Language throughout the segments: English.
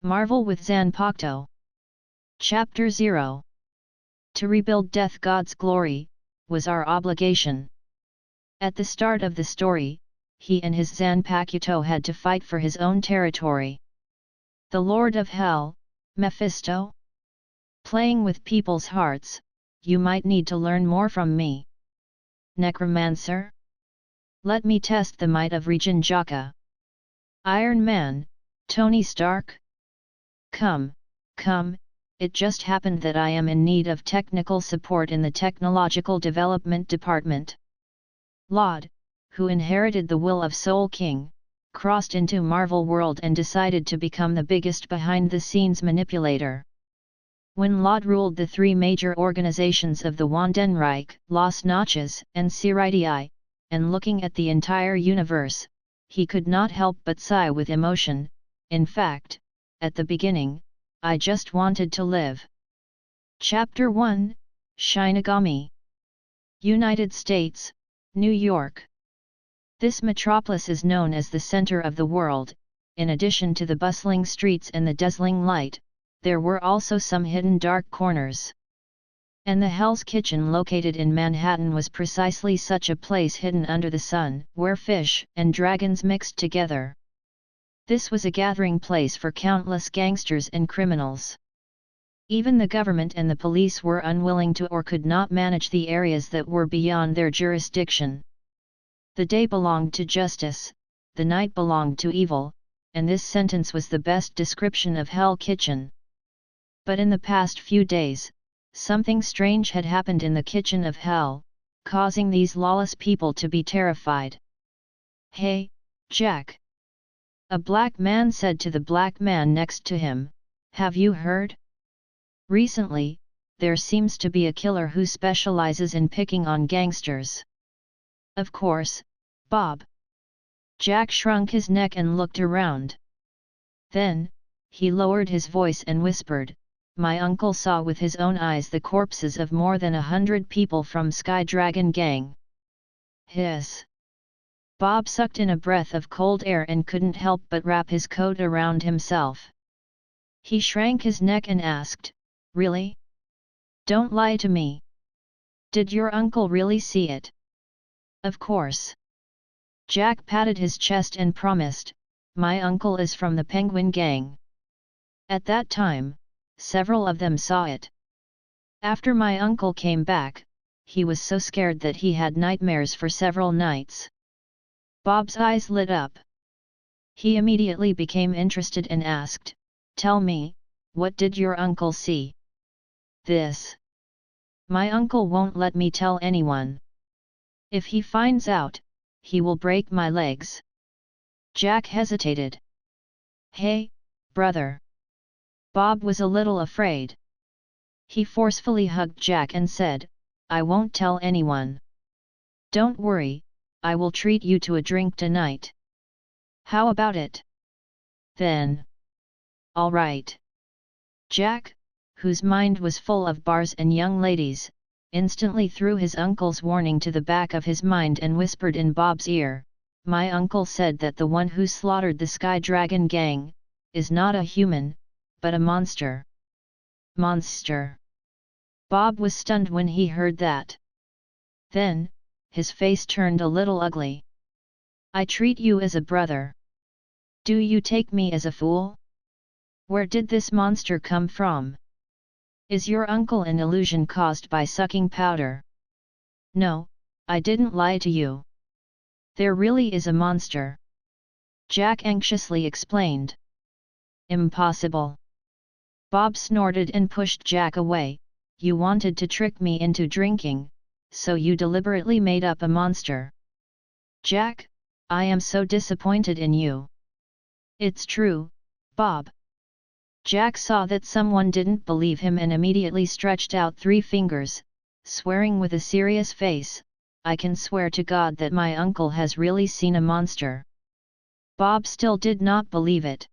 Marvel with ZANPAKUTOU. Chapter 0. To rebuild Death God's glory, was our obligation. At the start of the story, he and his ZANPAKUTOU had to fight for his own territory. The Lord of Hell, Mephisto? Playing with people's hearts, you might need to learn more from me. Necromancer? Let me test the might of Ryūjin Jakka. Iron Man, Tony Stark? Come, it just happened that I am in need of technical support in the technological development department. Laud, who inherited the will of Soul King, crossed into Marvel World and decided to become the biggest behind-the-scenes manipulator. When Laud ruled the three major organizations of the Wandenreich, Noches, and Seireitei, and looking at the entire universe, he could not help but sigh with emotion. In fact, at the beginning, I just wanted to live. Chapter 1, Shinigami. United States, New York. This metropolis is known as the center of the world. In addition to the bustling streets and the dazzling light, there were also some hidden dark corners. And the Hell's Kitchen located in Manhattan was precisely such a place hidden under the sun, where fish and dragons mixed together. This was a gathering place for countless gangsters and criminals. Even the government and the police were unwilling to or could not manage the areas that were beyond their jurisdiction. The day belonged to justice, the night belonged to evil, and this sentence was the best description of Hell Kitchen. But in the past few days, something strange had happened in the kitchen of Hell, causing these lawless people to be terrified. "Hey, Jack!" a black man said to the black man next to him, "Have you heard? Recently, there seems to be a killer who specializes in picking on gangsters." "Of course, Bob." Jack shrunk his neck and looked around. Then, he lowered his voice and whispered, "My uncle saw with his own eyes the corpses of more than 100 people from Sky Dragon Gang." Hiss! Bob sucked in a breath of cold air and couldn't help but wrap his coat around himself. He shrank his neck and asked, "Really? Don't lie to me. Did your uncle really see it?" "Of course." Jack patted his chest and promised, "My uncle is from the Penguin Gang. At that time, several of them saw it. After my uncle came back, he was so scared that he had nightmares for several nights." Bob's eyes lit up. He immediately became interested and asked, "Tell me, what did your uncle see?" "This. My uncle won't let me tell anyone. If he finds out, he will break my legs." Jack hesitated. "Hey, brother." Bob was a little afraid. He forcefully hugged Jack and said, "I won't tell anyone. Don't worry, I will treat you to a drink tonight. How about it?" "Then. All right." Jack, whose mind was full of bars and young ladies, instantly threw his uncle's warning to the back of his mind and whispered in Bob's ear, "My uncle said that the one who slaughtered the Sky Dragon Gang is not a human, but a monster." "Monster?" Bob was stunned when he heard that. Then, his face turned a little ugly. "I treat you as a brother. Do you take me as a fool? Where did this monster come from? Is your uncle an illusion caused by sucking powder?" "No, I didn't lie to you. There really is a monster," Jack anxiously explained. "Impossible." Bob snorted and pushed Jack away. "You wanted to trick me into drinking, so you deliberately made up a monster." "Jack, I am so disappointed in you." "It's true, Bob." Jack saw that someone didn't believe him and immediately stretched out 3 fingers, swearing with a serious face, "I can swear to God that my uncle has really seen a monster." Bob still did not believe it.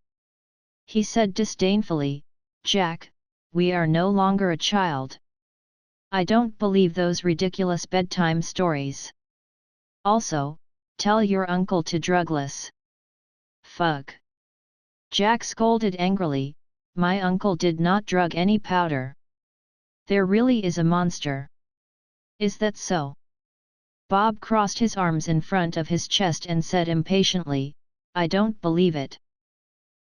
He said disdainfully, "Jack, we are no longer a child. I don't believe those ridiculous bedtime stories. Also, tell your uncle to drugless." "Fuck." Jack scolded angrily, "My uncle did not drug any powder. There really is a monster. Is that so?" Bob crossed his arms in front of his chest and said impatiently, "I don't believe it.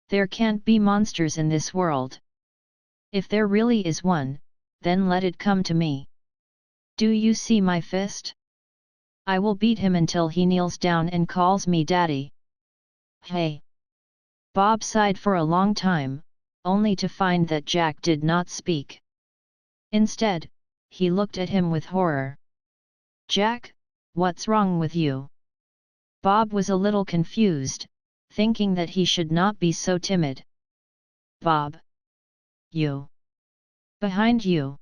There can't be monsters in this world. If there really is one, then let it come to me. Do you see my fist? I will beat him until he kneels down and calls me daddy." "Hey!" Bob sighed for a long time, only to find that Jack did not speak. Instead, he looked at him with horror. "Jack, what's wrong with you?" Bob was a little confused, thinking that he should not be so timid. "Bob! You! Behind you!"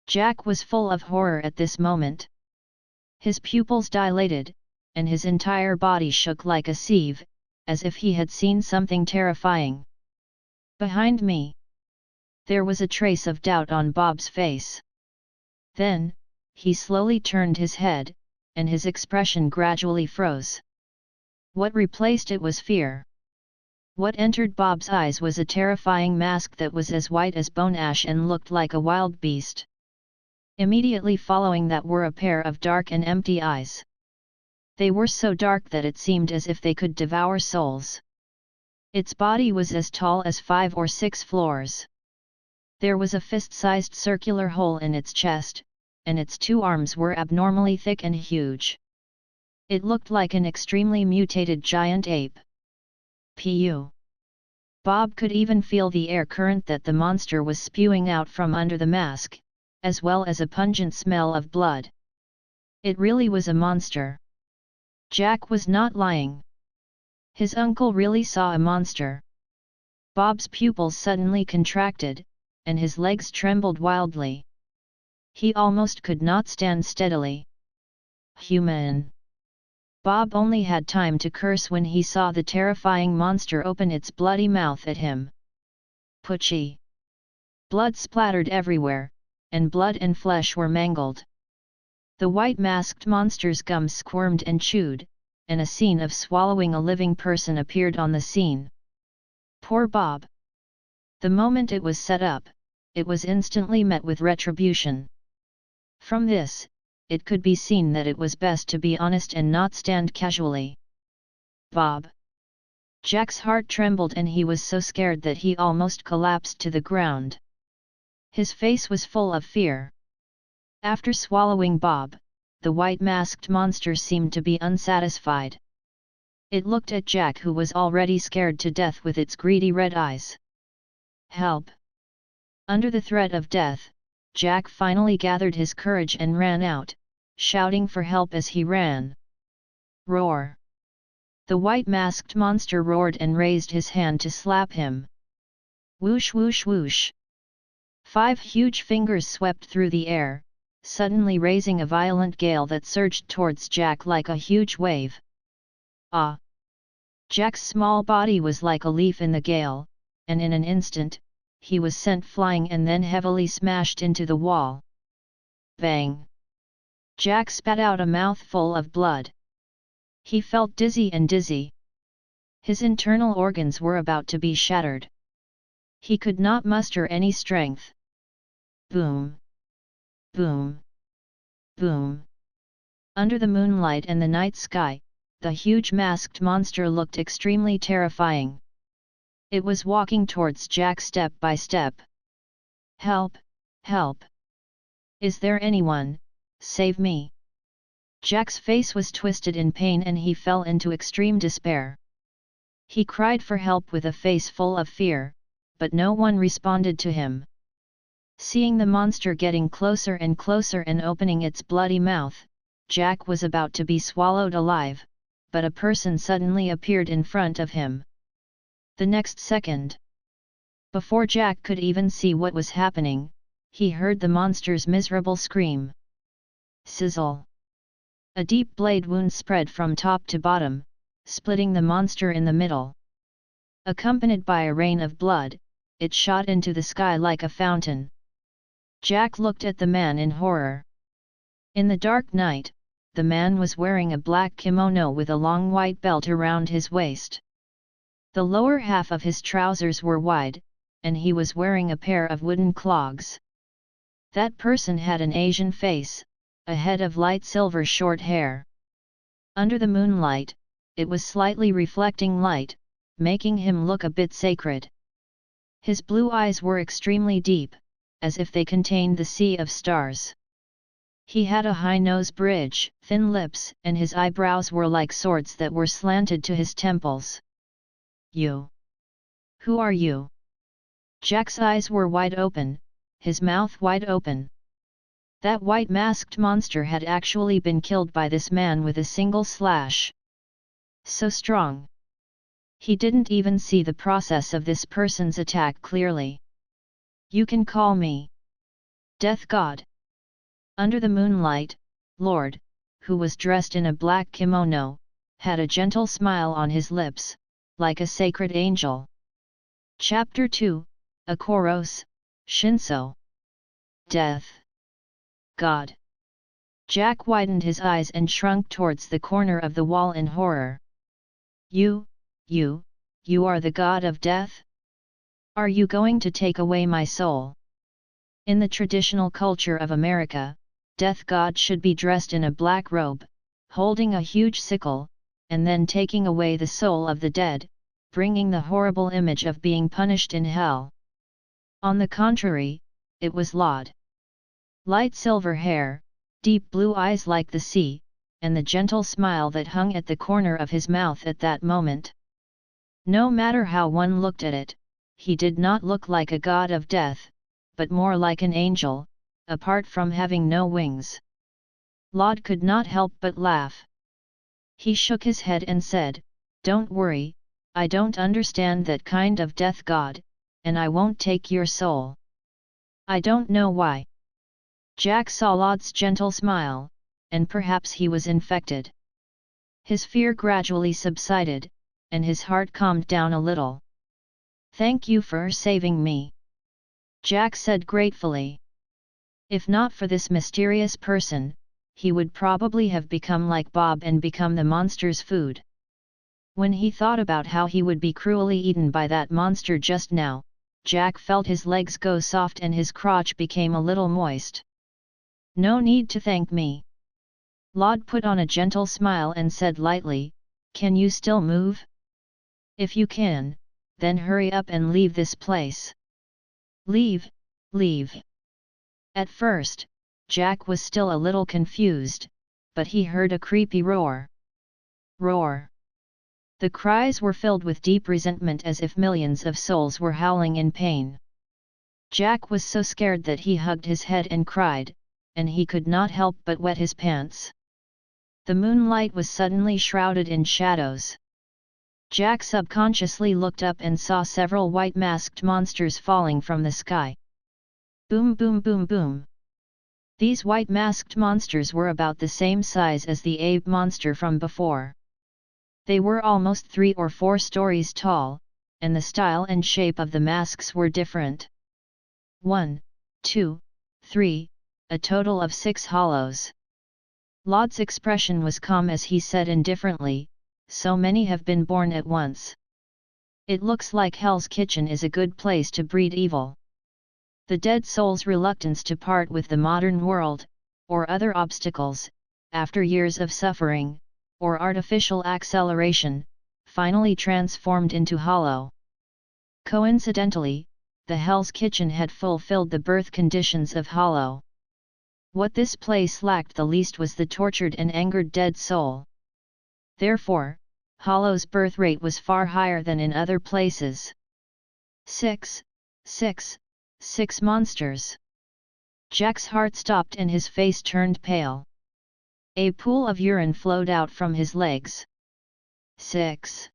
Jack was full of horror at this moment. His pupils dilated, and his entire body shook like a sieve, as if he had seen something terrifying. "Behind me?" There was a trace of doubt on Bob's face. Then, he slowly turned his head, and his expression gradually froze. What replaced it was fear. What entered Bob's eyes was a terrifying mask that was as white as bone ash and looked like a wild beast. Immediately following that were a pair of dark and empty eyes. They were so dark that it seemed as if they could devour souls. Its body was as tall as 5 or 6 floors. There was a fist-sized circular hole in its chest, and its 2 arms were abnormally thick and huge. It looked like an extremely mutated giant ape. Pu. Bob could even feel the air current that the monster was spewing out from under the mask, as well as a pungent smell of blood. It really was a monster. Jack was not lying. His uncle really saw a monster. Bob's pupils suddenly contracted, and his legs trembled wildly. He almost could not stand steadily. "Human!" Bob only had time to curse when he saw the terrifying monster open its bloody mouth at him. Poochie! Blood splattered everywhere, and blood and flesh were mangled. The white-masked monster's gums squirmed and chewed, and a scene of swallowing a living person appeared on the scene. Poor Bob! The moment it was set up, it was instantly met with retribution. From this, it could be seen that it was best to be honest and not stand casually. "Bob!" Jack's heart trembled and he was so scared that he almost collapsed to the ground. His face was full of fear. After swallowing Bob, the white-masked monster seemed to be unsatisfied. It looked at Jack, who was already scared to death, with its greedy red eyes. "Help!" Under the threat of death, Jack finally gathered his courage and ran out, shouting for help as he ran. "Roar!" The white-masked monster roared and raised his hand to slap him. Whoosh whoosh whoosh! 5 huge fingers swept through the air, suddenly raising a violent gale that surged towards Jack like a huge wave. Ah! Jack's small body was like a leaf in the gale, and in an instant, he was sent flying and then heavily smashed into the wall. Bang! Jack spat out a mouthful of blood. He felt dizzy. His internal organs were about to be shattered. He could not muster any strength. Boom! Boom! Boom! Under the moonlight and the night sky, the huge masked monster looked extremely terrifying. It was walking towards Jack step by step. "Help! Help! Is there anyone? Save me!" Jack's face was twisted in pain and he fell into extreme despair. He cried for help with a face full of fear, but no one responded to him. Seeing the monster getting closer and closer and opening its bloody mouth, Jack was about to be swallowed alive, but a person suddenly appeared in front of him. The next second, before Jack could even see what was happening, he heard the monster's miserable scream. Sizzle! A deep blade wound spread from top to bottom, splitting the monster in the middle. Accompanied by a rain of blood, it shot into the sky like a fountain. Jack looked at the man in horror. In the dark night, the man was wearing a black kimono with a long white belt around his waist. The lower half of his trousers were wide, and he was wearing a pair of wooden clogs. That person had an Asian face, a head of light silver short hair. Under the moonlight, it was slightly reflecting light, making him look a bit sacred. His blue eyes were extremely deep, as if they contained the sea of stars. He had a high nose bridge, thin lips, and his eyebrows were like swords that were slanted to his temples. You? Who are you? Jack's eyes were wide open, his mouth wide open. That white masked monster had actually been killed by this man with a single slash. So strong. He didn't even see the process of this person's attack clearly. You can call me Death God. Under the moonlight, Lord, who was dressed in a black kimono, had a gentle smile on his lips, like a sacred angel. Chapter 2, Akoros, Shinso. Death God. Jack widened his eyes and shrunk towards the corner of the wall in horror. You are the god of death? Are you going to take away my soul? In the traditional culture of America, death god should be dressed in a black robe, holding a huge sickle, and then taking away the soul of the dead, bringing the horrible image of being punished in hell. On the contrary, it was Laud. Light silver hair, deep blue eyes like the sea, and the gentle smile that hung at the corner of his mouth at that moment. No matter how one looked at it, he did not look like a god of death, but more like an angel, apart from having no wings. Laud could not help but laugh. He shook his head and said, "Don't worry, I don't understand that kind of death god, and I won't take your soul." I don't know why. Jack saw Laud's gentle smile, and perhaps he was infected. His fear gradually subsided, and his heart calmed down a little. "Thank you for saving me," Jack said gratefully. If not for this mysterious person, he would probably have become like Bob and become the monster's food. When he thought about how he would be cruelly eaten by that monster just now, Jack felt his legs go soft and his crotch became a little moist. "No need to thank me." Laud put on a gentle smile and said lightly, "Can you still move? If you can, then hurry up and leave this place." Leave. At first, Jack was still a little confused, but he heard a creepy roar. Roar. The cries were filled with deep resentment as if millions of souls were howling in pain. Jack was so scared that he hugged his head and cried, and he could not help but wet his pants. The moonlight was suddenly shrouded in shadows. Jack subconsciously looked up and saw several white masked monsters falling from the sky. Boom boom boom boom. These white masked monsters were about the same size as the ape monster from before. They were almost 3 or 4 stories tall, and the style and shape of the masks were different. 1, 2, 3, a total of 6 hollows. Laud's expression was calm as he said indifferently, "So many have been born at once. It looks like Hell's Kitchen is a good place to breed evil." The dead soul's reluctance to part with the modern world, or other obstacles, after years of suffering, or artificial acceleration, finally transformed into hollow. Coincidentally, the Hell's Kitchen had fulfilled the birth conditions of hollow. What this place lacked the least was the tortured and angered dead soul. Therefore, hollow's birth rate was far higher than in other places. 6 monsters. Jack's heart stopped and his face turned pale. A pool of urine flowed out from his legs. 6.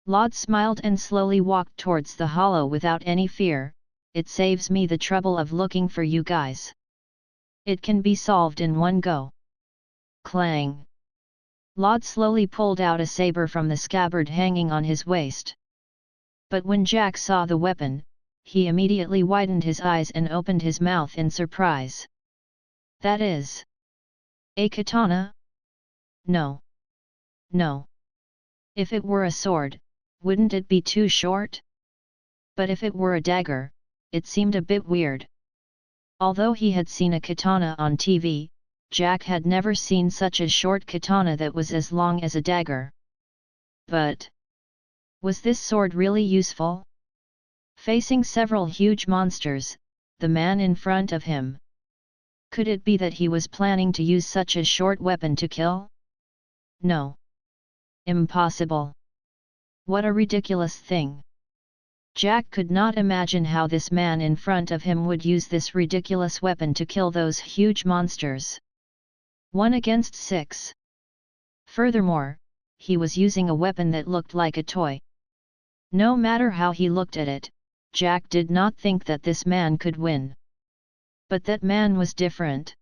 Laud smiled and slowly walked towards the hollow without any fear. "It saves me the trouble of looking for you guys. It can be solved in one go." Clang! Laud slowly pulled out a saber from the scabbard hanging on his waist. But when Jack saw the weapon, he immediately widened his eyes and opened his mouth in surprise. "That is a katana? No. If it were a sword, Wouldn't it be too short? But if it were a dagger, it seemed a bit weird. Although he had seen a katana on TV, Jack had never seen such a short katana that was as long as a dagger. But was this sword really useful? Facing several huge monsters, the man in front of him. Could it be that he was planning to use such a short weapon to kill? No. Impossible. What a ridiculous thing. Jack could not imagine how this man in front of him would use this ridiculous weapon to kill those huge monsters. 1 against 6. Furthermore, he was using a weapon that looked like a toy. No matter how he looked at it, Jack did not think that this man could win. But that man was different.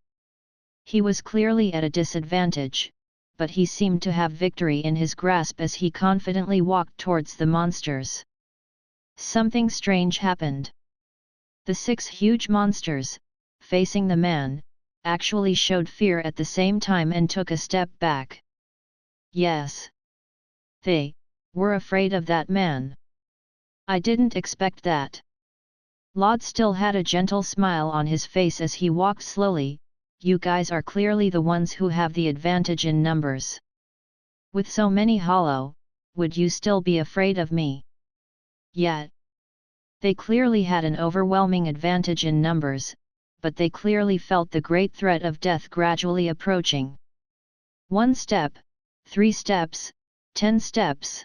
He was clearly at a disadvantage, but he seemed to have victory in his grasp as he confidently walked towards the monsters. Something strange happened. The 6 huge monsters, facing the man, actually showed fear at the same time and took a step back. Yes. They were afraid of that man. I didn't expect that. Lod still had a gentle smile on his face as he walked slowly. You guys are clearly the ones who have the advantage in numbers. With so many hollow, would you still be afraid of me? Yet. They clearly had an overwhelming advantage in numbers, but they clearly felt the great threat of death gradually approaching. 1 step, 3 steps, 10 steps.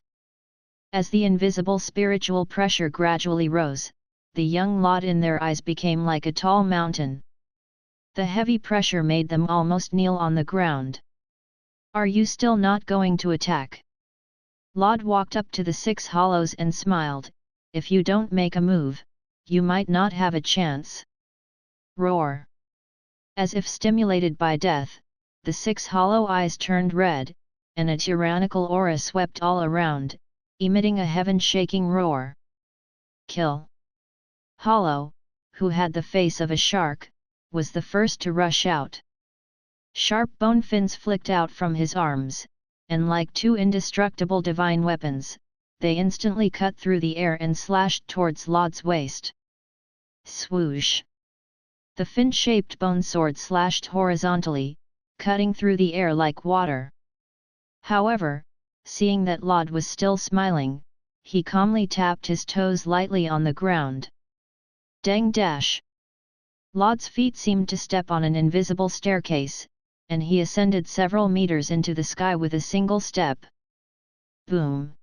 As the invisible spiritual pressure gradually rose, the young Lod in their eyes became like a tall mountain. The heavy pressure made them almost kneel on the ground. Are you still not going to attack? Lod walked up to the 6 hollows and smiled. If you don't make a move, you might not have a chance. Roar. As if stimulated by death, the 6 hollow eyes turned red, and a tyrannical aura swept all around, emitting a heaven-shaking roar. Kill. Hollow, who had the face of a shark, was the first to rush out. Sharp bone fins flicked out from his arms, and like 2 indestructible divine weapons, they instantly cut through the air and slashed towards Lod's waist. Swoosh! The fin-shaped bone sword slashed horizontally, cutting through the air like water. However, seeing that Lod was still smiling, he calmly tapped his toes lightly on the ground. Dang dash! Lod's feet seemed to step on an invisible staircase, and he ascended several meters into the sky with a single step. Boom!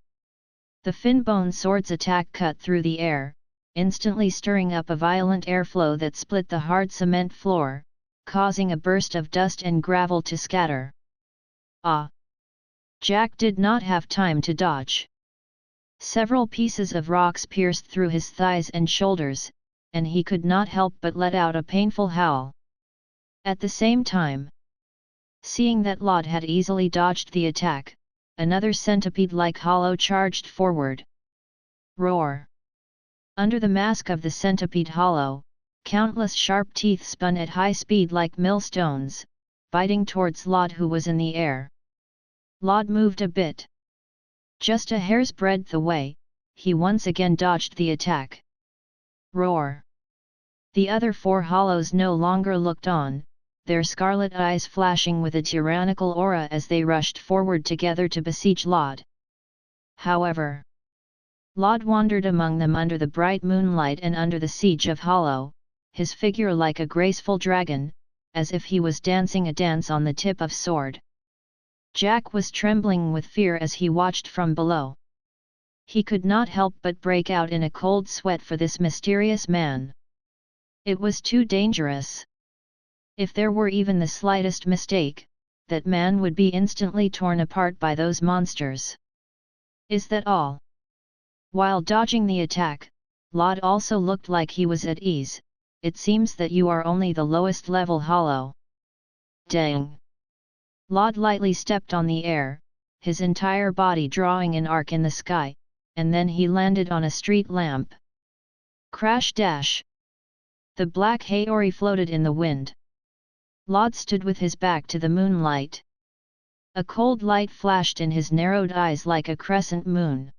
The fin bone sword's attack cut through the air, instantly stirring up a violent airflow that split the hard cement floor, causing a burst of dust and gravel to scatter. Ah! Jack did not have time to dodge. Several pieces of rocks pierced through his thighs and shoulders, and he could not help but let out a painful howl. At the same time, seeing that Lod had easily dodged the attack, another centipede-like hollow charged forward. Roar! Under the mask of the centipede hollow, countless sharp teeth spun at high speed like millstones, biting towards Lod who was in the air. Lod moved a bit. Just a hair's breadth away, he once again dodged the attack. Roar! The other 4 hollows no longer looked on, their scarlet eyes flashing with a tyrannical aura as they rushed forward together to besiege Lod. However, Lod wandered among them under the bright moonlight and under the siege of hollow, his figure like a graceful dragon, as if he was dancing a dance on the tip of sword. Jack was trembling with fear as he watched from below. He could not help but break out in a cold sweat for this mysterious man. It was too dangerous. If there were even the slightest mistake, that man would be instantly torn apart by those monsters. Is that all? While dodging the attack, Lod also looked like he was at ease. It seems that you are only the lowest level hollow. Dang! Lod lightly stepped on the air, his entire body drawing an arc in the sky, and then he landed on a street lamp. Crash dash! The black Haori floated in the wind. Lod stood with his back to the moonlight. A cold light flashed in his narrowed eyes like a crescent moon.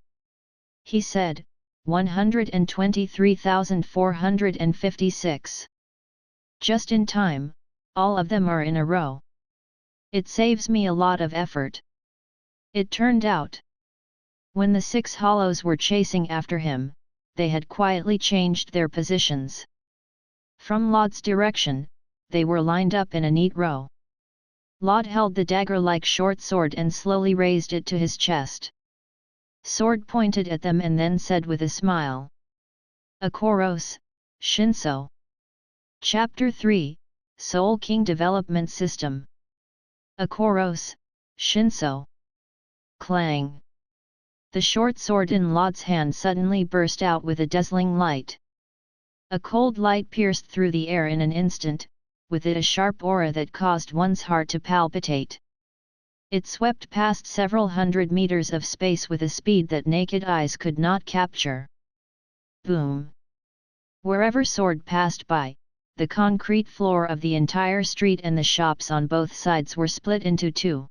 He said, 123,456. Just in time, all of them are in a row. It saves me a lot of effort. It turned out, when the 6 hollows were chasing after him, they had quietly changed their positions. From Lod's direction, they were lined up in a neat row. Lod held the dagger-like short sword and slowly raised it to his chest. Sword pointed at them and then said with a smile. Akoros, Shinso. Chapter 3, Soul King Development System. Akoros, Shinso. Clang. The short sword in Lod's hand suddenly burst out with a dazzling light. A cold light pierced through the air in an instant, with it a sharp aura that caused one's heart to palpitate. It swept past several hundred meters of space with a speed that naked eyes could not capture. Boom! Wherever sword passed by, the concrete floor of the entire street and the shops on both sides were split into 2.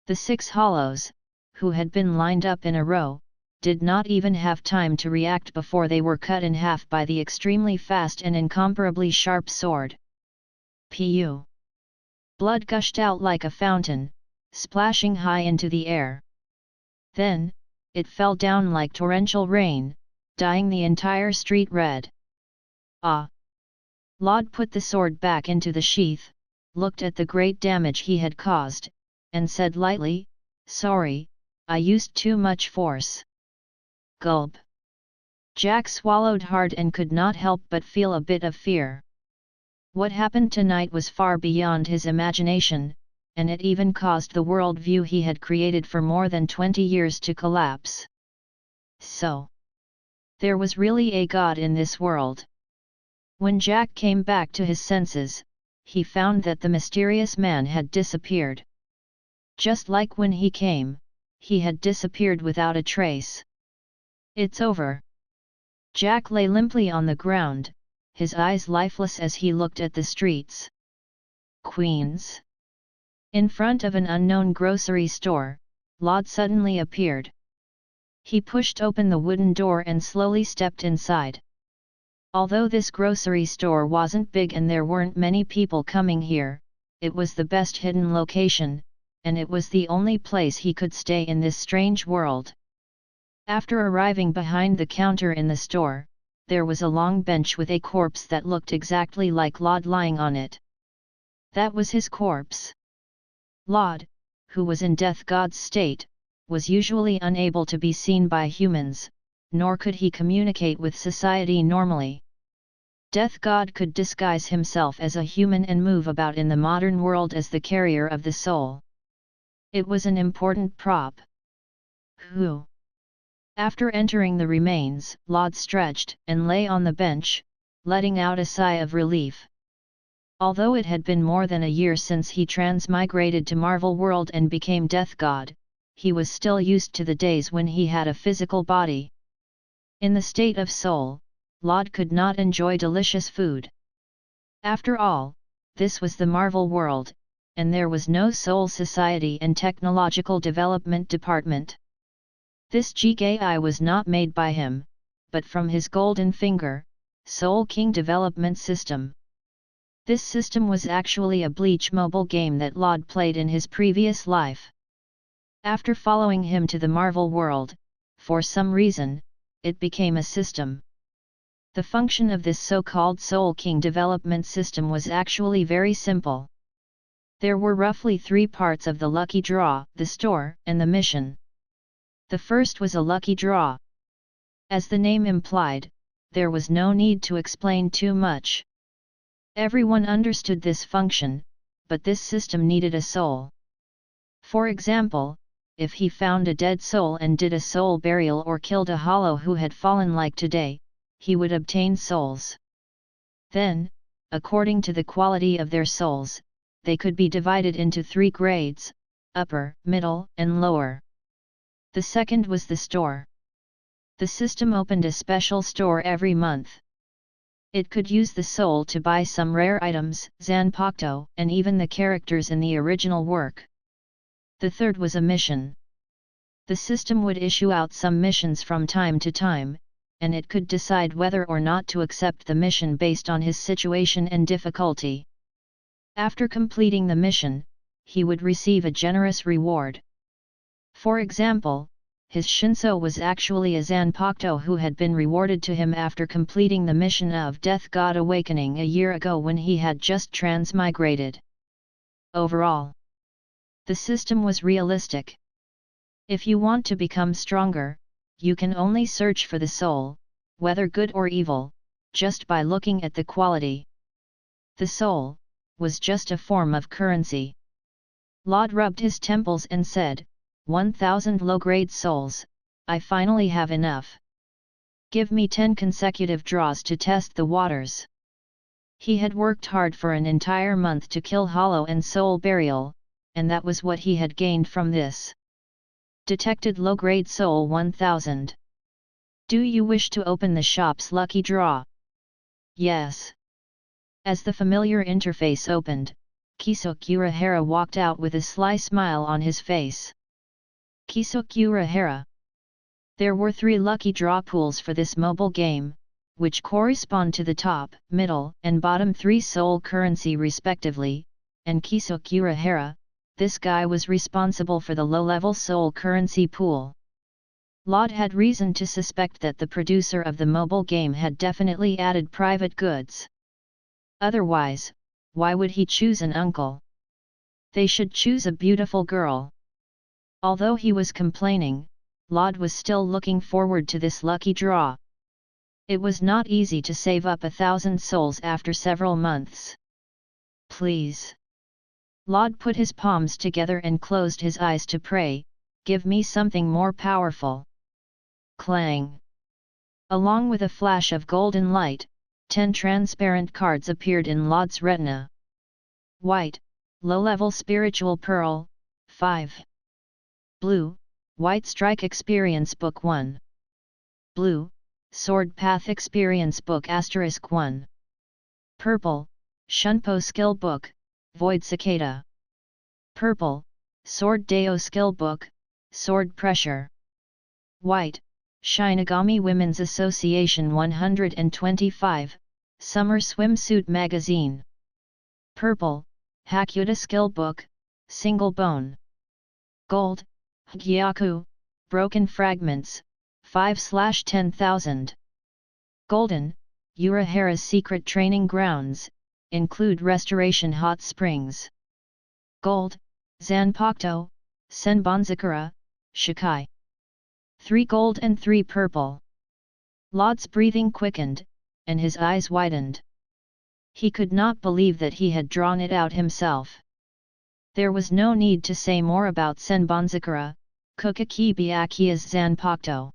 The 6 hollows, who had been lined up in a row, did not even have time to react before they were cut in half by the extremely fast and incomparably sharp sword. Pu! Blood gushed out like a fountain, splashing high into the air. Then, it fell down like torrential rain, dyeing the entire street red. Ah! Lod put the sword back into the sheath, looked at the great damage he had caused, and said lightly, "Sorry, I used too much force." Gulp! Jack swallowed hard and could not help but feel a bit of fear. What happened tonight was far beyond his imagination, and it even caused the world view he had created for more than 20 years to collapse. So, there was really a god in this world. When Jack came back to his senses, he found that the mysterious man had disappeared. Just like when he came, he had disappeared without a trace. It's over. Jack lay limply on the ground, his eyes lifeless as he looked at the streets. Queens. In front of an unknown grocery store, Lod suddenly appeared. He pushed open the wooden door and slowly stepped inside. Although this grocery store wasn't big and there weren't many people coming here, it was the best hidden location, and it was the only place he could stay in this strange world. After arriving behind the counter in the store, there was a long bench with a corpse that looked exactly like Lod lying on it. That was his corpse. Lod, who was in Death God's state, was usually unable to be seen by humans, nor could he communicate with society normally. Death God could disguise himself as a human and move about in the modern world as the carrier of the soul. It was an important prop. Who? After entering the remains, Lod stretched and lay on the bench, letting out a sigh of relief. Although it had been more than a year since he transmigrated to Marvel World and became Death God, he was still used to the days when he had a physical body. In the state of soul, Lod could not enjoy delicious food. After all, this was the Marvel World, and there was no Soul Society and Technological Development Department. This Jigai was not made by him, but from his golden finger, Soul King Development System. This system was actually a Bleach mobile game that Lod played in his previous life. After following him to the Marvel World, for some reason, it became a system. The function of this so-called Soul King Development System was actually very simple. There were roughly 3 parts of the lucky draw, the store, and the mission. The first was a lucky draw. As the name implied, there was no need to explain too much. Everyone understood this function, but this system needed a soul. For example, if he found a dead soul and did a soul burial or killed a hollow who had fallen like today, he would obtain souls. Then, according to the quality of their souls, they could be divided into 3 grades, upper, middle, and lower. The second was the store. The system opened a special store every month. It could use the soul to buy some rare items, ZANPAKUTOU, and even the characters in the original work. The third was a mission. The system would issue out some missions from time to time, and it could decide whether or not to accept the mission based on his situation and difficulty. After completing the mission, he would receive a generous reward. For example, his shinso was actually a zanpakuto who had been rewarded to him after completing the mission of Death God Awakening a year ago when he had just transmigrated. Overall, the system was realistic. If you want to become stronger, you can only search for the soul, whether good or evil, just by looking at the quality. The soul was just a form of currency. Lod rubbed his temples and said, 1,000 low-grade souls, I finally have enough. Give me 10 consecutive draws to test the waters. He had worked hard for an entire month to kill Hollow and Soul Burial, and that was what he had gained from this. Detected low-grade soul 1000. Do you wish to open the shop's lucky draw? Yes. As the familiar interface opened, Kisuke Urahara walked out with a sly smile on his face. Kisuke Urahara. There were 3 lucky draw pools for this mobile game, which correspond to the top, middle, and bottom 3 soul currency respectively, and Kisuke Urahara, this guy was responsible for the low-level soul currency pool. Lod had reason to suspect that the producer of the mobile game had definitely added private goods. Otherwise, why would he choose an uncle? They should choose a beautiful girl. Although he was complaining, Lod was still looking forward to this lucky draw. It was not easy to save up 1,000 souls after several months. Please. Lod put his palms together and closed his eyes to pray, give me something more powerful. Clang! Along with a flash of golden light, 10 transparent cards appeared in Lod's retina. White, low-level spiritual pearl, 5. Blue, White Strike Experience Book 1. Blue, Sword Path Experience Book *1. Purple, Shunpo Skill Book, Void Cicada. Purple, Sword Deo Skill Book, Sword Pressure. White, Shinigami Women's Association 125, Summer Swimsuit Magazine. Purple, Hakuta Skill Book, Single Bone. Gold, Hagyaku, Broken Fragments, 5/10,000. Golden, Urahara's Secret Training Grounds, include Restoration Hot Springs. Gold, Zanpakuto, Senbonzakura, Shikai. 3 gold and 3 purple. Lod's breathing quickened, and his eyes widened. He could not believe that he had drawn it out himself. There was no need to say more about Senbonzakura, Kukaki Byakuya's Zanpakuto.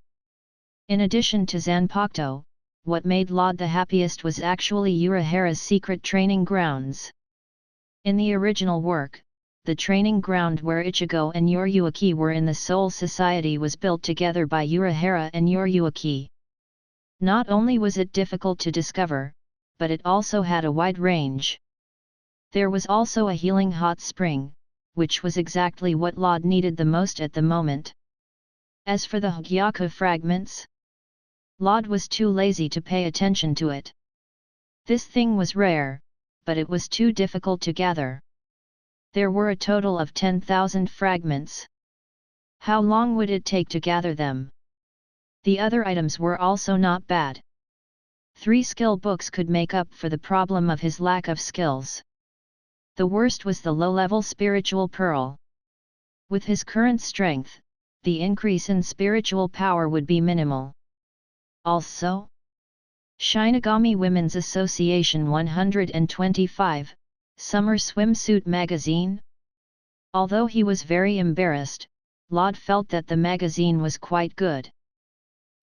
In addition to Zanpakuto, what made Lod the happiest was actually Urahara's Secret Training Grounds. In the original work, the training ground where Ichigo and Yoryuki were in the Soul Society was built together by Urahara and Yoryuki. Not only was it difficult to discover, but it also had a wide range. There was also a healing hot spring, which was exactly what Lod needed the most at the moment. As for the Hagyaku fragments, Lod was too lazy to pay attention to it. This thing was rare, but it was too difficult to gather. There were a total of 10,000 fragments. How long would it take to gather them? The other items were also not bad. 3 skill books could make up for the problem of his lack of skills. The worst was the low-level spiritual pearl. With his current strength, the increase in spiritual power would be minimal. Also, Shinigami Women's Association 125, Summer Swimsuit Magazine? Although he was very embarrassed, Lod felt that the magazine was quite good.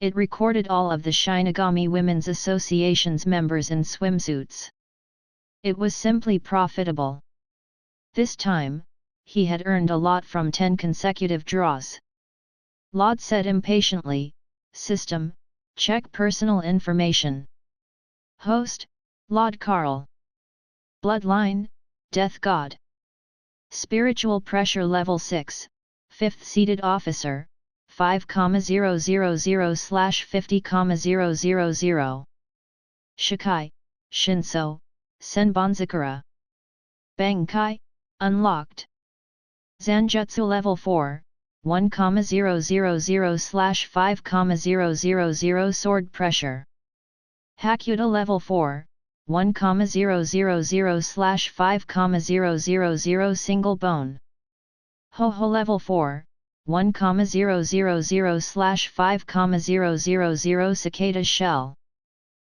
It recorded all of the Shinigami Women's Association's members in swimsuits. It was simply profitable. This time, he had earned a lot from 10 consecutive draws. Lod said impatiently, "System, check personal information." Host, Lod Carl. Bloodline, Death God. Spiritual Pressure Level 6, 5th Seated Officer, 5,000/50,000. Shikai, Shinso, Senbonzakura. Bankai, unlocked. Zanjutsu level 4, 1,000/5,000 sword pressure. Hakuta level 4, 1,000/5,000 single bone. Ho-ho level 4, 1,000/5,000 cicada shell.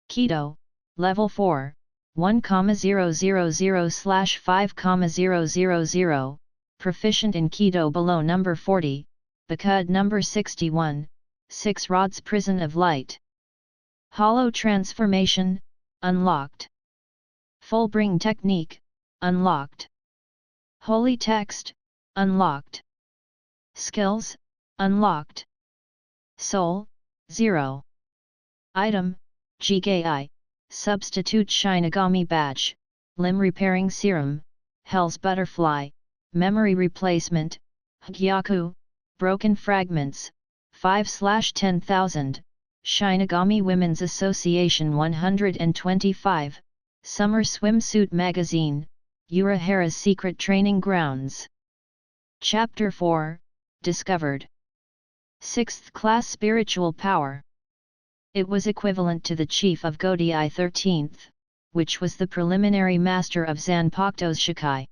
Kido, level 4, 1,000/5,000, proficient in Kido below number 40, Bakud number 61, 6 rods prison of light. Hollow transformation, unlocked. Full bring technique, unlocked. Holy text, unlocked. Skills, unlocked. Soul, 0. Item, Jigai, substitute Shinigami badge, limb repairing serum, Hell's butterfly, memory replacement, Hgyaku, broken fragments, 5/10,000, Shinigami Women's Association 125, Summer Swimsuit Magazine, Urahara's Secret Training Grounds. Chapter 4, Discovered. 6th Class Spiritual Power. It was equivalent to the Chief of Godai 13th, which was the preliminary master of Zanpakuto's Shikai.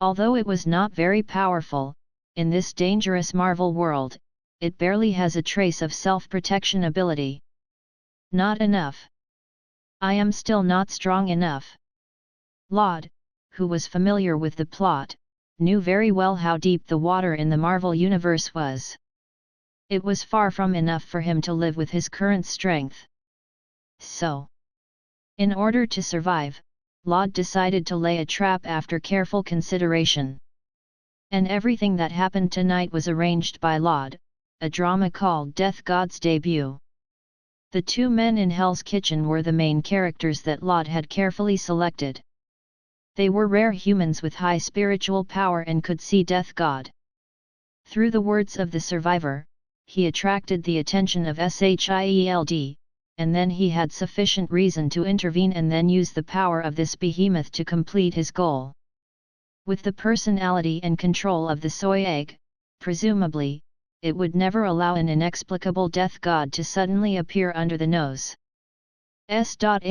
Although it was not very powerful, in this dangerous Marvel world, it barely has a trace of self-protection ability. Not enough. I am still not strong enough. Laud, who was familiar with the plot, knew very well how deep the water in the Marvel Universe was. It was far from enough for him to live with his current strength. So, in order to survive, Laud decided to lay a trap after careful consideration. And everything that happened tonight was arranged by Laud, a drama called Death God's Debut. The two men in Hell's Kitchen were the main characters that Laud had carefully selected. They were rare humans with high spiritual power and could see Death God. Through the words of the survivor, he attracted the attention of Shield, and then he had sufficient reason to intervene and then use the power of this behemoth to complete his goal. With the personality and control of the soy egg, presumably, it would never allow an inexplicable death god to suddenly appear under the nose. S.H.I.E.L.D.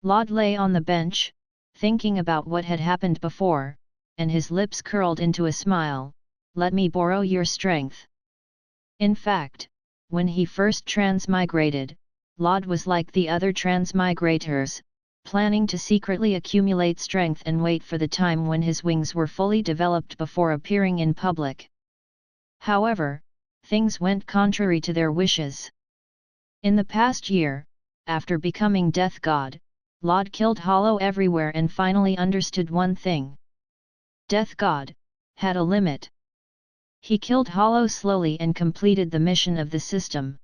Laud lay on the bench, thinking about what had happened before, and his lips curled into a smile. Let me borrow your strength. In fact, when he first transmigrated, Laud was like the other transmigrators, planning to secretly accumulate strength and wait for the time when his wings were fully developed before appearing in public. However, things went contrary to their wishes. In the past year, after becoming Death God, Laud killed Hollow everywhere and finally understood one thing. Death God had a limit. He killed Hollow slowly and completed the mission of the system.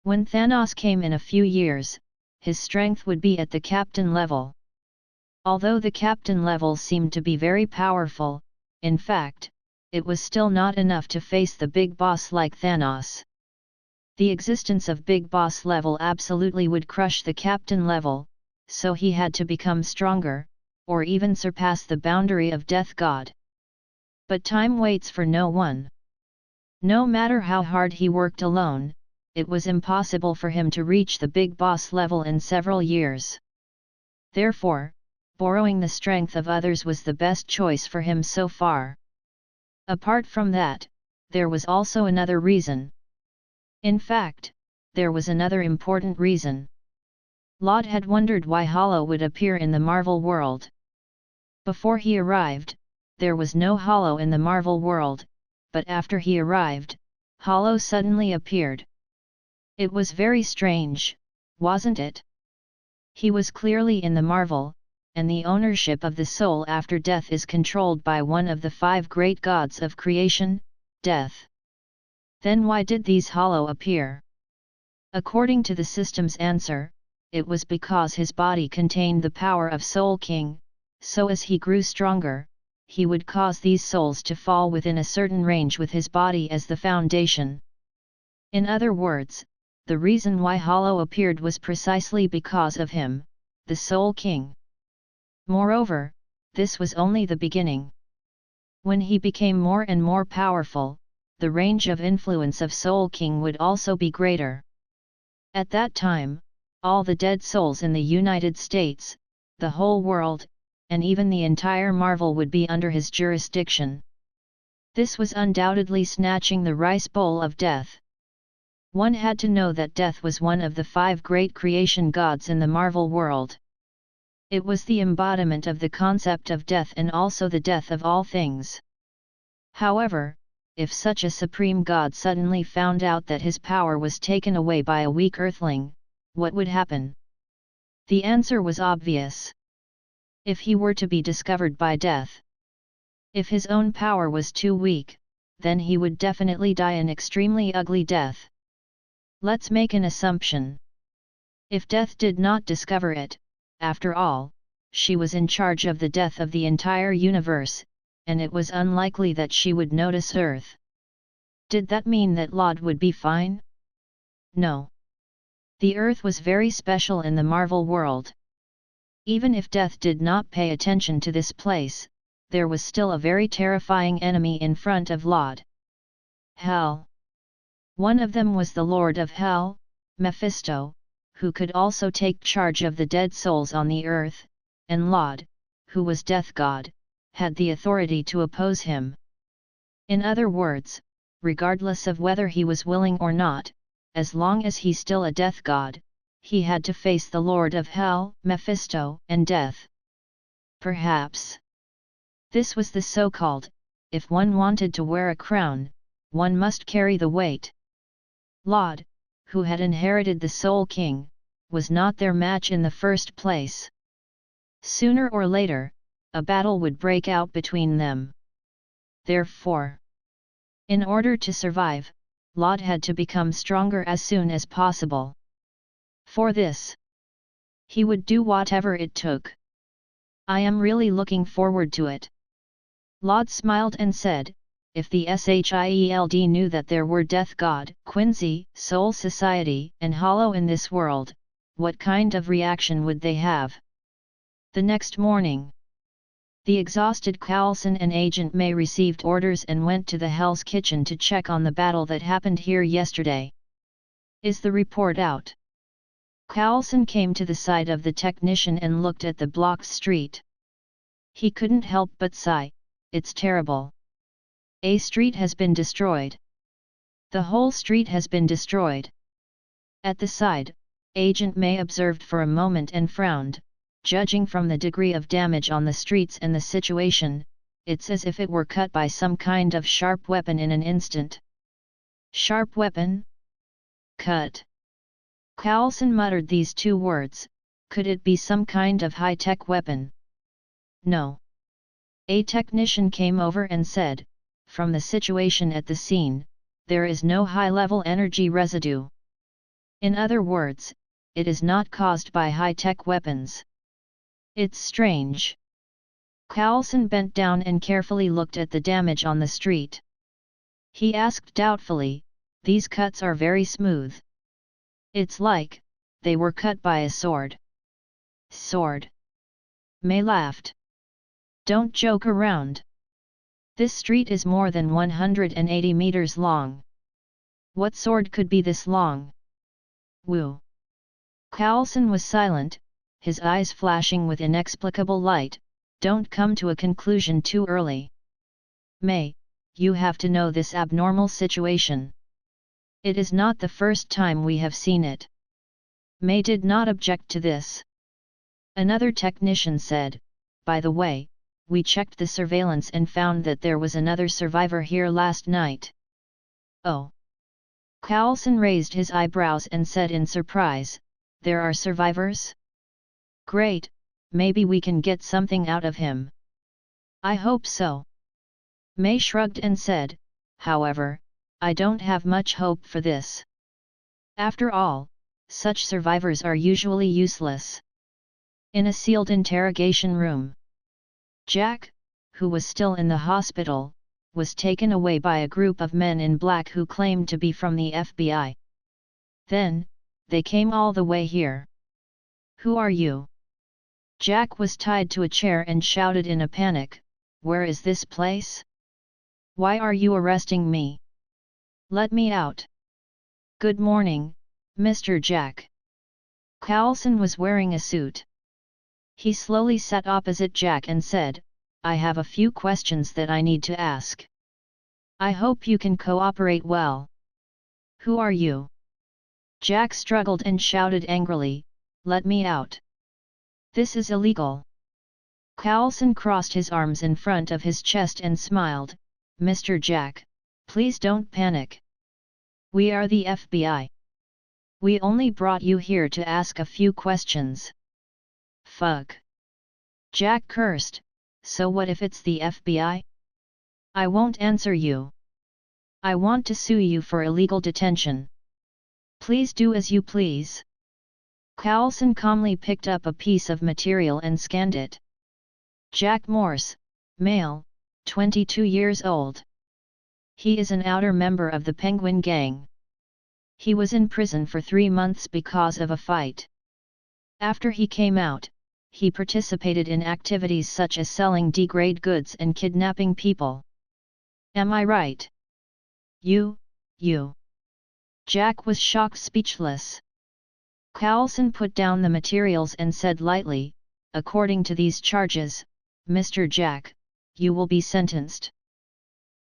When Thanos came in a few years, his strength would be at the captain level. Although the captain level seemed to be very powerful, in fact, it was still not enough to face the big boss like Thanos. The existence of big boss level absolutely would crush the captain level, so he had to become stronger, or even surpass the boundary of Death God. But time waits for no one. No matter how hard he worked alone, it was impossible for him to reach the big boss level in several years. Therefore, borrowing the strength of others was the best choice for him so far. Apart from that, there was also another reason. In fact, there was another important reason. Laud had wondered why Hollow would appear in the Marvel world. Before he arrived, there was no Hollow in the Marvel world, but after he arrived, Hollow suddenly appeared. It was very strange, wasn't it? He was clearly in the Marvel, and the ownership of the soul after death is controlled by one of the 5 great gods of creation, death. Then why did these Hollow appear? According to the system's answer, it was because his body contained the power of Soul King, so as he grew stronger, he would cause these souls to fall within a certain range with his body as the foundation. In other words, the reason why Hollow appeared was precisely because of him, the Soul King. Moreover, this was only the beginning. When he became more and more powerful, the range of influence of Soul King would also be greater. At that time, all the dead souls in the United States, the whole world, and even the entire Marvel would be under his jurisdiction. This was undoubtedly snatching the rice bowl of death. One had to know that death was one of the 5 great creation gods in the Marvel world. It was the embodiment of the concept of death and also the death of all things. However, if such a supreme god suddenly found out that his power was taken away by a weak earthling, what would happen? The answer was obvious. If he were to be discovered by death, if his own power was too weak, then he would definitely die an extremely ugly death. Let's make an assumption. If death did not discover it, after all, she was in charge of the death of the entire universe, and it was unlikely that she would notice Earth. Did that mean that Lod would be fine? No. The Earth was very special in the Marvel world. Even if death did not pay attention to this place, there was still a very terrifying enemy in front of Lod. Hell. One of them was the Lord of Hell, Mephisto, who could also take charge of the dead souls on the earth, and Lod, who was Death God, had the authority to oppose him. In other words, regardless of whether he was willing or not, as long as he's still a Death God, he had to face the Lord of Hell, Mephisto, and death. Perhaps this was the so-called, if one wanted to wear a crown, one must carry the weight. Lod, who had inherited the Soul King, was not their match in the first place. Sooner or later, a battle would break out between them. Therefore, in order to survive, Lod had to become stronger as soon as possible. For this, he would do whatever it took. I am really looking forward to it. Lod smiled and said, if the Child knew that there were Death God, Quincy, Soul Society, and Hollow in this world, what kind of reaction would they have? The next morning, the exhausted Coulson and Agent May received orders and went to the Hell's Kitchen to check on the battle that happened here yesterday. Is the report out? Coulson came to the side of the technician and looked at the blocked street. He couldn't help but sigh, it's terrible. A street has been destroyed. The whole street has been destroyed. At the side, Agent May observed for a moment and frowned. Judging from the degree of damage on the streets and the situation, it's as if it were cut by some kind of sharp weapon in an instant. Sharp weapon? Cut. Coulson muttered these 2 words, could it be some kind of high-tech weapon? No. A technician came over and said, from the situation at the scene, there is no high-level energy residue. In other words, it is not caused by high-tech weapons. It's strange. Coulson bent down and carefully looked at the damage on the street. He asked doubtfully, these cuts are very smooth. It's like, they were cut by a sword. Sword? May laughed. Don't joke around. This street is more than 180 meters long. What sword could be this long? Woo. Coulson was silent, his eyes flashing with inexplicable light. Don't come to a conclusion too early. May, you have to know this abnormal situation. It is not the first time we have seen it. May did not object to this. Another technician said, by the way, we checked the surveillance and found that there was another survivor here last night. Oh. Coulson raised his eyebrows and said in surprise, there are survivors? Great, maybe we can get something out of him. I hope so. May shrugged and said, however, I don't have much hope for this. After all, such survivors are usually useless. In a sealed interrogation room, Jack, who was still in the hospital, was taken away by a group of men in black who claimed to be from the FBI. Then, they came all the way here. Who are you? Jack was tied to a chair and shouted in a panic, "Where is this place? Why are you arresting me? Let me out." "Good morning, Mr. Jack." Carlson was wearing a suit. He slowly sat opposite Jack and said, "I have a few questions that I need to ask. I hope you can cooperate well." "Who are you?" Jack struggled and shouted angrily, "Let me out. This is illegal." Carlson crossed his arms in front of his chest and smiled, "Mr. Jack, please don't panic. We are the FBI. We only brought you here to ask a few questions." "Fuck." Jack cursed, "So what if it's the FBI? I won't answer you. I want to sue you for illegal detention." "Please do as you please." Carlson calmly picked up a piece of material and scanned it. Jack Morse, male, 22 years old. He is an outer member of the Penguin Gang. He was in prison for 3 months because of a fight. After he came out, he participated in activities such as selling degrade goods and kidnapping people. Am I right? You. Jack was shocked, speechless. Carlson put down the materials and said lightly, "According to these charges, Mr. Jack, you will be sentenced.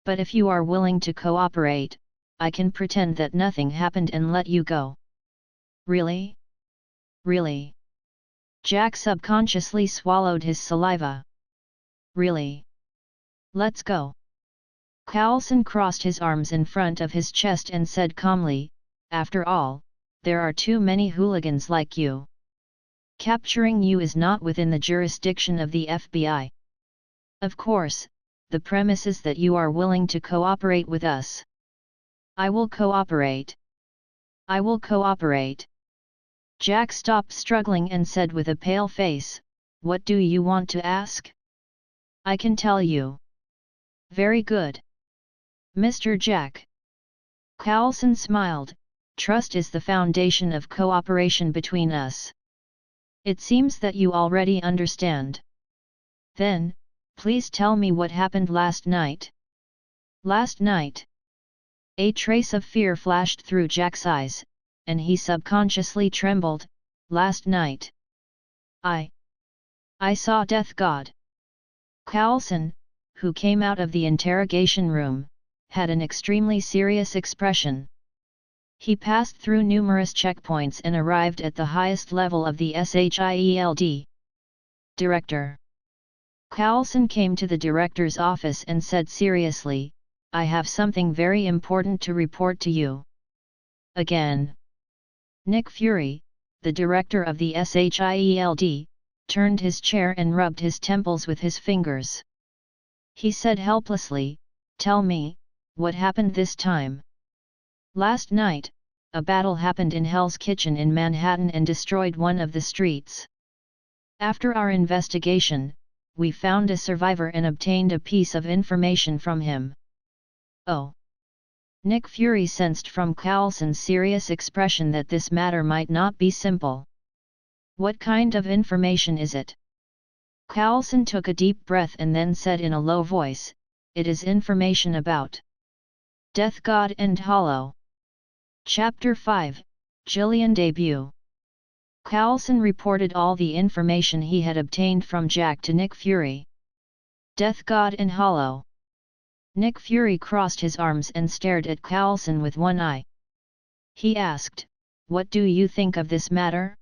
But if you are willing to cooperate, I can pretend that nothing happened and let you go." "Really? Really?" Jack subconsciously swallowed his saliva. "Really? Let's go." Carlson crossed his arms in front of his chest and said calmly, "After all, there are too many hooligans like you. Capturing you is not within the jurisdiction of the FBI. Of course, the premise is that you are willing to cooperate with us." "I will cooperate. I will cooperate." Jack stopped struggling and said with a pale face, "What do you want to ask?" "I can tell you." "Very good. Mr. Jack." Carlson smiled, "Trust is the foundation of cooperation between us. It seems that you already understand. Then, please tell me what happened last night." "Last night?" A trace of fear flashed through Jack's eyes, and he subconsciously trembled. "Last night. I saw Death God." Carlson, who came out of the interrogation room, had an extremely serious expression. He passed through numerous checkpoints and arrived at the highest level of the SHIELD. "Director." Carlson came to the director's office and said seriously, "I have something very important to report to you." "Again?" Nick Fury, the director of the SHIELD, turned his chair and rubbed his temples with his fingers. He said helplessly, "Tell me, what happened this time?" "Last night, a battle happened in Hell's Kitchen in Manhattan and destroyed one of the streets. After our investigation, we found a survivor and obtained a piece of information from him." "Oh." Nick Fury sensed from Carlson's serious expression that this matter might not be simple. "What kind of information is it?" Carlson took a deep breath and then said in a low voice, "It is information about Death God and Hollow." Chapter 5, Jillian Debut. Carlson reported all the information he had obtained from Jack to Nick Fury. Death God and Hollow. Nick Fury crossed his arms and stared at Carlson with one eye. He asked, "What do you think of this matter?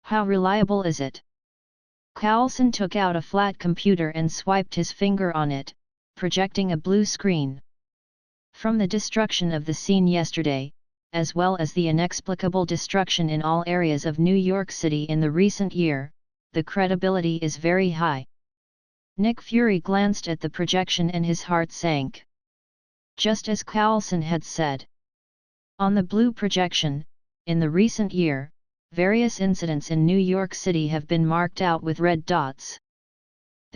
How reliable is it?" Carlson took out a flat computer and swiped his finger on it, projecting a blue screen. From the destruction of the scene yesterday, as well as the inexplicable destruction in all areas of New York City in the recent year, the credibility is very high. Nick Fury glanced at the projection and his heart sank. Just as Carlson had said. On the blue projection, in the recent year, various incidents in New York City have been marked out with red dots.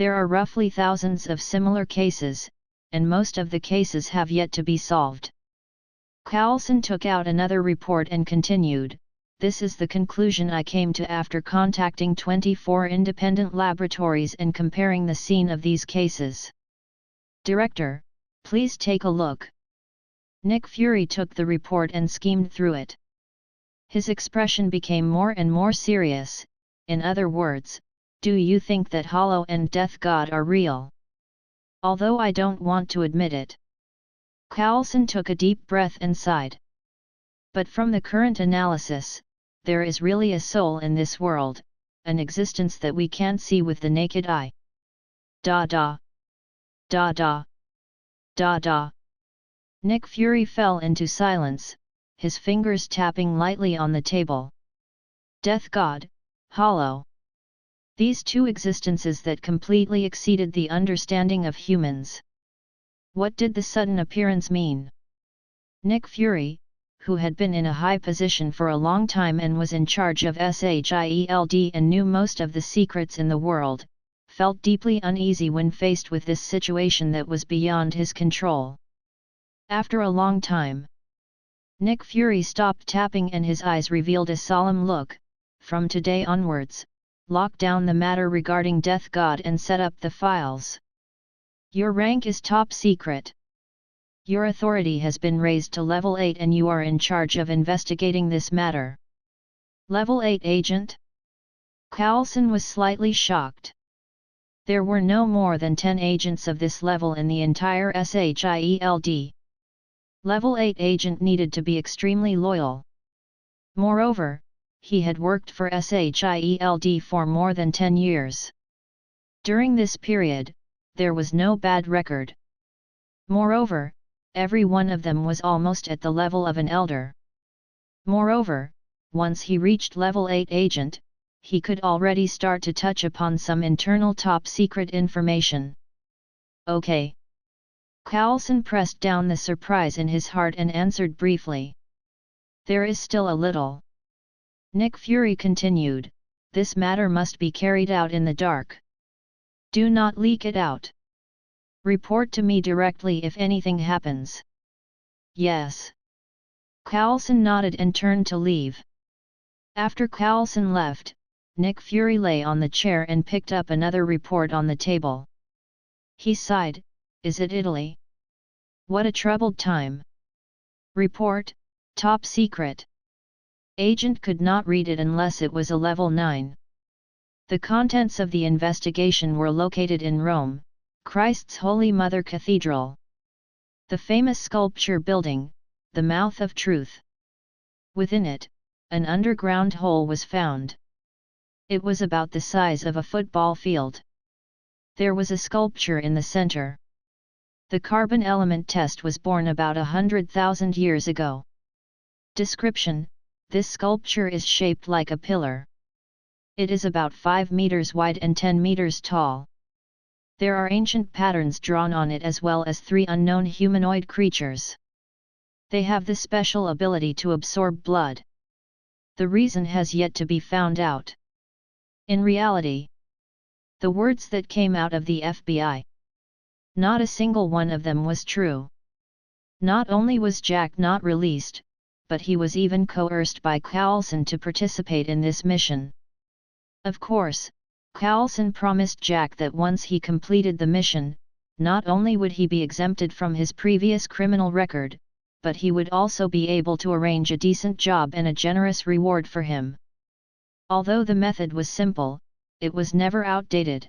There are roughly thousands of similar cases, and most of the cases have yet to be solved. Carlson took out another report and continued, "This is the conclusion I came to after contacting 24 independent laboratories and comparing the scene of these cases. Director, please take a look." Nick Fury took the report and skimmed through it. His expression became more and more serious. In other words, do you think that Hollow and Death God are real? Although I don't want to admit it. Carlson took a deep breath and sighed. But from the current analysis, there is really a soul in this world, an existence that we can't see with the naked eye. Da da. Da da. Da da. Nick Fury fell into silence, his fingers tapping lightly on the table. Death God, Hollow. These two existences that completely exceeded the understanding of humans. What did the sudden appearance mean? Nick Fury, who had been in a high position for a long time and was in charge of SHIELD and knew most of the secrets in the world, felt deeply uneasy when faced with this situation that was beyond his control. After a long time, Nick Fury stopped tapping and his eyes revealed a solemn look. From today onwards, lock down the matter regarding Death God and set up the files. Your rank is top secret. Your authority has been raised to level 8 and you are in charge of investigating this matter. Level 8 agent? Carlson was slightly shocked. There were no more than 10 agents of this level in the entire SHIELD. Level 8 agent needed to be extremely loyal. Moreover, he had worked for SHIELD for more than 10 years. During this period, there was no bad record. Moreover, every one of them was almost at the level of an elder. Moreover, once he reached level 8 agent, he could already start to touch upon some internal top secret information. Okay. Carlson pressed down the surprise in his heart and answered briefly. There is still a little. Nick Fury continued, this matter must be carried out in the dark. Do not leak it out. Report to me directly if anything happens. Yes. Carlson nodded and turned to leave. After Carlson left, Nick Fury lay on the chair and picked up another report on the table. He sighed, is it Italy? What a troubled time. Report, top secret. Agent could not read it unless it was a level 9. The contents of the investigation were located in Rome, Christ's Holy Mother Cathedral. The famous sculpture building, the Mouth of Truth. Within it, an underground hole was found. It was about the size of a football field. There was a sculpture in the center. The carbon element test was born about 100,000 years ago. Description: this sculpture is shaped like a pillar. It is about 5 meters wide and 10 meters tall. There are ancient patterns drawn on it as well as 3 unknown humanoid creatures. They have the special ability to absorb blood. The reason has yet to be found out. In reality, the words that came out of the FBI, not a single one of them was true. Not only was Jack not released, but he was even coerced by Carlson to participate in this mission. Of course, Carlson promised Jack that once he completed the mission, not only would he be exempted from his previous criminal record, but he would also be able to arrange a decent job and a generous reward for him. Although the method was simple, it was never outdated.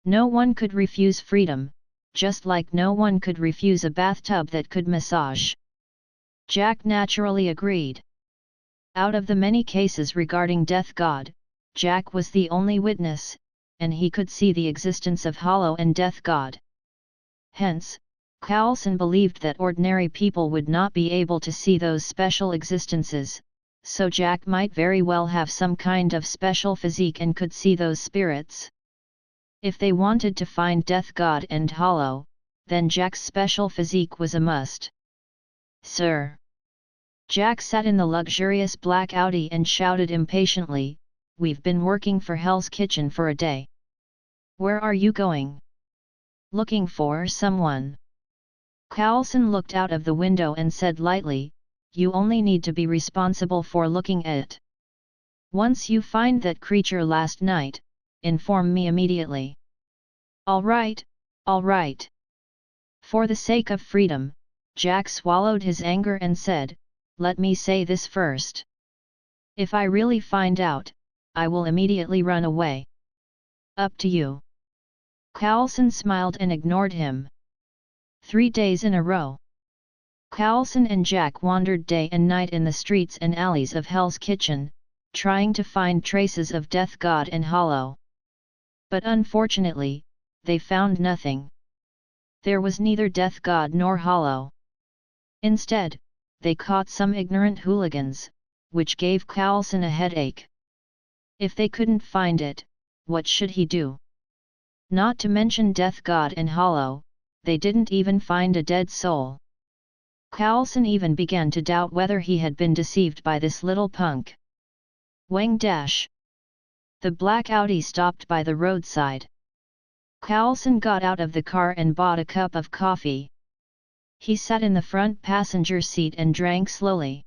No one could refuse freedom, just like no one could refuse a bathtub that could massage. Jack naturally agreed. Out of the many cases regarding Death God, Jack was the only witness, and he could see the existence of Hollow and Death God. Hence, Carlson believed that ordinary people would not be able to see those special existences, so Jack might very well have some kind of special physique and could see those spirits. If they wanted to find Death God and Hollow, then Jack's special physique was a must. Sir! Jack sat in the luxurious black Audi and shouted impatiently, we've been working for Hell's Kitchen for a day. Where are you going? Looking for someone. Coulson looked out of the window and said lightly, you only need to be responsible for looking at it. Once you find that creature last night, inform me immediately. All right, all right. For the sake of freedom, Jack swallowed his anger and said, let me say this first. If I really find out, I will immediately run away. Up to you. Coulson smiled and ignored him. 3 days in a row. Coulson and Jack wandered day and night in the streets and alleys of Hell's Kitchen, trying to find traces of Death God and Hollow. But unfortunately, they found nothing. There was neither Death God nor Hollow. Instead, they caught some ignorant hooligans, which gave Coulson a headache. If they couldn't find it, what should he do? Not to mention Death God and Hollow, they didn't even find a dead soul. Coulson even began to doubt whether he had been deceived by this little punk. Wang dash. The black Audi stopped by the roadside. Coulson got out of the car and bought a cup of coffee. He sat in the front passenger seat and drank slowly.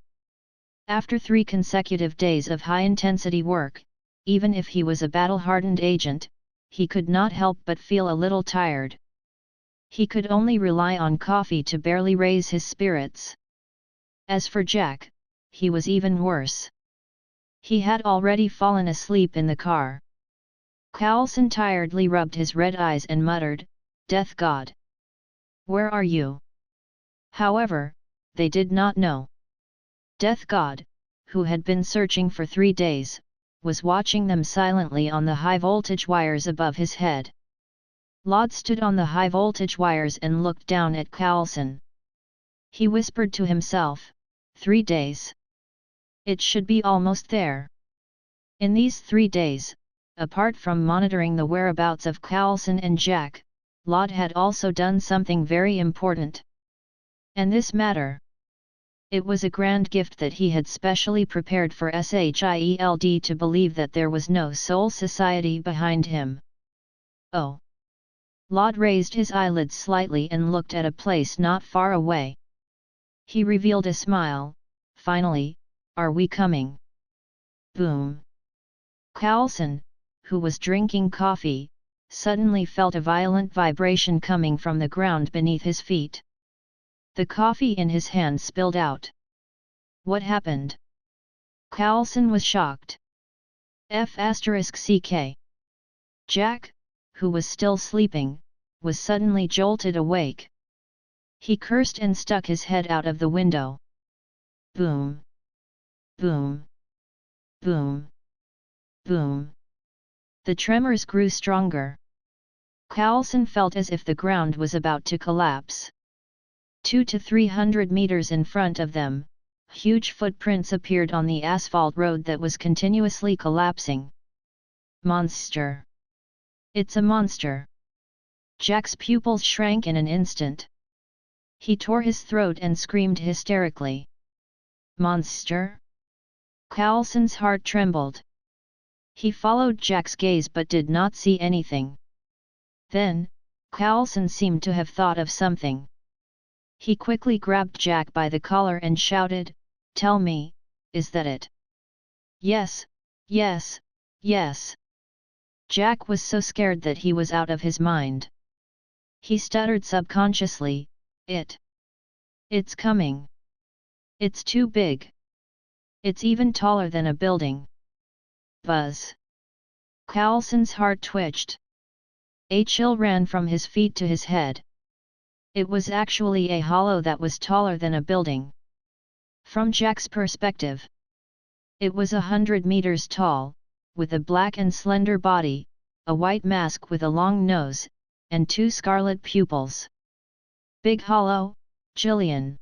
After 3 consecutive days of high-intensity work, even if he was a battle-hardened agent, he could not help but feel a little tired. He could only rely on coffee to barely raise his spirits. As for Jack, he was even worse. He had already fallen asleep in the car. Coulson tiredly rubbed his red eyes and muttered, Death God. Where are you? However, they did not know. Death God, who had been searching for 3 days, was watching them silently on the high-voltage wires above his head. Lod stood on the high-voltage wires and looked down at Coulson. He whispered to himself, 3 days. It should be almost there. In these 3 days, apart from monitoring the whereabouts of Coulson and Jack, Lod had also done something very important. And this matter. It was a grand gift that he had specially prepared for Shield to believe that there was no soul society behind him. Oh! Lod raised his eyelids slightly and looked at a place not far away. He revealed a smile. Finally, are we coming? Boom! Coulson, who was drinking coffee, suddenly felt a violent vibration coming from the ground beneath his feet. The coffee in his hand spilled out. What happened? Coulson was shocked. F***ck. Jack, who was still sleeping, was suddenly jolted awake. He cursed and stuck his head out of the window. Boom! Boom! Boom! Boom! The tremors grew stronger. Coulson felt as if the ground was about to collapse. 200 to 300 meters in front of them, huge footprints appeared on the asphalt road that was continuously collapsing. Monster! It's a monster! Jack's pupils shrank in an instant. He tore his throat and screamed hysterically. Monster? Coulson's heart trembled. He followed Jack's gaze but did not see anything. Then, Coulson seemed to have thought of something. He quickly grabbed Jack by the collar and shouted, Tell me, is that it? Yes, yes, yes. Jack was so scared that he was out of his mind. He stuttered subconsciously, It's coming. It's too big. It's even taller than a building. Buzz. Coulson's heart twitched. A chill ran from his feet to his head. It was actually a hollow that was taller than a building. From Jack's perspective, it was 100 meters tall, with a black and slender body, a white mask with a long nose, and 2 scarlet pupils. Big Hollow, Jillian.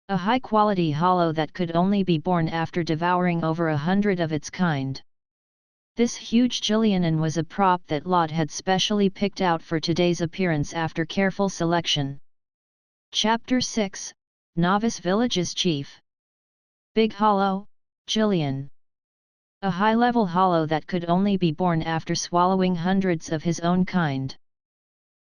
A high-quality hollow that could only be born after devouring over 100 of its kind. This huge Jillianan was a prop that Lod had specially picked out for today's appearance after careful selection. Chapter 6, Novice Village's Chief. Big Hollow, Jillian. A high-level hollow that could only be born after swallowing hundreds of his own kind.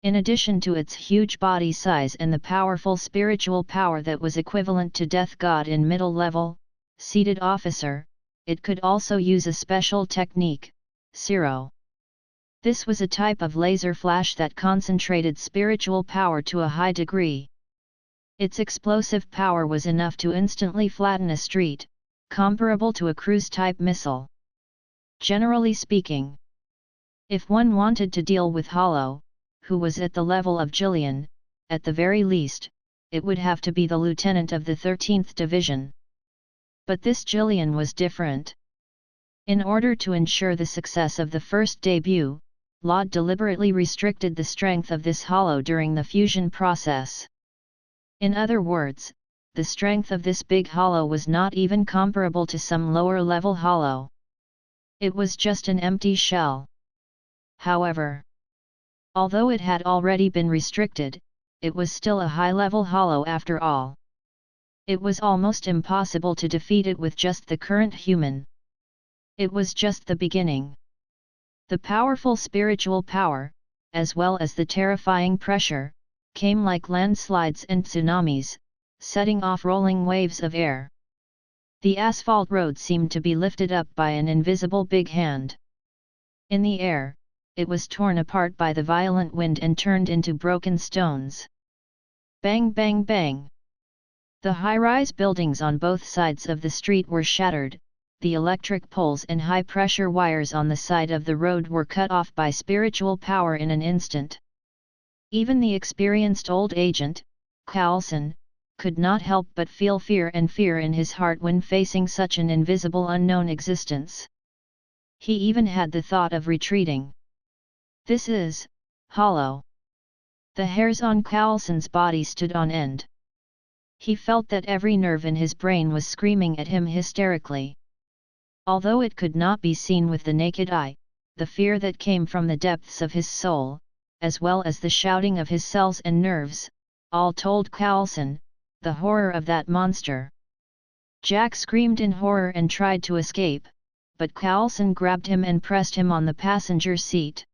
In addition to its huge body size and the powerful spiritual power that was equivalent to Death God in middle level, seated officer, it could also use a special technique, Zero. This was a type of laser flash that concentrated spiritual power to a high degree. Its explosive power was enough to instantly flatten a street, comparable to a cruise-type missile. Generally speaking, if one wanted to deal with Hollow, who was at the level of Jillian, at the very least, it would have to be the lieutenant of the 13th Division. But this Jillian was different. In order to ensure the success of the first debut, Laud deliberately restricted the strength of this hollow during the fusion process. In other words, the strength of this big hollow was not even comparable to some lower-level hollow. It was just an empty shell. However, although it had already been restricted, it was still a high-level hollow after all. It was almost impossible to defeat it with just the current human. It was just the beginning. The powerful spiritual power, as well as the terrifying pressure, came like landslides and tsunamis, setting off rolling waves of air. The asphalt road seemed to be lifted up by an invisible big hand. In the air, it was torn apart by the violent wind and turned into broken stones. Bang bang bang! The high-rise buildings on both sides of the street were shattered, the electric poles and high-pressure wires on the side of the road were cut off by spiritual power in an instant. Even the experienced old agent, Carlson, could not help but feel fear in his heart when facing such an invisible unknown existence. He even had the thought of retreating. This is Hollow. The hairs on Carlson's body stood on end. He felt that every nerve in his brain was screaming at him hysterically. Although it could not be seen with the naked eye, the fear that came from the depths of his soul, as well as the shouting of his cells and nerves, all told Carlson the horror of that monster. Jack screamed in horror and tried to escape, but Carlson grabbed him and pressed him on the passenger seat.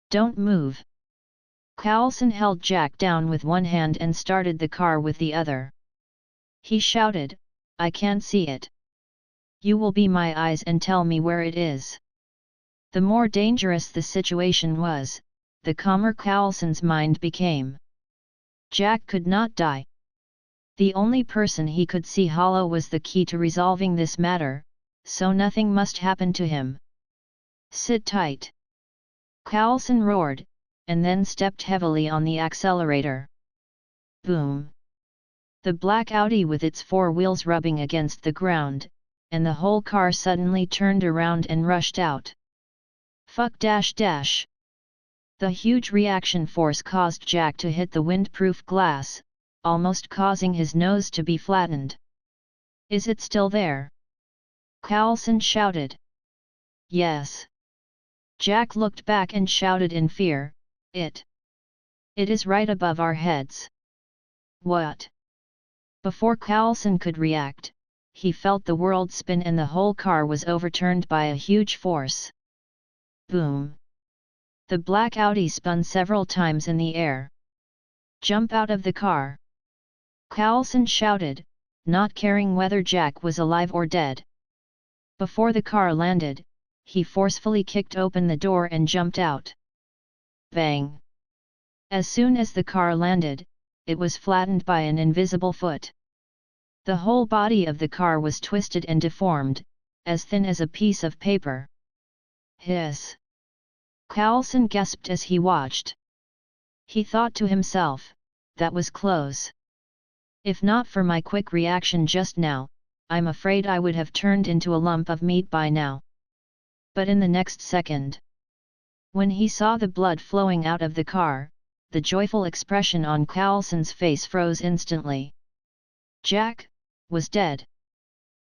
"Don't move!" Carlson held Jack down with one hand and started the car with the other. He shouted, "I can't see it. You will be my eyes and tell me where it is." The more dangerous the situation was, the calmer Carlson's mind became. Jack could not die. The only person he could see Hollow was the key to resolving this matter, so nothing must happen to him. "Sit tight!" Carlson roared, and then stepped heavily on the accelerator. Boom! The black Audi with its four wheels rubbing against the ground, and the whole car suddenly turned around and rushed out. Fuck dash dash! The huge reaction force caused Jack to hit the windproof glass, almost causing his nose to be flattened. "Is it still there?" Carlson shouted. "Yes." Jack looked back and shouted in fear, It is right above our heads." "What?" Before Carlson could react, he felt the world spin and the whole car was overturned by a huge force. Boom! The black Audi spun several times in the air. "Jump out of the car!" Carlson shouted, not caring whether Jack was alive or dead. Before the car landed, he forcefully kicked open the door and jumped out. Bang! As soon as the car landed, it was flattened by an invisible foot. The whole body of the car was twisted and deformed, as thin as a piece of paper. Hiss! Carlson gasped as he watched. He thought to himself, that was close. If not for my quick reaction just now, I'm afraid I would have turned into a lump of meat by now. But in the next second, when he saw the blood flowing out of the car, the joyful expression on Carlson's face froze instantly. Jack was dead.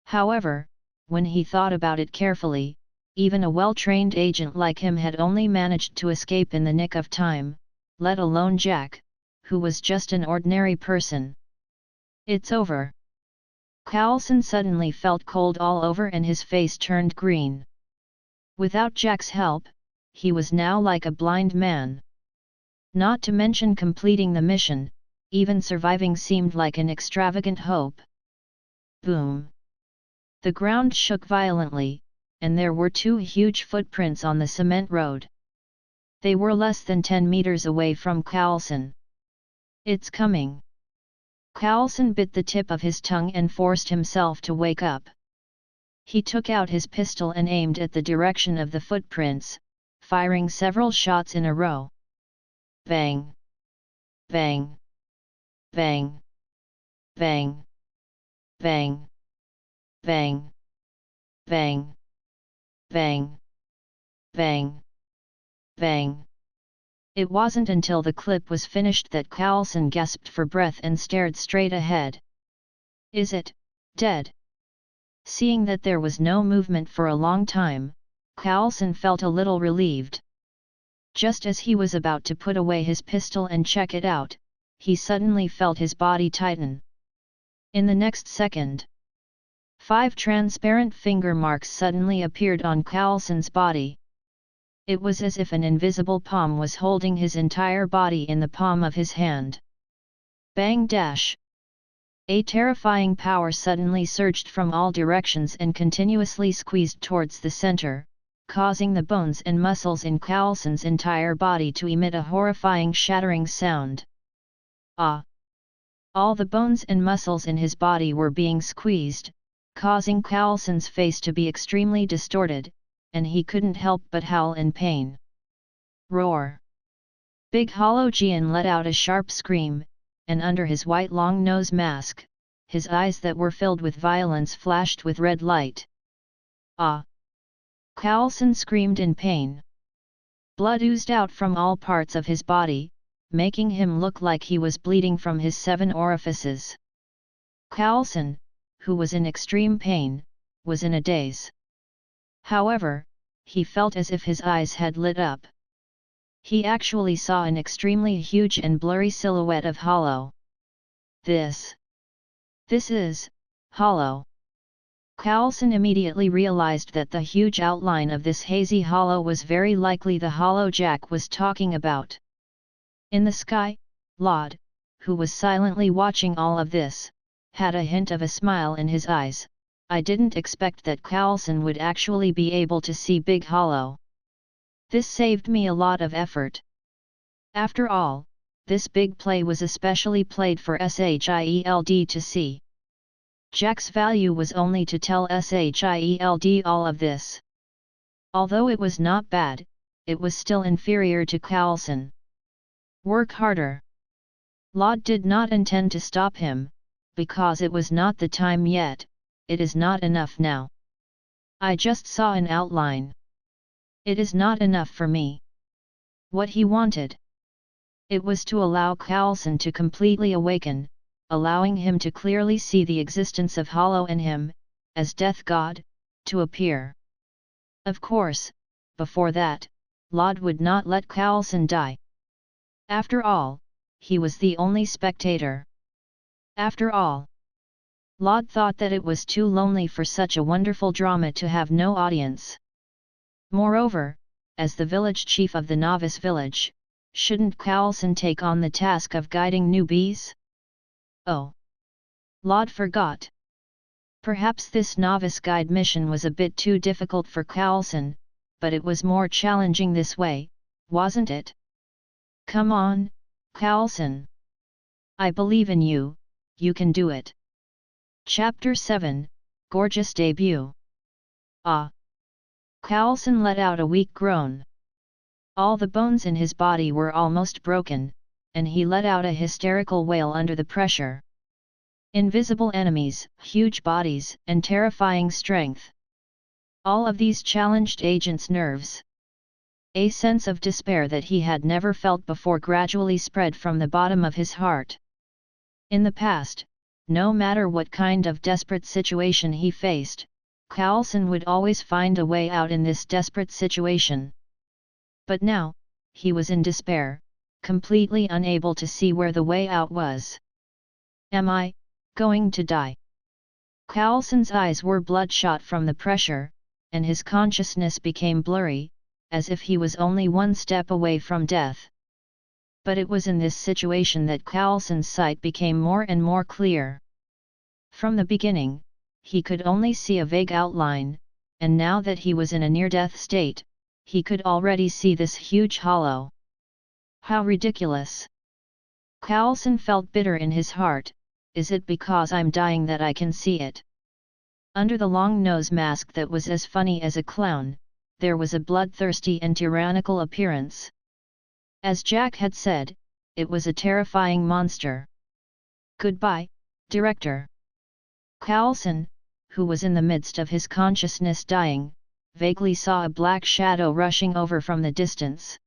However, when he thought about it carefully, even a well-trained agent like him had only managed to escape in the nick of time, let alone Jack, who was just an ordinary person. "It's over." Carlson suddenly felt cold all over and his face turned green. Without Jack's help, he was now like a blind man. Not to mention completing the mission, even surviving seemed like an extravagant hope. Boom! The ground shook violently, and there were 2 huge footprints on the cement road. They were less than 10 meters away from Carlson. It's coming! Carlson bit the tip of his tongue and forced himself to wake up. He took out his pistol and aimed at the direction of the footprints, firing several shots in a row. Bang! Bang! Bang! Bang! Bang! Bang! Bang! Bang! Bang! Bang! It wasn't until the clip was finished that Carlson gasped for breath and stared straight ahead. Is it dead? Seeing that there was no movement for a long time, Carlson felt a little relieved. Just as he was about to put away his pistol and check it out, he suddenly felt his body tighten. In the next second, 5 transparent finger marks suddenly appeared on Carlson's body. It was as if an invisible palm was holding his entire body in the palm of his hand. Bang dash! A terrifying power suddenly surged from all directions and continuously squeezed towards the center, causing the bones and muscles in Carlson's entire body to emit a horrifying shattering sound. Ah! All the bones and muscles in his body were being squeezed, causing Carlson's face to be extremely distorted, and he couldn't help but howl in pain. Roar! Big Hollow Jian let out a sharp scream, and under his white long nose mask, his eyes that were filled with violence flashed with red light. Ah! Carlson screamed in pain. Blood oozed out from all parts of his body, making him look like he was bleeding from his 7 orifices. Carlson, who was in extreme pain, was in a daze. However, he felt as if his eyes had lit up. He actually saw an extremely huge and blurry silhouette of Hollow. This is Hollow. Carlson immediately realized that the huge outline of this hazy Hollow was very likely the Hollow Jack was talking about. In the sky, Laud, who was silently watching all of this, had a hint of a smile in his eyes. I didn't expect that Carlson would actually be able to see Big Hollow. This saved me a lot of effort. After all, this big play was especially played for Shield to see. Jack's value was only to tell Shield all of this. Although it was not bad, it was still inferior to Carlson. Work harder. Laud did not intend to stop him, because it was not the time yet. It is not enough now. I just saw an outline. It is not enough for me. What he wanted. It was to allow Carlson to completely awaken, allowing him to clearly see the existence of Hollow in him, as Death God, to appear. Of course, before that, Laud would not let Carlson die. After all, he was the only spectator. After all, Laud thought that it was too lonely for such a wonderful drama to have no audience. Moreover, as the village chief of the novice village, shouldn't Carlson take on the task of guiding newbies? Oh! Laud forgot. Perhaps this novice guide mission was a bit too difficult for Carlson, but it was more challenging this way, wasn't it? Come on, Carlson! I believe in you, you can do it. Chapter 7, Gorgeous Debut. Ah! Carlson let out a weak groan. All the bones in his body were almost broken, and he let out a hysterical wail under the pressure. Invisible enemies, huge bodies, and terrifying strength. All of these challenged Agent's nerves. A sense of despair that he had never felt before gradually spread from the bottom of his heart. In the past, no matter what kind of desperate situation he faced, Carlson would always find a way out in this desperate situation. But now, he was in despair, completely unable to see where the way out was. Am I going to die? Coulson's eyes were bloodshot from the pressure, and his consciousness became blurry, as if he was only one step away from death. But it was in this situation that Coulson's sight became more and more clear. From the beginning, he could only see a vague outline, and now that he was in a near-death state, he could already see this huge hollow. How ridiculous! Coulson felt bitter in his heart. Is it because I'm dying that I can see it? Under the long nose mask that was as funny as a clown, there was a bloodthirsty and tyrannical appearance. As Jack had said, it was a terrifying monster. Goodbye, Director. Coulson, who was in the midst of his consciousness dying, vaguely saw a black shadow rushing over from the distance.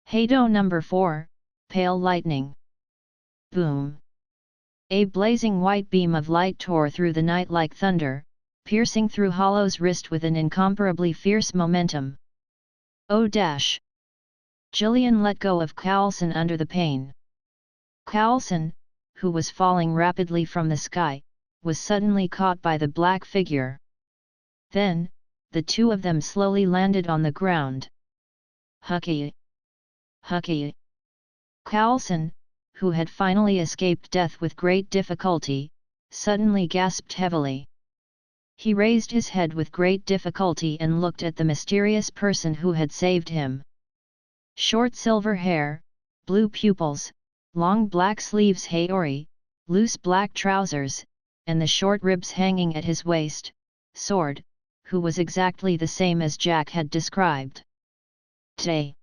Heido number 4, Pale Lightning. Boom! A blazing white beam of light tore through the night like thunder, piercing through Hollow's wrist with an incomparably fierce momentum. Oh dash! Jillian let go of Coulson under the pain. Coulson, who was falling rapidly from the sky, was suddenly caught by the black figure. Then, the two of them slowly landed on the ground. Hucky! Hucky! Coulson, who had finally escaped death with great difficulty, suddenly gasped heavily. He raised his head with great difficulty and looked at the mysterious person who had saved him. Short silver hair, blue pupils, long black sleeves haori, loose black trousers, and the short ribs hanging at his waist, sword, who was exactly the same as Jack had described. Tay!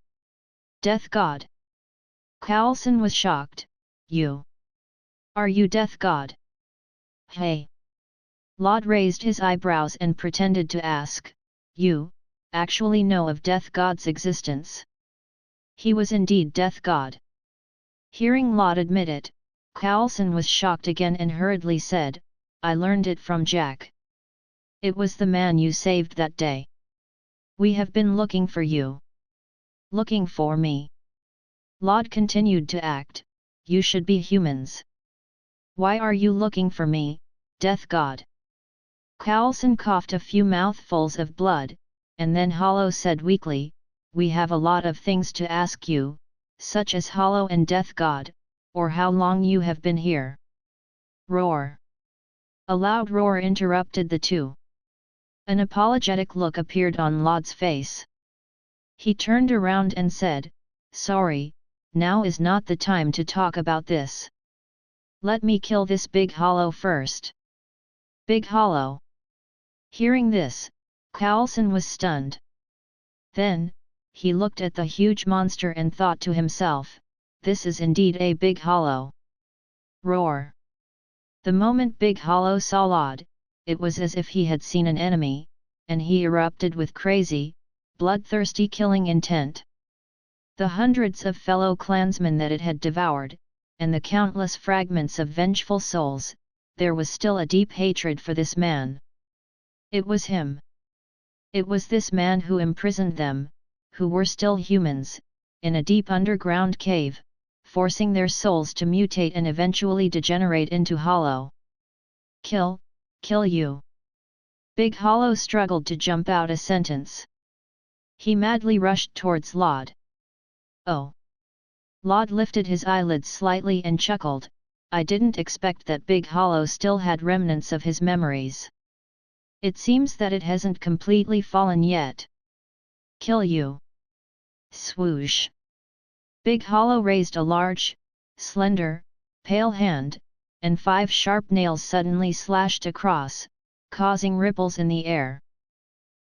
Death God! Coulson was shocked. You! Are you Death God? Hey! Laud raised his eyebrows and pretended to ask, You actually know of Death God's existence? He was indeed Death God. Hearing Laud admit it, Coulson was shocked again and hurriedly said, I learned it from Jack. It was the man you saved that day. We have been looking for you. Looking for me? Laud continued to act, You should be humans. Why are you looking for me, Death God? Coulson coughed a few mouthfuls of blood, and then Hollow said weakly, We have a lot of things to ask you, such as Hollow and Death God, or how long you have been here. Roar! A loud roar interrupted the two. An apologetic look appeared on Laud's face. He turned around and said, Sorry, now is not the time to talk about this. Let me kill this Big Hollow first. Big Hollow! Hearing this, Coulson was stunned. Then, he looked at the huge monster and thought to himself, This is indeed a Big Hollow. Roar! The moment Big Hollow saw Laud, it was as if he had seen an enemy, and he erupted with crazy, bloodthirsty killing intent. The hundreds of fellow clansmen that it had devoured, and the countless fragments of vengeful souls, there was still a deep hatred for this man. It was him. It was this man who imprisoned them, who were still humans, in a deep underground cave, forcing their souls to mutate and eventually degenerate into Hollow. Kill you. Big Hollow struggled to jump out a sentence. He madly rushed towards Laud. Oh! Laud lifted his eyelids slightly and chuckled, I didn't expect that Big Hollow still had remnants of his memories. It seems that it hasn't completely fallen yet. Kill you. Swoosh! Big Hollow raised a large, slender, pale hand, and 5 sharp nails suddenly slashed across, causing ripples in the air.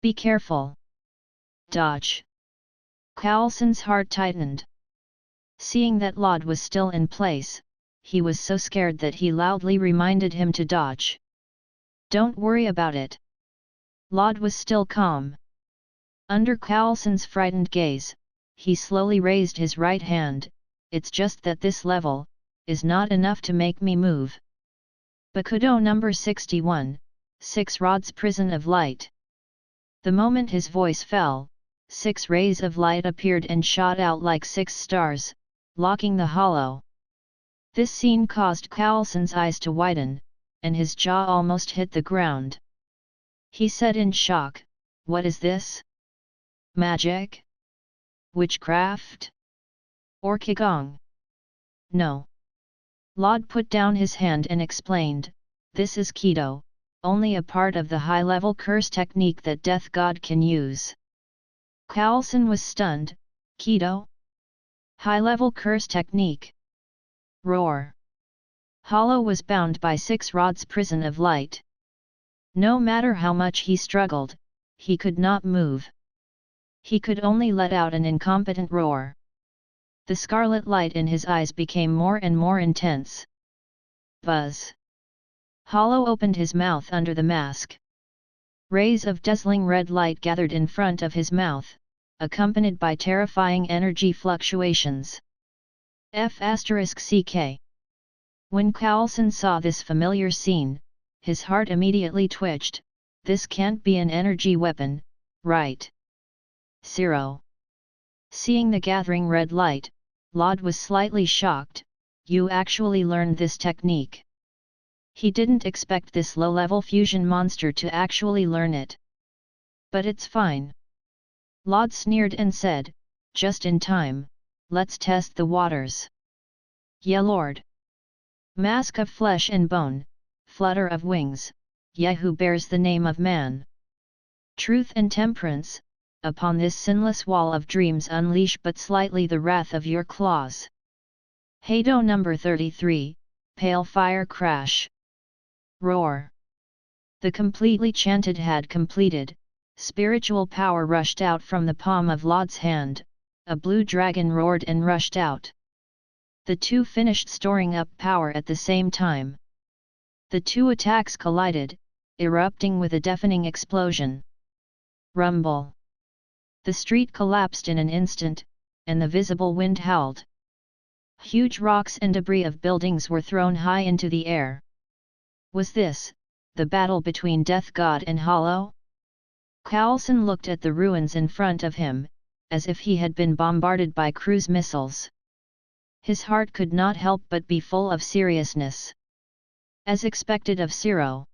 Be careful. Dodge! Coulson's heart tightened. Seeing that Laud was still in place, he was so scared that he loudly reminded him to dodge. Don't worry about it. Laud was still calm. Under Coulson's frightened gaze, he slowly raised his right hand, It's just that this level is not enough to make me move. Bakuto number 61, 6 rods prison of light. The moment his voice fell, 6 rays of light appeared and shot out like 6 stars, locking the hollow. This scene caused Coulson's eyes to widen, and his jaw almost hit the ground. He said in shock, "What is this? Magic? Witchcraft? Or qigong?" "No." Laud put down his hand and explained, "This is Kido, only a part of the high-level curse technique that Death God can use." Coulson was stunned. "Kido? High-level curse technique?" Roar. Hollow was bound by 6 rods prison of light. No matter how much he struggled, he could not move. He could only let out an incompetent roar. The scarlet light in his eyes became more and more intense. Buzz. Hollow opened his mouth under the mask. Rays of dazzling red light gathered in front of his mouth, accompanied by terrifying energy fluctuations. F***CK. When Coulson saw this familiar scene, his heart immediately twitched. This can't be an energy weapon, right? Zero. Seeing the gathering red light, Laud was slightly shocked. "You actually learned this technique?" He didn't expect this low-level fusion monster to actually learn it. "But it's fine." Laud sneered and said, "Just in time, let's test the waters." "Yeah, Lord." Mask of flesh and bone, flutter of wings, yea who bears the name of man. Truth and temperance, upon this sinless wall of dreams unleash but slightly the wrath of your claws. Heido number 33, Pale Fire Crash. Roar. The completely chanted had completed, spiritual power rushed out from the palm of Laud's hand, a blue dragon roared and rushed out. The two finished storing up power at the same time. The two attacks collided, erupting with a deafening explosion. Rumble. The street collapsed in an instant, and the visible wind howled. Huge rocks and debris of buildings were thrown high into the air. Was this the battle between Death God and Hollow? Coulson looked at the ruins in front of him, as if he had been bombarded by cruise missiles. His heart could not help but be full of seriousness. As expected of Zero.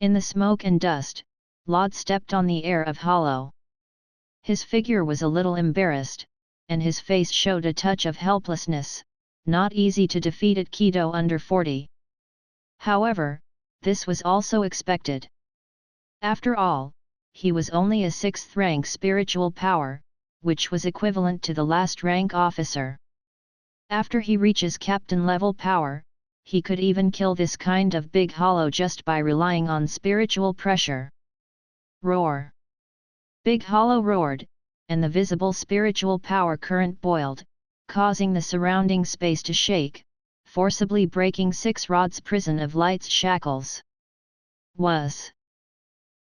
In the smoke and dust, Laud stepped on the air of Hollow. His figure was a little embarrassed, and his face showed a touch of helplessness, not easy to defeat at Kido under 40. However, this was also expected. After all, he was only a 6th rank spiritual power, which was equivalent to the last rank officer. After he reaches captain level power, he could even kill this kind of big Hollow just by relying on spiritual pressure. Roar. Big Hollow roared, and the visible spiritual power current boiled, causing the surrounding space to shake, forcibly breaking 6 rods prison of light's shackles. Was.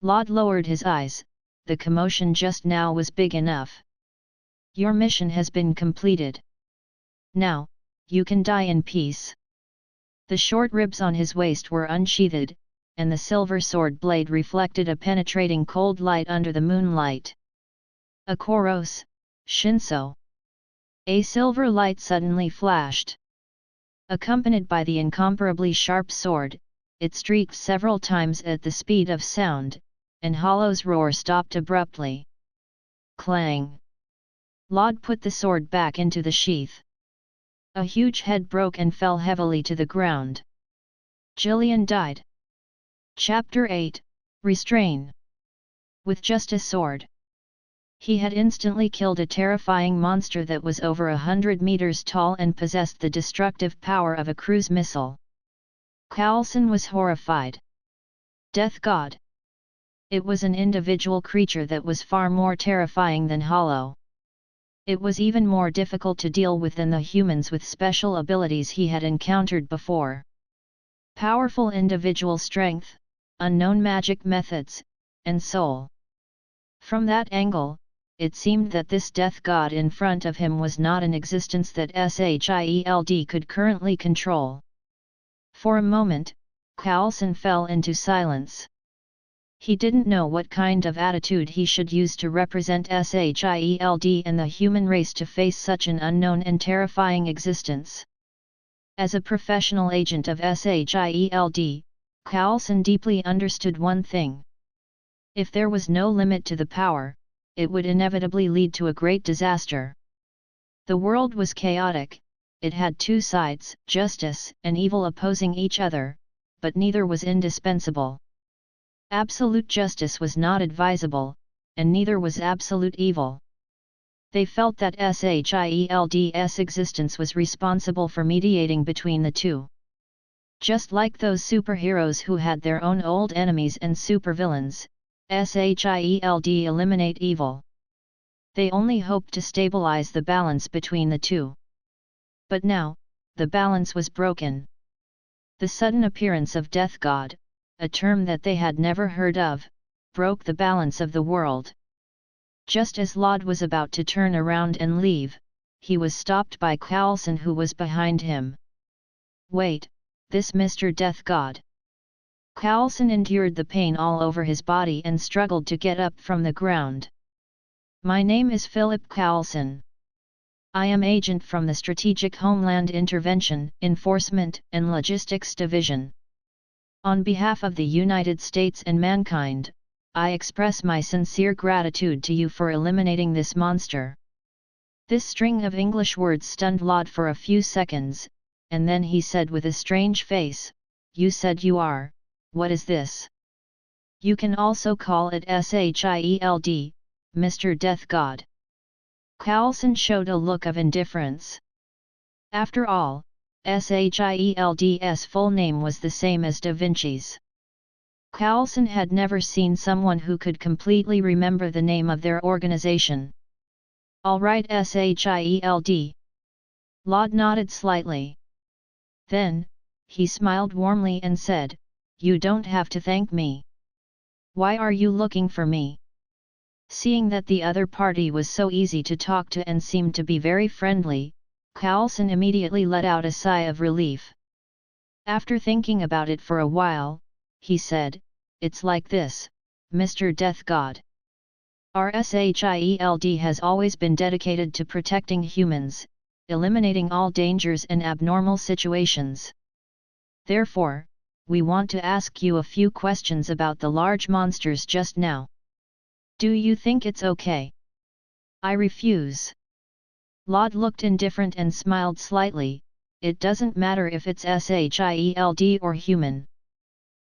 Laud lowered his eyes. The commotion just now was big enough. Your mission has been completed. Now, you can die in peace. The short ribs on his waist were unsheathed, and the silver sword blade reflected a penetrating cold light under the moonlight. A Koros, Shinso. A silver light suddenly flashed. Accompanied by the incomparably sharp sword, it streaked several times at the speed of sound, and Hollow's roar stopped abruptly. Clang! Laud put the sword back into the sheath. A huge head broke and fell heavily to the ground. Jillian died. Chapter 8, Restrain. With just a sword, he had instantly killed a terrifying monster that was over 100 meters tall and possessed the destructive power of a cruise missile. Coulson was horrified. Death God. It was an individual creature that was far more terrifying than Hollow. It was even more difficult to deal with than the humans with special abilities he had encountered before. Powerful individual strength, unknown magic methods, and soul. From that angle, it seemed that this death god in front of him was not an existence that Seireitei could currently control. For a moment, Coulson fell into silence. He didn't know what kind of attitude he should use to represent Seireitei and the human race to face such an unknown and terrifying existence. As a professional agent of Seireitei, Carlson deeply understood one thing. If there was no limit to the power, it would inevitably lead to a great disaster. The world was chaotic, it had two sides, justice and evil opposing each other, but neither was indispensable. Absolute justice was not advisable, and neither was absolute evil. They felt that Seireitei's existence was responsible for mediating between the two. Just like those superheroes who had their own old enemies and supervillains, Seireitei eliminate evil. They only hoped to stabilize the balance between the two. But now, the balance was broken. The sudden appearance of Death God, a term that they had never heard of, broke the balance of the world. Just as Lod was about to turn around and leave, he was stopped by Carlson, who was behind him. "Wait, this Mr. Death God." Carlson endured the pain all over his body and struggled to get up from the ground. "My name is Philip Carlson. I am agent from the Strategic Homeland Intervention, Enforcement and Logistics Division. On behalf of the United States and mankind, I express my sincere gratitude to you for eliminating this monster." This string of English words stunned Lod for a few seconds, and then he said with a strange face, "You said you are, what is this? You can also call it Seireitei, Mr. Death God." Carlson showed a look of indifference. After all, Seireitei's full name was the same as Da Vinci's. Carlson had never seen someone who could completely remember the name of their organization. "All right, Seireitei." Lod nodded slightly. Then, he smiled warmly and said, "You don't have to thank me. Why are you looking for me?" Seeing that the other party was so easy to talk to and seemed to be very friendly, Carlson immediately let out a sigh of relief. After thinking about it for a while, he said, "It's like this, Mr. Death God. Our Seireitei has always been dedicated to protecting humans, eliminating all dangers and abnormal situations. Therefore, we want to ask you a few questions about the large monsters just now. Do you think it's okay?" "I refuse." Lod looked indifferent and smiled slightly. "It doesn't matter if it's Seireitei or human.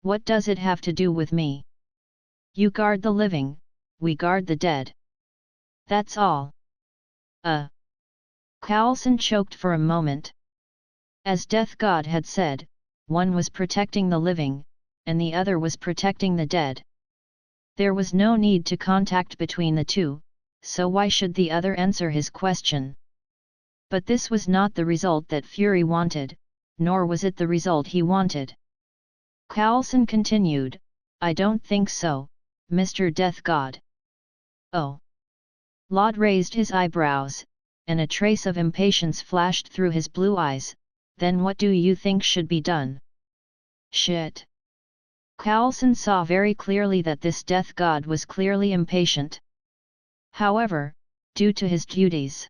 What does it have to do with me? You guard the living, we guard the dead. That's all." Carlson choked for a moment. As Death God had said, one was protecting the living, and the other was protecting the dead. There was no need to contact between the two, so why should the other answer his question? But this was not the result that Fury wanted, nor was it the result he wanted. Carlson continued, "I don't think so, Mr. Death God." "Oh." Lod raised his eyebrows, and a trace of impatience flashed through his blue eyes. "Then what do you think should be done?" "Shit." Carlson saw very clearly that this Death God was clearly impatient. However, due to his duties,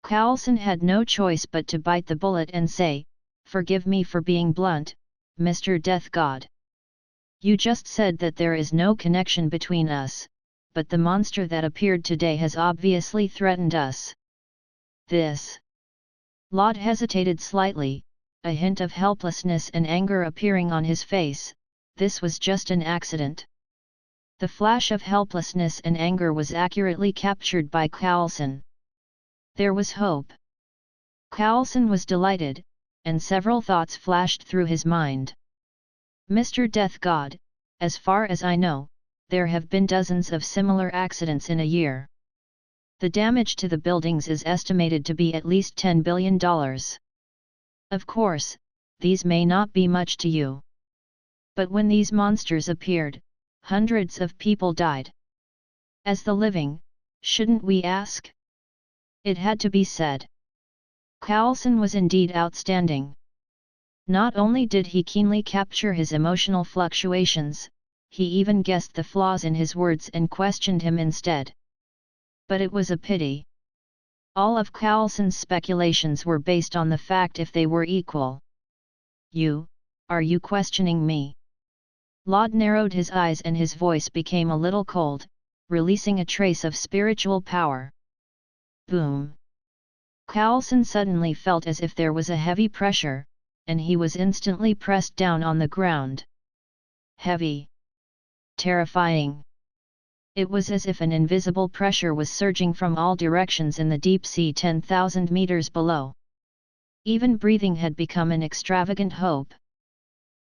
Carlson had no choice but to bite the bullet and say, "Forgive me for being blunt, Mr. Death God. You just said that there is no connection between us, but the monster that appeared today has obviously threatened us. This..." Lod hesitated slightly, a hint of helplessness and anger appearing on his face. This was just an accident. The flash of helplessness and anger was accurately captured by Carlson. There was hope. Carlson was delighted, and several thoughts flashed through his mind. "Mr. Death God, as far as I know, there have been dozens of similar accidents in a year. The damage to the buildings is estimated to be at least $10 billion. Of course, these may not be much to you. But when these monsters appeared, hundreds of people died. As the living, shouldn't we ask?" It had to be said. Carlson was indeed outstanding. Not only did he keenly capture his emotional fluctuations, he even guessed the flaws in his words and questioned him instead. But it was a pity. All of Carlson's speculations were based on the fact if they were equal. "You, are you questioning me? Laud narrowed his eyes and his voice became a little cold, releasing a trace of spiritual power. Boom! Coulson suddenly felt as if there was a heavy pressure, and he was instantly pressed down on the ground. Heavy. Terrifying. It was as if an invisible pressure was surging from all directions in the deep sea 10,000 meters below. Even breathing had become an extravagant hope.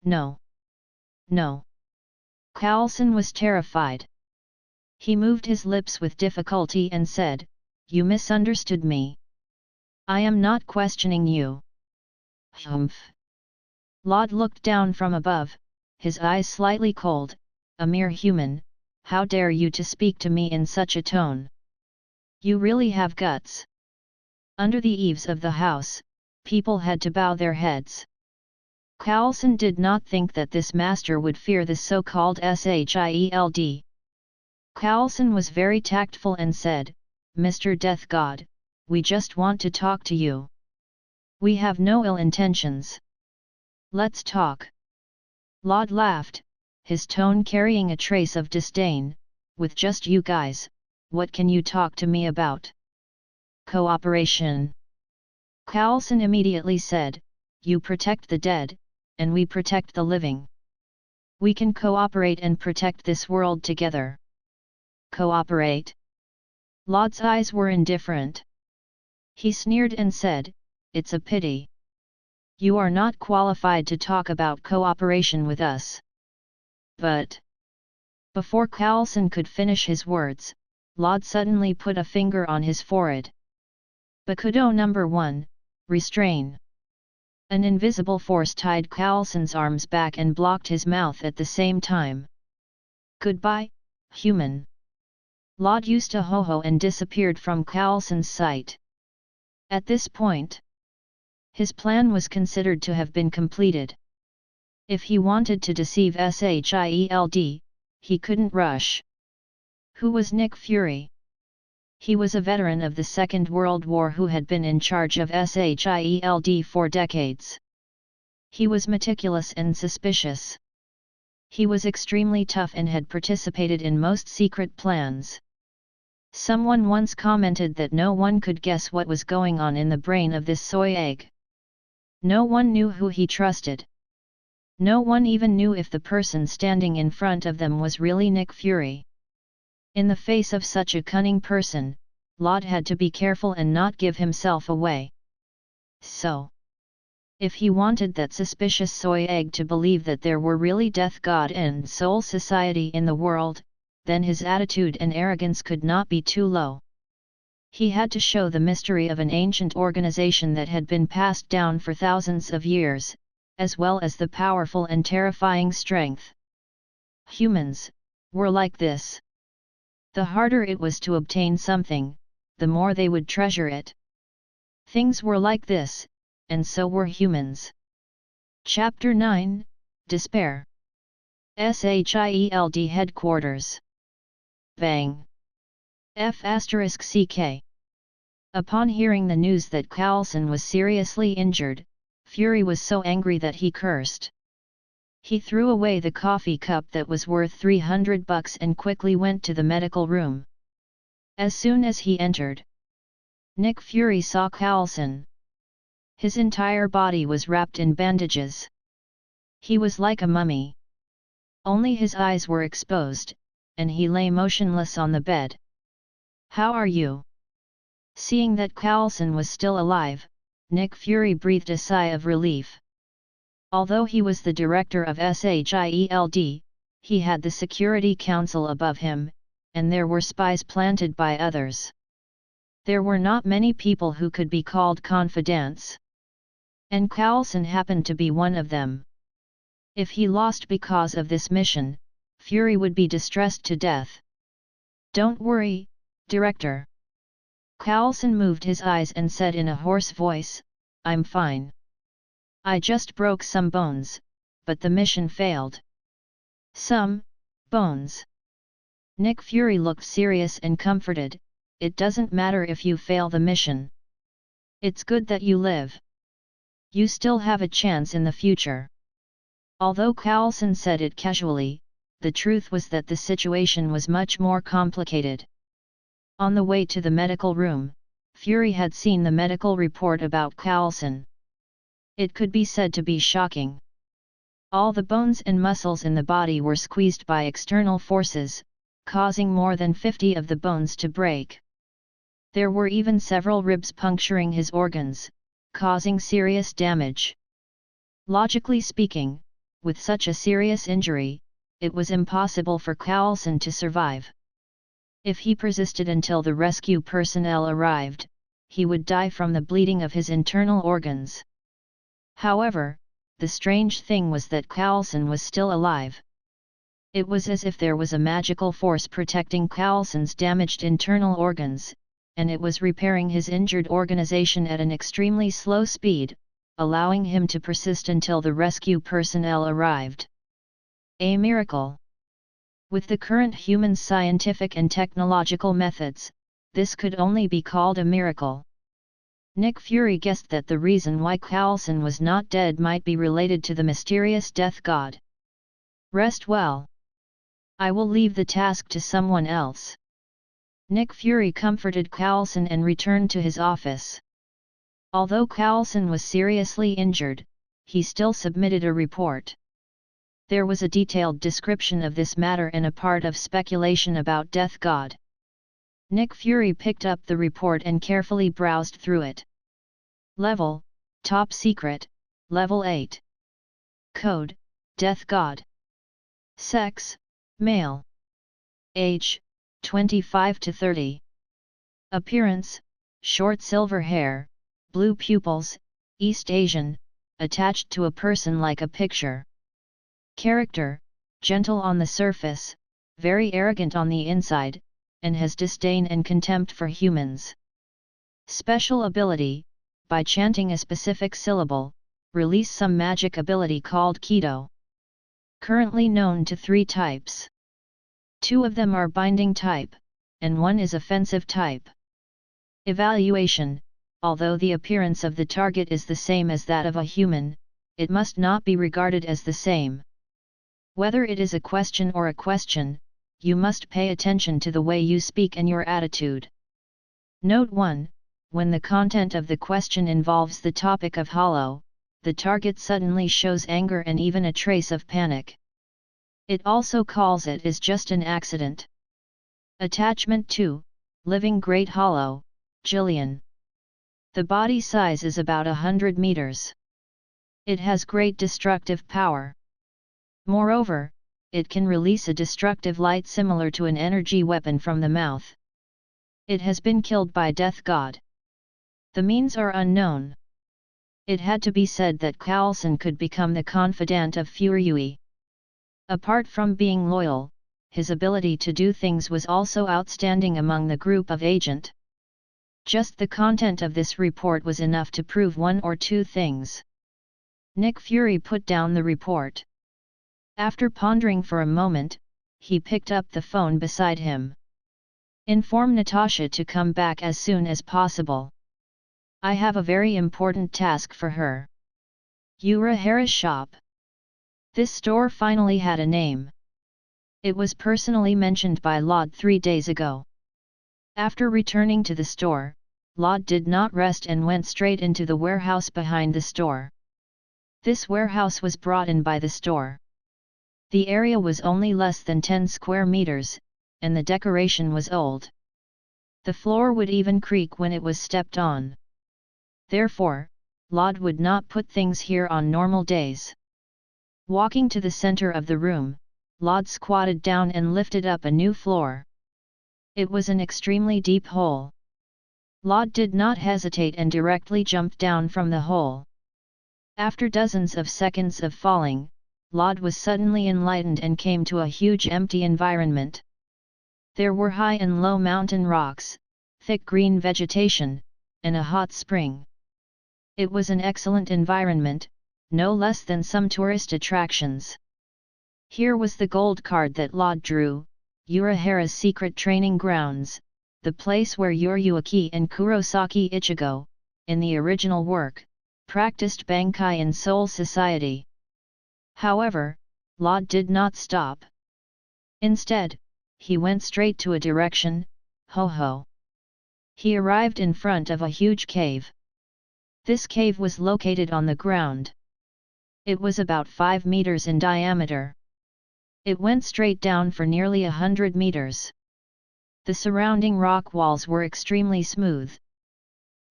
No. No. Coulson was terrified. He moved his lips with difficulty and said, "You misunderstood me. I am not questioning you." Humph. Laud looked down from above, his eyes slightly cold. "A mere human, how dare you to speak to me in such a tone? You really have guts." Under the eaves of the house, people had to bow their heads. Coulson did not think that this master would fear the so-called Shield. Coulson was very tactful and said, "Mr. Death God, we just want to talk to you. We have no ill intentions. Let's talk." Laud laughed, his tone carrying a trace of disdain. "With just you guys, what can you talk to me about?" "Cooperation." Coulson immediately said, "You protect the dead, and we protect the living. We can cooperate and protect this world together." "Cooperate?" Laud's eyes were indifferent. He sneered and said, "It's a pity. You are not qualified to talk about cooperation with us." "But..." Before Coulson could finish his words, Laud suddenly put a finger on his forehead. "Bakuto number 1, restrain." An invisible force tied Coulson's arms back and blocked his mouth at the same time. "Goodbye, human." Laud used a ho-ho and disappeared from Coulson's sight. At this point, his plan was considered to have been completed. If he wanted to deceive Shield, he couldn't rush. Who was Nick Fury? He was a veteran of the Second World War who had been in charge of Shield for decades. He was meticulous and suspicious. He was extremely tough and had participated in most secret plans. Someone once commented that no one could guess what was going on in the brain of this soy egg. No one knew who he trusted. No one even knew if the person standing in front of them was really Nick Fury. In the face of such a cunning person, Laud had to be careful and not give himself away. So, if he wanted that suspicious soy egg to believe that there were really Death God and Soul Society in the world, then his attitude and arrogance could not be too low. He had to show the mystery of an ancient organization that had been passed down for thousands of years, as well as the powerful and terrifying strength. Humans were like this. The harder it was to obtain something, the more they would treasure it. Things were like this, and so were humans. Chapter 9, Despair. Shield Headquarters. Bang! F***ck. Upon hearing the news that Coulson was seriously injured, Fury was so angry that he cursed. He threw away the coffee cup that was worth $300 and quickly went to the medical room. As soon as he entered, Nick Fury saw Coulson. His entire body was wrapped in bandages. He was like a mummy. Only his eyes were exposed, and he lay motionless on the bed. "How are you?" Seeing that Coulson was still alive, Nick Fury breathed a sigh of relief. Although he was the director of Shield, he had the Security Council above him, and there were spies planted by others. There were not many people who could be called confidants. And Coulson happened to be one of them. If he lost because of this mission, Fury would be distressed to death. "Don't worry, Director." Coulson moved his eyes and said in a hoarse voice, "I'm fine. I just broke some bones, but the mission failed." "Some bones?" Nick Fury looked serious and comforted. "It doesn't matter if you fail the mission. It's good that you live. You still have a chance in the future." Although Coulson said it casually, the truth was that the situation was much more complicated. On the way to the medical room, Fury had seen the medical report about Coulson. It could be said to be shocking. All the bones and muscles in the body were squeezed by external forces, causing more than 50 of the bones to break. There were even several ribs puncturing his organs, causing serious damage. Logically speaking, with such a serious injury, it was impossible for Coulson to survive. If he persisted until the rescue personnel arrived, he would die from the bleeding of his internal organs. However, the strange thing was that Coulson was still alive. It was as if there was a magical force protecting Coulson's damaged internal organs, and it was repairing his injured organization at an extremely slow speed, allowing him to persist until the rescue personnel arrived. A miracle. With the current human scientific and technological methods, this could only be called a miracle. Nick Fury guessed that the reason why Coulson was not dead might be related to the mysterious death god. Rest well. I will leave the task to someone else. Nick Fury comforted Coulson and returned to his office. Although Coulson was seriously injured, he still submitted a report. There was a detailed description of this matter and a part of speculation about Death God. Nick Fury picked up the report and carefully browsed through it. Level, Top Secret, Level 8. Code, Death God. Sex, Male. Age, 25 to 30. Appearance, short silver hair, blue pupils, East Asian, attached to a person like a picture. Character, gentle on the surface, very arrogant on the inside, and has disdain and contempt for humans. Special ability, by chanting a specific syllable, release some magic ability called Keto. Currently known to 3 types. 2 of them are binding type, and 1 is offensive type. Evaluation, although the appearance of the target is the same as that of a human, it must not be regarded as the same. Whether it is a question or a question, you must pay attention to the way you speak and your attitude. Note 1, when the content of the question involves the topic of hollow, the target suddenly shows anger and even a trace of panic. It also calls it is just an accident. Attachment 2, Living Great Hollow, Jillian. The body size is about 100 meters. It has great destructive power. Moreover, it can release a destructive light similar to an energy weapon from the mouth. It has been killed by Death God. The means are unknown. It had to be said that Coulson could become the confidant of Furyui. Apart from being loyal, his ability to do things was also outstanding among the group of agent. Just the content of this report was enough to prove 1 or 2 things. Nick Fury put down the report. After pondering for a moment, he picked up the phone beside him. Inform Natasha to come back as soon as possible. I have a very important task for her. Urahara's shop. This store finally had a name. It was personally mentioned by Laud 3 days ago. After returning to the store, Laud did not rest and went straight into the warehouse behind the store. This warehouse was brought in by the store. The area was only less than 10 square meters, and the decoration was old. The floor would even creak when it was stepped on. Therefore, Laud would not put things here on normal days. Walking to the center of the room, Laud squatted down and lifted up a new floor. It was an extremely deep hole. Laud did not hesitate and directly jumped down from the hole. After dozens of seconds of falling, Laud was suddenly enlightened and came to a huge empty environment. There were high and low mountain rocks, thick green vegetation, and a hot spring. It was an excellent environment, no less than some tourist attractions. Here was the gold card that Laud drew, Urahara's secret training grounds, the place where Yuryuaki and Kurosaki Ichigo, in the original work, practiced Bankai in Soul Society. However, Laud did not stop. Instead, he went straight to a direction, ho. He arrived in front of a huge cave. This cave was located on the ground. It was about 5 meters in diameter. It went straight down for nearly 100 meters. The surrounding rock walls were extremely smooth.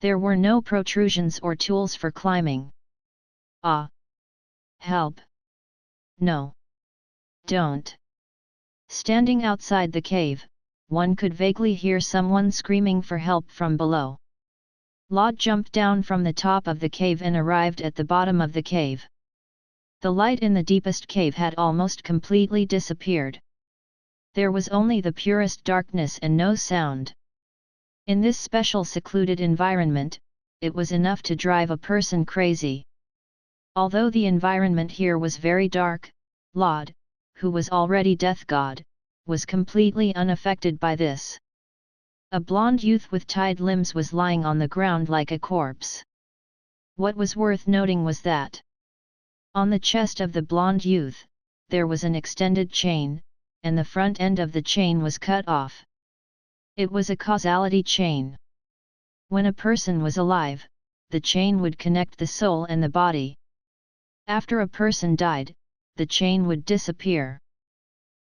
There were no protrusions or tools for climbing. Ah! Help! No! Don't! Standing outside the cave, one could vaguely hear someone screaming for help from below. Laud jumped down from the top of the cave and arrived at the bottom of the cave. The light in the deepest cave had almost completely disappeared. There was only the purest darkness and no sound. In this special secluded environment, it was enough to drive a person crazy. Although the environment here was very dark, Laud, who was already death god, was completely unaffected by this. A blonde youth with tied limbs was lying on the ground like a corpse. What was worth noting was that on the chest of the blonde youth, there was an extended chain, and the front end of the chain was cut off. It was a causality chain. When a person was alive, the chain would connect the soul and the body. After a person died, the chain would disappear.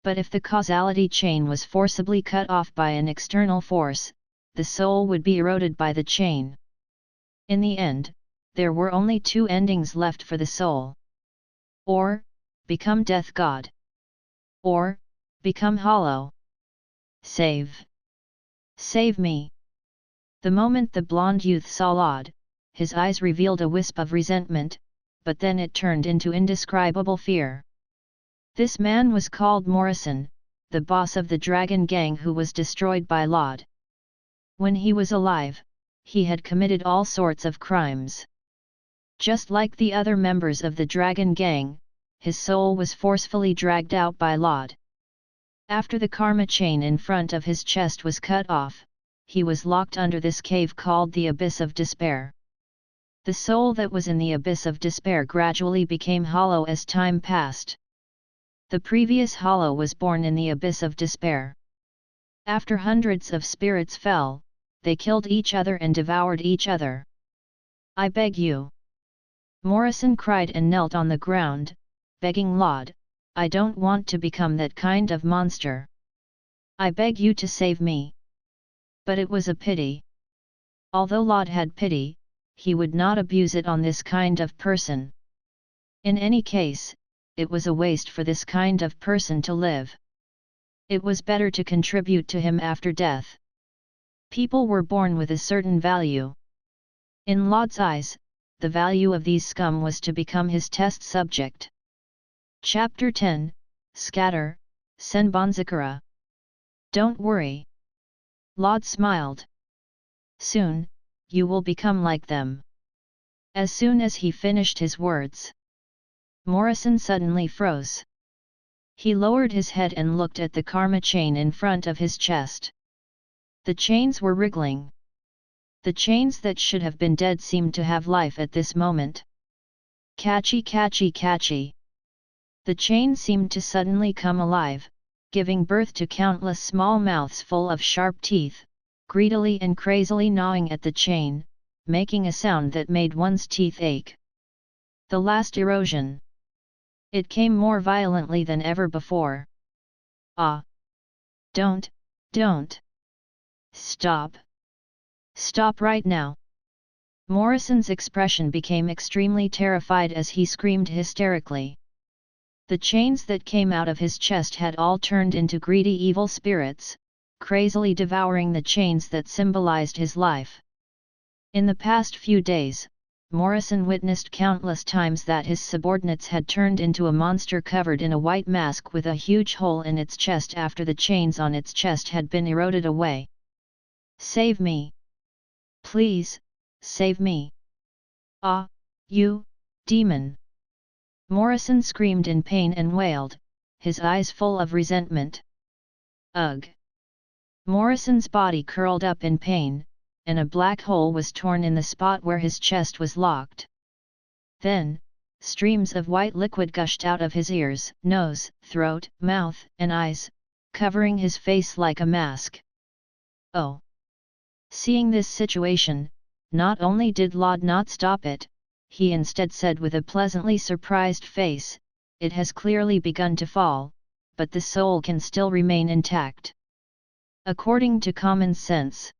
But if the causality chain was forcibly cut off by an external force, the soul would be eroded by the chain. In the end, there were only two endings left for the soul. Or, become death god. Or, become hollow. Save! Save me! The moment the blonde youth saw Laud, his eyes revealed a wisp of resentment, but then it turned into indescribable fear. This man was called Morrison, the boss of the dragon gang who was destroyed by Laud. When he was alive, he had committed all sorts of crimes. Just like the other members of the dragon gang, his soul was forcefully dragged out by Laud. After the karma chain in front of his chest was cut off, he was locked under this cave called the Abyss of Despair. The soul that was in the Abyss of Despair gradually became hollow as time passed. The previous hollow was born in the Abyss of Despair. After hundreds of spirits fell, they killed each other and devoured each other. I beg you! Morrison cried and knelt on the ground, begging Laud, I don't want to become that kind of monster. I beg you to save me. But it was a pity. Although Laud had pity, he would not abuse it on this kind of person. In any case, it was a waste for this kind of person to live. It was better to contribute to him after death. People were born with a certain value. In Laud's eyes, the value of these scum was to become his test subject. Chapter 10, Scatter, Senbonzakura. Don't worry. Laud smiled. Soon, you will become like them. As soon as he finished his words, Morrison suddenly froze. He lowered his head and looked at the karma chain in front of his chest. The chains were wriggling. The chains that should have been dead seemed to have life at this moment. Catchy catchy catchy. The chain seemed to suddenly come alive, giving birth to countless small mouths full of sharp teeth, greedily and crazily gnawing at the chain, making a sound that made one's teeth ache. The last erosion. It came more violently than ever before. Ah! Don't! Stop! Stop right now! Morrison's expression became extremely terrified as he screamed hysterically. The chains that came out of his chest had all turned into greedy evil spirits, crazily devouring the chains that symbolized his life. In the past few days, Morrison witnessed countless times that his subordinates had turned into a monster covered in a white mask with a huge hole in its chest after the chains on its chest had been eroded away. Save me! Please, save me! Ah, you, demon! Morrison screamed in pain and wailed, his eyes full of resentment. Ugh! Morrison's body curled up in pain, and a black hole was torn in the spot where his chest was locked. Then, streams of white liquid gushed out of his ears, nose, throat, mouth, and eyes, covering his face like a mask. Oh! Seeing this situation, not only did Lod not stop it, he instead said with a pleasantly surprised face, "It has clearly begun to fall, but the soul can still remain intact." According to common sense,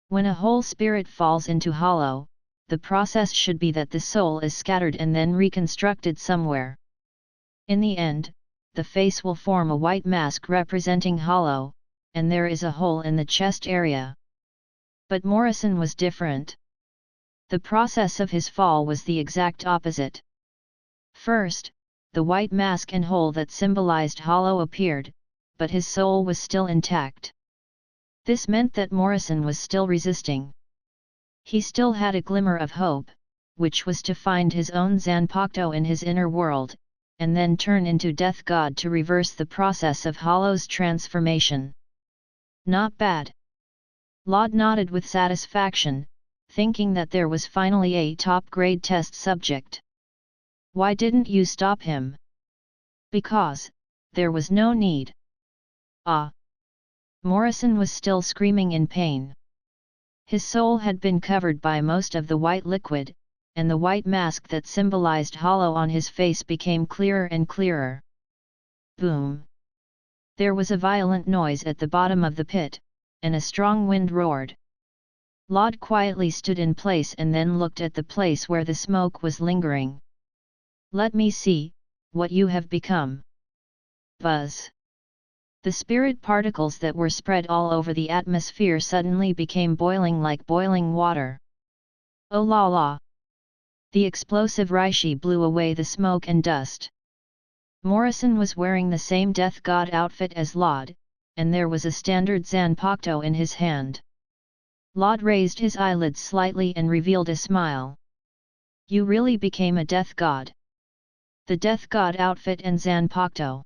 when a whole spirit falls into hollow, the process should be that the soul is scattered and then reconstructed somewhere. In the end, the face will form a white mask representing hollow, and there is a hole in the chest area. But Morrison was different. The process of his fall was the exact opposite. First, the white mask and hole that symbolized hollow appeared, but his soul was still intact. This meant that Morrison was still resisting. He still had a glimmer of hope, which was to find his own Zanpakuto in his inner world, and then turn into Death God to reverse the process of hollow's transformation. Not bad. Lod nodded with satisfaction, thinking that there was finally a top-grade test subject. Why didn't you stop him? Because there was no need. Ah! Morrison was still screaming in pain. His soul had been covered by most of the white liquid, and the white mask that symbolized hollow on his face became clearer and clearer. Boom! There was a violent noise at the bottom of the pit, and a strong wind roared. Lod quietly stood in place and then looked at the place where the smoke was lingering. "Let me see what you have become." Buzz! The spirit particles that were spread all over the atmosphere suddenly became boiling like boiling water. Oh la la! The explosive Ryūjin blew away the smoke and dust. Morrison was wearing the same Death God outfit as Lod, and there was a standard Zanpakuto in his hand. Lod raised his eyelids slightly and revealed a smile. "You really became a Death God." The Death God outfit and Zanpakuto.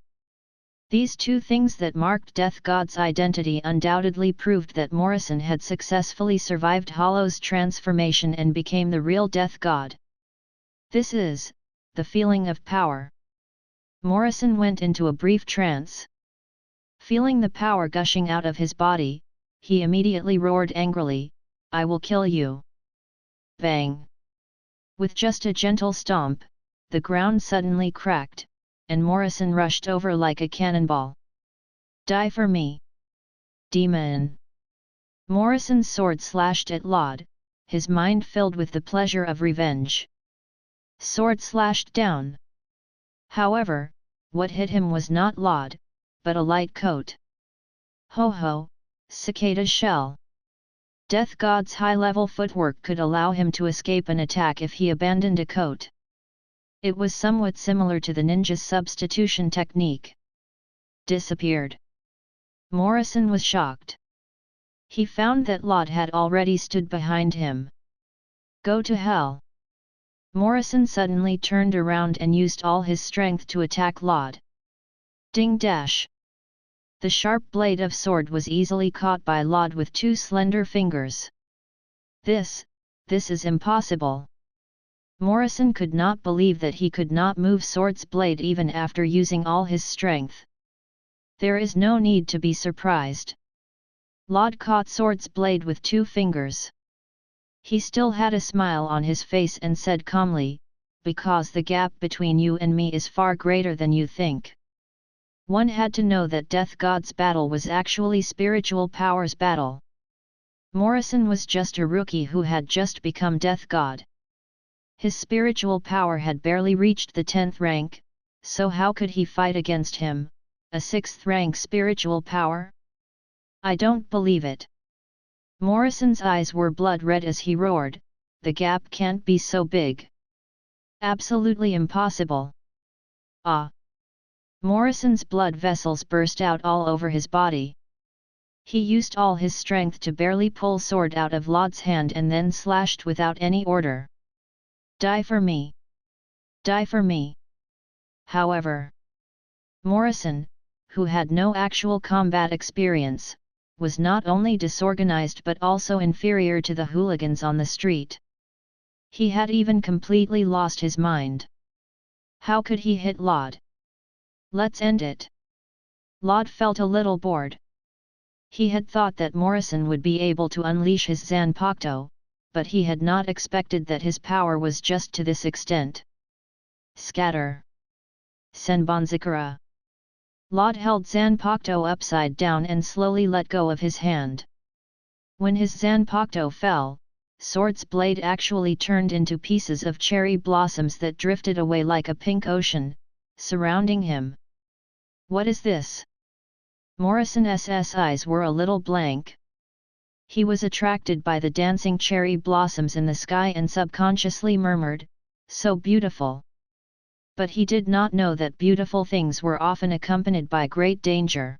These two things that marked Death God's identity undoubtedly proved that Morrison had successfully survived Hollow's transformation and became the real Death God. This is the feeling of power. Morrison went into a brief trance. Feeling the power gushing out of his body, he immediately roared angrily, "I will kill you!" Bang! With just a gentle stomp, the ground suddenly cracked, and Morrison rushed over like a cannonball. "Die for me, demon!" Morrison's sword slashed at Lod, his mind filled with the pleasure of revenge. Sword slashed down. However, what hit him was not Lod, but a light coat. Ho ho, cicada shell. Death God's high-level footwork could allow him to escape an attack if he abandoned a coat. It was somewhat similar to the ninja's substitution technique. Disappeared. Morrison was shocked. He found that Lod had already stood behind him. Go to hell! Morrison suddenly turned around and used all his strength to attack Lod. Ding dash! The sharp blade of sword was easily caught by Lod with two slender fingers. This is impossible. Morrison could not believe that he could not move sword's blade even after using all his strength. There is no need to be surprised. Lod caught sword's blade with two fingers. He still had a smile on his face and said calmly, "Because the gap between you and me is far greater than you think." One had to know that Death God's battle was actually spiritual power's battle. Morrison was just a rookie who had just become Death God. His spiritual power had barely reached the 10th rank, so how could he fight against him, a 6th rank spiritual power? I don't believe it. Morrison's eyes were blood red as he roared, "The gap can't be so big. Absolutely impossible." Ah! Morrison's blood vessels burst out all over his body. He used all his strength to barely pull sword out of Lod's hand and then slashed without any order. "Die for me! Die for me!" However, Morrison, who had no actual combat experience, was not only disorganized but also inferior to the hooligans on the street. He had even completely lost his mind. How could he hit Laud? Let's end it. Laud felt a little bored. He had thought that Morrison would be able to unleash his Zanpakuto, but he had not expected that his power was just to this extent. Scatter. Senbonzakura. Laud held Zanpakuto upside down and slowly let go of his hand. When his Zanpakuto fell, Sword's blade actually turned into pieces of cherry blossoms that drifted away like a pink ocean, surrounding him. What is this? Morrison's eyes were a little blank. He was attracted by the dancing cherry blossoms in the sky and subconsciously murmured, "So beautiful." But he did not know that beautiful things were often accompanied by great danger.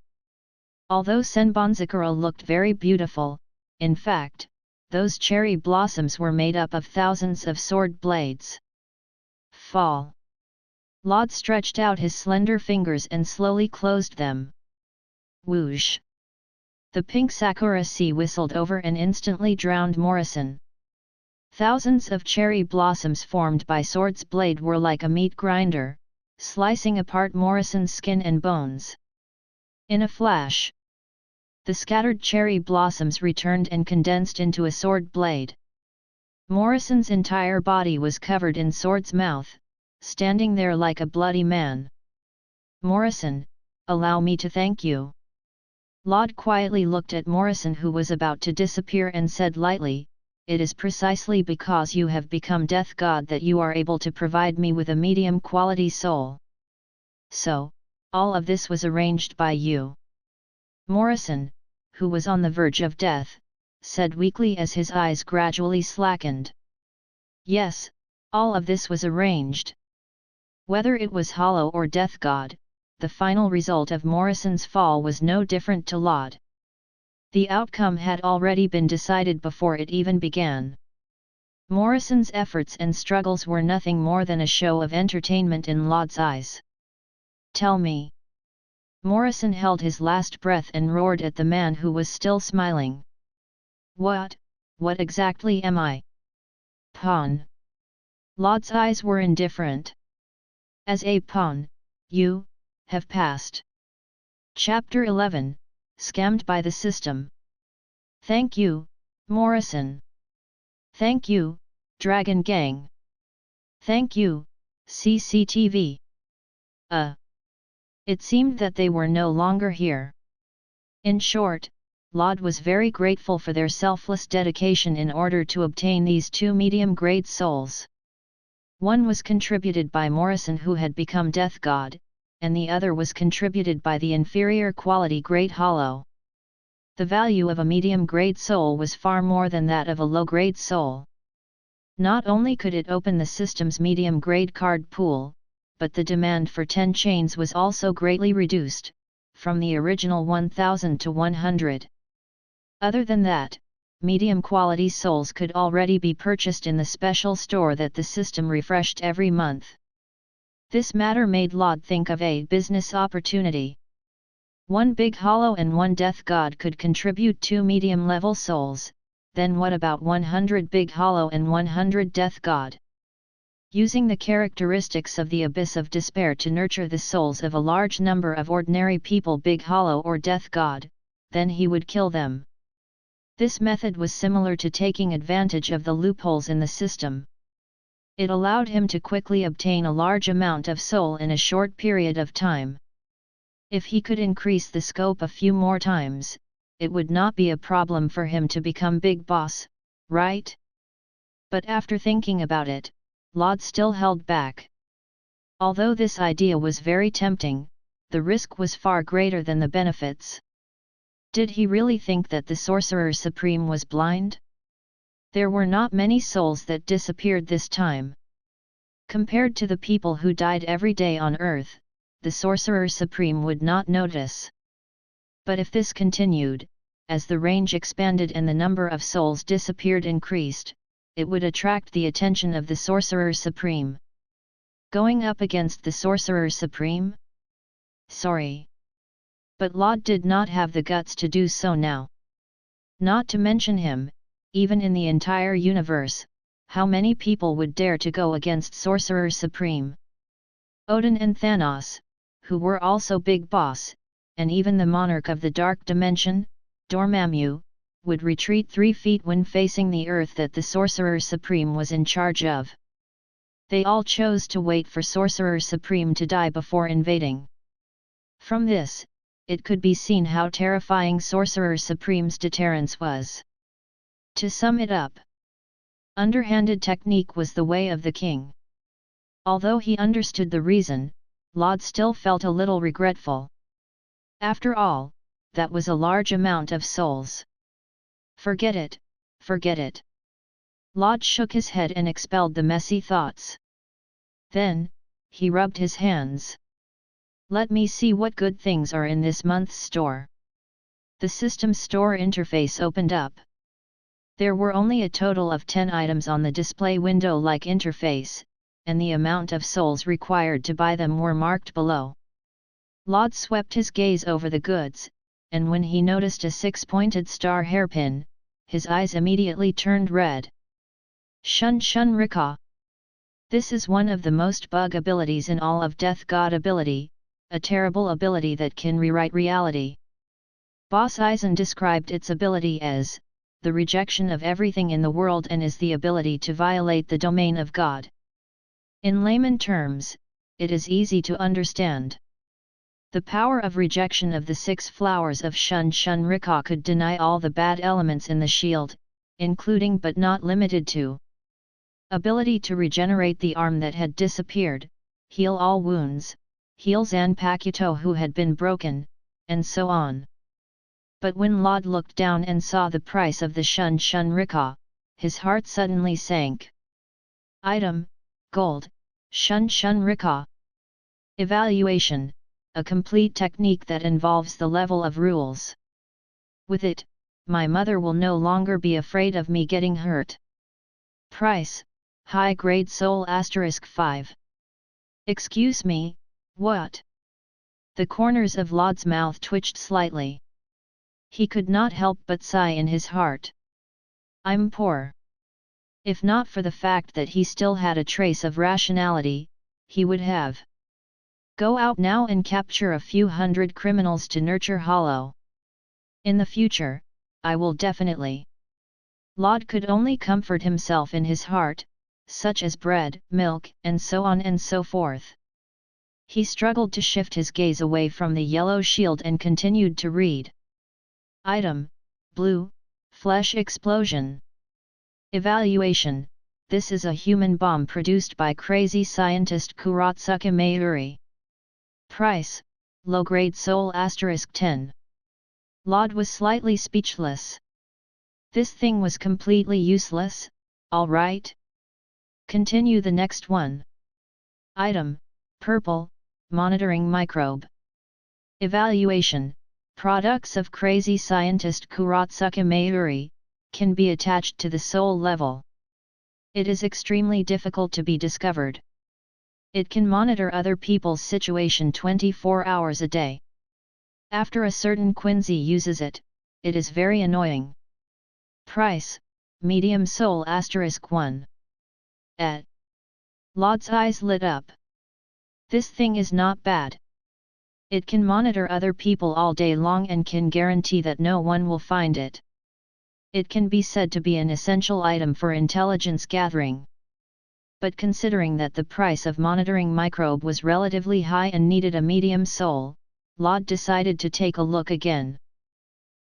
Although Senbonzakura looked very beautiful, in fact, those cherry blossoms were made up of thousands of sword blades. Fall. Laud stretched out his slender fingers and slowly closed them. Whoosh! The pink sakura sea whistled over and instantly drowned Morrison. Thousands of cherry blossoms formed by Sword's blade were like a meat grinder, slicing apart Morrison's skin and bones. In a flash, the scattered cherry blossoms returned and condensed into a sword blade. Morrison's entire body was covered in Sword's mouth, standing there like a bloody man. "Morrison, allow me to thank you." Laud quietly looked at Morrison, who was about to disappear, and said lightly, "It is precisely because you have become Death God that you are able to provide me with a medium-quality soul. So, all of this was arranged by you." Morrison, who was on the verge of death, said weakly as his eyes gradually slackened. "Yes, all of this was arranged." Whether it was Hollow or Death God, the final result of Morrison's fall was no different to Laud. The outcome had already been decided before it even began. Morrison's efforts and struggles were nothing more than a show of entertainment in Laud's eyes. "Tell me." Morrison held his last breath and roared at the man who was still smiling. What exactly am I?" "Pawn." Laud's eyes were indifferent. "As a pawn, you have passed." Chapter 11, Scammed by the System. "Thank you, Morrison. Thank you, Dragon Gang. Thank you, CCTV. It seemed that they were no longer here. In short, Laud was very grateful for their selfless dedication in order to obtain these two medium-grade souls. One was contributed by Morrison, who had become Death God, and the other was contributed by the inferior quality Great Hollow. The value of a medium-grade soul was far more than that of a low-grade soul. Not only could it open the system's medium-grade card pool, but the demand for 10 chains was also greatly reduced, from the original 1,000 to 100. Other than that, medium-quality souls could already be purchased in the special store that the system refreshed every month. This matter made Laud think of a business opportunity. One big hollow and one Death God could contribute 2 medium-level souls, then what about 100 big hollow and 100 Death God? Using the characteristics of the Abyss of Despair to nurture the souls of a large number of ordinary people, big hollow or Death God, then he would kill them. This method was similar to taking advantage of the loopholes in the system. It allowed him to quickly obtain a large amount of soul in a short period of time. If he could increase the scope a few more times, it would not be a problem for him to become big boss, right? But after thinking about it, Laud still held back. Although this idea was very tempting, the risk was far greater than the benefits. Did he really think that the Sorcerer Supreme was blind? There were not many souls that disappeared this time. Compared to the people who died every day on Earth, the Sorcerer Supreme would not notice. But if this continued, as the range expanded and the number of souls disappeared increased, it would attract the attention of the Sorcerer Supreme. Going up against the Sorcerer Supreme? Sorry. But Laud did not have the guts to do so now. Not to mention him, even in the entire universe, how many people would dare to go against Sorcerer Supreme? Odin and Thanos, who were also Big Boss, and even the monarch of the Dark Dimension, Dormammu, would retreat 3 feet when facing the Earth that the Sorcerer Supreme was in charge of. They all chose to wait for Sorcerer Supreme to die before invading. From this, it could be seen how terrifying Sorcerer Supreme's deterrence was. To sum it up, underhanded technique was the way of the king. Although he understood the reason, Laud still felt a little regretful. After all, that was a large amount of souls. Forget it, forget it. Laud shook his head and expelled the messy thoughts. Then, he rubbed his hands. Let me see what good things are in this month's store. The system store interface opened up. There were only a total of 10 items on the display window-like interface, and the amount of souls required to buy them were marked below. Laud swept his gaze over the goods, and when he noticed a 6-pointed star hairpin, his eyes immediately turned red. Shun Shun Rika. This is one of the most bug abilities in all of Death God ability, a terrible ability that can rewrite reality. Boss Aizen described its ability as the rejection of everything in the world and is the ability to violate the domain of God. In layman terms, it is easy to understand. The power of rejection of the 6 flowers of Shun Shun Rika could deny all the bad elements in the shield, including but not limited to ability to regenerate the arm that had disappeared, heal all wounds, heal ZANPAKUTOU who had been broken, and so on. But when Laud looked down and saw the price of the Shun Shun Rika, his heart suddenly sank. Item: Gold, Shun Shun Rika. Evaluation: a complete technique that involves the level of rules. With it, my mother will no longer be afraid of me getting hurt. Price: high grade soul *5. Excuse me, what? The corners of Laud's mouth twitched slightly. He could not help but sigh in his heart. I'm poor. If not for the fact that he still had a trace of rationality, he would have go out now and capture a few hundred criminals to nurture Hollow. In the future, I will definitely. Laud could only comfort himself in his heart, such as bread, milk, and so on and so forth. He struggled to shift his gaze away from the yellow shield and continued to read. Item: Blue, Flesh Explosion. Evaluation: this is a human bomb produced by crazy scientist Kurotsuka Mayuri. Price: low-grade soul *10. Laud was slightly speechless. This thing was completely useless, alright? Continue the next one. Item: Purple, Monitoring Microbe. Evaluation: products of crazy scientist Kurotsuka Mayuri, can be attached to the soul level. It is extremely difficult to be discovered. It can monitor other people's situation 24 hours a day. After a certain Quincy uses it, it is very annoying. Price: medium soul *1. Laud's eyes lit up. This thing is not bad. It can monitor other people all day long and can guarantee that no one will find it. It can be said to be an essential item for intelligence gathering. But considering that the price of monitoring microbe was relatively high and needed a medium soul, Laud decided to take a look again.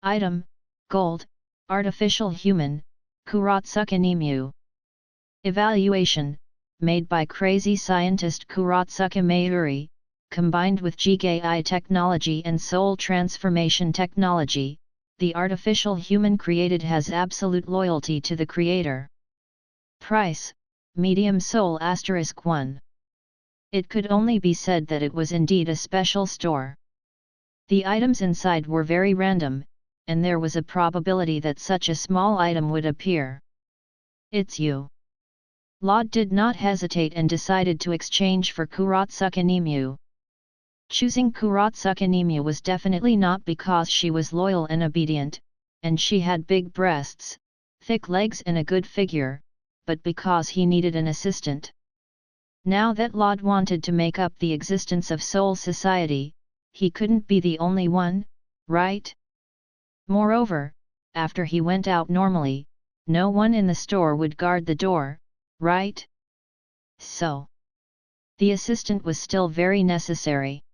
Item: Gold, Artificial Human, Kurotsuka Nemu. Evaluation: made by crazy scientist Kurotsuka Mayuri, combined with Jigai technology and soul transformation technology, the artificial human created has absolute loyalty to the creator. Price: medium soul *1. It could only be said that it was indeed a special store. The items inside were very random, and there was a probability that such a small item would appear. It's you. Laud did not hesitate and decided to exchange for Kurotsuka Nemu. Choosing Kurotsuka Nemu was definitely not because she was loyal and obedient, and she had big breasts, thick legs and a good figure, but because he needed an assistant. Now that Lod wanted to make up the existence of Soul Society, he couldn't be the only one, right? Moreover, after he went out normally, no one in the store would guard the door, right? So, the assistant was still very necessary.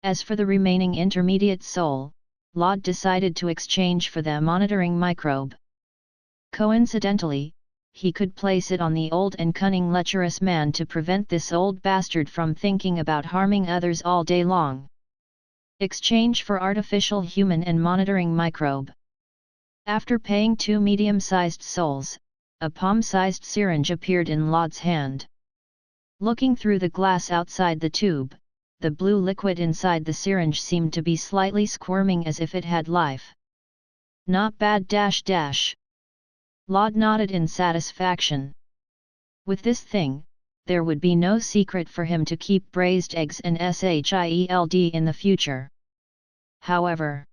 As for the remaining intermediate soul, Lod decided to exchange for the monitoring microbe. Coincidentally, he could place it on the old and cunning lecherous man to prevent this old bastard from thinking about harming others all day long. Exchange for artificial human and monitoring microbe. After paying 2 medium-sized souls, a palm-sized syringe appeared in Lod's hand. Looking through the glass outside the tube, the blue liquid inside the syringe seemed to be slightly squirming as if it had life. Not bad Lod nodded in satisfaction. With this thing, there would be no secret for him to keep braised eggs and shield in the future. However,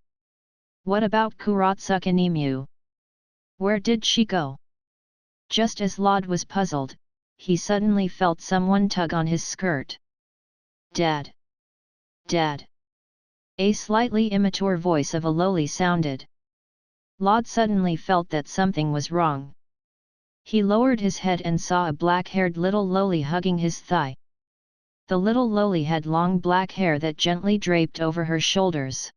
what about Kurotsuka Nimue? Where did she go? Just as Lod was puzzled, he suddenly felt someone tug on his skirt. Dad! Dad! A slightly immature voice of a loli sounded. Lod suddenly felt that something was wrong. He lowered his head and saw a black-haired little loli hugging his thigh. The little loli had long black hair that gently draped over her shoulders.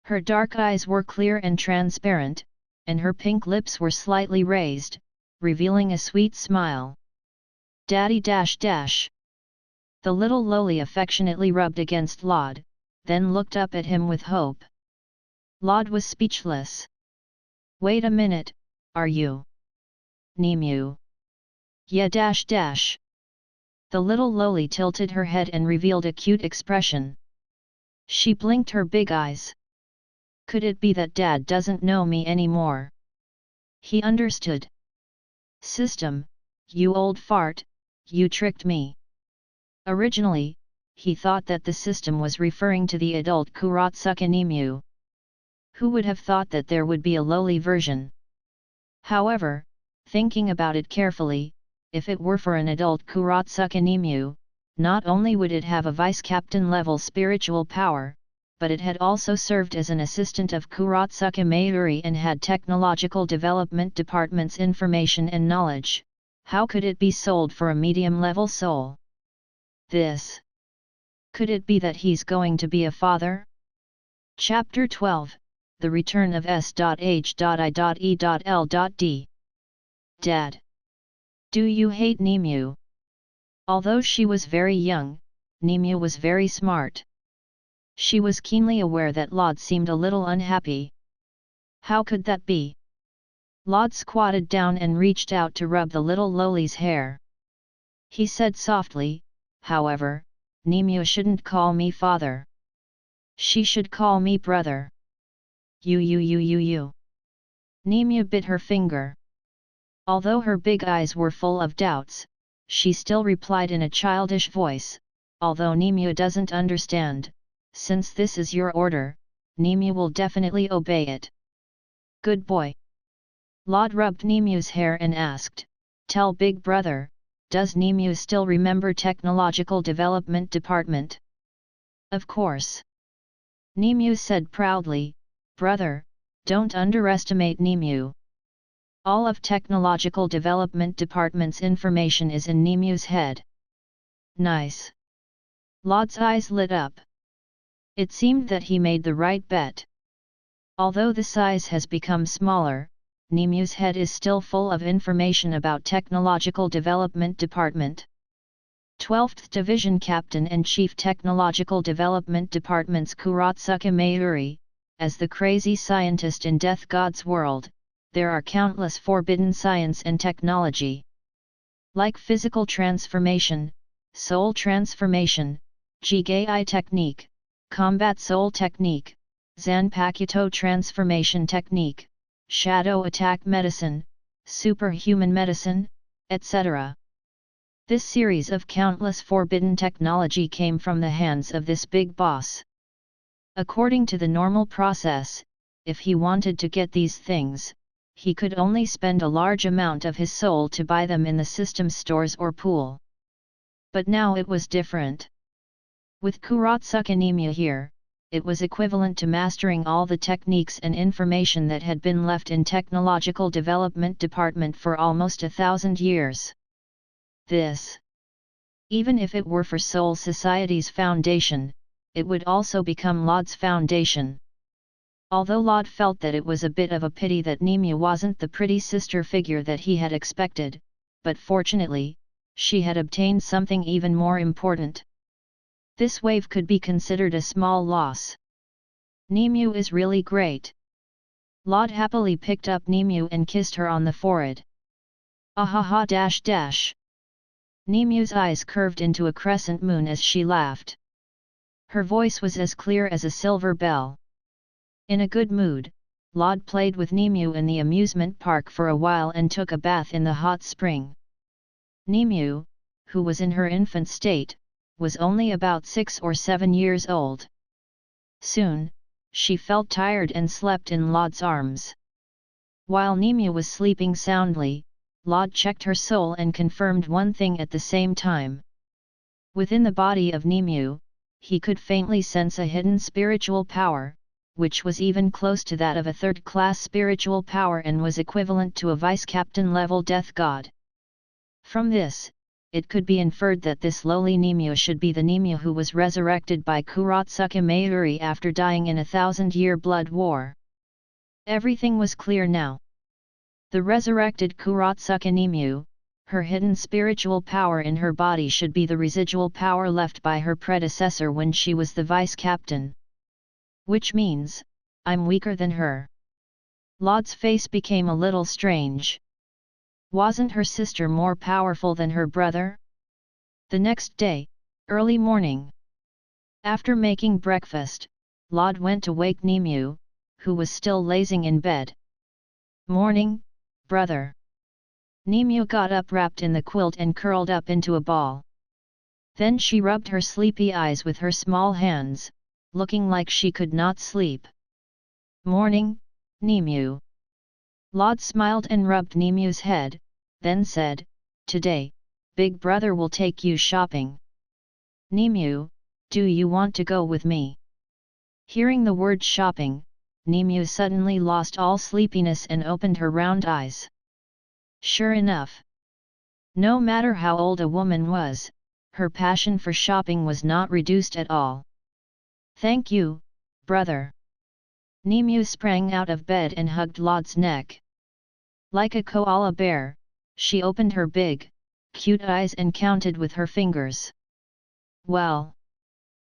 Her dark eyes were clear and transparent, and her pink lips were slightly raised, revealing a sweet smile. Daddy .. The little loli affectionately rubbed against Lod, then looked up at him with hope. Lod was speechless. Wait a minute, are you Nimue? Yeah .. The little loli tilted her head and revealed a cute expression. She blinked her big eyes. Could it be that Dad doesn't know me anymore? He understood. System, you old fart, you tricked me. Originally, he thought that the system was referring to the adult Kurotsuka Nimue. Who would have thought that there would be a lowly version? However, thinking about it carefully, if it were for an adult Kurotsuka Nimue, not only would it have a vice-captain level spiritual power, but it had also served as an assistant of Kurotsuka Mayuri and had technological development department's information and knowledge. How could it be sold for a medium-level soul? This. Could it be that he's going to be a father? Chapter 12, The Return of S.H.I.E.L.D. Dad. Do you hate Nimue? Although she was very young, Nimue was very smart. She was keenly aware that Lod seemed a little unhappy. How could that be? Lod squatted down and reached out to rub the little loli's hair. He said softly, however, Nimue shouldn't call me father. She should call me brother. You. Nimue bit her finger. Although her big eyes were full of doubts, she still replied in a childish voice, although Nimue doesn't understand, since this is your order, Nimue will definitely obey it. Good boy. Lod rubbed Nimue's hair and asked, tell big brother, does Nimue still remember Technological Development Department? Of course. Nimue said proudly, brother, don't underestimate Nimue. All of Technological Development Department's information is in Nimue's head. Nice. Lod's eyes lit up. It seemed that he made the right bet. Although the size has become smaller, Nimue's head is still full of information about Technological Development Department. 12th Division Captain and Chief Technological Development Department's Kurotsuka Mayuri, as the crazy scientist in Death God's world, there are countless forbidden science and technology. Like physical transformation, soul transformation, Jigai technique, combat soul technique, Zanpakuto transformation technique, shadow attack medicine, superhuman medicine, etc. This series of countless forbidden technology came from the hands of this big boss. According to the normal process, if he wanted to get these things, he could only spend a large amount of his soul to buy them in the system stores or pool. But now it was different. With Kurotsuka Nimue here, it was equivalent to mastering all the techniques and information that had been left in Technological Development Department for almost 1,000 years. This, even if it were for Soul Society's foundation, it would also become Laud's foundation. Although Laud felt that it was a bit of a pity that Nimue wasn't the pretty sister figure that he had expected, but fortunately, she had obtained something even more important. This wave could be considered a small loss. Nimue is really great. Laud happily picked up Nimue and kissed her on the forehead. Ahaha dash dash. Nimue's eyes curved into a crescent moon as she laughed. Her voice was as clear as a silver bell. In a good mood, Laud played with Nimue in the amusement park for a while and took a bath in the hot spring. Nimue, who was in her infant state, was only about 6 or 7 years old. Soon, she felt tired and slept in Laud's arms. While Nimue was sleeping soundly, Laud checked her soul and confirmed one thing at the same time. Within the body of Nimue, he could faintly sense a hidden spiritual power, which was even close to that of a third-class spiritual power and was equivalent to a vice-captain level death god. From this, it could be inferred that this lowly Nimue should be the Nimue who was resurrected by Kurotsuka Mayuri after dying in a 1,000-year blood war. Everything was clear now. The resurrected Kurotsuka Nimue, her hidden spiritual power in her body should be the residual power left by her predecessor when she was the vice-captain. Which means, I'm weaker than her. Laud's face became a little strange. Wasn't her sister more powerful than her brother? The next day, early morning. After making breakfast, Laud went to wake Nimue, who was still lazing in bed. Morning, brother. Nimue got up wrapped in the quilt and curled up into a ball. Then she rubbed her sleepy eyes with her small hands, looking like she could not sleep. Morning, Nimue. Laud smiled and rubbed Nimue's head, then said, Today, Big Brother will take you shopping. Nimue, do you want to go with me? Hearing the word shopping, Nimue suddenly lost all sleepiness and opened her round eyes. Sure enough. No matter how old a woman was, her passion for shopping was not reduced at all. Thank you, brother. Nimue sprang out of bed and hugged Laud's neck. Like a koala bear, she opened her big, cute eyes and counted with her fingers. Well.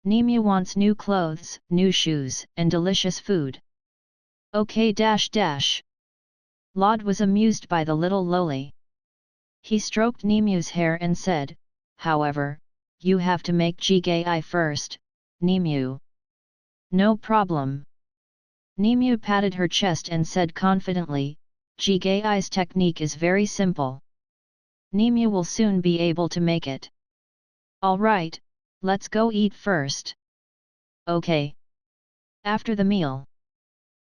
Nimue wants new clothes, new shoes, and delicious food. Okay dash dash. Laud was amused by the little loli. He stroked Nimue's hair and said, However, you have to make jigai first, Nimue. No problem. Nimue patted her chest and said confidently, Jigai's technique is very simple. Nimue will soon be able to make it. Alright, let's go eat first. Okay. After the meal,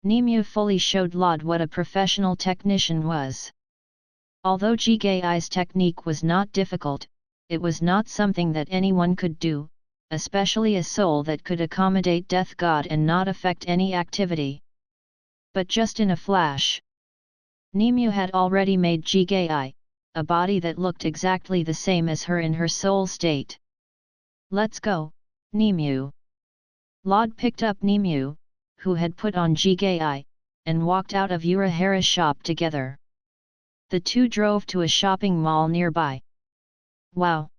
Nimue fully showed Laud what a professional technician was. Although Jigai's technique was not difficult, it was not something that anyone could do, especially a soul that could accommodate Death God and not affect any activity. But just in a flash, Nimue had already made Jigai, a body that looked exactly the same as her in her soul state. Let's go, Nimue. Laud picked up Nimue, who had put on Jigai, and walked out of Urahara's shop together. The two drove to a shopping mall nearby. Wow!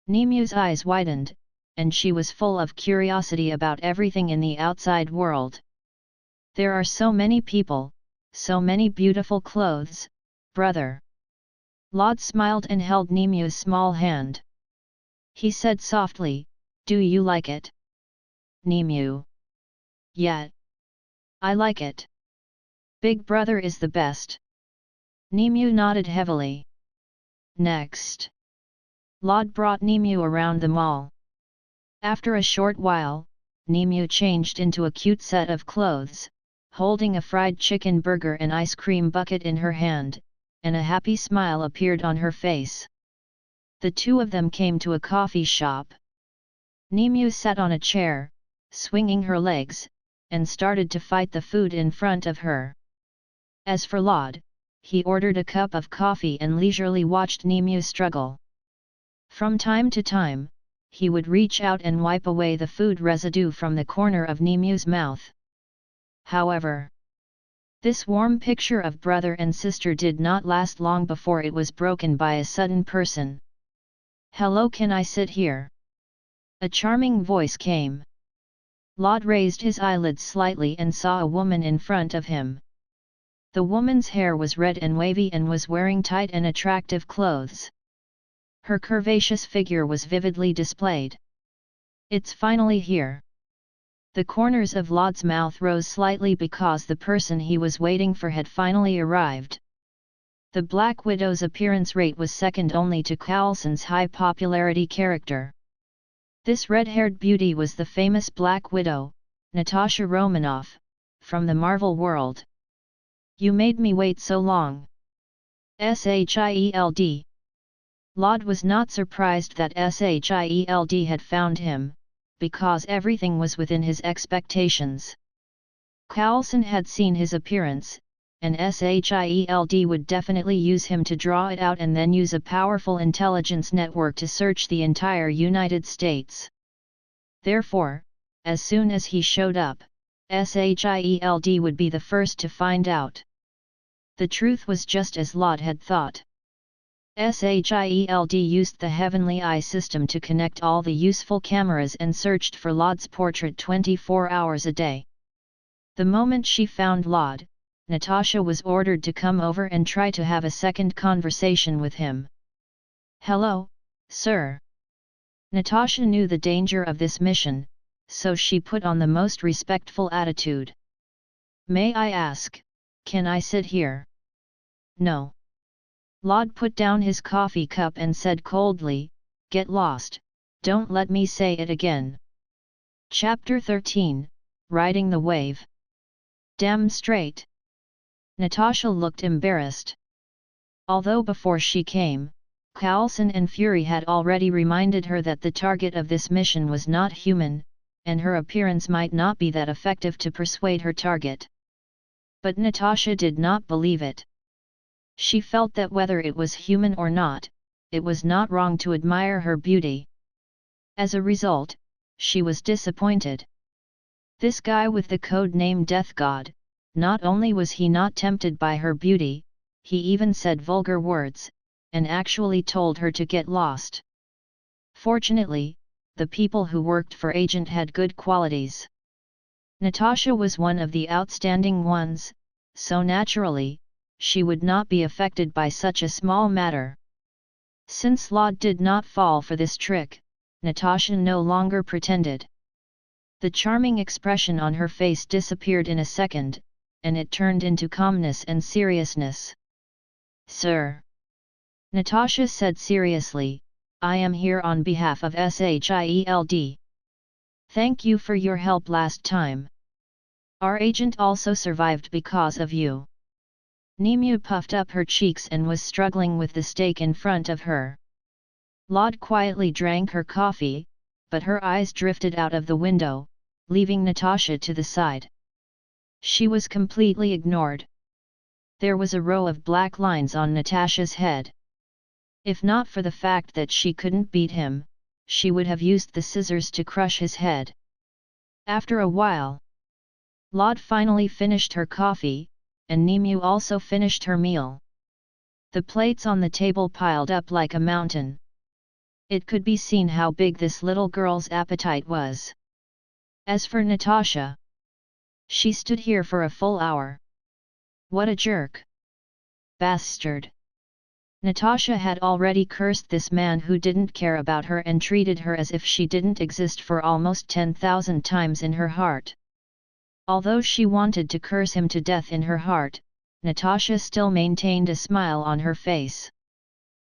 Nimue's eyes widened, and she was full of curiosity about everything in the outside world. There are so many people, so many beautiful clothes, brother. Laud smiled and held Nimue's small hand. He said softly, Do you like it? Nimue. Yeah. I like it. Big Brother is the best. Nimue nodded heavily. Next. Laud brought Nimue around the mall. After a short while, Nimue changed into a cute set of clothes, holding a fried chicken burger and ice cream bucket in her hand, and a happy smile appeared on her face. The two of them came to a coffee shop. Nimue sat on a chair, swinging her legs, and started to fight the food in front of her. As for Laud, he ordered a cup of coffee and leisurely watched Nimue struggle. From time to time, he would reach out and wipe away the food residue from the corner of Nimue's mouth. However, this warm picture of brother and sister did not last long before it was broken by a sudden person. "Hello, can I sit here?" A charming voice came. Laud raised his eyelids slightly and saw a woman in front of him. The woman's hair was red and wavy and was wearing tight and attractive clothes. Her curvaceous figure was vividly displayed. "It's finally here." The corners of Laud's mouth rose slightly because the person he was waiting for had finally arrived. The Black Widow's appearance rate was second only to Coulson's high popularity character. This red-haired beauty was the famous Black Widow, Natasha Romanoff, from the Marvel world. "You made me wait so long." Shield. Laud was not surprised that Shield had found him, because everything was within his expectations. Coulson had seen his appearance, and Shield would definitely use him to draw it out and then use a powerful intelligence network to search the entire United States. Therefore, as soon as he showed up, Shield would be the first to find out. The truth was just as Laud had thought. Shield used the Heavenly Eye system to connect all the useful cameras and searched for Laud's portrait 24 hours a day. The moment she found Laud, Natasha was ordered to come over and try to have a second conversation with him. "Hello, sir." Natasha knew the danger of this mission, so she put on the most respectful attitude. "May I ask, can I sit here?" "No." Laud put down his coffee cup and said coldly, "Get lost, don't let me say it again." Chapter 13, Riding the Wave. "Damn straight." Natasha looked embarrassed. Although before she came, Coulson and Fury had already reminded her that the target of this mission was not human, and her appearance might not be that effective to persuade her target. But Natasha did not believe it. She felt that whether it was human or not, it was not wrong to admire her beauty. As a result, she was disappointed. This guy with the code name Death God, not only was he not tempted by her beauty, he even said vulgar words, and actually told her to get lost. Fortunately, the people who worked for Agent had good qualities. Natasha was one of the outstanding ones, so naturally, she would not be affected by such a small matter. Since Laud did not fall for this trick, Natasha no longer pretended. The charming expression on her face disappeared in a second, and it turned into calmness and seriousness. "Sir," Natasha said seriously, "I am here on behalf of Shield. Thank you for your help last time. Our agent also survived because of you." Nimue puffed up her cheeks and was struggling with the steak in front of her. Laud quietly drank her coffee, but her eyes drifted out of the window, leaving Natasha to the side. She was completely ignored. There was a row of black lines on Natasha's head. If not for the fact that she couldn't beat him, she would have used the scissors to crush his head. After a while, Laud finally finished her coffee, and Nimue also finished her meal. The plates on the table piled up like a mountain. It could be seen how big this little girl's appetite was. As for Natasha, she stood here for a full hour. What a jerk! Bastard! Natasha had already cursed this man who didn't care about her and treated her as if she didn't exist for almost 10,000 times in her heart. Although she wanted to curse him to death in her heart, Natasha still maintained a smile on her face.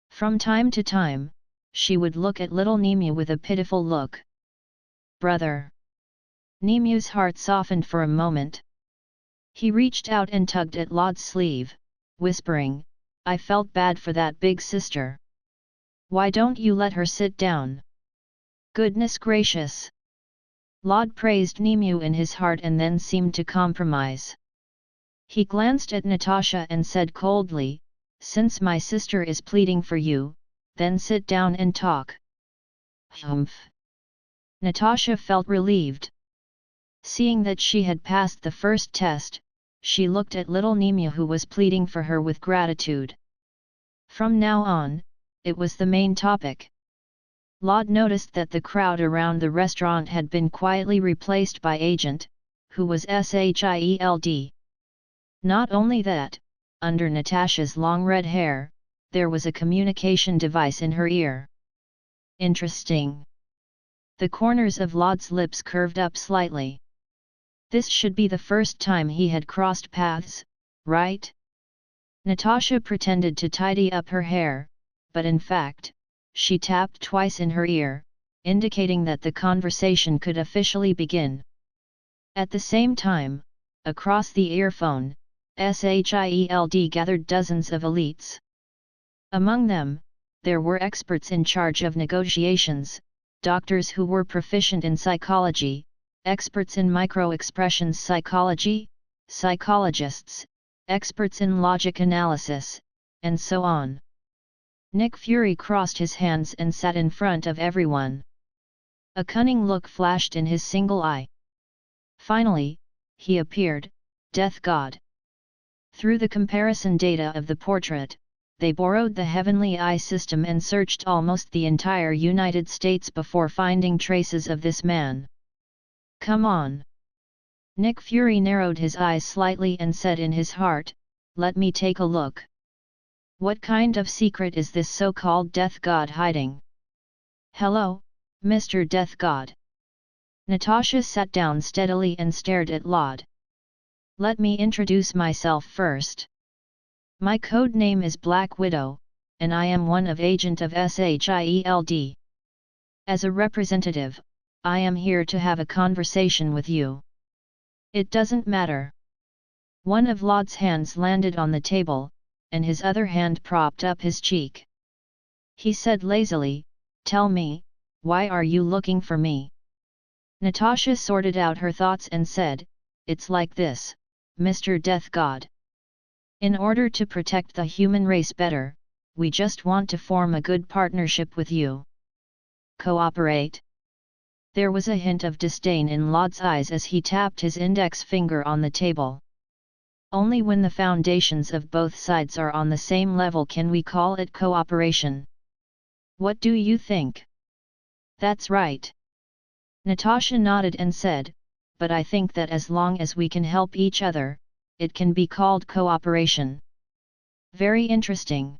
From time to time, she would look at little Nimue with a pitiful look. "Brother!" Nimue's heart softened for a moment. He reached out and tugged at Laud's sleeve, whispering, "I felt bad for that big sister." Why don't you let her sit down? Goodness gracious! Lod praised Nemu in his heart and then seemed to compromise. He glanced at Natasha and said coldly, "Since my sister is pleading for you, then sit down and talk." Humph! Natasha felt relieved. Seeing that she had passed the first test, she looked at little Nemu who was pleading for her with gratitude. From now on, it was the main topic. Lod noticed that the crowd around the restaurant had been quietly replaced by Agent, who was SHIELD. Not only that, under Natasha's long red hair, there was a communication device in her ear. Interesting. The corners of Lod's lips curved up slightly. This should be the first time he had crossed paths, right? Natasha pretended to tidy up her hair, but in fact, she tapped twice in her ear, indicating that the conversation could officially begin. At the same time, across the earphone, SHIELD gathered dozens of elites. Among them, there were experts in charge of negotiations, doctors who were proficient in psychology, experts in micro-expressions psychology, psychologists, experts in logic analysis, and so on. Nick Fury crossed his hands and sat in front of everyone. A cunning look flashed in his single eye. Finally, he appeared, Death God. Through the comparison data of the portrait, they borrowed the Heavenly Eye system and searched almost the entire United States before finding traces of this man. Come on. Nick Fury narrowed his eyes slightly and said in his heart, "Let me take a look. What kind of secret is this so-called Death God hiding?" "Hello, Mr. Death God." Natasha sat down steadily and stared at Lod. "Let me introduce myself first. My code name is Black Widow, and I am one of Agent of SHIELD. As a representative, I am here to have a conversation with you." "It doesn't matter." One of Lod's hands landed on the table, and his other hand propped up his cheek. He said lazily, "Tell me, why are you looking for me?" Natasha sorted out her thoughts and said, "It's like this, Mr. Death God. In order to protect the human race better, we just want to form a good partnership with you. Cooperate?" There was a hint of disdain in Lod's eyes as he tapped his index finger on the table. "Only when the foundations of both sides are on the same level can we call it cooperation. What do you think?" "That's right." Natasha nodded and said, "But I think that as long as we can help each other, it can be called cooperation." "Very interesting."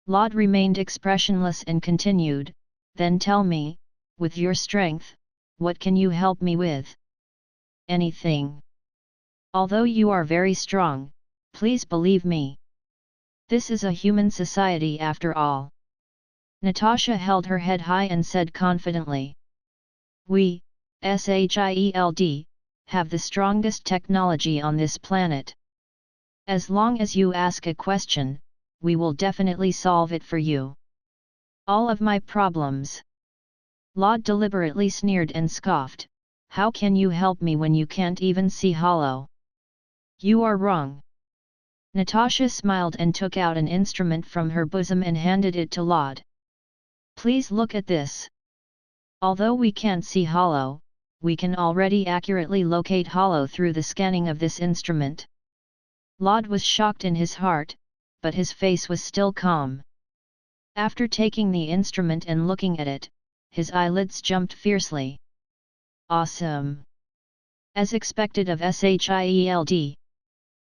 Lod remained expressionless and continued, "Then tell me, with your strength, what can you help me with?" "Anything. Although you are very strong, please believe me. This is a human society after all." Natasha held her head high and said confidently, "We, SHIELD, have the strongest technology on this planet. As long as you ask a question, we will definitely solve it for you. All of my problems." Lod deliberately sneered and scoffed, "How can you help me when you can't even see hollow?" "You are wrong." Natasha smiled and took out an instrument from her bosom and handed it to Lod. "Please look at this. Although we can't see hollow, we can already accurately locate hollow through the scanning of this instrument." Lod was shocked in his heart, but his face was still calm. After taking the instrument and looking at it, his eyelids jumped fiercely. "Awesome!" As expected of SHIELD.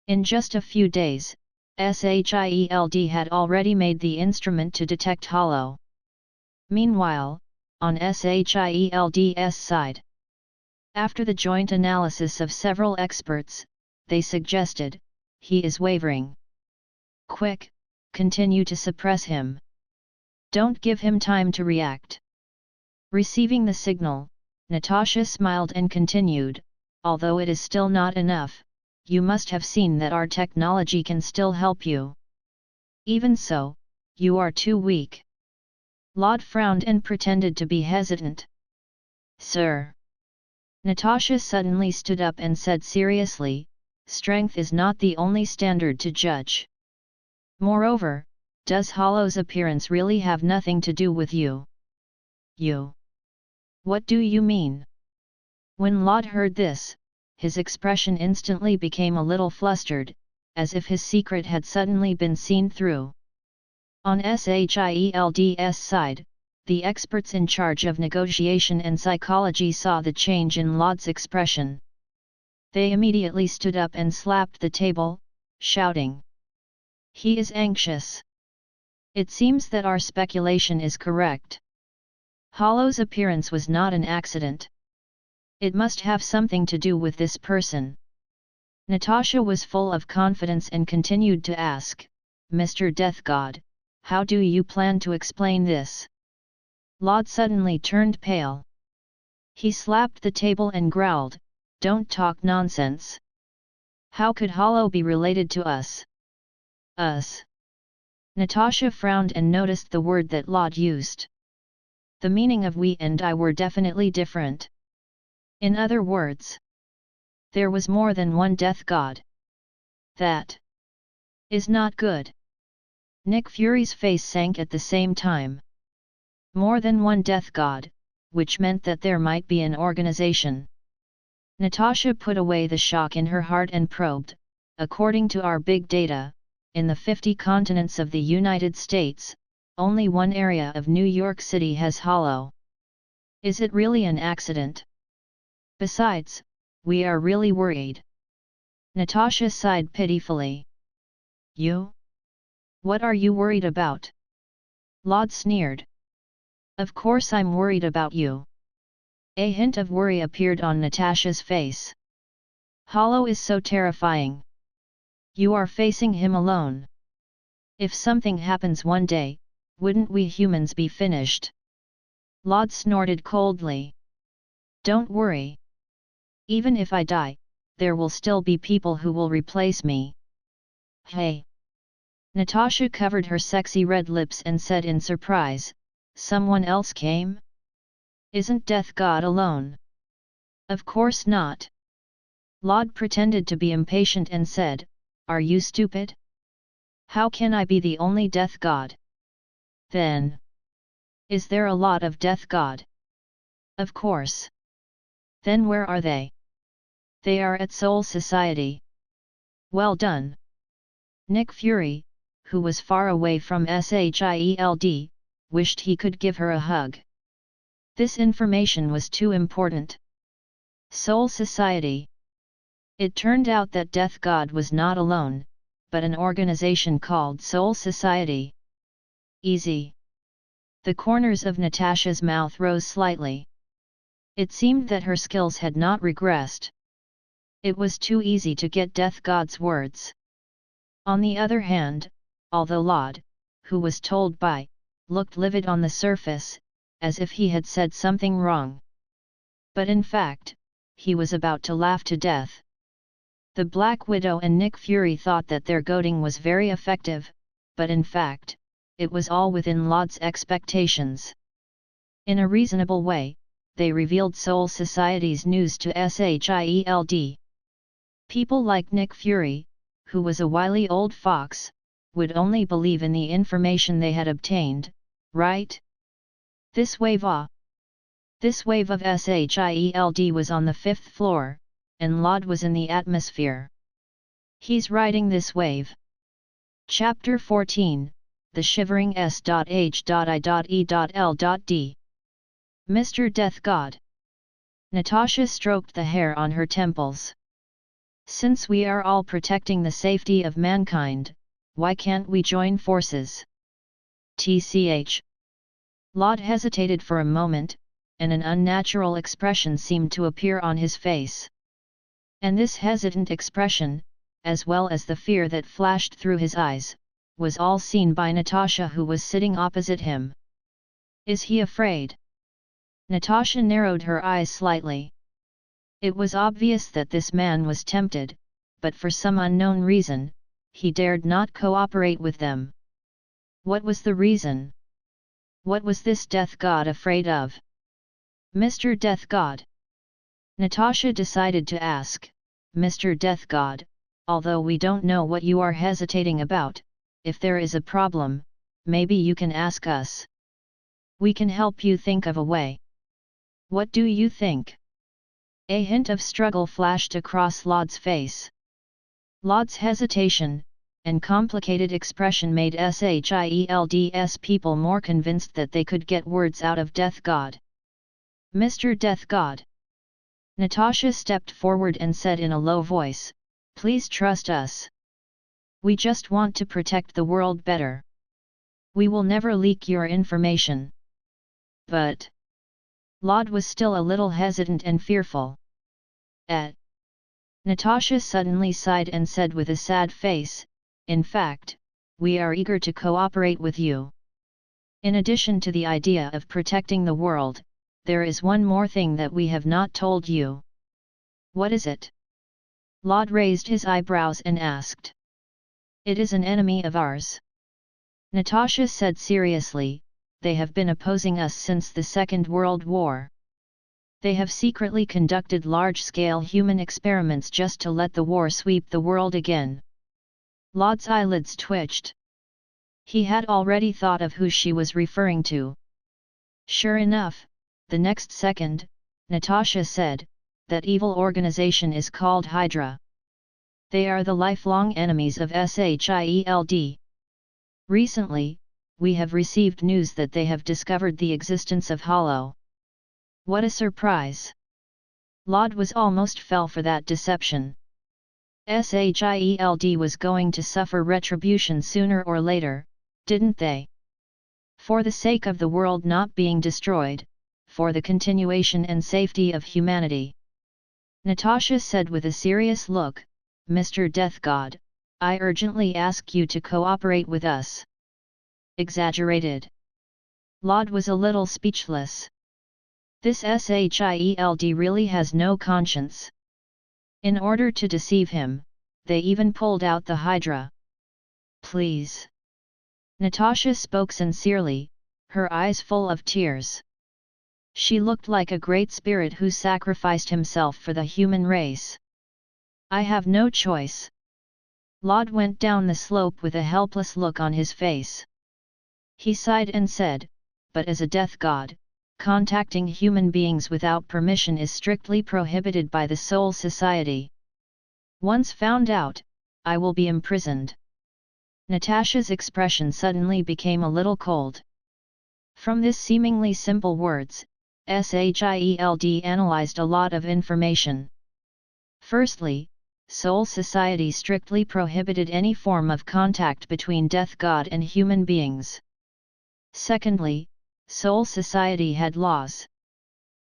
In just a few days, SHIELD had already made the instrument to detect hollow. Meanwhile, on SHIELD's side, after the joint analysis of several experts, they suggested, "He is wavering. Quick, continue to suppress him. Don't give him time to react." Receiving the signal, Natasha smiled and continued, "Although it is still not enough, you must have seen that our technology can still help you. Even so, you are too weak. Lod frowned and pretended to be hesitant. Sir. Natasha suddenly stood up and said seriously, strength is not the only standard to judge. Moreover, does Hollow's appearance really have nothing to do with you? You? What do you mean? When Lod heard this, his expression instantly became a little flustered, as if his secret had suddenly been seen through. On Seireitei's side, the experts in charge of negotiation and psychology saw the change in Lod's expression. They immediately stood up and slapped the table, shouting, "He is anxious. It seems that our speculation is correct. Hollow's appearance was not an accident. It must have something to do with this person." Natasha was full of confidence and continued to ask, "Mr. Death God, how do you plan to explain this?" Lod suddenly turned pale. He slapped the table and growled, "Don't talk nonsense. How could Hollow be related to us?" Us? Natasha frowned and noticed the word that Lod used. The meaning of we and I were definitely different. In other words, there was more than one death god. That is not good. Nick Fury's face sank at the same time. More than one death god, which meant that there might be an organization. Natasha put away the shock in her heart and probed, according to our big data, in the 50 continents of the United States, only one area of New York City has Hollow. Is it really an accident? Besides, we are really worried. Natasha sighed pitifully. You? What are you worried about? Lod sneered. Of course I'm worried about you. A hint of worry appeared on Natasha's face. Hollow is so terrifying. You are facing him alone. If something happens one day, wouldn't we humans be finished? Lod snorted coldly. Don't worry. Even if I die, there will still be people who will replace me. Hey! Natasha covered her sexy red lips and said in surprise, someone else came? Isn't Death God alone? Of course not. Lod pretended to be impatient and said, are you stupid? How can I be the only Death God? Then, is there a lot of Death God? Of course. Then where are they? They are at Soul Society. Well done. Nick Fury, who was far away from Shield, wished he could give her a hug. This information was too important. Soul Society. It turned out that Death God was not alone, but an organization called Soul Society. Easy. The corners of Natasha's mouth rose slightly. It seemed that her skills had not regressed. It was too easy to get Death God's words. On the other hand, although Lod, who was told by, looked livid on the surface, as if he had said something wrong. But in fact, he was about to laugh to death. The Black Widow and Nick Fury thought that their goading was very effective, but in fact, it was all within Lod's expectations. In a reasonable way, they revealed Soul Society's news to Shield. People like Nick Fury, who was a wily old fox, would only believe in the information they had obtained, right? This wave of Shield was on the 5th floor, and Lod was in the atmosphere. He's riding this wave. Chapter 14, The Shivering S.H.I.E.L.D. Mr. Death God. Natasha stroked the hair on her temples. Since we are all protecting the safety of mankind, why can't we join forces? TCH. Lod hesitated for a moment, and an unnatural expression seemed to appear on his face. And this hesitant expression, as well as the fear that flashed through his eyes, was all seen by Natasha, who was sitting opposite him. Is he afraid? Natasha narrowed her eyes slightly. It was obvious that this man was tempted, but for some unknown reason, he dared not cooperate with them. What was the reason? What was this Death God afraid of? Mr. Death God? Natasha decided to ask, Mr. Death God, although we don't know what you are hesitating about, if there is a problem, maybe you can ask us. We can help you think of a way. What do you think? A hint of struggle flashed across Laud's face. Laud's hesitation and complicated expression made Child's people more convinced that they could get words out of Death God. Mr. Death God. Natasha stepped forward and said in a low voice, Please trust us. We just want to protect the world better. We will never leak your information. But Laud was still a little hesitant and fearful. Natasha suddenly sighed and said with a sad face, In fact, we are eager to cooperate with you. In addition to the idea of protecting the world, there is one more thing that we have not told you. What is it? Laud raised his eyebrows and asked. It is an enemy of ours. Natasha said seriously, They have been opposing us since the Second World War. They have secretly conducted large-scale human experiments just to let the war sweep the world again. Laud's eyelids twitched. He had already thought of who she was referring to. Sure enough, the next second, Natasha said, that evil organization is called Hydra. They are the lifelong enemies of Child. Recently, we have received news that they have discovered the existence of Hollow. What a surprise! Laud was almost fell for that deception. Child was going to suffer retribution sooner or later, didn't they? For the sake of the world not being destroyed, for the continuation and safety of humanity. Natasha said with a serious look, Mr. Death God, I urgently ask you to cooperate with us. Exaggerated. Laud was a little speechless. This Child really has no conscience. In order to deceive him, they even pulled out the Hydra. Please. Natasha spoke sincerely, her eyes full of tears. She looked like a great spirit who sacrificed himself for the human race. I have no choice. Laud went down the slope with a helpless look on his face. He sighed and said, But as a death god, contacting human beings without permission is strictly prohibited by the Soul Society. Once found out, I will be imprisoned. Natasha's expression suddenly became a little cold. From this seemingly simple words, Child analyzed a lot of information. Firstly, Soul Society strictly prohibited any form of contact between Death God and human beings. Secondly, Soul Society had laws.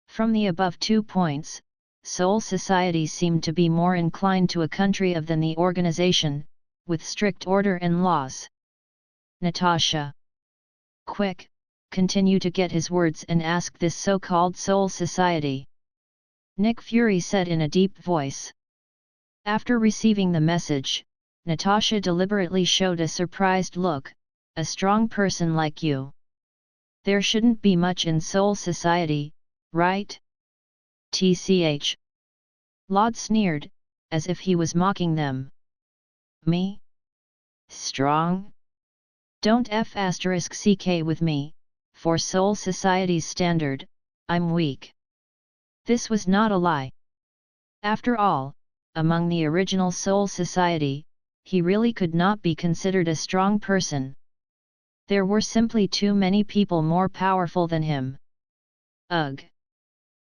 From the above 2 points, Soul Society seemed to be more inclined to a country of than the organization, with strict order and laws. Natasha. Quick, continue to get his words and ask this so-called Soul Society. Nick Fury said in a deep voice. After receiving the message, Natasha deliberately showed a surprised look, a strong person like you. There shouldn't be much in Soul Society, right? TCH. Laud sneered, as if he was mocking them. Me? Strong? Don't *CK with me, for Soul Society's standard, I'm weak. This was not a lie. After all, among the original Soul Society, he really could not be considered a strong person. There were simply too many people more powerful than him. Ugh!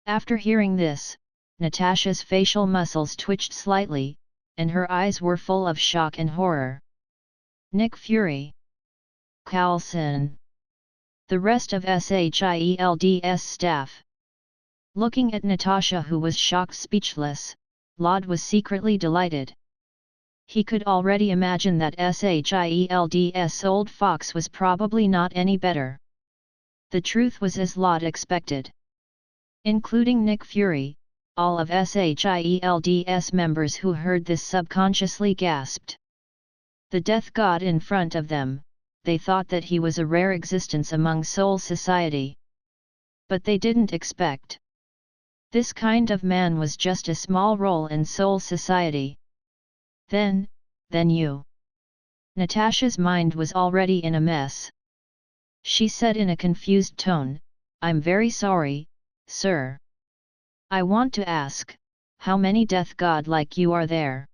After hearing this, Natasha's facial muscles twitched slightly, and her eyes were full of shock and horror. Nick Fury. Coulson. The rest of Child's staff. Looking at Natasha, who was shocked speechless, Laud was secretly delighted. He could already imagine that Child's old fox was probably not any better. The truth was as Laud expected. Including Nick Fury, all of Child's members who heard this subconsciously gasped. The death god in front of them, they thought that he was a rare existence among soul society. But they didn't expect. This kind of man was just a small role in soul society. Then you. Natasha's mind was already in a mess. She said in a confused tone, "I'm very sorry, sir. I want to ask, how many death god like you are there?"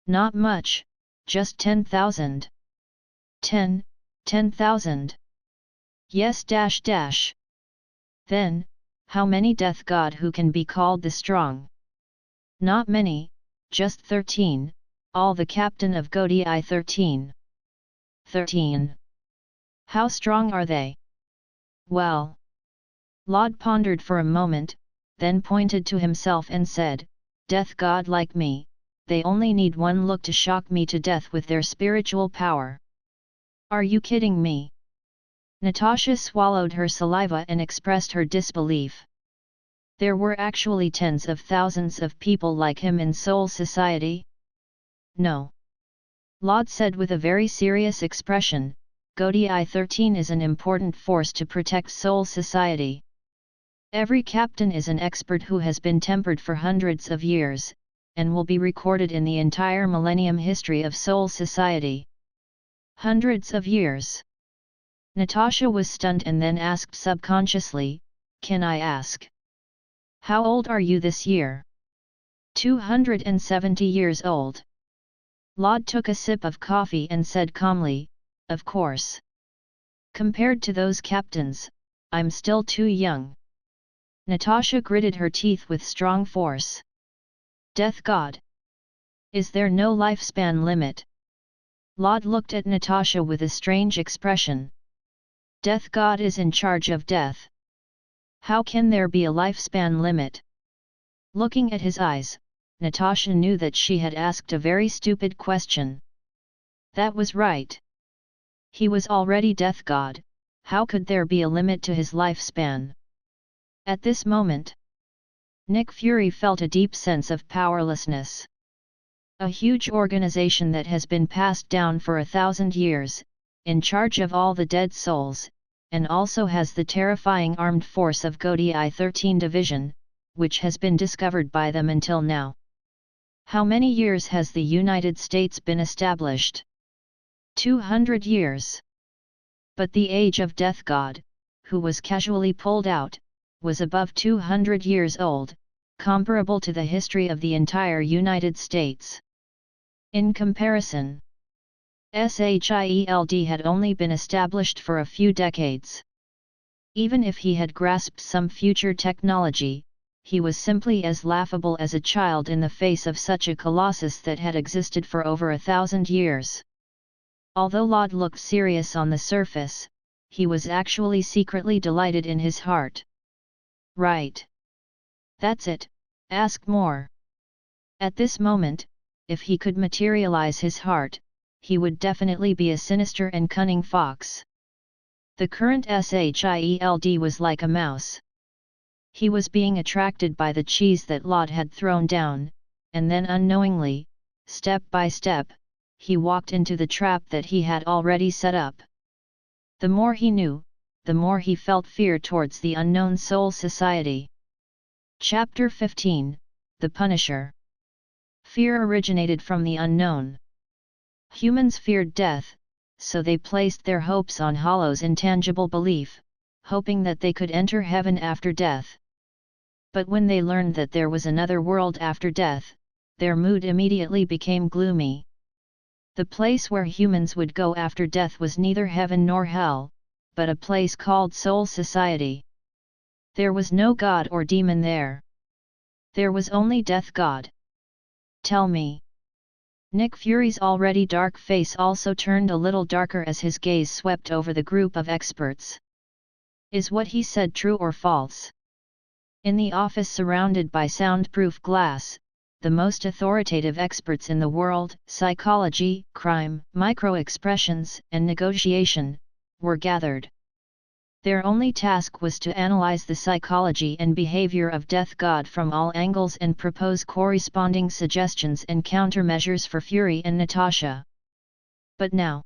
"Not much, just 10,000. 10,000. Yes dash dash. Then, how many death god who can be called the strong?" "Not many, just 13, all the captain of Godii 13. 13. How strong are they?" "Well." Laud pondered for a moment, then pointed to himself and said, "Death god like me, they only need one look to shock me to death with their spiritual power." "Are you kidding me?" Natasha swallowed her saliva and expressed her disbelief. There were actually tens of thousands of people like him in soul society? "No." Laud said with a very serious expression, "Godii 13 is an important force to protect soul society. Every captain is an expert who has been tempered for hundreds of years, and will be recorded in the entire millennium history of soul society." "Hundreds of years?" Natasha was stunned and then asked subconsciously, "Can I ask? How old are you this year?" 270 years old. Laud took a sip of coffee and said calmly, "Of course. Compared to those captains, I'm still too young." Natasha gritted her teeth with strong force. "Death god? Is there no lifespan limit?" Laud looked at Natasha with a strange expression. "Death god is in charge of death. How can there be a lifespan limit?" Looking at his eyes, Natasha knew that she had asked a very stupid question. That was right. He was already death god, how could there be a limit to his lifespan? At this moment, Nick Fury felt a deep sense of powerlessness. A huge organization that has been passed down for 1,000 years, in charge of all the dead souls, and also has the terrifying armed force of Godii 13 Division, which has been discovered by them until now. How many years has the United States been established? 200 years. But the age of Death God, who was casually pulled out, was above 200 years old, comparable to the history of the entire United States. In comparison, Seireitei had only been established for a few decades. Even if he had grasped some future technology, he was simply as laughable as a child in the face of such a colossus that had existed for over 1,000 years. Although Laud looked serious on the surface, he was actually secretly delighted in his heart. Right. That's it, ask more. At this moment, if he could materialize his heart, he would definitely be a sinister and cunning fox. The current Shield was like a mouse. He was being attracted by the cheese that Laud had thrown down, and then unknowingly, step by step, he walked into the trap that he had already set up. The more he knew, the more he felt fear towards the unknown soul society. Chapter 15, The Punisher. Fear originated from the unknown. Humans feared death, so they placed their hopes on Hollow's intangible belief, hoping that they could enter heaven after death. But when they learned that there was another world after death, their mood immediately became gloomy. The place where humans would go after death was neither heaven nor hell, but a place called Soul Society. There was no god or demon there. There was only Death God. Tell me. Nick Fury's already dark face also turned a little darker as his gaze swept over the group of experts. Is what he said true or false? In the office surrounded by soundproof glass, the most authoritative experts in the world, psychology, crime, micro-expressions, and negotiation, were gathered. Their only task was to analyze the psychology and behavior of Death God from all angles and propose corresponding suggestions and countermeasures for Fury and Natasha. But now,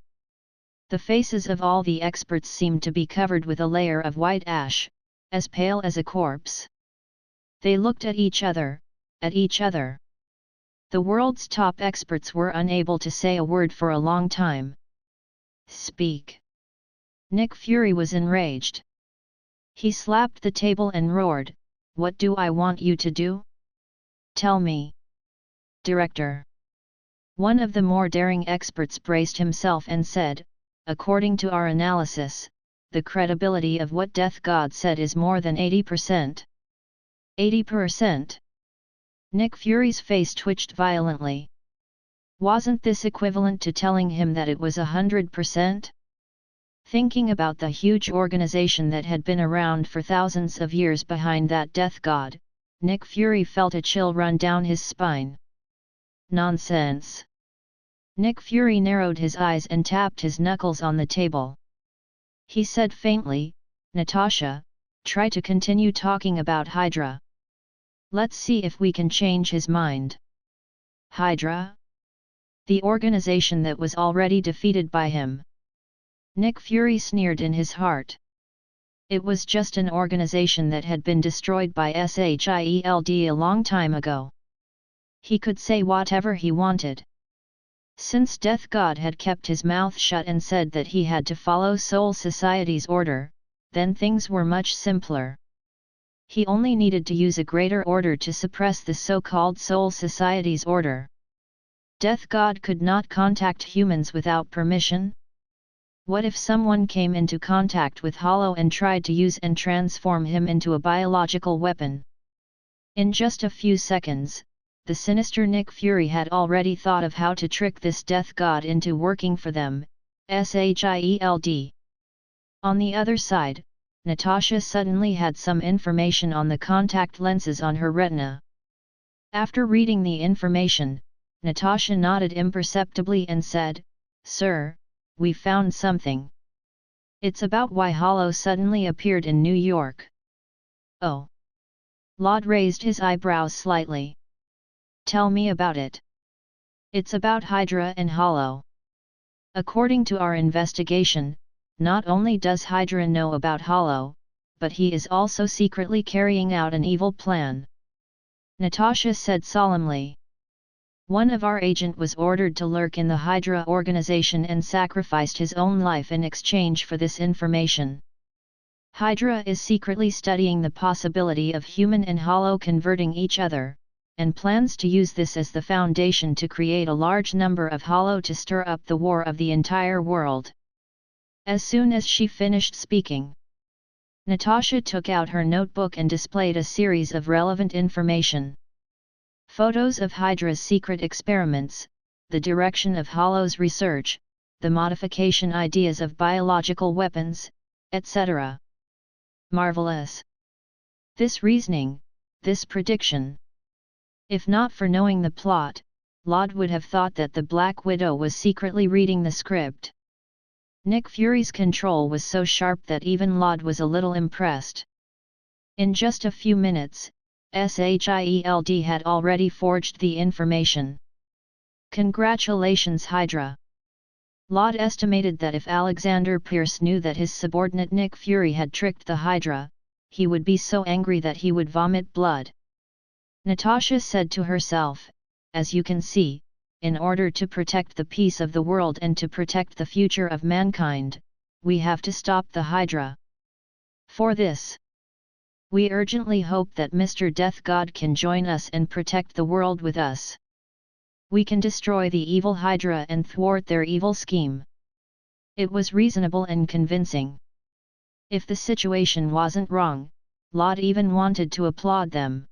The faces of all the experts seemed to be covered with a layer of white ash, as pale as a corpse. They looked at each other, at each other. The world's top experts were unable to say a word for a long time. Speak. Nick Fury was enraged. He slapped the table and roared, "What do I want you to do? Tell me." Director. One of the more daring experts braced himself and said, "According to our analysis, the credibility of what Death God said is more than 80%. 80%? Nick Fury's face twitched violently. Wasn't this equivalent to telling him that it was 100%? Thinking about the huge organization that had been around for thousands of years behind that Death God, Nick Fury felt a chill run down his spine. Nonsense. Nick Fury narrowed his eyes and tapped his knuckles on the table. He said faintly, "Natasha, try to continue talking about Hydra. Let's see if we can change his mind." Hydra? The organization that was already defeated by him. Nick Fury sneered in his heart. It was just an organization that had been destroyed by Seireitei a long time ago. He could say whatever he wanted. Since Death God had kept his mouth shut and said that he had to follow Soul Society's order, then things were much simpler. He only needed to use a greater order to suppress the so-called Soul Society's order. Death God could not contact humans without permission? What if someone came into contact with Hollow and tried to use and transform him into a biological weapon? In just a few seconds, the sinister Nick Fury had already thought of how to trick this Death God into working for them, SHIELD. On the other side, Natasha suddenly had some information on the contact lenses on her retina. After reading the information, Natasha nodded imperceptibly and said, "Sir, we found something. It's about why Hollow suddenly appeared in New York." "Oh." Laud raised his eyebrows slightly. "Tell me about it." "It's about Hydra and Hollow. According to our investigation, not only does Hydra know about Hollow, but he is also secretly carrying out an evil plan." Natasha said solemnly. "One of our agent was ordered to lurk in the Hydra organization and sacrificed his own life in exchange for this information. Hydra is secretly studying the possibility of human and Hollow converting each other, and plans to use this as the foundation to create a large number of Hollow to stir up the war of the entire world." As soon as she finished speaking, Natasha took out her notebook and displayed a series of relevant information. Photos of Hydra's secret experiments, the direction of Hollow's research, the modification ideas of biological weapons, etc. Marvelous! This reasoning, this prediction. If not for knowing the plot, Laud would have thought that the Black Widow was secretly reading the script. Nick Fury's control was so sharp that even Laud was a little impressed. In just a few minutes, SHIELD had already forged the information. Congratulations Hydra! Laud estimated that if Alexander Pierce knew that his subordinate Nick Fury had tricked the Hydra, he would be so angry that he would vomit blood. Natasha said to herself, "As you can see, in order to protect the peace of the world and to protect the future of mankind, we have to stop the Hydra. For this, we urgently hope that Mr. Death God can join us and protect the world with us. We can destroy the evil Hydra and thwart their evil scheme." It was reasonable and convincing. If the situation wasn't wrong, Laud even wanted to applaud them.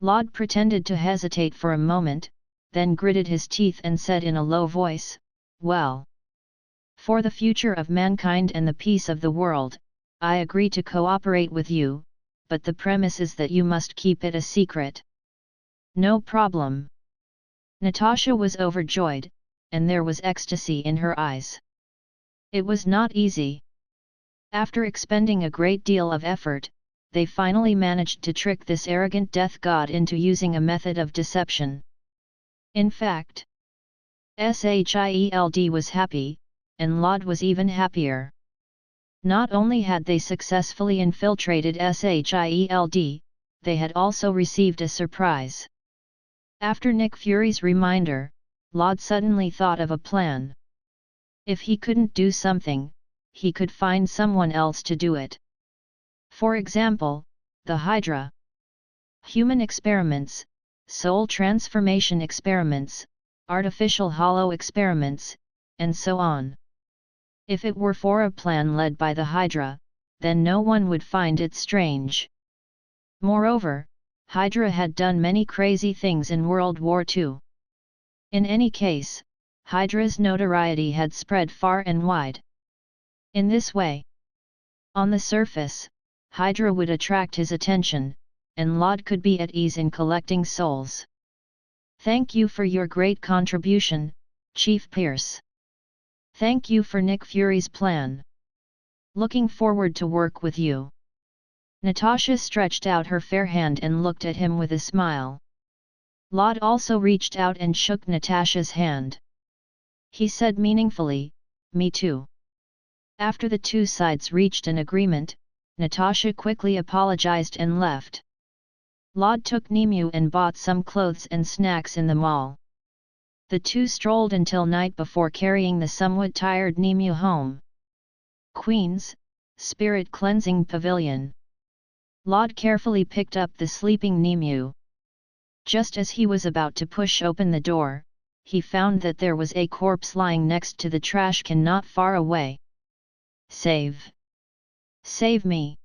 Laud pretended to hesitate for a moment, then gritted his teeth and said in a low voice, "Well, for the future of mankind and the peace of the world, I agree to cooperate with you, but the premise is that you must keep it a secret." "No problem." Natasha was overjoyed, and there was ecstasy in her eyes. It was not easy. After expending a great deal of effort, they finally managed to trick this arrogant Death God into using a method of deception. In fact, Seireitei was happy, and Lod was even happier. Not only had they successfully infiltrated Seireitei, they had also received a surprise. After Nick Fury's reminder, Lod suddenly thought of a plan. If he couldn't do something, he could find someone else to do it. For example, the Hydra. Human experiments, soul transformation experiments, artificial hollow experiments, and so on. If it were for a plan led by the Hydra, then no one would find it strange. Moreover, Hydra had done many crazy things in World War II. In any case, Hydra's notoriety had spread far and wide. In this way, on the surface, Hydra would attract his attention, and Lod could be at ease in collecting souls. Thank you for your great contribution, Chief Pierce. Thank you for Nick Fury's plan. Looking forward to work with you. Natasha stretched out her fair hand and looked at him with a smile. Lod also reached out and shook Natasha's hand. He said meaningfully, "Me too." After the two sides reached an agreement, Natasha quickly apologized and left. Lod took Nemu and bought some clothes and snacks in the mall. The two strolled until night before carrying the somewhat tired Nemu home. Queen's Spirit Cleansing Pavilion. Lod carefully picked up the sleeping Nemu. Just as he was about to push open the door, he found that there was a corpse lying next to the trash can not far away. Save! Save me!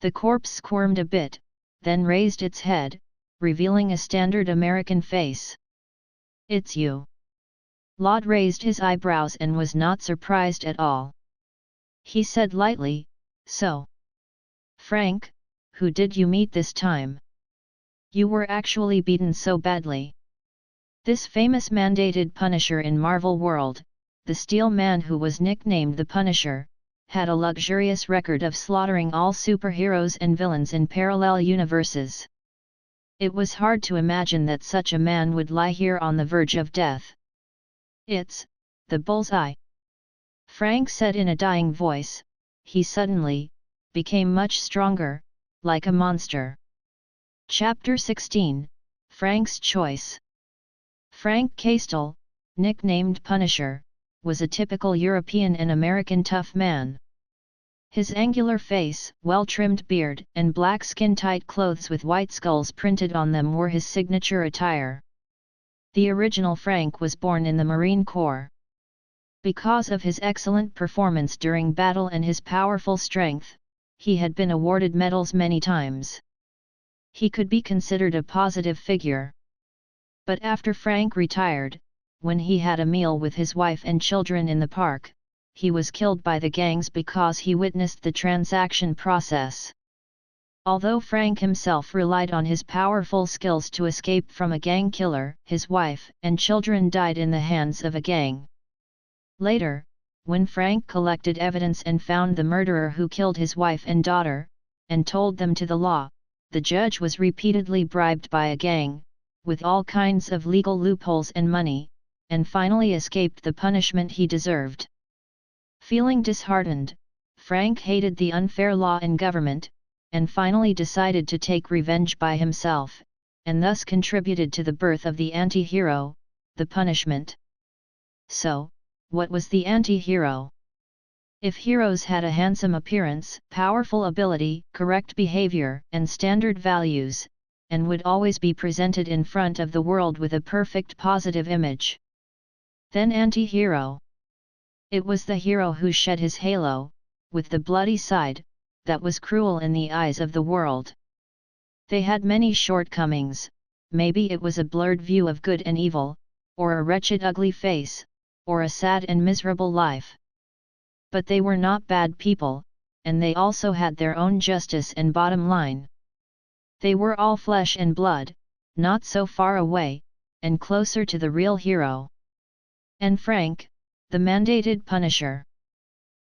The corpse squirmed a bit, then raised its head, revealing a standard American face. "It's you." Lod raised his eyebrows and was not surprised at all. He said lightly, "So, Frank, who did you meet this time? You were actually beaten so badly." This famous mandated Punisher in Marvel World, the Steel Man who was nicknamed the Punisher, had a luxurious record of slaughtering all superheroes and villains in parallel universes. It was hard to imagine that such a man would lie here on the verge of death. "It's the bullseye," Frank said in a dying voice. He suddenly became much stronger, like a monster. Chapter 16, Frank's Choice. Frank Castell, nicknamed Punisher, was a typical European and American tough man. His angular face, well-trimmed beard, and black skin-tight clothes with white skulls printed on them were his signature attire. The original Frank was born in the Marine Corps. Because of his excellent performance during battle and his powerful strength, he had been awarded medals many times. He could be considered a positive figure. But after Frank retired, when he had a meal with his wife and children in the park, he was killed by the gangs because he witnessed the transaction process. Although Frank himself relied on his powerful skills to escape from a gang killer, his wife and children died in the hands of a gang. Later, when Frank collected evidence and found the murderer who killed his wife and daughter, and told them to the law, the judge was repeatedly bribed by a gang, with all kinds of legal loopholes and money, and finally escaped the punishment he deserved. Feeling disheartened, Frank hated the unfair law and government, and finally decided to take revenge by himself, and thus contributed to the birth of the anti-hero, the Punishment. So, what was the anti-hero? If heroes had a handsome appearance, powerful ability, correct behavior, and standard values, and would always be presented in front of the world with a perfect positive image, then anti-hero. It was the hero who shed his halo, with the bloody side, that was cruel in the eyes of the world. They had many shortcomings, maybe it was a blurred view of good and evil, or a wretched ugly face, or a sad and miserable life. But they were not bad people, and they also had their own justice and bottom line. They were all flesh and blood, not so far away, and closer to the real hero. And Frank, the mandated Punisher.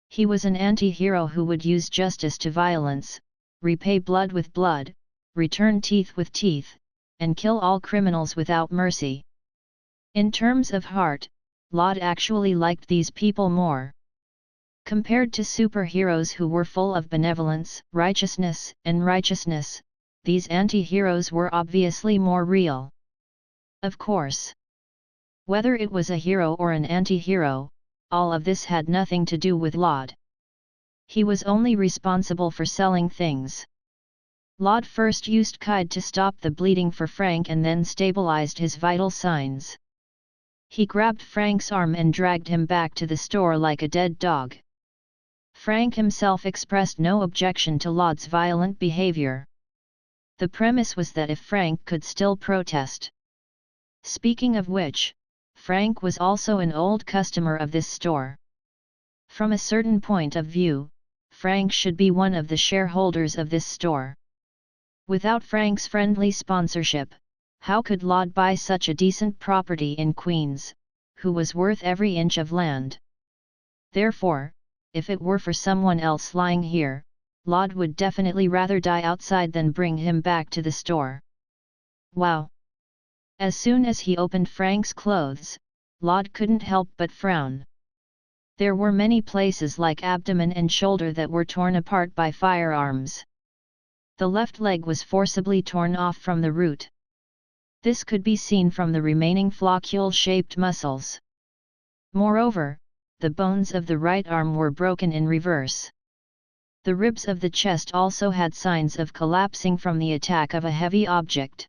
He was an anti-hero who would use justice to violence, repay blood with blood, return teeth with teeth, and kill all criminals without mercy. In terms of heart, Laud actually liked these people more. Compared to superheroes who were full of benevolence, righteousness, these anti-heroes were obviously more real. Of course. Whether it was a hero or an anti-hero, all of this had nothing to do with Laud. He was only responsible for selling things. Laud first used Kide to stop the bleeding for Frank and then stabilized his vital signs. He grabbed Frank's arm and dragged him back to the store like a dead dog. Frank himself expressed no objection to Laud's violent behavior. The premise was that if Frank could still protest. Speaking of which, Frank was also an old customer of this store. From a certain point of view, Frank should be one of the shareholders of this store. Without Frank's friendly sponsorship, how could Laud buy such a decent property in Queens, who was worth every inch of land? Therefore, if it were for someone else lying here, Laud would definitely rather die outside than bring him back to the store. Wow! As soon as he opened Frank's clothes, Laud couldn't help but frown. There were many places like abdomen and shoulder that were torn apart by firearms. The left leg was forcibly torn off from the root. This could be seen from the remaining flocule-shaped muscles. Moreover, the bones of the right arm were broken in reverse. The ribs of the chest also had signs of collapsing from the attack of a heavy object.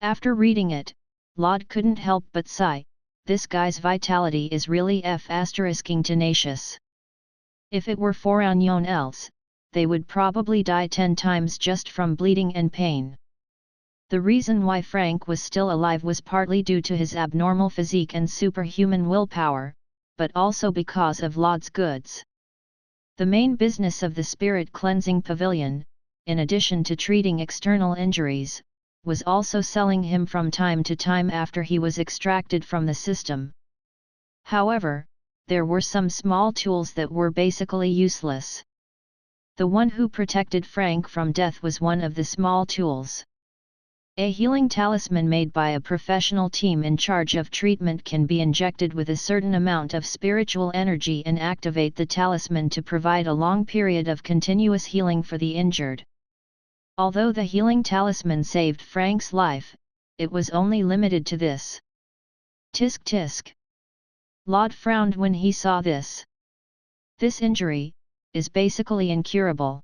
After reading it, Laud couldn't help but sigh, this guy's vitality is really f***ing tenacious. If it were for anyone else, they would probably die 10 times just from bleeding and pain. The reason why Frank was still alive was partly due to his abnormal physique and superhuman willpower, but also because of Laud's goods. The main business of the Spirit Cleansing Pavilion, in addition to treating external injuries, was also selling him from time to time after he was extracted from the system. However, there were some small tools that were basically useless. The one who protected Frank from death was one of the small tools. A healing talisman made by a professional team in charge of treatment can be injected with a certain amount of spiritual energy and activate the talisman to provide a long period of continuous healing for the injured. Although the healing talisman saved Frank's life, it was only limited to this. Tisk tisk. Laud frowned when he saw this. This injury is basically incurable.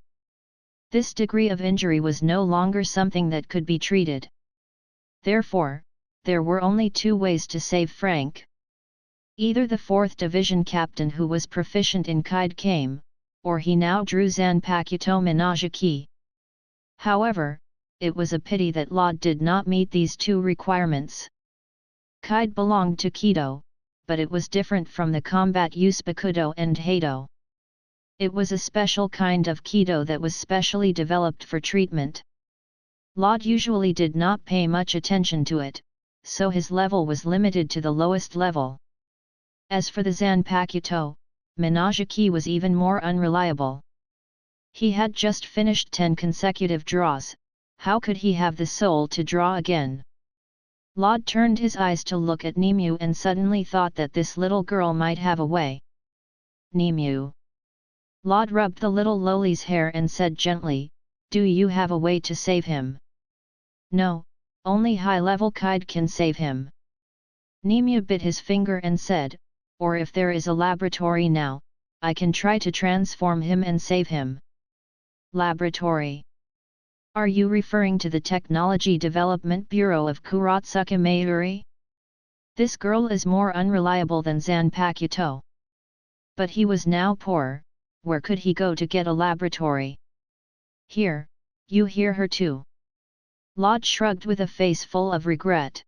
This degree of injury was no longer something that could be treated. Therefore, there were only 2 ways to save Frank. Either the 4th Division captain who was proficient in Kide came, or he now drew ZANPAKUTOU Minajiki. However, it was a pity that Laud did not meet these 2 requirements. Kide belonged to Kido, but it was different from the combat use Bakudo and Heido. It was a special kind of Kido that was specially developed for treatment. Laud usually did not pay much attention to it, so his level was limited to the lowest level. As for the ZANPAKUTOU, Minajiki was even more unreliable. He had just finished 10 consecutive draws, how could he have the soul to draw again? Laud turned his eyes to look at Nimue and suddenly thought that this little girl might have a way. Nimue. Laud rubbed the little lowly's hair and said gently, "Do you have a way to save him?" "No, only high-level Kide can save him." Nimue bit his finger and said, "Or if there is a laboratory now, I can try to transform him and save him." Laboratory? Are you referring to the Technology Development Bureau of Kuratsuka Mayuri? This girl is more unreliable than ZANPAKUTOU. But he was now poor. Where could he go to get a laboratory? Here, you hear her too. Laud shrugged with a face full of regret.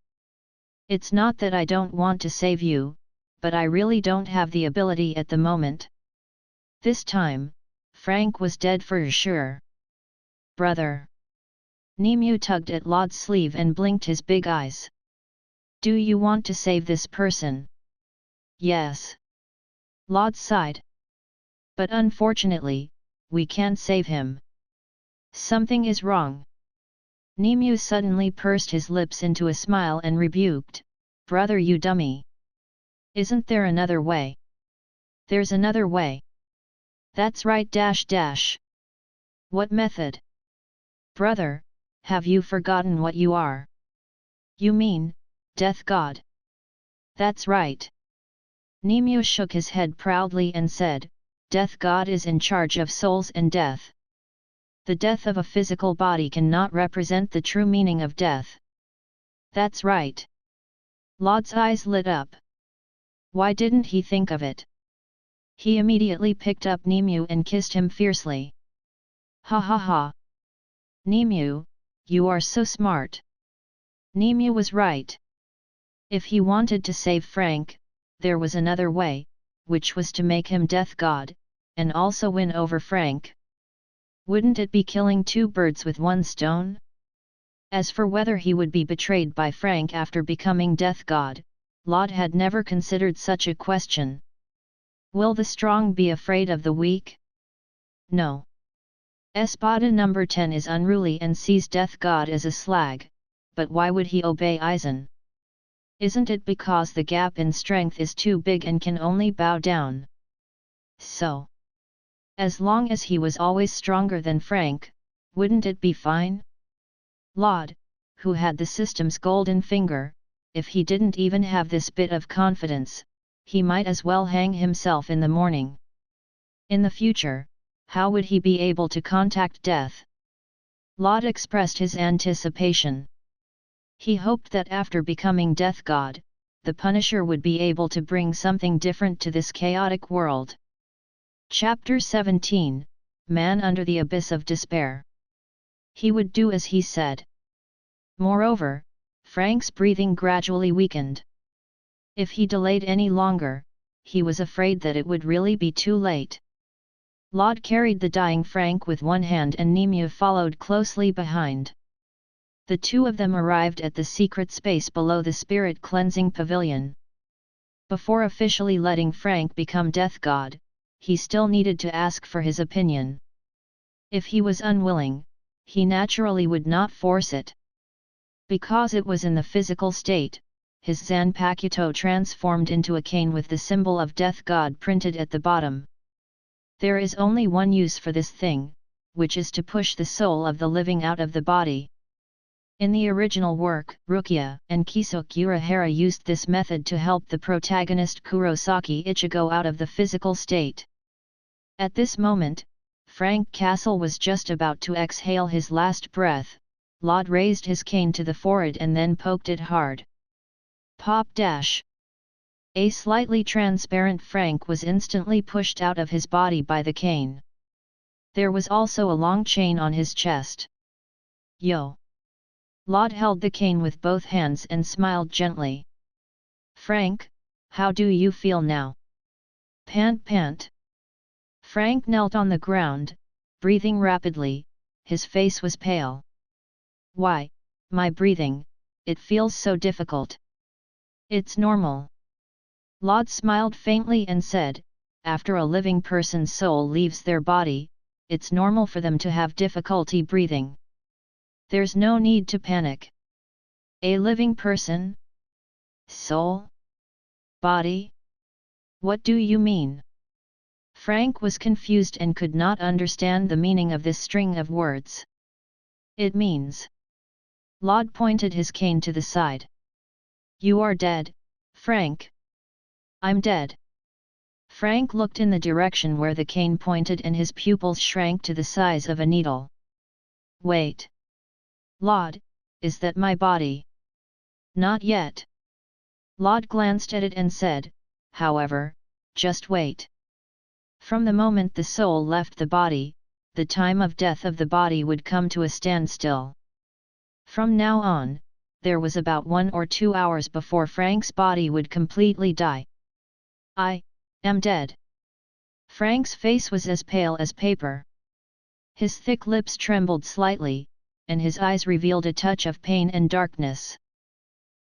It's not that I don't want to save you, but I really don't have the ability at the moment. This time, Frank was dead for sure. Brother. Nimue tugged at Laud's sleeve and blinked his big eyes. Do you want to save this person? Yes. Laud sighed. But unfortunately, we can't save him. Something is wrong. Nimue suddenly pursed his lips into a smile and rebuked, "Brother, you dummy. Isn't there another way? There's another way. That's right dash dash. What method? Brother, have you forgotten what you are? You mean, Death God? That's right. Nimue shook his head proudly and said, Death God is in charge of souls and death. The death of a physical body cannot represent the true meaning of death. That's right. Laud's eyes lit up. Why didn't he think of it? He immediately picked up Nimue and kissed him fiercely. Ha ha ha. Nimue, you are so smart. Nimue was right. If he wanted to save Frank, there was another way, which was to make him Death God, and also win over Frank. Wouldn't it be killing two birds with one stone? As for whether he would be betrayed by Frank after becoming Death God, Laud had never considered such a question. Will the strong be afraid of the weak? No. Espada number 10 is unruly and sees Death God as a slag, but why would he obey Aizen? Isn't it because the gap in strength is too big and can only bow down? So, as long as he was always stronger than Frank, wouldn't it be fine? Laud, who had the system's golden finger, if he didn't even have this bit of confidence, he might as well hang himself in the morning. In the future, how would he be able to contact death? Laud expressed his anticipation. He hoped that after becoming Death God, the Punisher would be able to bring something different to this chaotic world. Chapter 17, Man Under the Abyss of Despair. He would do as he said. Moreover, Frank's breathing gradually weakened. If he delayed any longer, he was afraid that it would really be too late. Laud carried the dying Frank with one hand and Nimue followed closely behind. The two of them arrived at the secret space below the spirit cleansing pavilion. Before officially letting Frank become Death God, he still needed to ask for his opinion. If he was unwilling, he naturally would not force it. Because it was in the physical state, his ZANPAKUTOU transformed into a cane with the symbol of Death God printed at the bottom. There is only one use for this thing, which is to push the soul of the living out of the body. In the original work, Rukia and Kisuke Urahara used this method to help the protagonist Kurosaki Ichigo out of the physical state. At this moment, Frank Castle was just about to exhale his last breath. Laud raised his cane to the forehead and then poked it hard. Pop dash! A slightly transparent Frank was instantly pushed out of his body by the cane. There was also a long chain on his chest. Yo! Laud held the cane with both hands and smiled gently. Frank, how do you feel now? Pant pant. Frank knelt on the ground, breathing rapidly, his face was pale. Why, my breathing, it feels so difficult. It's normal. Laud smiled faintly and said, after a living person's soul leaves their body, it's normal for them to have difficulty breathing. There's no need to panic. A living person? Soul? Body? What do you mean? Frank was confused and could not understand the meaning of this string of words. It means. Laud pointed his cane to the side. You are dead, Frank. I'm dead. Frank looked in the direction where the cane pointed and his pupils shrank to the size of a needle. Wait. Laud, is that my body? Not yet. Laud glanced at it and said, however, just wait. From the moment the soul left the body, the time of death of the body would come to a standstill. From now on, there was about 1 or 2 hours before Frank's body would completely die. I am dead. Frank's face was as pale as paper. His thick lips trembled slightly, and his eyes revealed a touch of pain and darkness.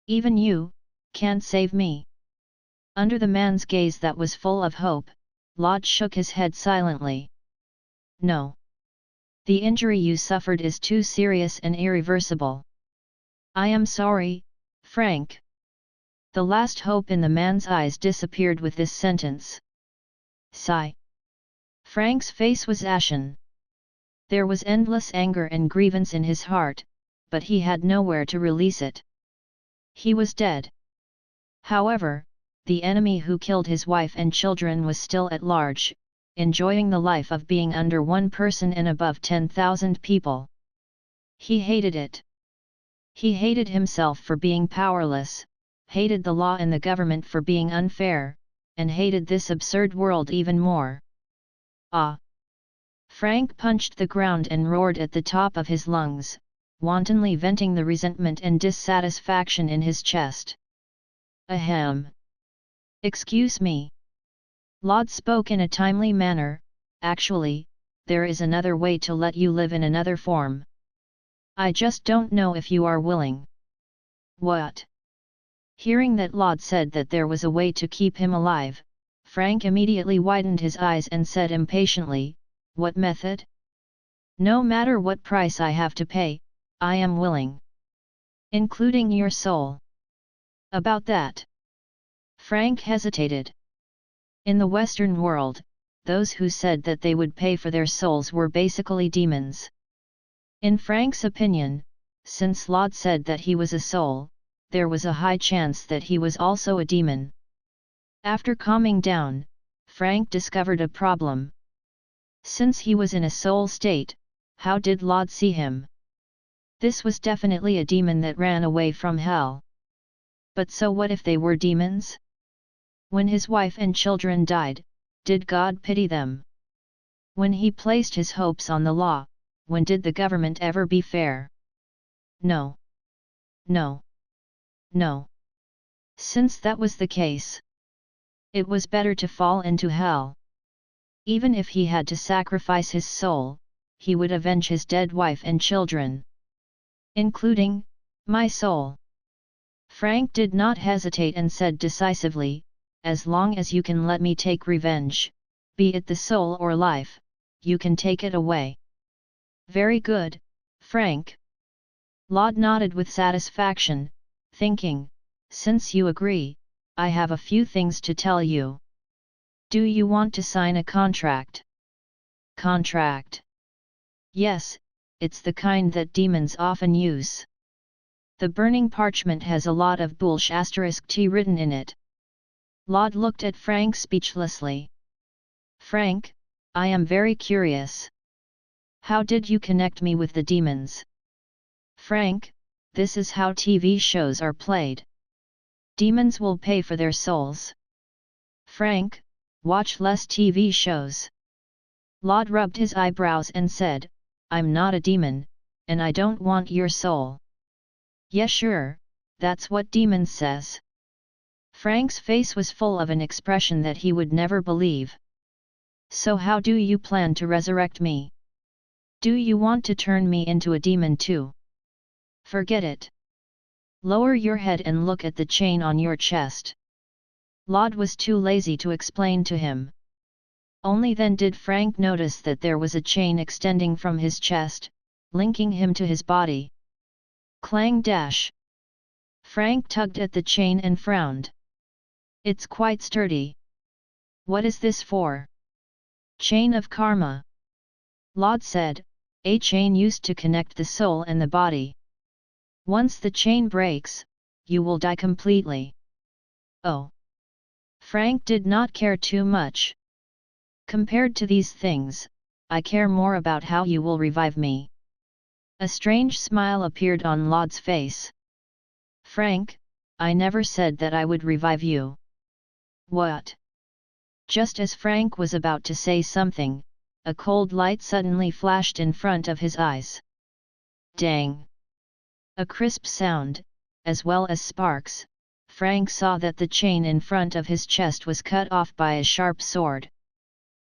Even you can't save me. Under the man's gaze that was full of hope, Laud shook his head silently. No. The injury you suffered is too serious and irreversible. I am sorry, Frank. The last hope in the man's eyes disappeared with this sentence. Sigh. Frank's face was ashen. There was endless anger and grievance in his heart, but he had nowhere to release it. He was dead. However, the enemy who killed his wife and children was still at large, enjoying the life of being under one person and above 10,000 people. He hated it. He hated himself for being powerless, hated the law and the government for being unfair, and hated this absurd world even more. Ah! Frank punched the ground and roared at the top of his lungs, wantonly venting the resentment and dissatisfaction in his chest. Ahem! Excuse me. Laud spoke in a timely manner. Actually, there is another way to let you live in another form. I just don't know if you are willing. What? Hearing that Laud said that there was a way to keep him alive, Frank immediately widened his eyes and said impatiently, What method? No matter what price I have to pay, I am willing. Including your soul. About that. Frank hesitated. In the Western world, those who said that they would pay for their souls were basically demons. In Frank's opinion, since Laud said that he was a soul, there was a high chance that he was also a demon. After calming down, Frank discovered a problem. Since he was in a soul state, how did Laud see him? This was definitely a demon that ran away from hell. But so what if they were demons? When his wife and children died, did God pity them? When he placed his hopes on the law, when did the government ever be fair? No. No. No. Since that was the case, it was better to fall into hell. Even if he had to sacrifice his soul, he would avenge his dead wife and children. Including my soul. Frank did not hesitate and said decisively, As long as you can let me take revenge, be it the soul or life, you can take it away. Very good, Frank. Laud nodded with satisfaction, thinking, Since you agree, I have a few things to tell you. Do you want to sign a contract? Contract? Yes, it's the kind that demons often use. The burning parchment has a lot of bullsh*t written in it. Laud looked at Frank speechlessly. Frank, I am very curious. How did you connect me with the demons? Frank, this is how TV shows are played. Demons will pay for their souls. Frank, watch less TV shows. Laud rubbed his eyebrows and said, I'm not a demon, and I don't want your soul. Yeah sure, that's what demons says. Frank's face was full of an expression that he would never believe. So how do you plan to resurrect me? Do you want to turn me into a demon too? Forget it. Lower your head and look at the chain on your chest. Laud was too lazy to explain to him. Only then did Frank notice that there was a chain extending from his chest, linking him to his body. Clang dash. Frank tugged at the chain and frowned. It's quite sturdy. What is this for? Chain of karma. Laud said, a chain used to connect the soul and the body. Once the chain breaks, you will die completely. Oh. Frank did not care too much. Compared to these things, I care more about how you will revive me. A strange smile appeared on Laud's face. Frank, I never said that I would revive you. What? Just as Frank was about to say something, a cold light suddenly flashed in front of his eyes. Dang! A crisp sound, as well as sparks. Frank saw that the chain in front of his chest was cut off by a sharp sword.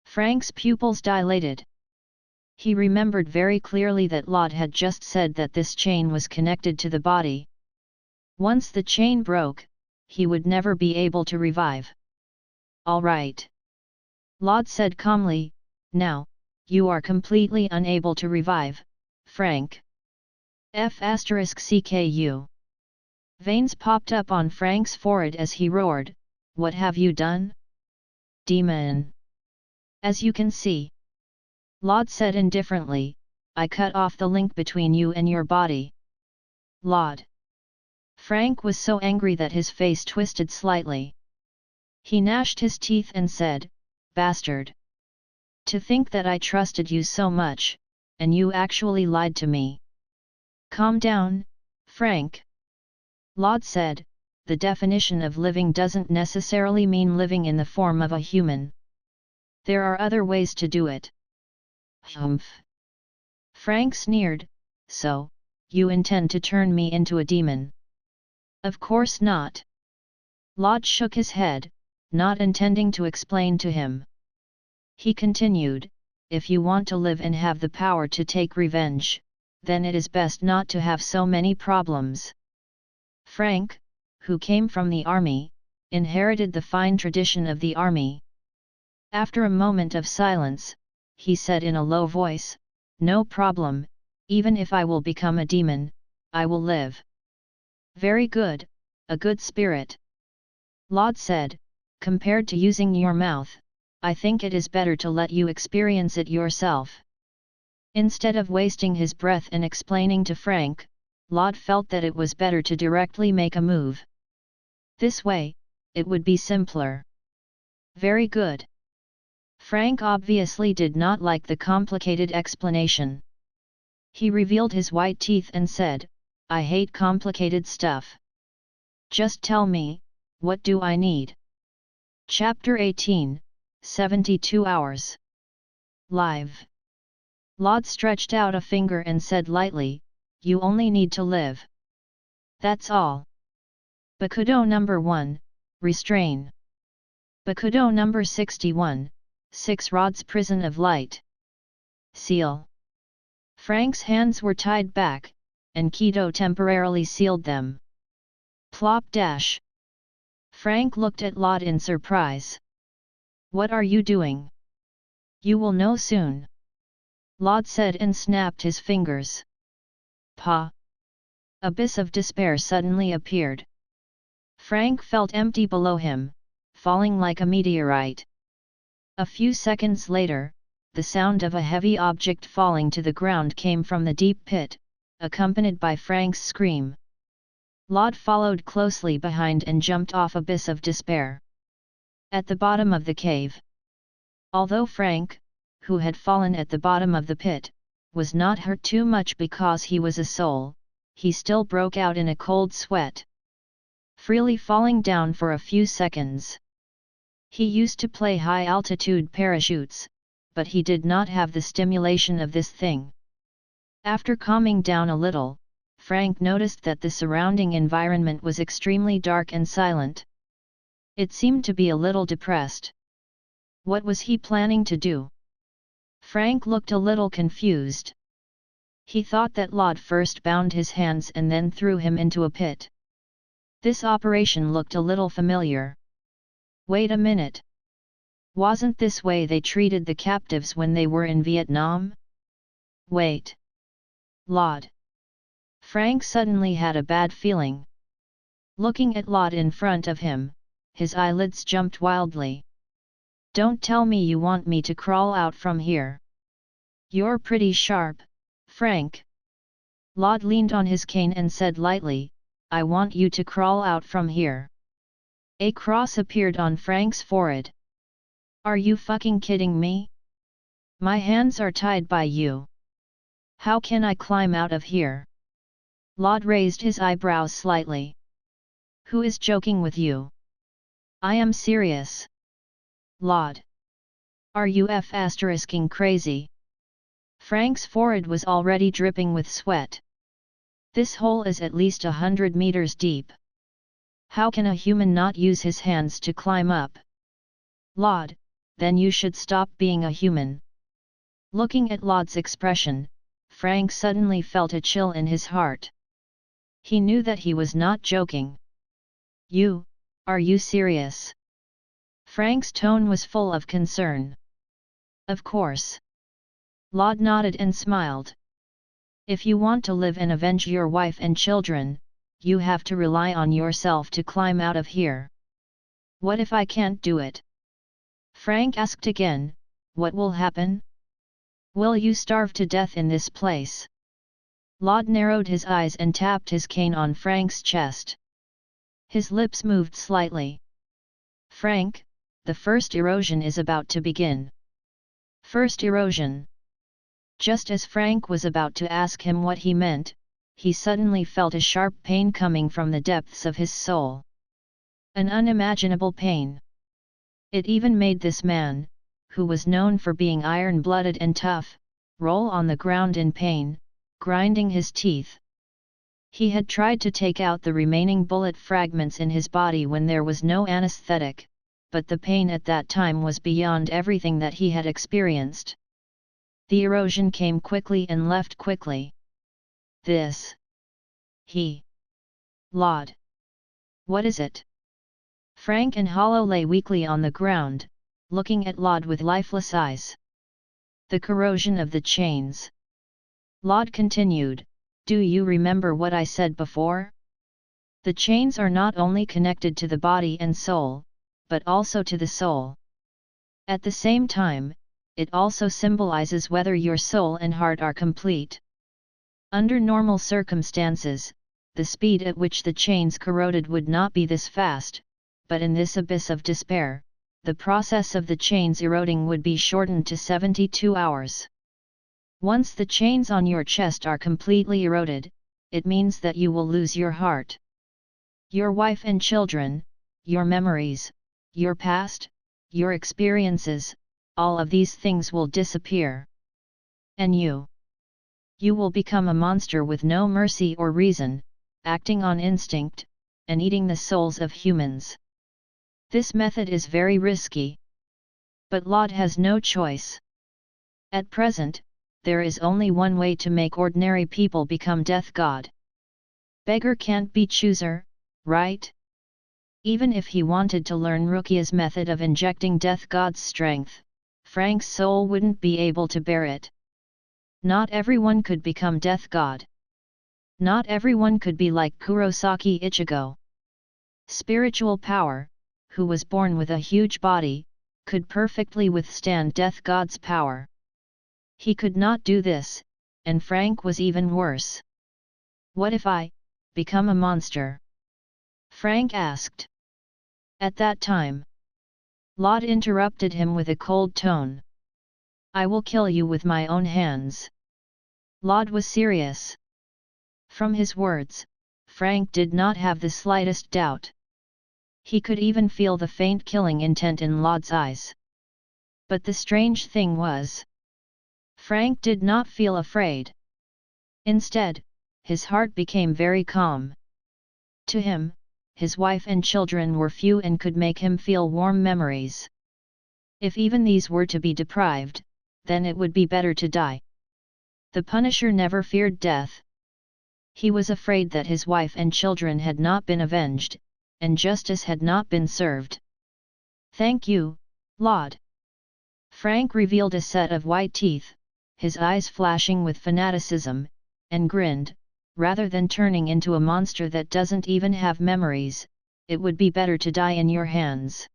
Frank's pupils dilated. He remembered very clearly that Laud had just said that this chain was connected to the body. Once the chain broke, he would never be able to revive. All right. Laud said calmly, now, you are completely unable to revive, Frank. F***CKU. Veins popped up on Frank's forehead as he roared, "What have you done? Demon!" "As you can see," Laud said indifferently, "I cut off the link between you and your body." Laud. Frank was so angry that his face twisted slightly. He gnashed his teeth and said, "Bastard! To think that I trusted you so much, and you actually lied to me." "Calm down, Frank," Laud said, "the definition of living doesn't necessarily mean living in the form of a human. There are other ways to do it." "Humph!" Frank sneered, "So, you intend to turn me into a demon?" "Of course not." Laud shook his head, not intending to explain to him. He continued, "If you want to live and have the power to take revenge, then it is best not to have so many problems." Frank, who came from the army, inherited the fine tradition of the army. After a moment of silence, he said in a low voice, "No problem, even if I will become a demon, I will live." "Very good, a good spirit," Laud said, "compared to using your mouth, I think it is better to let you experience it yourself." Instead of wasting his breath and explaining to Frank, Laud felt that it was better to directly make a move. This way, it would be simpler. "Very good." Frank obviously did not like the complicated explanation. He revealed his white teeth and said, "I hate complicated stuff. Just tell me, what do I need?" Chapter 18, 72 Hours. Live. Laud stretched out a finger and said lightly, "You only need to live. That's all." Bakuto number 1, Restrain. Bakuto number 61, 6 Rods Prison of Light. Seal. Frank's hands were tied back, and Kido temporarily sealed them. Plop dash. Frank looked at Laud in surprise. "What are you doing?" "You will know soon," Laud said and snapped his fingers. Pa! Abyss of despair suddenly appeared. Frank felt empty below him, falling like a meteorite. A few seconds later, the sound of a heavy object falling to the ground came from the deep pit, accompanied by Frank's scream. Laud followed closely behind and jumped off Abyss of Despair. At the bottom of the cave. Although Frank, who had fallen at the bottom of the pit, was not hurt too much because he was a soul, he still broke out in a cold sweat. Freely falling down for a few seconds. He used to play high-altitude parachutes, but he did not have the stimulation of this thing. After calming down a little, Frank noticed that the surrounding environment was extremely dark and silent. It seemed to be a little depressed. What was he planning to do? Frank looked a little confused. He thought that Laud first bound his hands and then threw him into a pit. This operation looked a little familiar. Wait a minute. Wasn't this way they treated the captives when they were in Vietnam? Wait. Laud. Frank suddenly had a bad feeling. Looking at Laud in front of him, his eyelids jumped wildly. Don't tell me you want me to crawl out from here. You're pretty sharp, Frank. Laud leaned on his cane and said lightly, I want you to crawl out from here. A cross appeared on Frank's forehead. Are you fucking kidding me? My hands are tied by you. How can I climb out of here? Laud raised his eyebrows slightly. Who is joking with you? I am serious. Laud. Are you f***ing crazy? Frank's forehead was already dripping with sweat. This hole is at least 100 meters deep. How can a human not use his hands to climb up? Laud, then you should stop being a human. Looking at Laud's expression, Frank suddenly felt a chill in his heart. He knew that he was not joking. Are you serious? Frank's tone was full of concern. Of course. Laud nodded and smiled. If you want to live and avenge your wife and children, you have to rely on yourself to climb out of here. What if I can't do it? Frank asked again, what will happen? Will you starve to death in this place? Lod narrowed his eyes and tapped his cane on Frank's chest. His lips moved slightly. Frank, the first erosion is about to begin. First erosion. Just as Frank was about to ask him what he meant, he suddenly felt a sharp pain coming from the depths of his soul. An unimaginable pain. It even made this man, who was known for being iron-blooded and tough, roll on the ground in pain, grinding his teeth. He had tried to take out the remaining bullet fragments in his body when there was no anesthetic, but the pain at that time was beyond everything that he had experienced. The erosion came quickly and left quickly. This. Lod. What is it? Frank and Hollow lay weakly on the ground, looking at Lod with lifeless eyes. The corrosion of the chains. Lod continued, do you remember what I said before? The chains are not only connected to the body and soul, but also to the soul. At the same time, it also symbolizes whether your soul and heart are complete. Under normal circumstances, the speed at which the chains corroded would not be this fast, but in this abyss of despair, the process of the chains eroding would be shortened to 72 hours. Once the chains on your chest are completely eroded, it means that you will lose your heart. Your wife and children, your memories, your past, your experiences, all of these things will disappear. And you will become a monster with no mercy or reason, acting on instinct, and eating the souls of humans. This method is very risky. But Lod has no choice. At present, there is only one way to make ordinary people become death god. Beggar can't be chooser, right? Even if he wanted to learn Rukia's method of injecting death god's strength, Frank's soul wouldn't be able to bear it. Not everyone could become death god. Not everyone could be like Kurosaki Ichigo. Spiritual power, who was born with a huge body, could perfectly withstand death god's power. He could not do this, and Frank was even worse. What if I become a monster? Frank asked. At that time, Lod interrupted him with a cold tone. I will kill you with my own hands. Lod was serious. From his words, Frank did not have the slightest doubt. He could even feel the faint killing intent in Lod's eyes. But the strange thing was, Frank did not feel afraid. Instead, his heart became very calm. To him, his wife and children were few and could make him feel warm memories. If even these were to be deprived, then it would be better to die. The Punisher never feared death. He was afraid that his wife and children had not been avenged, and justice had not been served. Thank you, Lod. Frank revealed a set of white teeth, his eyes flashing with fanaticism, and grinned, rather than turning into a monster that doesn't even have memories, it would be better to die in your hands.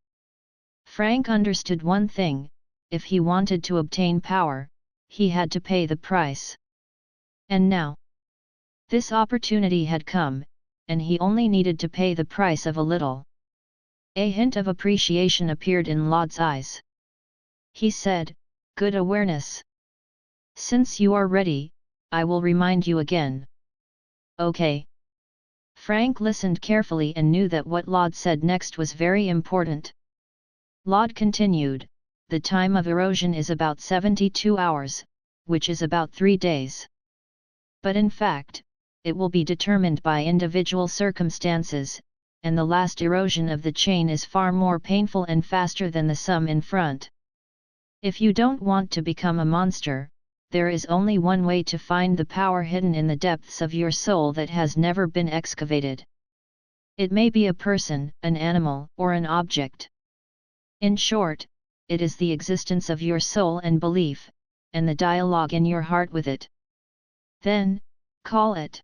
Frank understood one thing, if he wanted to obtain power, he had to pay the price. And now, this opportunity had come, and he only needed to pay the price of a little. A hint of appreciation appeared in Lod's eyes. He said, good awareness. Since you are ready, I will remind you again. Okay. Frank listened carefully and knew that what Lod said next was very important. Lod continued, the time of erosion is about 72 hours, which is about 3 days. But in fact, it will be determined by individual circumstances, and the last erosion of the chain is far more painful and faster than the sum in front. If you don't want to become a monster, there is only one way to find the power hidden in the depths of your soul that has never been excavated. It may be a person, an animal, or an object. In short, it is the existence of your soul and belief, and the dialogue in your heart with it. Then, call it.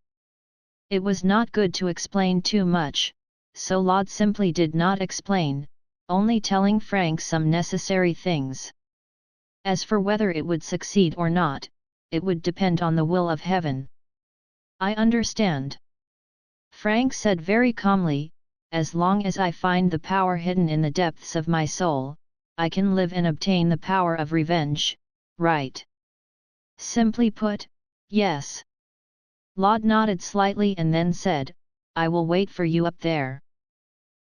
It was not good to explain too much, so Laud simply did not explain, only telling Frank some necessary things. As for whether it would succeed or not, it would depend on the will of heaven. I understand. Frank said very calmly, as long as I find the power hidden in the depths of my soul, I can live and obtain the power of revenge, right? Simply put, yes. Laud nodded slightly and then said, I will wait for you up there.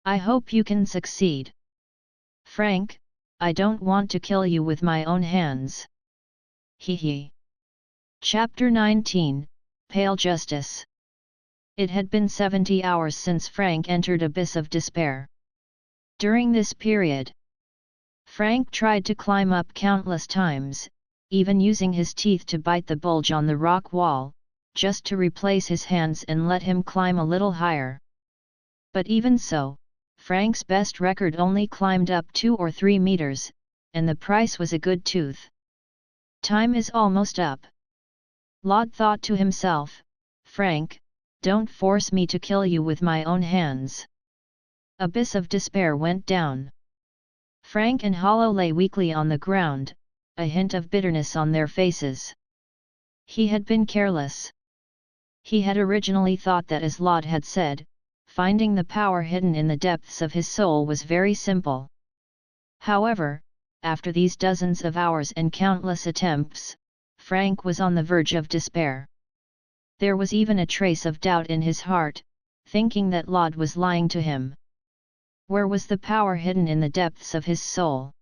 I hope you can succeed. Frank, I don't want to kill you with my own hands. Hee. Chapter 19, Pale Justice. It had been 70 hours since Frank entered Abyss of Despair. During this period, Frank tried to climb up countless times, even using his teeth to bite the bulge on the rock wall, just to replace his hands and let him climb a little higher. But even so, Frank's best record only climbed up 2 or 3 meters, and the price was a good tooth. Time is almost up. Laud thought to himself, Frank, don't force me to kill you with my own hands. Abyss of Despair went down. Frank and Hollow lay weakly on the ground, a hint of bitterness on their faces. He had been careless. He had originally thought that, as Laud had said, finding the power hidden in the depths of his soul was very simple. However, after these dozens of hours and countless attempts, Frank was on the verge of despair. There was even a trace of doubt in his heart, thinking that Laud was lying to him. Where was the power hidden in the depths of his soul?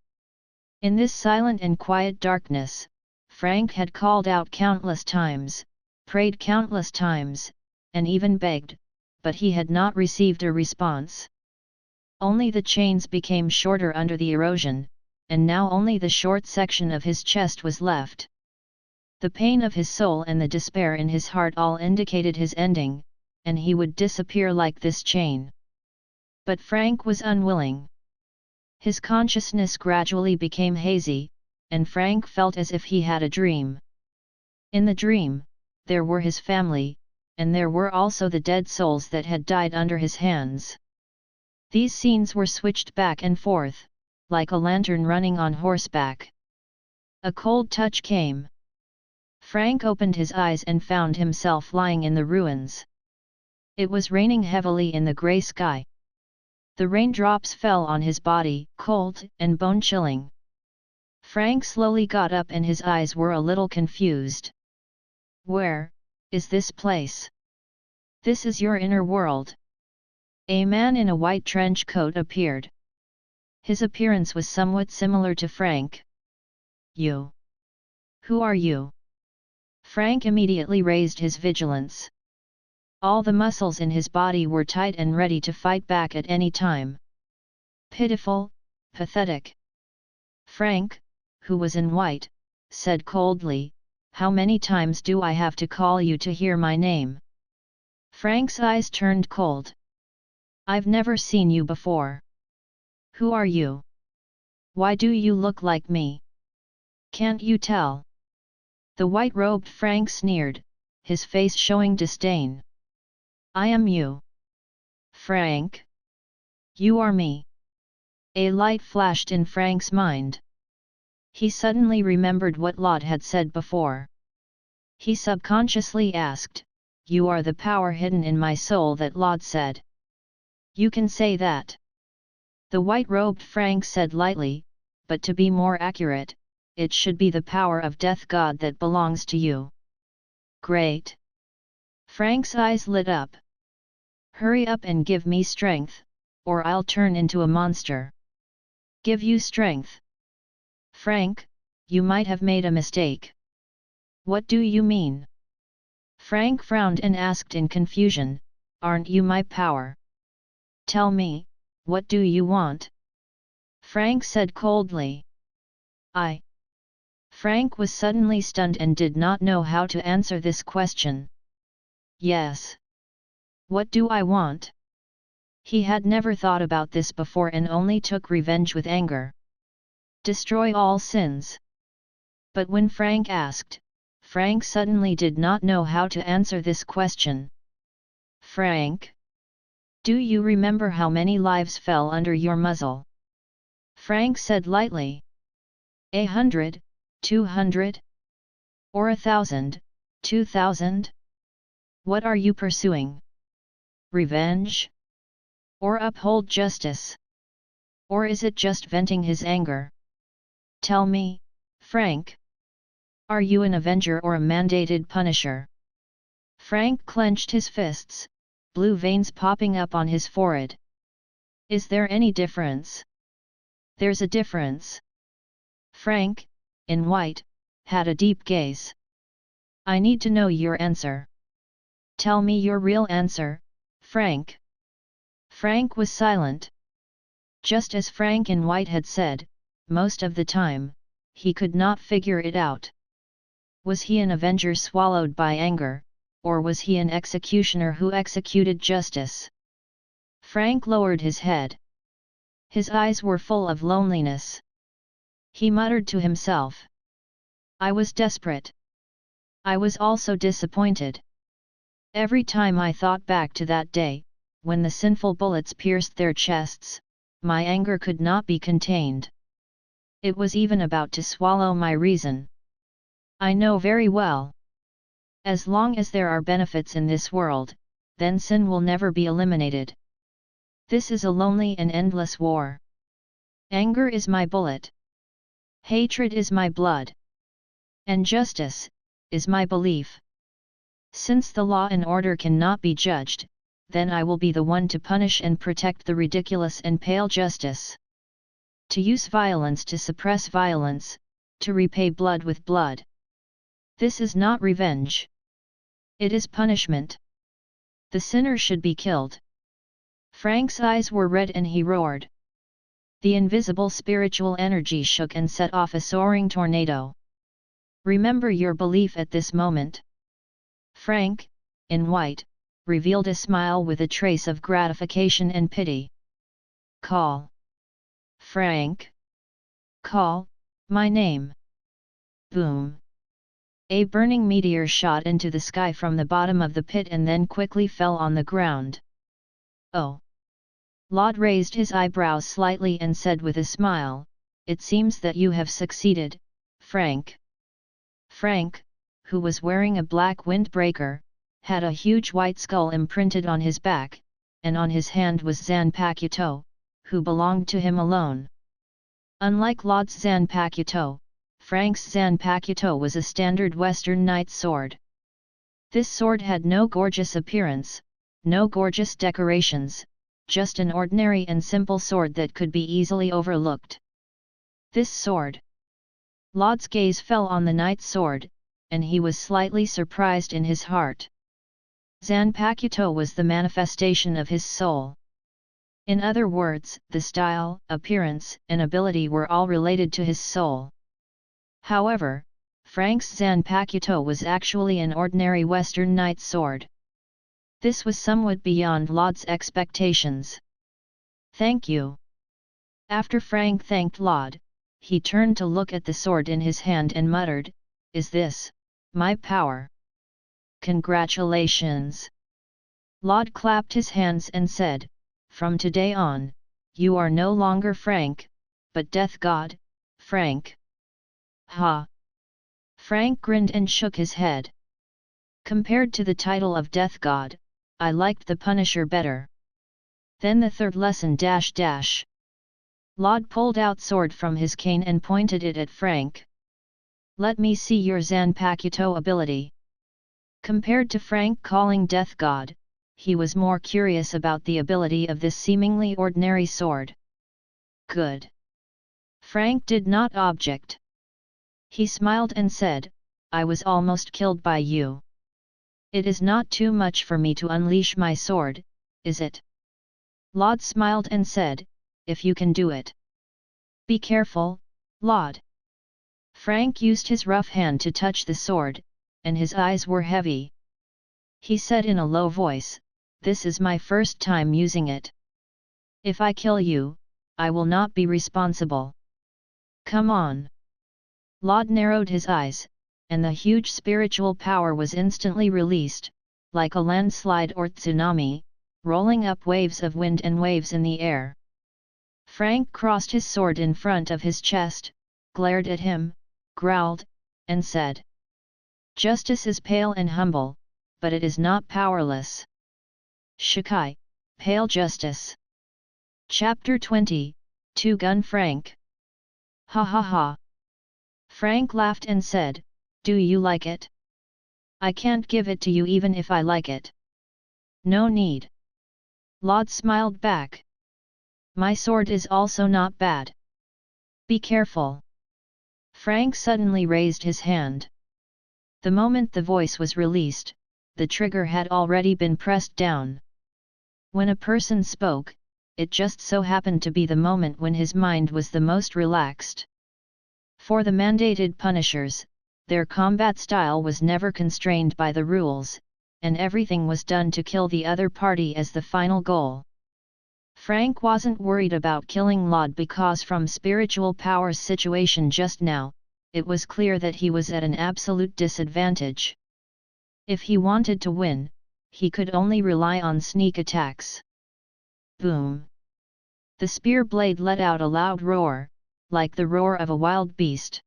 In this silent and quiet darkness, Frank had called out countless times, prayed countless times, and even begged, but he had not received a response. Only the chains became shorter under the erosion, and now only the short section of his chest was left. The pain of his soul and the despair in his heart all indicated his ending, and he would disappear like this chain. But Frank was unwilling. His consciousness gradually became hazy, and Frank felt as if he had a dream. In the dream, there were his family, and there were also the dead souls that had died under his hands. These scenes were switched back and forth, like a lantern running on horseback. A cold touch came. Frank opened his eyes and found himself lying in the ruins. It was raining heavily in the grey sky. The raindrops fell on his body, cold and bone-chilling. Frank slowly got up and his eyes were a little confused. Where is this place? This is your inner world. A man in a white trench coat appeared. His appearance was somewhat similar to Frank. You? Who are you? Frank immediately raised his vigilance. All the muscles in his body were tight and ready to fight back at any time. Pitiful, pathetic. Frank, who was in white, said coldly, "How many times do I have to call you to hear my name?" Frank's eyes turned cold. "I've never seen you before. Who are you? Why do you look like me? Can't you tell?" The white-robed Frank sneered, his face showing disdain. "I am you. Frank? You are me." A light flashed in Frank's mind. He suddenly remembered what Laud had said before. He subconsciously asked, "You are the power hidden in my soul that Laud said. You can say that." The white-robed Frank said lightly, "But to be more accurate, it should be the power of Death God that belongs to you." "Great!" Frank's eyes lit up. "Hurry up and give me strength, or I'll turn into a monster." "Give you strength?" "Frank, you might have made a mistake." "What do you mean?" Frank frowned and asked in confusion, "Aren't you my power? Tell me, what do you want?" Frank said coldly. "I." Frank was suddenly stunned and did not know how to answer this question. "Yes. What do I want?" He had never thought about this before and only took revenge with anger. "Destroy all sins." But when Frank asked, Frank suddenly did not know how to answer this question. Frank? Do you remember how many lives fell under your muzzle? Frank said lightly. 100, 200? Or 1,000, 2,000? What are you pursuing? Revenge? Or uphold justice? Or is it just venting his anger? Tell me, Frank. Are you an avenger or a mandated punisher? Frank clenched his fists, blue veins popping up on his forehead. Is there any difference? There's a difference. Frank, in white, had a deep gaze. I need to know your answer. Tell me your real answer, Frank. Frank was silent. Just as Frank in white had said, most of the time, he could not figure it out. Was he an avenger swallowed by anger, or was he an executioner who executed justice? Frank lowered his head. His eyes were full of loneliness. He muttered to himself. I was desperate. I was also disappointed. Every time I thought back to that day, when the sinful bullets pierced their chests, my anger could not be contained. It was even about to swallow my reason. I know very well. As long as there are benefits in this world, then sin will never be eliminated. This is a lonely and endless war. Anger is my bullet. Hatred is my blood. And justice is my belief. Since the law and order cannot be judged, then I will be the one to punish and protect the ridiculous and pale justice. To use violence to suppress violence, to repay blood with blood. This is not revenge. It is punishment. The sinner should be killed. Frank's eyes were red and he roared. The invisible spiritual energy shook and set off a soaring tornado. Remember your belief at this moment. Frank, in white, revealed a smile with a trace of gratification and pity. Call. Frank. Call, my name. Boom. A burning meteor shot into the sky from the bottom of the pit and then quickly fell on the ground. Oh! Laud raised his eyebrows slightly and said with a smile, it seems that you have succeeded, Frank. Frank, who was wearing a black windbreaker, had a huge white skull imprinted on his back, and on his hand was ZANPAKUTOU, who belonged to him alone. Unlike Laud's ZANPAKUTOU, Frank's ZANPAKUTOU was a standard Western knight's sword. This sword had no gorgeous appearance, no gorgeous decorations, just an ordinary and simple sword that could be easily overlooked. This sword. Laud's gaze fell on the knight's sword, and he was slightly surprised in his heart. ZANPAKUTOU was the manifestation of his soul. In other words, the style, appearance, and ability were all related to his soul. However, Frank's ZANPAKUTOU was actually an ordinary Western knight's sword. This was somewhat beyond Laud's expectations. Thank you. After Frank thanked Laud, he turned to look at the sword in his hand and muttered, Is this my power? Congratulations! Laud clapped his hands and said, From today on, you are no longer Frank, but Death God, Frank. Ha! Frank grinned and shook his head. Compared to the title of Death God, I liked the Punisher better. Then the third lesson .. Laud pulled out sword from his cane and pointed it at Frank. Let me see your ZANPAKUTOU ability. Compared to Frank calling Death God, he was more curious about the ability of this seemingly ordinary sword. Good. Frank did not object. He smiled and said, I was almost killed by you. It is not too much for me to unleash my sword, is it? Laud smiled and said, If you can do it. Be careful, Laud. Frank used his rough hand to touch the sword, and his eyes were heavy. He said in a low voice, This is my first time using it. If I kill you, I will not be responsible. Come on. Laud narrowed his eyes, and the huge spiritual power was instantly released, like a landslide or tsunami, rolling up waves of wind and waves in the air. Frank crossed his sword in front of his chest, glared at him, growled, and said, "Justice is pale and humble, but it is not powerless." Shikai, Pale Justice. Chapter 20, Two-Gun Frank. Ha ha ha. Frank laughed and said, "Do you like it? I can't give it to you even if I like it." "No need." Laud smiled back. "My sword is also not bad. Be careful." Frank suddenly raised his hand. The moment the voice was released, the trigger had already been pressed down. When a person spoke, it just so happened to be the moment when his mind was the most relaxed. For the mandated punishers, their combat style was never constrained by the rules, and everything was done to kill the other party as the final goal. Frank wasn't worried about killing Laud because from spiritual power's situation just now, it was clear that he was at an absolute disadvantage. If he wanted to win, he could only rely on sneak attacks. Boom! The spear blade let out a loud roar, like the roar of a wild beast.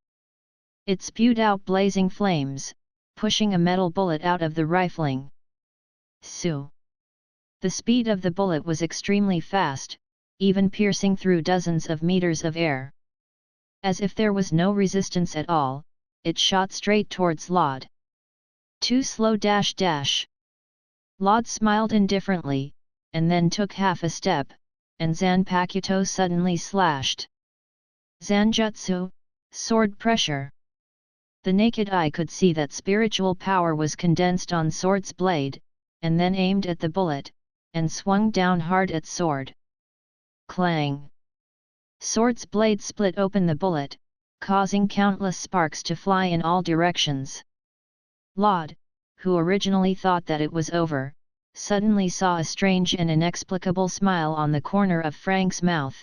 It spewed out blazing flames, pushing a metal bullet out of the rifling. Su! The speed of the bullet was extremely fast, even piercing through dozens of meters of air. As if there was no resistance at all, it shot straight towards Laud. Too slow. Laud smiled indifferently, and then took half a step, and Zanpakuto suddenly slashed. Zanjutsu, sword pressure. The naked eye could see that spiritual power was condensed on sword's blade, and then aimed at the bullet, and swung down hard at sword. Clang! Sword's blade split open the bullet, causing countless sparks to fly in all directions. Laud, who originally thought that it was over, suddenly saw a strange and inexplicable smile on the corner of Frank's mouth.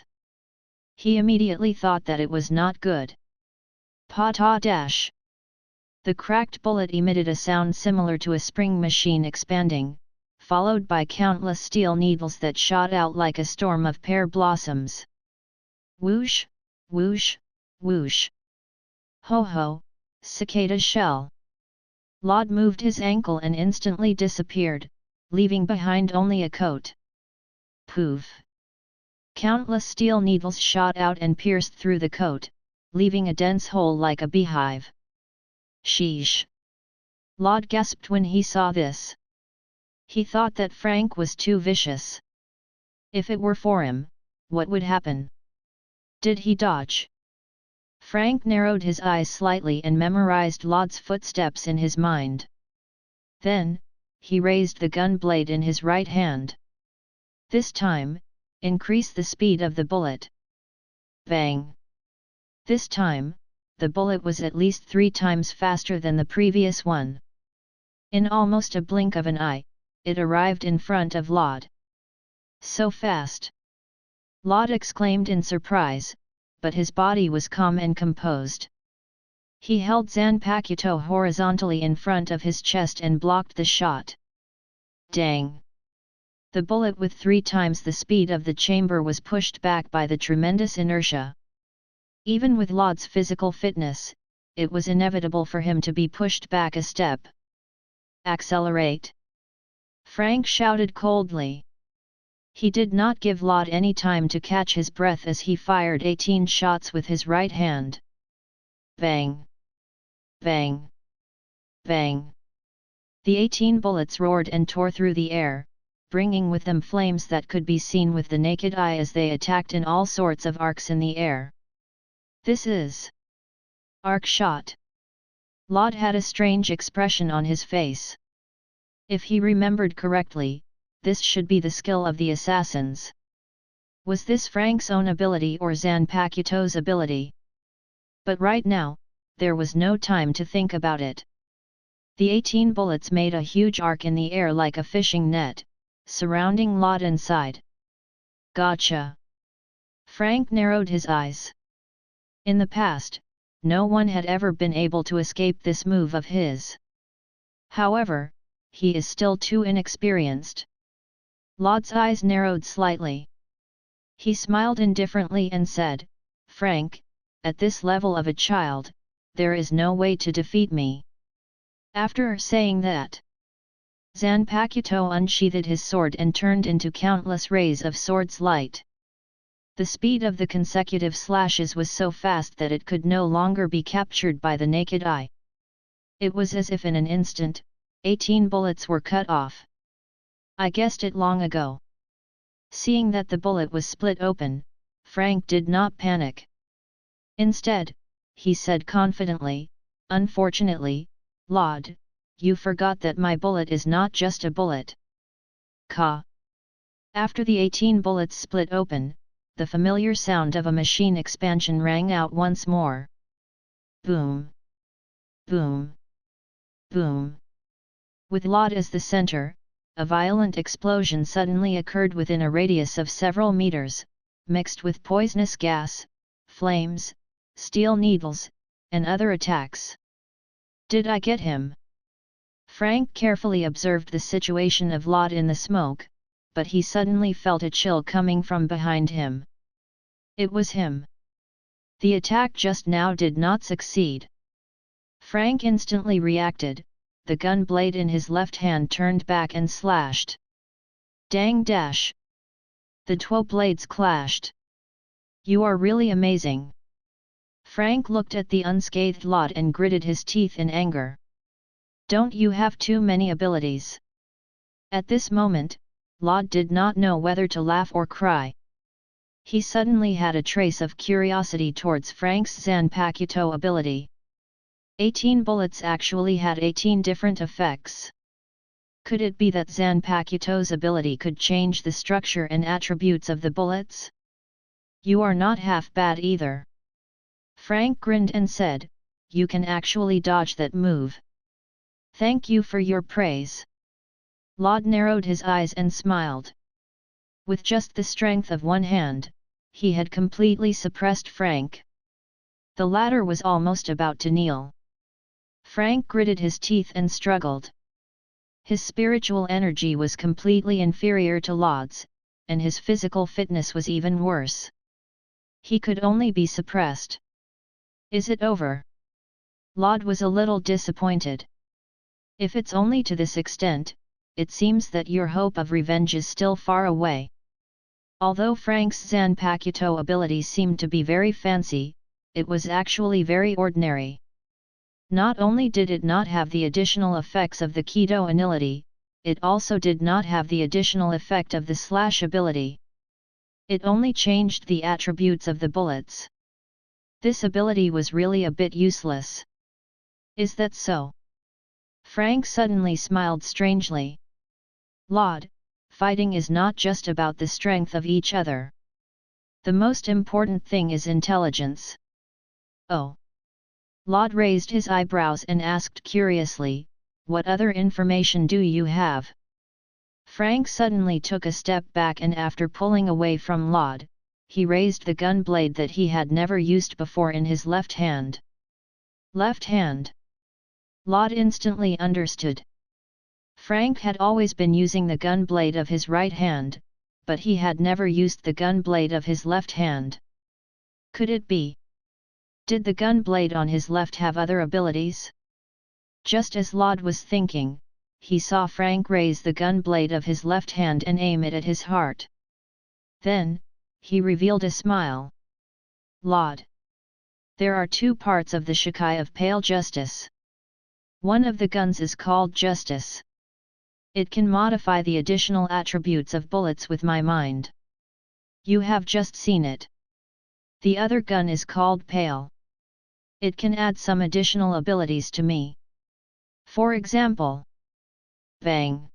He immediately thought that it was not good. Pa-ta dash! The cracked bullet emitted a sound similar to a spring machine expanding, followed by countless steel needles that shot out like a storm of pear blossoms. Whoosh, whoosh, whoosh. Ho ho, cicada shell. Laud moved his ankle and instantly disappeared, leaving behind only a coat. Poof! Countless steel needles shot out and pierced through the coat, leaving a dense hole like a beehive. Sheesh! Laud gasped when he saw this. He thought that Frank was too vicious. If it were for him, what would happen? Did he dodge? Frank narrowed his eyes slightly and memorized Laud's footsteps in his mind. Then, he raised the gun blade in his right hand. This time, increase the speed of the bullet. Bang! This time, the bullet was at least 3 times faster than the previous one. In almost a blink of an eye, it arrived in front of Laud. So fast! Laud exclaimed in surprise, but his body was calm and composed. He held Zanpakuto horizontally in front of his chest and blocked the shot. Dang! The bullet with 3 times the speed of the chamber was pushed back by the tremendous inertia. Even with Laud's physical fitness, it was inevitable for him to be pushed back a step. Accelerate! Frank shouted coldly. He did not give Laud any time to catch his breath as he fired 18 shots with his right hand. Bang! Bang! Bang! The 18 bullets roared and tore through the air, bringing with them flames that could be seen with the naked eye as they attacked in all sorts of arcs in the air. This is arc shot. Laud had a strange expression on his face. If he remembered correctly, this should be the skill of the assassins. Was this Frank's own ability or Zanpakuto's ability? But right now, there was no time to think about it. The 18 bullets made a huge arc in the air like a fishing net, surrounding Laud inside. Gotcha! Frank narrowed his eyes. In the past, no one had ever been able to escape this move of his. However, he is still too inexperienced. Laud's eyes narrowed slightly. He smiled indifferently and said, "Frank, at this level of a child, there is no way to defeat me." After saying that, Zanpakuto unsheathed his sword and turned into countless rays of sword's light. The speed of the consecutive slashes was so fast that it could no longer be captured by the naked eye. It was as if in an instant, 18 bullets were cut off. "I guessed it long ago." Seeing that the bullet was split open, Frank did not panic. Instead, he said confidently, "Unfortunately, Laud, you forgot that my bullet is not just a bullet." Ka. After the 18 bullets split open, the familiar sound of a machine expansion rang out once more. Boom! Boom! Boom! With Laud as the center, a violent explosion suddenly occurred within a radius of several meters, mixed with poisonous gas, flames, steel needles, and other attacks. "Did I get him?" Frank carefully observed the situation of Laud in the smoke, but he suddenly felt a chill coming from behind him. It was him. The attack just now did not succeed. Frank instantly reacted, the gun blade in his left hand turned back and slashed. Dang dash! The two blades clashed. "You are really amazing." Frank looked at the unscathed Laud and gritted his teeth in anger. "Don't you have too many abilities?" At this moment, Laud did not know whether to laugh or cry. He suddenly had a trace of curiosity towards Frank's Zanpakuto ability. 18 bullets actually had 18 different effects. Could it be that Zanpakuto's ability could change the structure and attributes of the bullets? "You are not half bad either." Frank grinned and said, "You can actually dodge that move." "Thank you for your praise." Laud narrowed his eyes and smiled. With just the strength of one hand, he had completely suppressed Frank. The latter was almost about to kneel. Frank gritted his teeth and struggled. His spiritual energy was completely inferior to Laud's, and his physical fitness was even worse. He could only be suppressed. "Is it over?" Laud was a little disappointed. "If it's only to this extent, it seems that your hope of revenge is still far away." Although Frank's Zanpakuto ability seemed to be very fancy, it was actually very ordinary. Not only did it not have the additional effects of the Kido anility, it also did not have the additional effect of the slash ability. It only changed the attributes of the bullets. This ability was really a bit useless. "Is that so?" Frank suddenly smiled strangely. "Laud, fighting is not just about the strength of each other. The most important thing is intelligence." "Oh." Laud raised his eyebrows and asked curiously, "What other information do you have?" Frank suddenly took a step back and after pulling away from Laud, he raised the gun blade that he had never used before in his left hand. "Left hand?" Laud instantly understood. Frank had always been using the gun blade of his right hand, but he had never used the gun blade of his left hand. Could it be? Did the gun blade on his left have other abilities? Just as Laud was thinking, he saw Frank raise the gun blade of his left hand and aim it at his heart. Then, he revealed a smile. "Laud. There are two parts of the Shikai of Pale Justice. One of the guns is called Justice. It can modify the additional attributes of bullets with my mind. You have just seen it. The other gun is called Pale. It can add some additional abilities to me. For example..." Bang!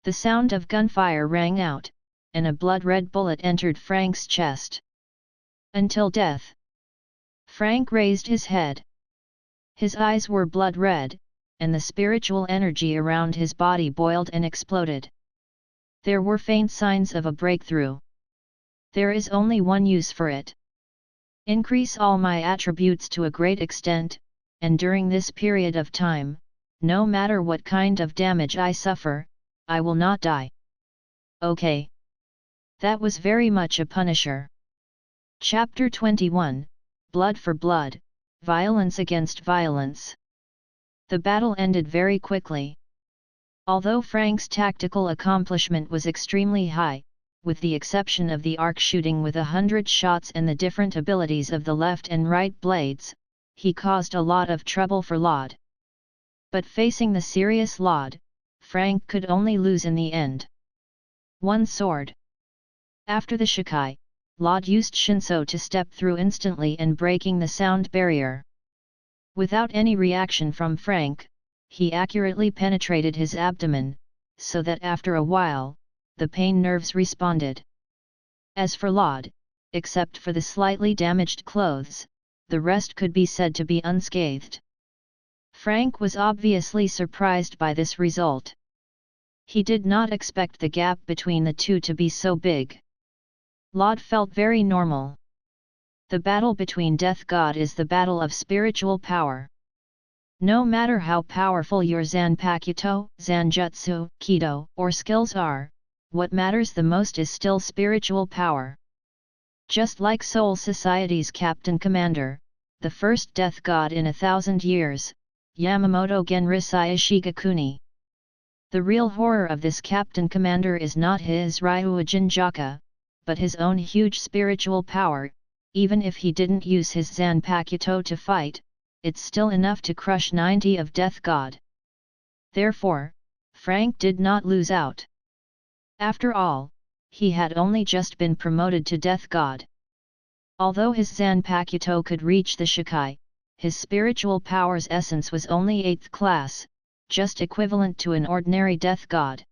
The sound of gunfire rang out, and a blood-red bullet entered Frank's chest. "Until death." Frank raised his head. His eyes were blood-red, and the spiritual energy around his body boiled and exploded. There were faint signs of a breakthrough. "There is only one use for it. Increase all my attributes to a great extent, and during this period of time, no matter what kind of damage I suffer, I will not die. Okay. That was very much a punisher. Chapter 21, Blood for Blood, Violence Against Violence. The battle ended very quickly. Although Frank's tactical accomplishment was extremely high, with the exception of the arc shooting with 100 shots and the different abilities of the left and right blades, he caused a lot of trouble for Laud. But facing the serious Laud, Frank could only lose in the end. One sword. After the Shikai, Laud used Shinso to step through instantly and breaking the sound barrier. Without any reaction from Frank, he accurately penetrated his abdomen, so that after a while, the pain nerves responded. As for Laud, except for the slightly damaged clothes, the rest could be said to be unscathed. Frank was obviously surprised by this result. He did not expect the gap between the two to be so big. Laud felt very normal. The battle between Death God is the battle of spiritual power. No matter how powerful your Zanpakuto, Zanjutsu, Kido, or skills are, what matters the most is still spiritual power. Just like Soul Society's Captain Commander, the first Death God in 1,000 years, Yamamoto Genrisai Shigakuni. The real horror of this Captain Commander is not his Ryūjin Jakka, but his own huge spiritual power. Even if he didn't use his Zanpakuto to fight, it's still enough to crush 90 of Death God. Therefore, Frank did not lose out. After all, he had only just been promoted to Death God. Although his Zanpakuto could reach the Shikai, his spiritual power's essence was only 8th class, just equivalent to an ordinary Death God.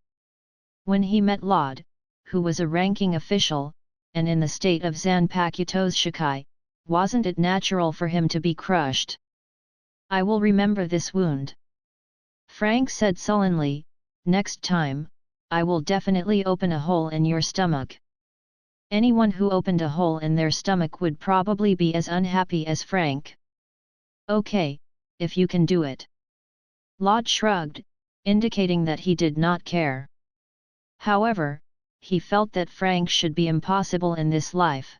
When he met Laud, who was a ranking official, and in the state of Zanpakuto's Shikai, wasn't it natural for him to be crushed? I will remember this wound. Frank said sullenly, next time, I will definitely open a hole in your stomach. Anyone who opened a hole in their stomach would probably be as unhappy as Frank. Okay, if you can do it. Laud shrugged, indicating that he did not care. However, he felt that Frank should be impossible in this life.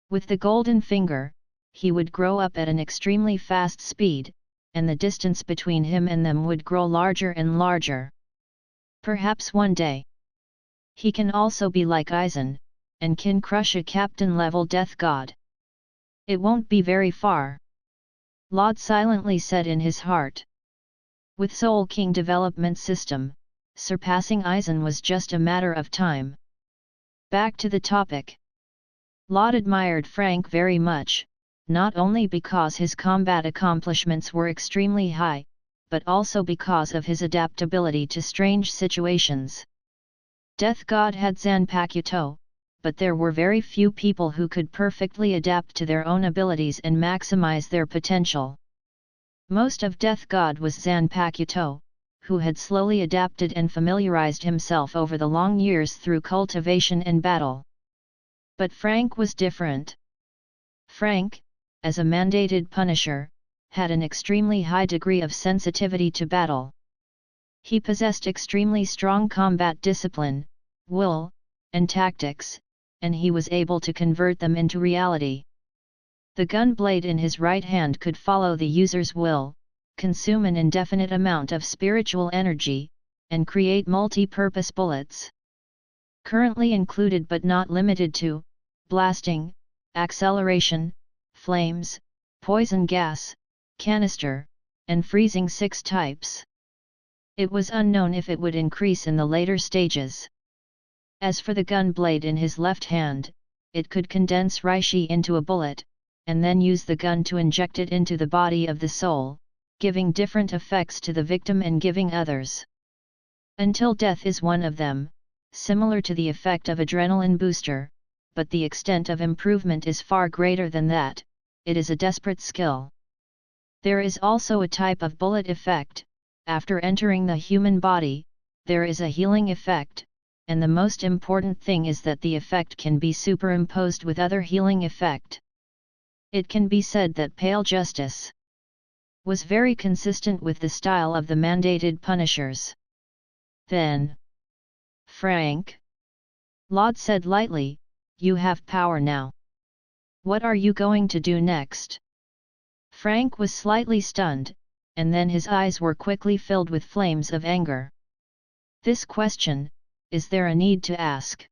With the golden finger, he would grow up at an extremely fast speed, and the distance between him and them would grow larger and larger. Perhaps one day, he can also be like Aizen, and can crush a captain-level Death God. It won't be very far. Laud silently said in his heart. With Soul King development system, surpassing Aizen was just a matter of time. Back to the topic. Laud admired Frank very much, not only because his combat accomplishments were extremely high, but also because of his adaptability to strange situations. Death God had Zanpakuto, but there were very few people who could perfectly adapt to their own abilities and maximize their potential. Most of Death God was Zanpakuto, who had slowly adapted and familiarized himself over the long years through cultivation and battle. But Frank was different. Frank, as a mandated punisher, had an extremely high degree of sensitivity to battle. He possessed extremely strong combat discipline, will, and tactics, and he was able to convert them into reality. The gun blade in his right hand could follow the user's will, consume an indefinite amount of spiritual energy, and create multi-purpose bullets. Currently included but not limited to, blasting, acceleration, flames, poison gas, canister, and freezing 6 types. It was unknown if it would increase in the later stages. As for the gun blade in his left hand, it could condense Reishi into a bullet, and then use the gun to inject it into the body of the soul, giving different effects to the victim and giving others. Until death is one of them, similar to the effect of adrenaline booster, but the extent of improvement is far greater than that. It is a desperate skill. There is also a type of bullet effect. After entering the human body, there is a healing effect, and the most important thing is that the effect can be superimposed with other healing effect. It can be said that Pale Justice was very consistent with the style of the mandated punishers. Then, Frank, Laud said lightly, you have power now. What are you going to do next? Frank was slightly stunned, and then his eyes were quickly filled with flames of anger. This question, is there a need to ask?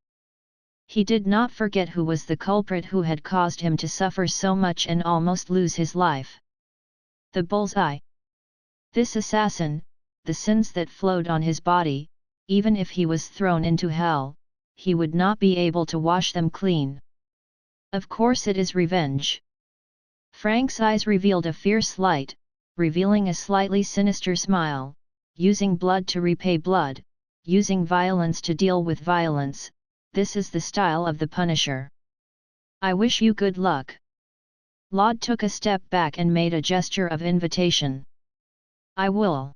He did not forget who was the culprit who had caused him to suffer so much and almost lose his life. The bullseye. This assassin, the sins that flowed on his body, even if he was thrown into hell, he would not be able to wash them clean. Of course it is revenge. Frank's eyes revealed a fierce light, revealing a slightly sinister smile, using blood to repay blood, using violence to deal with violence, this is the style of the Punisher. I wish you good luck. Laud took a step back and made a gesture of invitation. I will.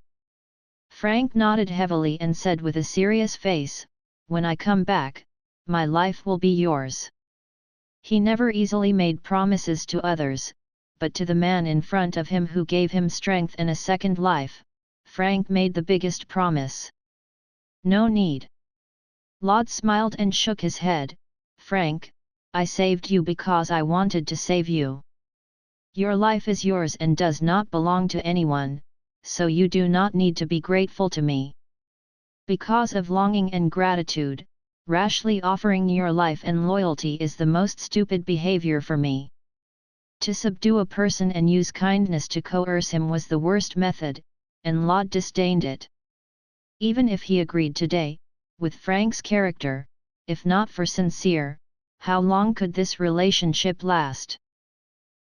Frank nodded heavily and said with a serious face, when I come back, my life will be yours. He never easily made promises to others, but to the man in front of him who gave him strength and a second life, Frank made the biggest promise. No need. Laud smiled and shook his head. Frank, I saved you because I wanted to save you. Your life is yours and does not belong to anyone, so you do not need to be grateful to me. Because of longing and gratitude, rashly offering your life and loyalty is the most stupid behavior for me. To subdue a person and use kindness to coerce him was the worst method, and Laud disdained it. Even if he agreed today, with Frank's character, if not for sincere, how long could this relationship last?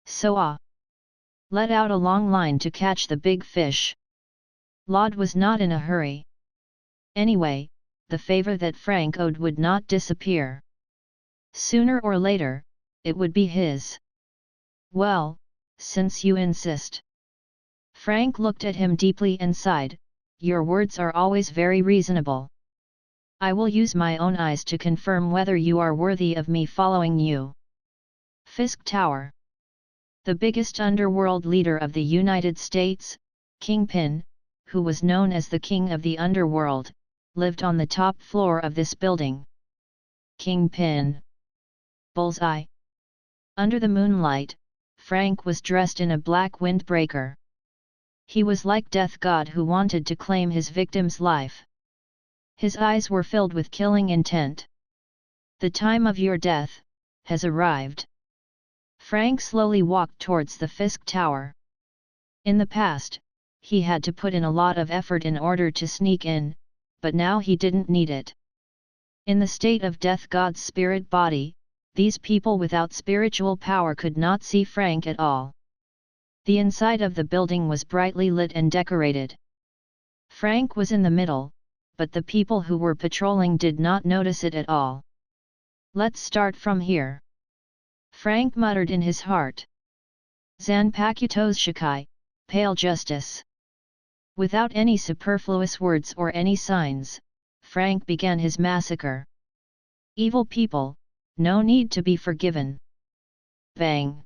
So let out a long line to catch the big fish. Laud was not in a hurry. Anyway, the favor that Frank owed would not disappear. Sooner or later, it would be his. Well, since you insist. Frank looked at him deeply and sighed, your words are always very reasonable. I will use my own eyes to confirm whether you are worthy of me following you. Fisk Tower. The biggest underworld leader of the United States, Kingpin, who was known as the King of the Underworld, lived on the top floor of this building. Kingpin. Bullseye. Under the moonlight, Frank was dressed in a black windbreaker. He was like Death God who wanted to claim his victim's life. His eyes were filled with killing intent. The time of your death has arrived. Frank slowly walked towards the Fisk Tower. In the past, he had to put in a lot of effort in order to sneak in, but now he didn't need it. In the state of Death God's spirit body, these people without spiritual power could not see Frank at all. The inside of the building was brightly lit and decorated. Frank was in the middle, but the people who were patrolling did not notice it at all. Let's start from here. Frank muttered in his heart. Zanpakutou Shikai, Pale Justice. Without any superfluous words or any signs, Frank began his massacre. Evil people, no need to be forgiven. Bang!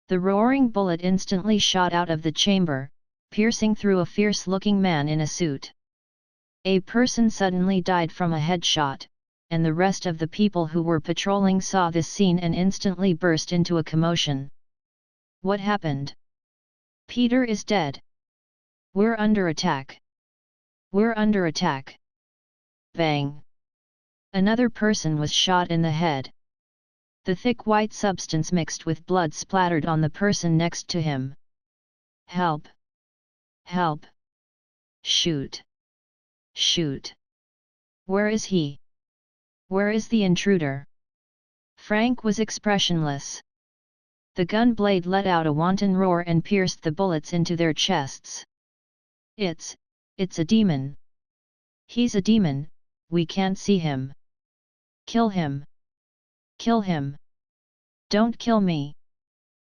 The roaring bullet instantly shot out of the chamber, piercing through a fierce-looking man in a suit. A person suddenly died from a headshot, and the rest of the people who were patrolling saw this scene and instantly burst into a commotion. What happened? Peter is dead. We're under attack. We're under attack. Bang! Another person was shot in the head. The thick white substance mixed with blood splattered on the person next to him. Help! Help! Shoot! Shoot! Where is he? Where is the intruder? Frank was expressionless. The gun blade let out a wanton roar and pierced the bullets into their chests. It's a demon. He's a demon, we can't see him. Kill him. Kill him. Don't kill me.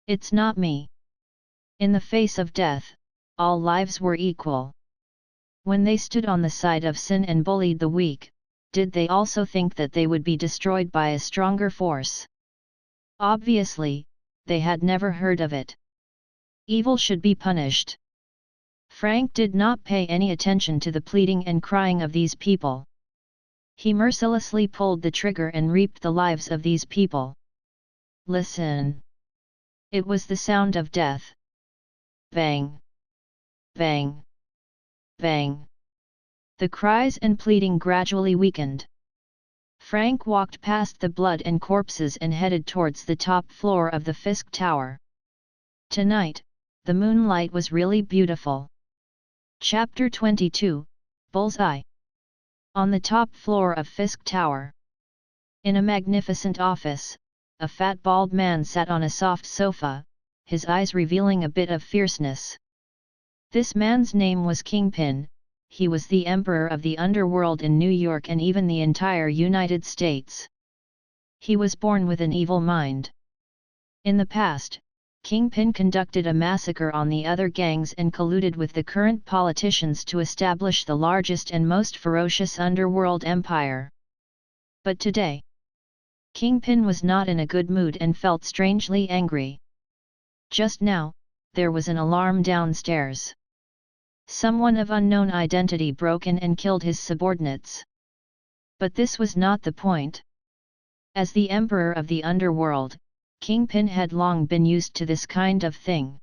It's not me. In the face of death, all lives were equal. When they stood on the side of sin and bullied the weak, did they also think that they would be destroyed by a stronger force? Obviously, they had never heard of it. Evil should be punished. Frank did not pay any attention to the pleading and crying of these people. He mercilessly pulled the trigger and reaped the lives of these people. Listen. It was the sound of death. Bang! Bang! Bang! The cries and pleading gradually weakened. Frank walked past the blood and corpses and headed towards the top floor of the Fisk Tower. Tonight, the moonlight was really beautiful. Chapter 22, Bullseye. On the top floor of Fisk Tower. In a magnificent office, a fat bald man sat on a soft sofa, his eyes revealing a bit of fierceness. This man's name was Kingpin. He was the emperor of the underworld in New York and even the entire United States. He was born with an evil mind. In the past, Kingpin conducted a massacre on the other gangs and colluded with the current politicians to establish the largest and most ferocious underworld empire. But today, Kingpin was not in a good mood and felt strangely angry. Just now, there was an alarm downstairs. Someone of unknown identity broke in and killed his subordinates. But this was not the point. As the emperor of the underworld, Kingpin had long been used to this kind of thing.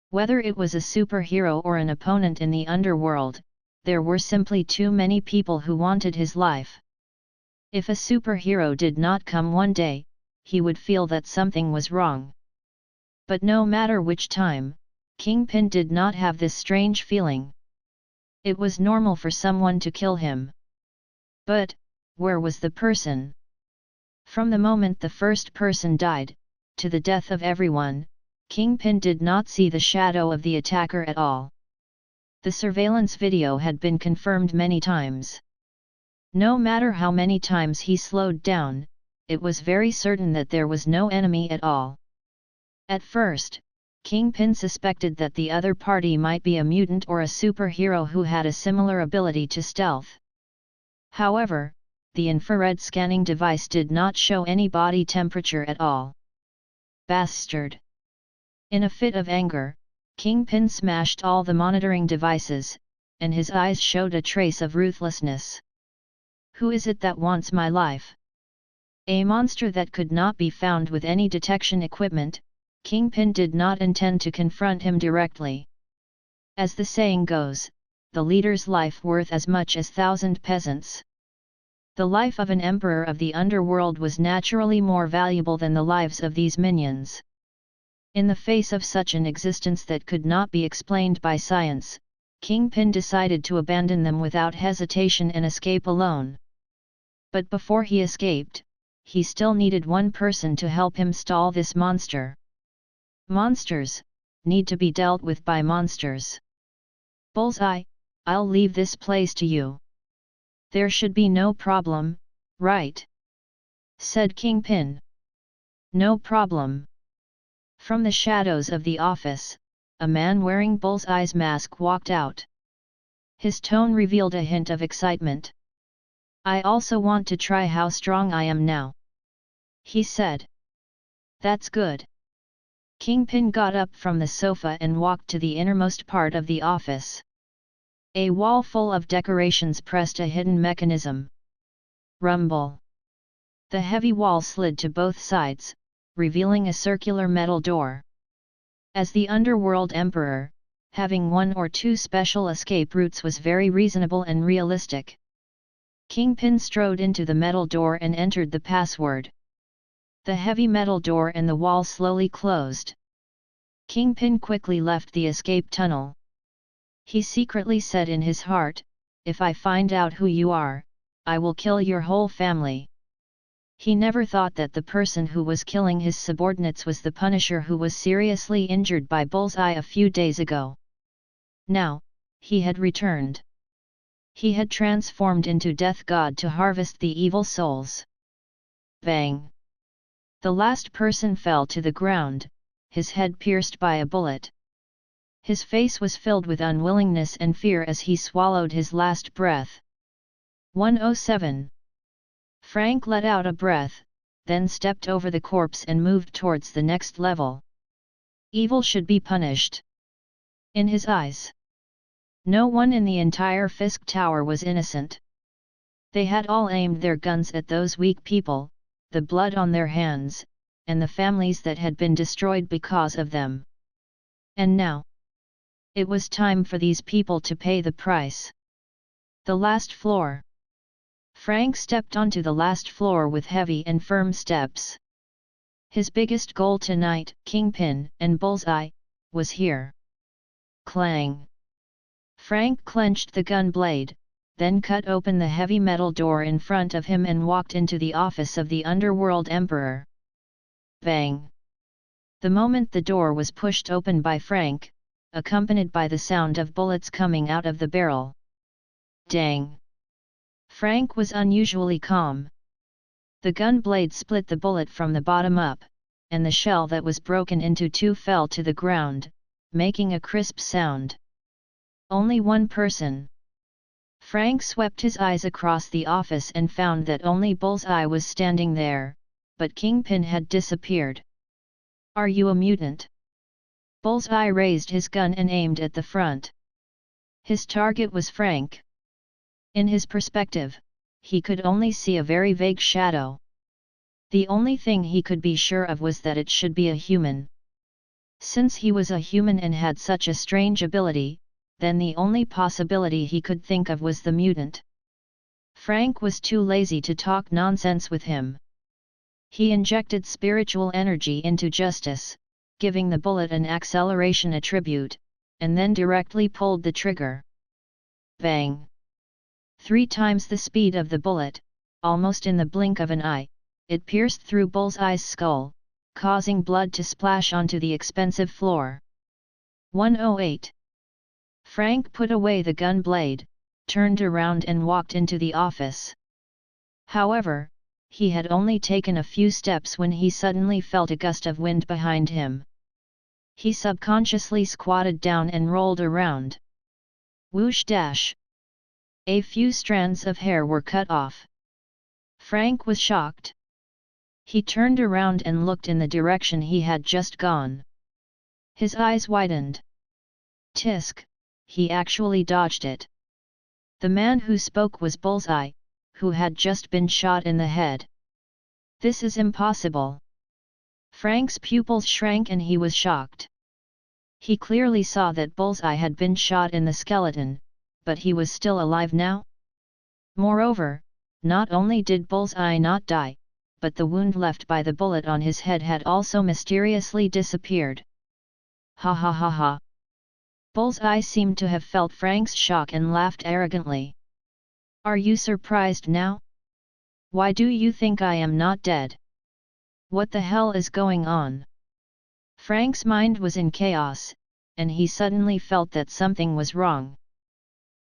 Whether it was a superhero or an opponent in the underworld, there were simply too many people who wanted his life. If a superhero did not come one day, he would feel that something was wrong. But no matter which time, Kingpin did not have this strange feeling. It was normal for someone to kill him. But, where was the person? From the moment the first person died, to the death of everyone, Kingpin did not see the shadow of the attacker at all. The surveillance video had been confirmed many times. No matter how many times he slowed down, it was very certain that there was no enemy at all. At first, Kingpin suspected that the other party might be a mutant or a superhero who had a similar ability to stealth. However, the infrared scanning device did not show any body temperature at all. Bastard! In a fit of anger, Kingpin smashed all the monitoring devices, and his eyes showed a trace of ruthlessness. Who is it that wants my life? A monster that could not be found with any detection equipment. Kingpin did not intend to confront him directly. As the saying goes, the leader's life worth as much as 1,000 peasants. The life of an emperor of the underworld was naturally more valuable than the lives of these minions. In the face of such an existence that could not be explained by science, Kingpin decided to abandon them without hesitation and escape alone. But before he escaped, he still needed one person to help him stall this monster. Monsters need to be dealt with by monsters. Bullseye, I'll leave this place to you. There should be no problem, right? Said Kingpin. No problem. From the shadows of the office, a man wearing Bullseye's mask walked out. His tone revealed a hint of excitement. I also want to try how strong I am now, he said. That's good. Kingpin got up from the sofa and walked to the innermost part of the office. A wall full of decorations pressed a hidden mechanism. Rumble. The heavy wall slid to both sides, revealing a circular metal door. As the underworld emperor, having one or two special escape routes was very reasonable and realistic. Kingpin strode into the metal door and entered the password. The heavy metal door and the wall slowly closed. Kingpin quickly left the escape tunnel. He secretly said in his heart, if I find out who you are, I will kill your whole family. He never thought that the person who was killing his subordinates was the Punisher who was seriously injured by Bullseye a few days ago. Now, he had returned. He had transformed into Death God to harvest the evil souls. Bang! The last person fell to the ground, his head pierced by a bullet. His face was filled with unwillingness and fear as he swallowed his last breath. 107. Frank let out a breath, then stepped over the corpse and moved towards the next level. Evil should be punished. In his eyes, no one in the entire Fisk Tower was innocent. They had all aimed their guns at those weak people, the blood on their hands, and the families that had been destroyed because of them. And now, it was time for these people to pay the price. The last floor. Frank stepped onto the last floor with heavy and firm steps. His biggest goal tonight, Kingpin and Bullseye, was here. Clang! Frank clenched the gun blade, then cut open the heavy metal door in front of him and walked into the office of the Underworld Emperor. Bang! The moment the door was pushed open by Frank, accompanied by the sound of bullets coming out of the barrel. Dang! Frank was unusually calm. The gun blade split the bullet from the bottom up, and the shell that was broken into two fell to the ground, making a crisp sound. Only one person. Frank swept his eyes across the office and found that only Bullseye was standing there, but Kingpin had disappeared. Are you a mutant? Bullseye raised his gun and aimed at the front. His target was Frank. In his perspective, he could only see a very vague shadow. The only thing he could be sure of was that it should be a human. Since he was a human and had such a strange ability, then the only possibility he could think of was the mutant. Frank was too lazy to talk nonsense with him. He injected spiritual energy into Justice, giving the bullet an acceleration attribute, and then directly pulled the trigger. Bang! 3 times the speed of the bullet, almost in the blink of an eye, it pierced through Bullseye's skull, causing blood to splash onto the expensive floor. 108. Frank put away the gun blade, turned around and walked into the office. However, he had only taken a few steps when he suddenly felt a gust of wind behind him. He subconsciously squatted down and rolled around. Whoosh dash! A few strands of hair were cut off. Frank was shocked. He turned around and looked in the direction he had just gone. His eyes widened. Tisk! He actually dodged it. The man who spoke was Bullseye, who had just been shot in the head. This is impossible. Frank's pupils shrank and he was shocked. He clearly saw that Bullseye had been shot in the skeleton, but he was still alive now. Moreover, not only did Bullseye not die, but the wound left by the bullet on his head had also mysteriously disappeared. Ha ha ha ha! Bullseye seemed to have felt Frank's shock and laughed arrogantly. Are you surprised now? Why do you think I am not dead? What the hell is going on? Frank's mind was in chaos, and he suddenly felt that something was wrong.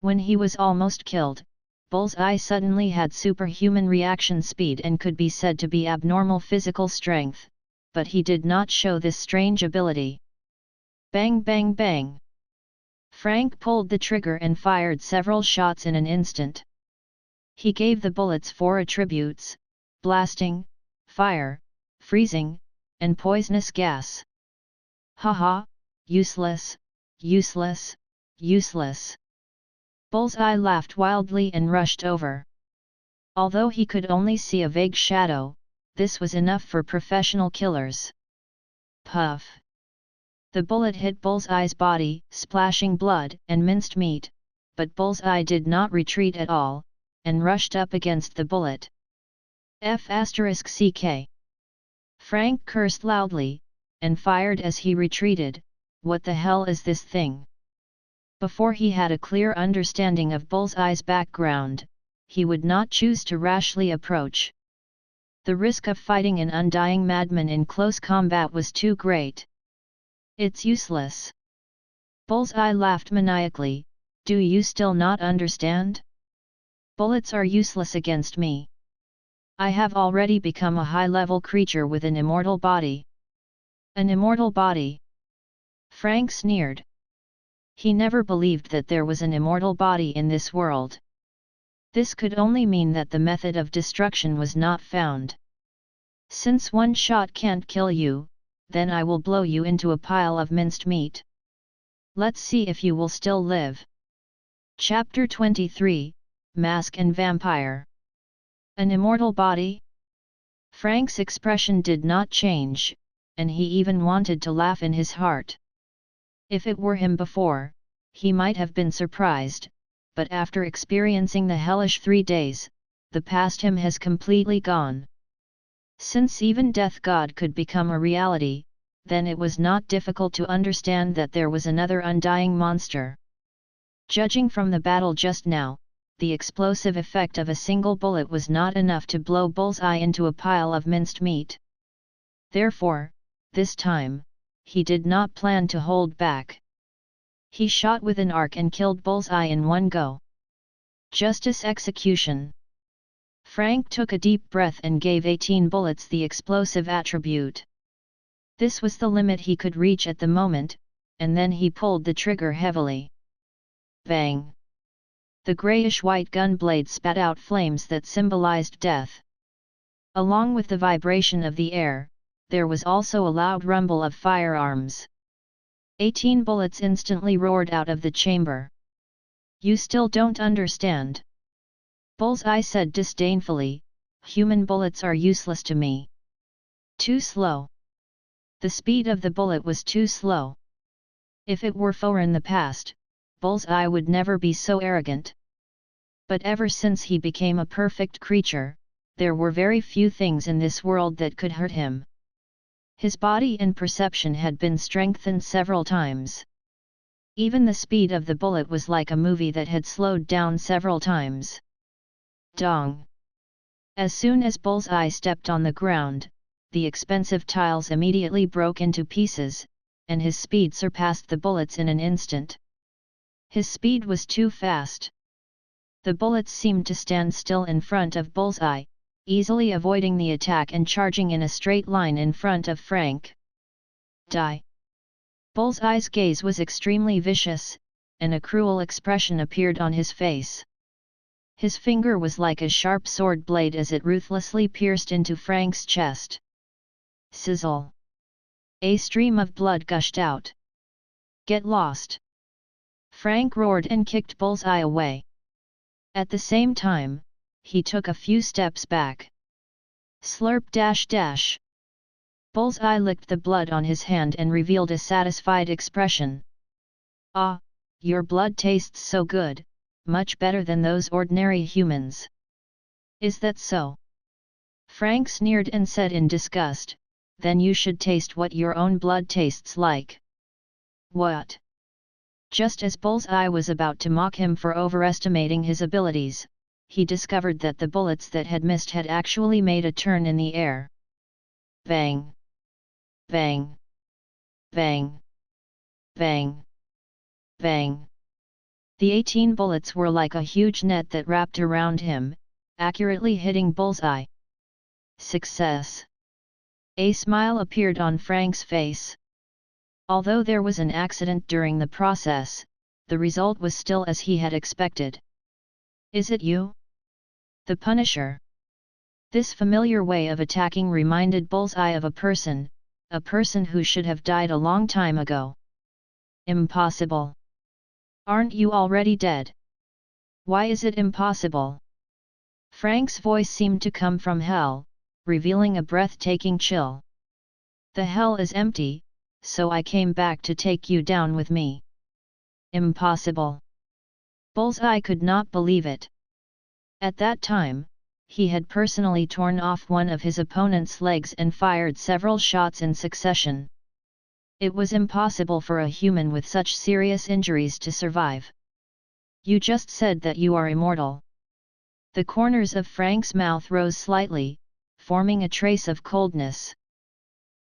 When he was almost killed, Bullseye suddenly had superhuman reaction speed and could be said to be abnormal physical strength, but he did not show this strange ability. Bang bang bang! Frank pulled the trigger and fired several shots in an instant. He gave the bullets 4 attributes: blasting, fire, freezing, and poisonous gas. Haha, useless, useless, useless. Bullseye laughed wildly and rushed over. Although he could only see a vague shadow, this was enough for professional killers. Puff! The bullet hit Bullseye's body, splashing blood and minced meat, but Bullseye did not retreat at all, and rushed up against the bullet. F***ck. Frank cursed loudly, and fired as he retreated. What the hell is this thing? Before he had a clear understanding of Bullseye's background, he would not choose to rashly approach. The risk of fighting an undying madman in close combat was too great. It's useless. Bullseye laughed maniacally. Do you still not understand? Bullets are useless against me. I have already become a high-level creature with an immortal body. An immortal body? Frank sneered. He never believed that there was an immortal body in this world. This could only mean that the method of destruction was not found. Since one shot can't kill you, then I will blow you into a pile of minced meat. Let's see if you will still live. Chapter 23, Mask and Vampire. An immortal body? Frank's expression did not change, and he even wanted to laugh in his heart. If it were him before, he might have been surprised, but after experiencing the hellish 3 days, the past him has completely gone. Since even Death God could become a reality, then it was not difficult to understand that there was another undying monster. Judging from the battle just now, the explosive effect of a single bullet was not enough to blow Bullseye into a pile of minced meat. Therefore, this time, he did not plan to hold back. He shot with an arc and killed Bullseye in one go. Justice execution. Frank took a deep breath and gave 18 bullets the explosive attribute. This was the limit he could reach at the moment, and then he pulled the trigger heavily. Bang! The grayish-white gun blade spat out flames that symbolized death. Along with the vibration of the air, there was also a loud rumble of firearms. 18 bullets instantly roared out of the chamber. You still don't understand? Bullseye said disdainfully, human bullets are useless to me. Too slow. The speed of the bullet was too slow. If it were foreign the past, Bullseye would never be so arrogant. But ever since he became a perfect creature, there were very few things in this world that could hurt him. His body and perception had been strengthened several times. Even the speed of the bullet was like a movie that had slowed down several times. Dong! As soon as Bullseye stepped on the ground, the expensive tiles immediately broke into pieces, and his speed surpassed the bullets in an instant. His speed was too fast. The bullets seemed to stand still in front of Bullseye, easily avoiding the attack and charging in a straight line in front of Frank. Die! Bullseye's gaze was extremely vicious, and a cruel expression appeared on his face. His finger was like a sharp sword blade as it ruthlessly pierced into Frank's chest. Sizzle! A stream of blood gushed out. Get lost! Frank roared and kicked Bullseye away. At the same time, he took a few steps back. Slurp dash dash! Bullseye licked the blood on his hand and revealed a satisfied expression. Ah, your blood tastes so good, much better than those ordinary humans. Is that so? Frank sneered and said in disgust, then you should taste what your own blood tastes like. What? Just as Bullseye was about to mock him for overestimating his abilities, he discovered that the bullets that had missed had actually made a turn in the air. Bang! Bang! Bang! Bang! Bang! The 18 bullets were like a huge net that wrapped around him, accurately hitting Bullseye. Success! A smile appeared on Frank's face. Although there was an accident during the process, the result was still as he had expected. Is it you? The Punisher. This familiar way of attacking reminded Bullseye of a person who should have died a long time ago. Impossible. Aren't you already dead? Why is it impossible? Frank's voice seemed to come from hell, revealing a breathtaking chill. The hell is empty, so I came back to take you down with me. Impossible. Bullseye could not believe it. At that time, he had personally torn off one of his opponent's legs and fired several shots in succession. It was impossible for a human with such serious injuries to survive. You just said that you are immortal. The corners of Frank's mouth rose slightly, forming a trace of coldness.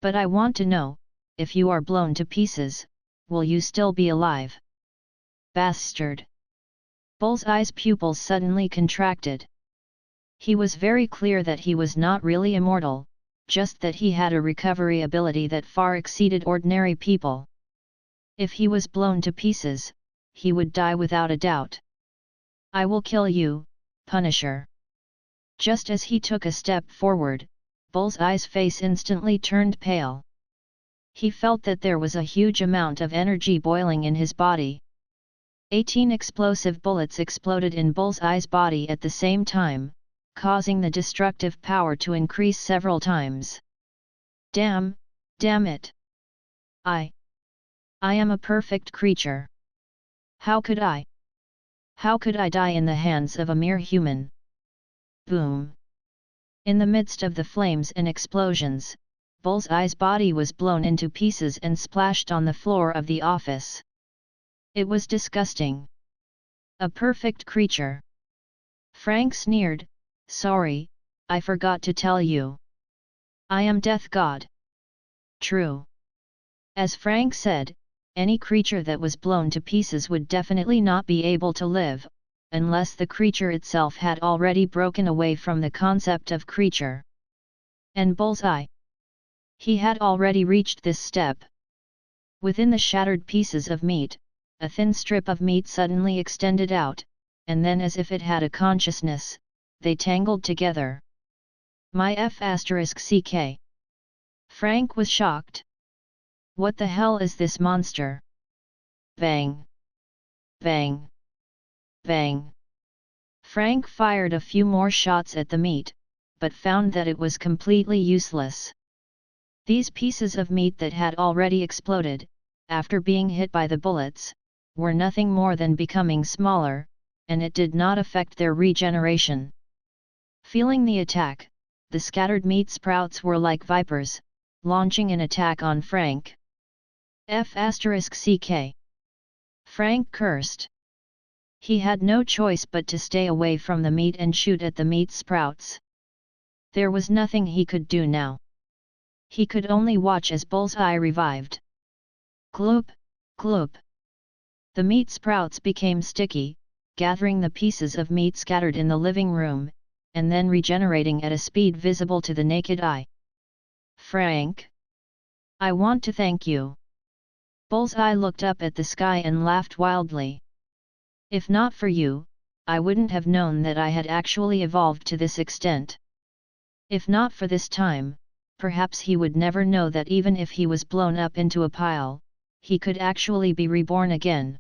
But I want to know, if you are blown to pieces, will you still be alive? Bastard! Bullseye's pupils suddenly contracted. He was very clear that he was not really immortal, just that he had a recovery ability that far exceeded ordinary people. If he was blown to pieces, he would die without a doubt. I will kill you, Punisher. Just as he took a step forward, Bullseye's face instantly turned pale. He felt that there was a huge amount of energy boiling in his body. 18 explosive bullets exploded in Bullseye's body at the same time, causing the destructive power to increase several times. Damn it! I am a perfect creature. How could I die in the hands of a mere human? Boom! In the midst of the flames and explosions, Bullseye's body was blown into pieces and splashed on the floor of the office. It was disgusting. A perfect creature. Frank sneered, "Sorry, I forgot to tell you. I am Death God." True. As Frank said, any creature that was blown to pieces would definitely not be able to live, unless the creature itself had already broken away from the concept of creature. And Bullseye? He had already reached this step. Within the shattered pieces of meat, a thin strip of meat suddenly extended out, and then as if it had a consciousness, they tangled together. My F***ck. Frank was shocked. What the hell is this monster? Bang! Bang! Bang! Frank fired a few more shots at the meat, but found that it was completely useless. These pieces of meat that had already exploded, after being hit by the bullets, were nothing more than becoming smaller, and it did not affect their regeneration. Feeling the attack, the scattered meat sprouts were like vipers, launching an attack on Frank. F***ck. Frank cursed. He had no choice but to stay away from the meat and shoot at the meat sprouts. There was nothing he could do now. He could only watch as Bullseye revived. Gloop, gloop. The meat sprouts became sticky, gathering the pieces of meat scattered in the living room, and then regenerating at a speed visible to the naked eye. Frank? I want to thank you. Bullseye looked up at the sky and laughed wildly. If not for you, I wouldn't have known that I had actually evolved to this extent. If not for this time, perhaps he would never know that even if he was blown up into a pile, he could actually be reborn again.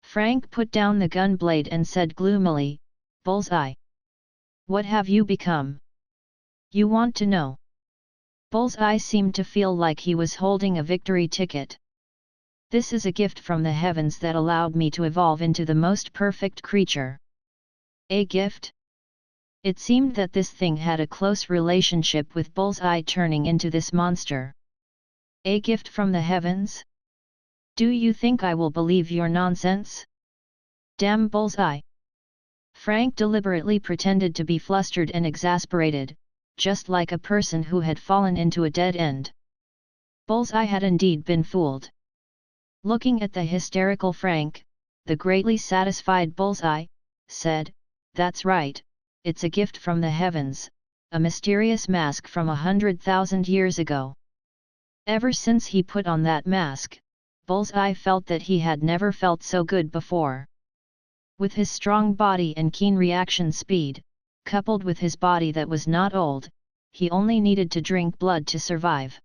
Frank put down the gun blade and said gloomily, "Bullseye. What have you become? You want to know?" Bullseye seemed to feel like he was holding a victory ticket. "This is a gift from the heavens that allowed me to evolve into the most perfect creature." A gift? It seemed that this thing had a close relationship with Bullseye turning into this monster. A gift from the heavens? Do you think I will believe your nonsense? Damn Bullseye! Frank deliberately pretended to be flustered and exasperated, just like a person who had fallen into a dead end. Bullseye had indeed been fooled. Looking at the hysterical Frank, the greatly satisfied Bullseye said, "That's right, it's a gift from the heavens, a mysterious mask from 100,000 years ago." Ever since he put on that mask, Bullseye felt that he had never felt so good before. With his strong body and keen reaction speed, coupled with his body that was not old, he only needed to drink blood to survive.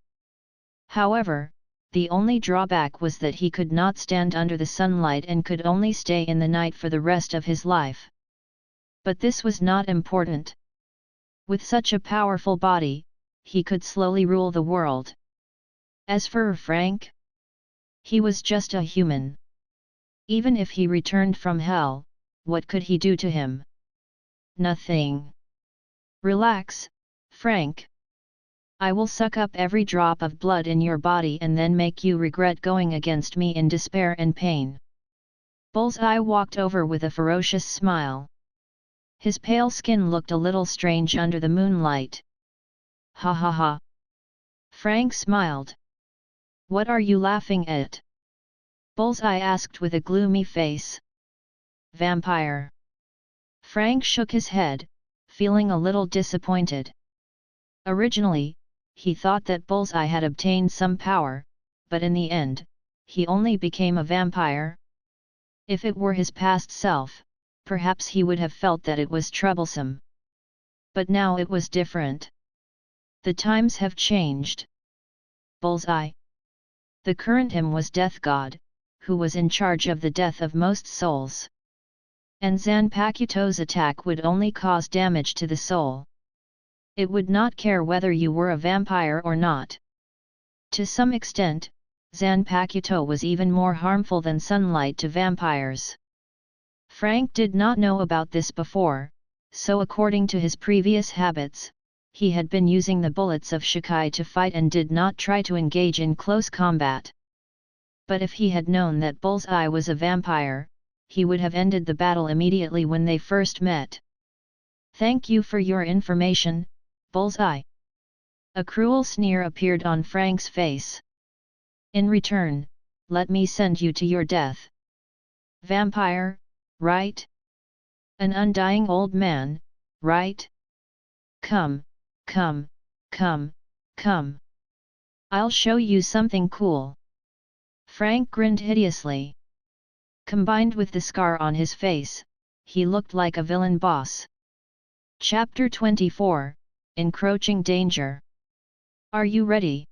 However, the only drawback was that he could not stand under the sunlight and could only stay in the night for the rest of his life. But this was not important. With such a powerful body, he could slowly rule the world. As for Frank, he was just a human. Even if he returned from hell, what could he do to him? Nothing. Relax, Frank. I will suck up every drop of blood in your body and then make you regret going against me in despair and pain. Bullseye walked over with a ferocious smile. His pale skin looked a little strange under the moonlight. Ha ha ha. Frank smiled. What are you laughing at? Bullseye asked with a gloomy face. Vampire. Frank shook his head, feeling a little disappointed. Originally, he thought that Bullseye had obtained some power, but in the end, he only became a vampire. If it were his past self, perhaps he would have felt that it was troublesome. But now it was different. The times have changed. Bullseye, The current him was Death God, who was in charge of the death of most souls. And Zanpakuto's attack would only cause damage to the soul. It would not care whether you were a vampire or not. To some extent, Zanpakuto was even more harmful than sunlight to vampires. Frank did not know about this before, so according to his previous habits, he had been using the bullets of Shikai to fight and did not try to engage in close combat. But if he had known that Bullseye was a vampire, he would have ended the battle immediately when they first met. "Thank you for your information, Bullseye." A cruel sneer appeared on Frank's face. "In return, let me send you to your death. Vampire, right? An undying old man, right? Come, come, come, come. I'll show you something cool." Frank grinned hideously. Combined with the scar on his face, he looked like a villain boss. Chapter 24, Encroaching Danger. "Are you ready?"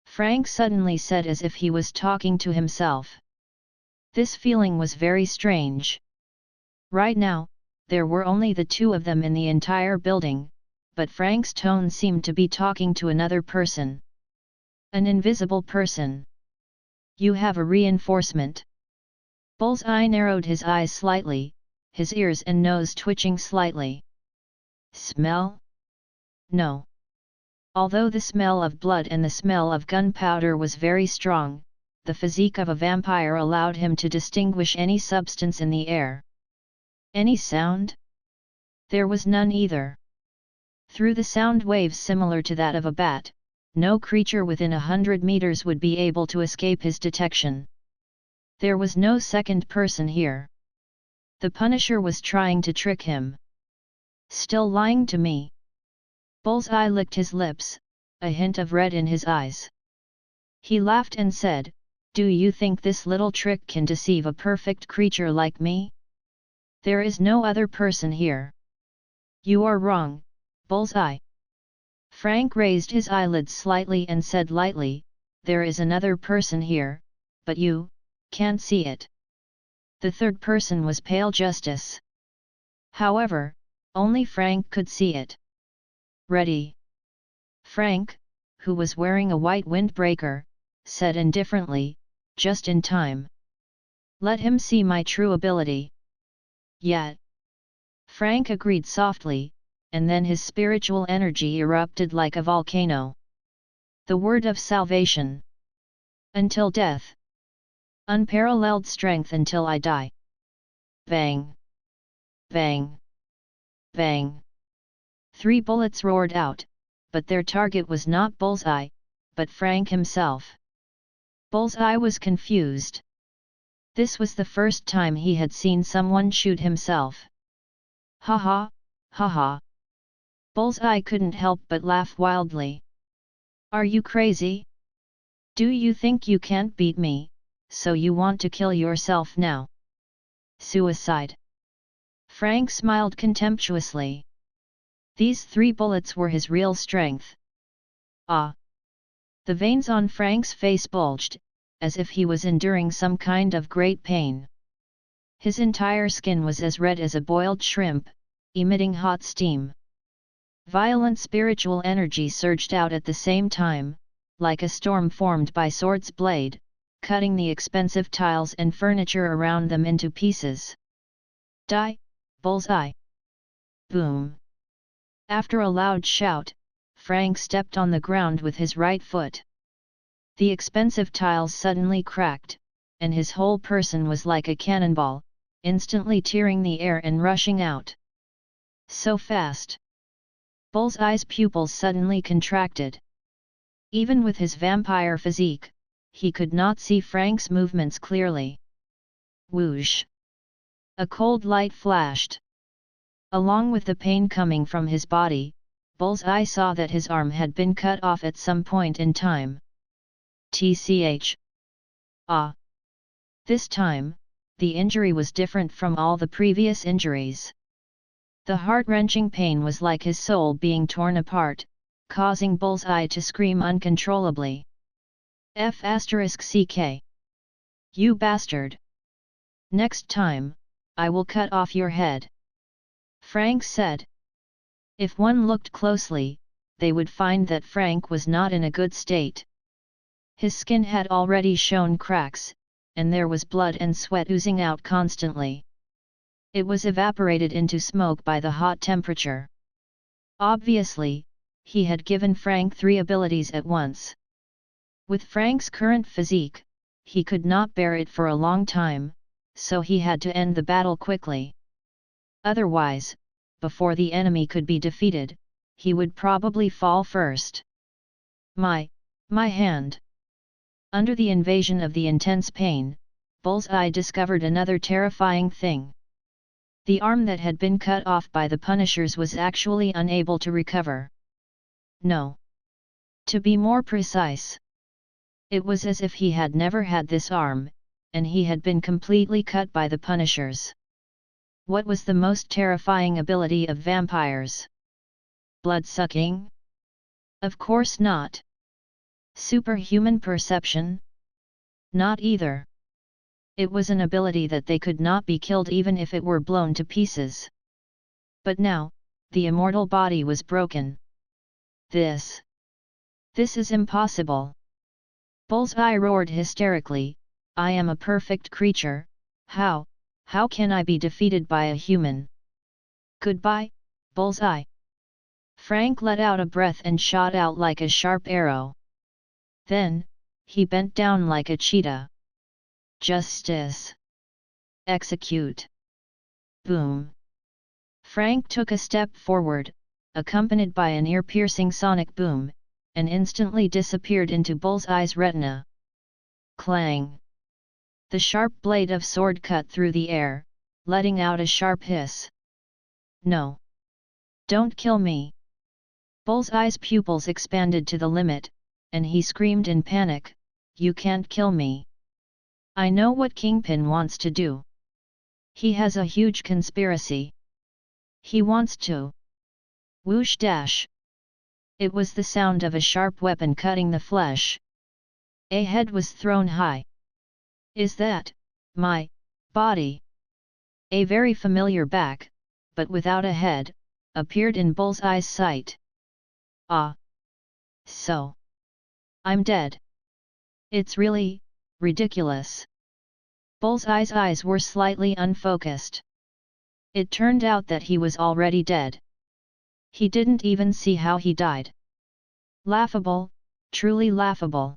Frank suddenly said as if he was talking to himself. This feeling was very strange. Right now, there were only the two of them in the entire building, but Frank's tone seemed to be talking to another person. An invisible person. "You have a reinforcement." Bullseye narrowed his eyes slightly, his ears and nose twitching slightly. "Smell? No." Although the smell of blood and the smell of gunpowder was very strong, the physique of a vampire allowed him to distinguish any substance in the air. Any sound? There was none either. Through the sound waves similar to that of a bat, no creature within 100 meters would be able to escape his detection. There was no second person here. The Punisher was trying to trick him. "Still lying to me?" Bullseye licked his lips, a hint of red in his eyes. He laughed and said, "Do you think this little trick can deceive a perfect creature like me? There is no other person here." "You are wrong, Bullseye." Frank raised his eyelids slightly and said lightly, "There is another person here, but you can't see it." The third person was Pale Justice. However, only Frank could see it. "Ready?" Frank, who was wearing a white windbreaker, said indifferently, "Just in time. Let him see my true ability." "Yet." Frank agreed softly, and then his spiritual energy erupted like a volcano. The word of salvation. "Until death. Unparalleled strength until I die." Bang! Bang! Bang! 3 bullets roared out, but their target was not Bullseye, but Frank himself. Bullseye was confused. This was the first time he had seen someone shoot himself. "Ha ha, ha ha." Bullseye couldn't help but laugh wildly. "Are you crazy? Do you think you can't beat me, so you want to kill yourself now? Suicide." Frank smiled contemptuously. These 3 bullets were his real strength. Ah! The veins on Frank's face bulged, as if he was enduring some kind of great pain. His entire skin was as red as a boiled shrimp, emitting hot steam. Violent spiritual energy surged out at the same time, like a storm formed by sword's blade, cutting the expensive tiles and furniture around them into pieces. "Die, Bullseye!" Boom! After a loud shout, Frank stepped on the ground with his right foot. The expensive tiles suddenly cracked, and his whole person was like a cannonball, instantly tearing the air and rushing out. So fast! Bullseye's pupils suddenly contracted. Even with his vampire physique, he could not see Frank's movements clearly. Whoosh! A cold light flashed. Along with the pain coming from his body, Bullseye saw that his arm had been cut off at some point in time. Tch! Ah! This time, the injury was different from all the previous injuries. The heart-wrenching pain was like his soul being torn apart, causing Bullseye to scream uncontrollably. F***ck. You bastard! Next time, I will cut off your head. Frank said. If one looked closely, they would find that Frank was not in a good state. His skin had already shown cracks, and there was blood and sweat oozing out constantly. It was evaporated into smoke by the hot temperature. Obviously, he had given Frank 3 abilities at once. With Frank's current physique, he could not bear it for a long time, so he had to end the battle quickly. Otherwise, before the enemy could be defeated, he would probably fall first. My hand! Under the invasion of the intense pain, Bullseye discovered another terrifying thing. The arm that had been cut off by the Punishers was actually unable to recover. No. To be more precise, it was as if he had never had this arm, and he had been completely cut by the Punishers. What was the most terrifying ability of vampires? Blood-sucking? Of course not. Superhuman perception? Not either. It was an ability that they could not be killed even if it were blown to pieces. But now, the immortal body was broken. This is impossible. Bullseye roared hysterically, I am a perfect creature, how can I be defeated by a human? Goodbye, Bullseye. Frank let out a breath and shot out like a sharp arrow. Then, he bent down like a cheetah. Justice. Execute. Boom. Frank took a step forward, accompanied by an ear-piercing sonic boom, and instantly disappeared into Bullseye's retina. Clang! The sharp blade of sword cut through the air, letting out a sharp hiss. No! Don't kill me! Bullseye's pupils expanded to the limit, and he screamed in panic, You can't kill me! I know what Kingpin wants to do. He has a huge conspiracy. He wants to... Whoosh dash! It was the sound of a sharp weapon cutting the flesh. A head was thrown high. Is that my body? A very familiar back, but without a head, appeared in Bullseye's sight. Ah! So... I'm dead. It's really ridiculous. Bullseye's eyes were slightly unfocused. It turned out that he was already dead. He didn't even see how he died. Laughable, truly laughable.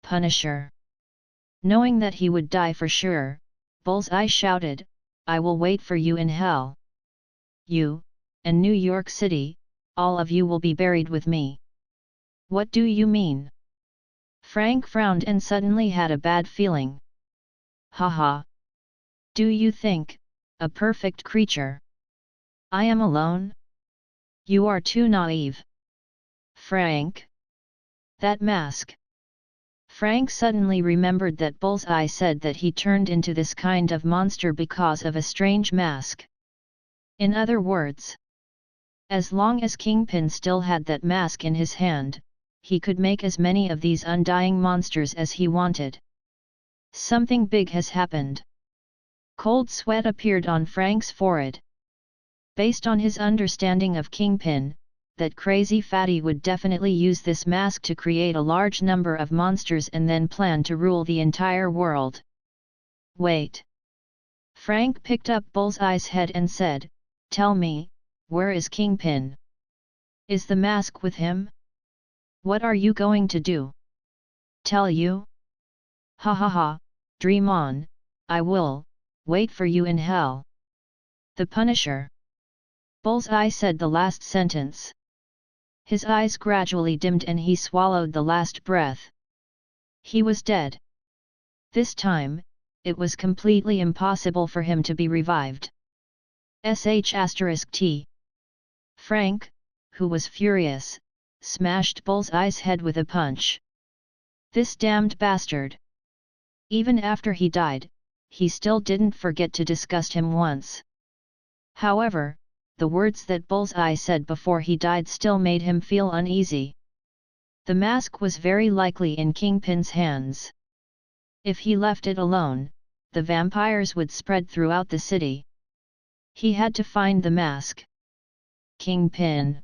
Punisher. Knowing that he would die for sure, Bullseye shouted, I will wait for you in hell. You, and New York City, all of you will be buried with me. What do you mean? Frank frowned and suddenly had a bad feeling. Haha. Do you think, a perfect creature, I am alone? You are too naive. Frank? That mask. Frank suddenly remembered that Bullseye said that he turned into this kind of monster because of a strange mask. In other words, as long as Kingpin still had that mask in his hand, he could make as many of these undying monsters as he wanted. Something big has happened. Cold sweat appeared on Frank's forehead. Based on his understanding of Kingpin, that crazy fatty would definitely use this mask to create a large number of monsters and then plan to rule the entire world. Wait. Frank picked up Bullseye's head and said, Tell me, where is Kingpin? Is the mask with him? What are you going to do? Tell you? Ha ha ha, dream on, I will, wait for you in hell. The Punisher. Bullseye said the last sentence. His eyes gradually dimmed and he swallowed the last breath. He was dead. This time, it was completely impossible for him to be revived. **T. Frank, who was furious, smashed Bullseye's head with a punch. This damned bastard! Even after he died, he still didn't forget to disgust him once. However, the words that Bullseye said before he died still made him feel uneasy. The mask was very likely in Kingpin's hands. If he left it alone, the vampires would spread throughout the city. He had to find the mask. Kingpin.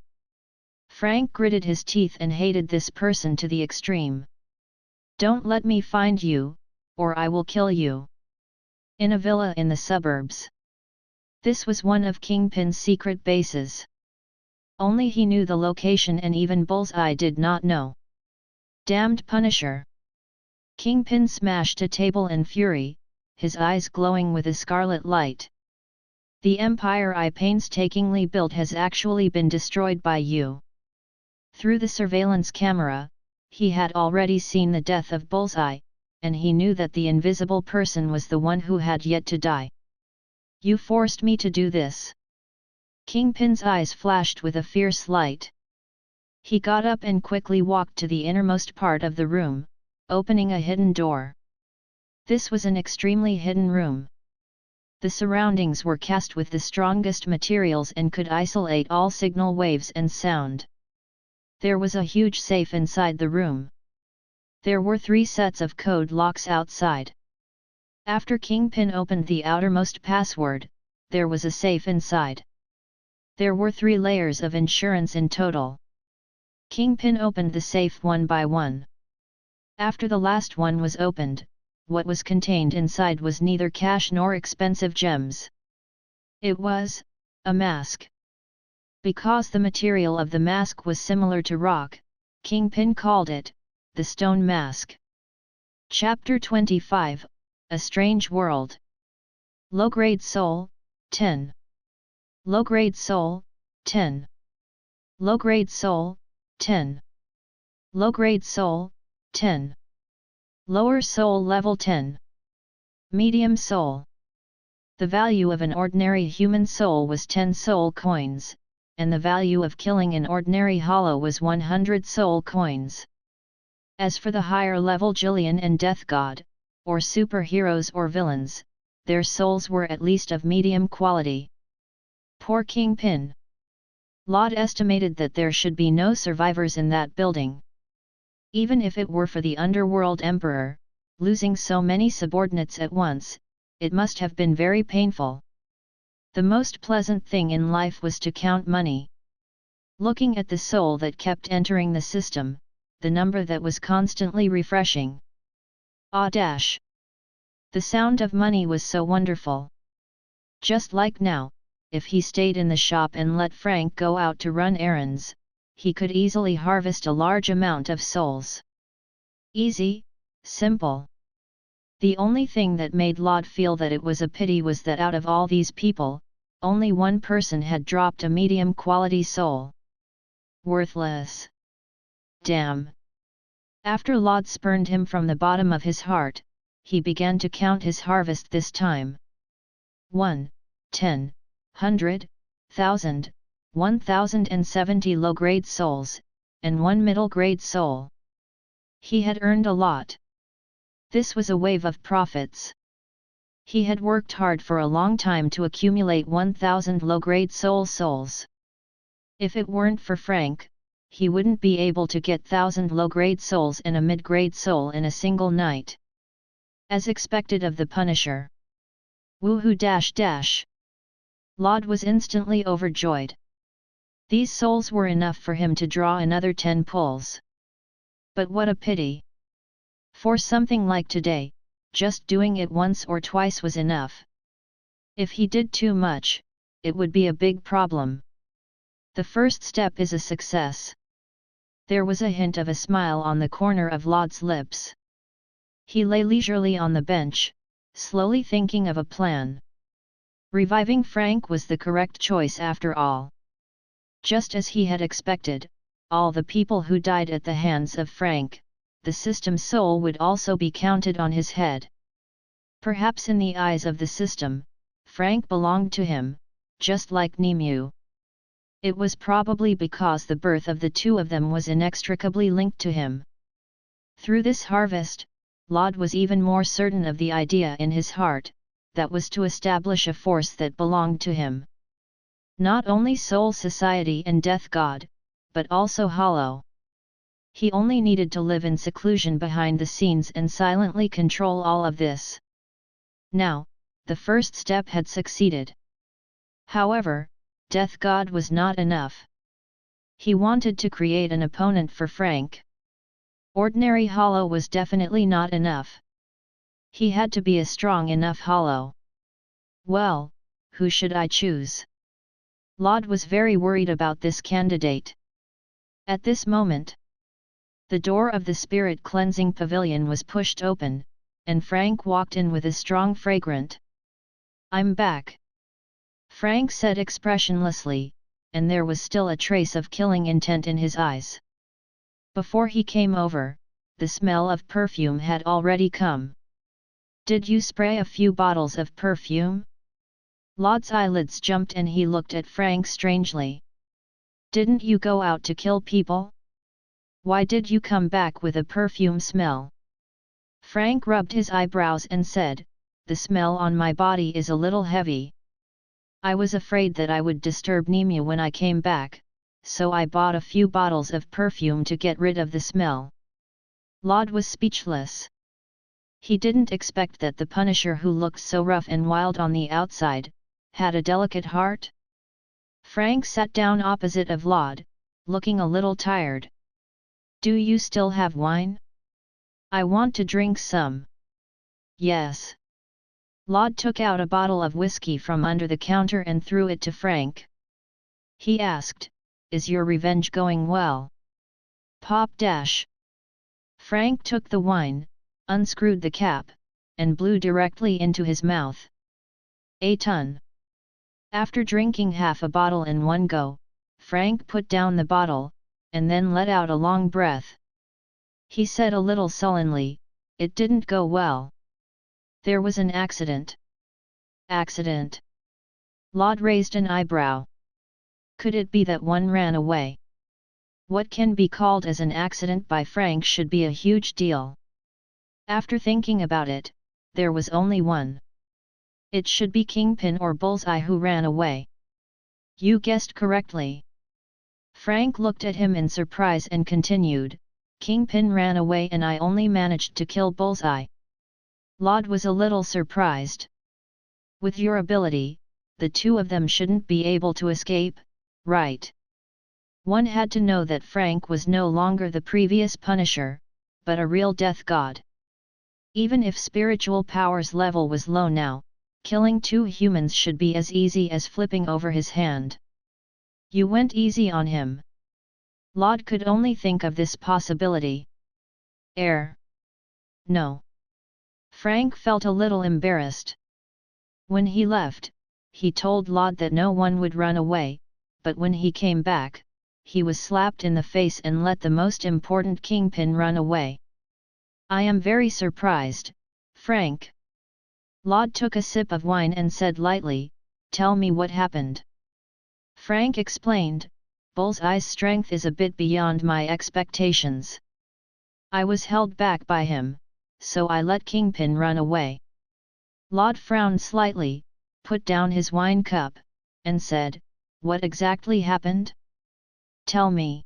Frank gritted his teeth and hated this person to the extreme. Don't let me find you, or I will kill you. In a villa in the suburbs. This was one of Kingpin's secret bases. Only he knew the location and even Bullseye did not know. Damned Punisher! Kingpin smashed a table in fury, his eyes glowing with a scarlet light. The empire I painstakingly built has actually been destroyed by you. Through the surveillance camera, he had already seen the death of Bullseye, and he knew that the invisible person was the one who had yet to die. You forced me to do this. Kingpin's eyes flashed with a fierce light. He got up and quickly walked to the innermost part of the room, opening a hidden door. This was an extremely hidden room. The surroundings were cast with the strongest materials and could isolate all signal waves and sound. There was a huge safe inside the room. There were 3 sets of code locks outside. After Kingpin opened the outermost password, there was a safe inside. There were 3 layers of insurance in total. Kingpin opened the safe one by one. After the last one was opened, what was contained inside was neither cash nor expensive gems. It was a mask. Because the material of the mask was similar to rock, Kingpin called it the Stone Mask. Chapter 25, A Strange World. Low-grade soul, 10. Low-grade soul, 10. Low-grade soul, 10. Low-grade soul, 10. Lower soul level 10. Medium soul. The value of an ordinary human soul was 10 soul coins, and the value of killing an ordinary hollow was 100 soul coins. As for the higher level Jillian and Death God, or superheroes or villains, their souls were at least of medium quality. Poor Kingpin. Laud estimated that there should be no survivors in that building. Even if it were for the underworld emperor, losing so many subordinates at once, it must have been very painful. The most pleasant thing in life was to count money. Looking at the soul that kept entering the system, the number that was constantly refreshing. Ah dash! The sound of money was so wonderful. Just like now, if he stayed in the shop and let Frank go out to run errands, he could easily harvest a large amount of souls. Easy, simple. The only thing that made Laud feel that it was a pity was that out of all these people, only one person had dropped a medium-quality soul. Worthless. Damn. After Laud spurned him from the bottom of his heart, he began to count his harvest this time. 1, 10, 100, 1000, 1070 low-grade souls, and 1 middle-grade soul. He had earned a lot. This was a wave of profits. He had worked hard for a long time to accumulate 1000 low-grade souls. If it weren't for Frank, he wouldn't be able to get 1000 low-grade souls and a mid-grade soul in a single night. As expected of the Punisher. Woohoo dash dash! Laud was instantly overjoyed. These souls were enough for him to draw another 10 pulls. But what a pity! For something like today, just doing it once or twice was enough. If he did too much, it would be a big problem. The first step is a success. There was a hint of a smile on the corner of Laud's lips. He lay leisurely on the bench, slowly thinking of a plan. Reviving Frank was the correct choice after all. Just as he had expected, all the people who died at the hands of Frank, the system soul would also be counted on his head. Perhaps in the eyes of the system, Frank belonged to him, just like Nemu. It was probably because the birth of the two of them was inextricably linked to him. Through this harvest, Laud was even more certain of the idea in his heart, that was to establish a force that belonged to him. Not only Soul Society and Death God, but also Hollow. He only needed to live in seclusion behind the scenes and silently control all of this. Now, the first step had succeeded. However, Death God was not enough. He wanted to create an opponent for Frank. Ordinary hollow was definitely not enough. He had to be a strong enough hollow. Well, who should I choose? Laud was very worried about this candidate. At this moment, the door of the spirit cleansing pavilion was pushed open, and Frank walked in with a strong fragrant. "I'm back," Frank said expressionlessly, and there was still a trace of killing intent in his eyes. Before he came over, the smell of perfume had already come. "Did you spray a few bottles of perfume?" Laud's eyelids jumped and he looked at Frank strangely. "Didn't you go out to kill people? Why did you come back with a perfume smell?" Frank rubbed his eyebrows and said, "The smell on my body is a little heavy. I was afraid that I would disturb Nemia when I came back, so I bought a few bottles of perfume to get rid of the smell." Laud was speechless. He didn't expect that the Punisher, who looked so rough and wild on the outside, had a delicate heart. Frank sat down opposite of Laud, looking a little tired. "Do you still have wine? I want to drink some." "Yes." Laud took out a bottle of whiskey from under the counter and threw it to Frank. He asked, "Is your revenge going well?" Pop dash. Frank took the wine, unscrewed the cap, and blew directly into his mouth. A ton. After drinking half a bottle in one go, Frank put down the bottle, and then let out a long breath. He said a little sullenly, "It didn't go well. There was an accident." "Accident?" Laud raised an eyebrow. Could it be that one ran away? What can be called as an accident by Frank should be a huge deal. After thinking about it, there was only one. It should be Kingpin or Bullseye who ran away. "You guessed correctly." Frank looked at him in surprise and continued, "Kingpin ran away and I only managed to kill Bullseye." Laud was a little surprised. "With your ability, the two of them shouldn't be able to escape, right?" One had to know that Frank was no longer the previous Punisher, but a real death god. Even if spiritual powers level was low now, killing two humans should be as easy as flipping over his hand. "You went easy on him." Laud could only think of this possibility. No. Frank felt a little embarrassed. When he left, he told Laud that no one would run away, but when he came back, he was slapped in the face and let the most important Kingpin run away. "I am very surprised, Frank." Laud took a sip of wine and said lightly, "Tell me what happened." Frank explained, "Bullseye's strength is a bit beyond my expectations. I was held back by him, so I let Kingpin run away." Laud frowned slightly, put down his wine cup, and said, "What exactly happened? Tell me."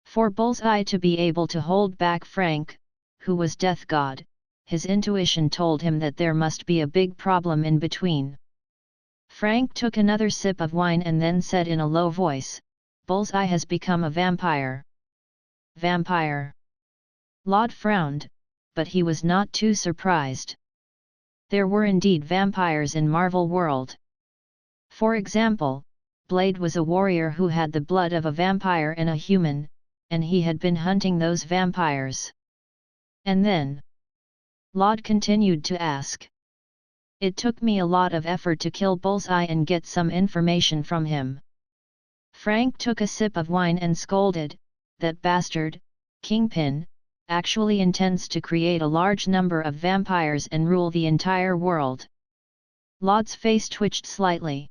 For Bullseye to be able to hold back Frank, who was Death God, his intuition told him that there must be a big problem in between. Frank took another sip of wine and then said in a low voice, "Bullseye has become a vampire." "Vampire?" Laud frowned, but he was not too surprised. There were indeed vampires in Marvel World. For example, Blade was a warrior who had the blood of a vampire and a human, and he had been hunting those vampires. And then? Laud continued to ask. "It took me a lot of effort to kill Bullseye and get some information from him." Frank took a sip of wine and scolded, "That bastard, Kingpin, actually intends to create a large number of vampires and rule the entire world." Laud's face twitched slightly.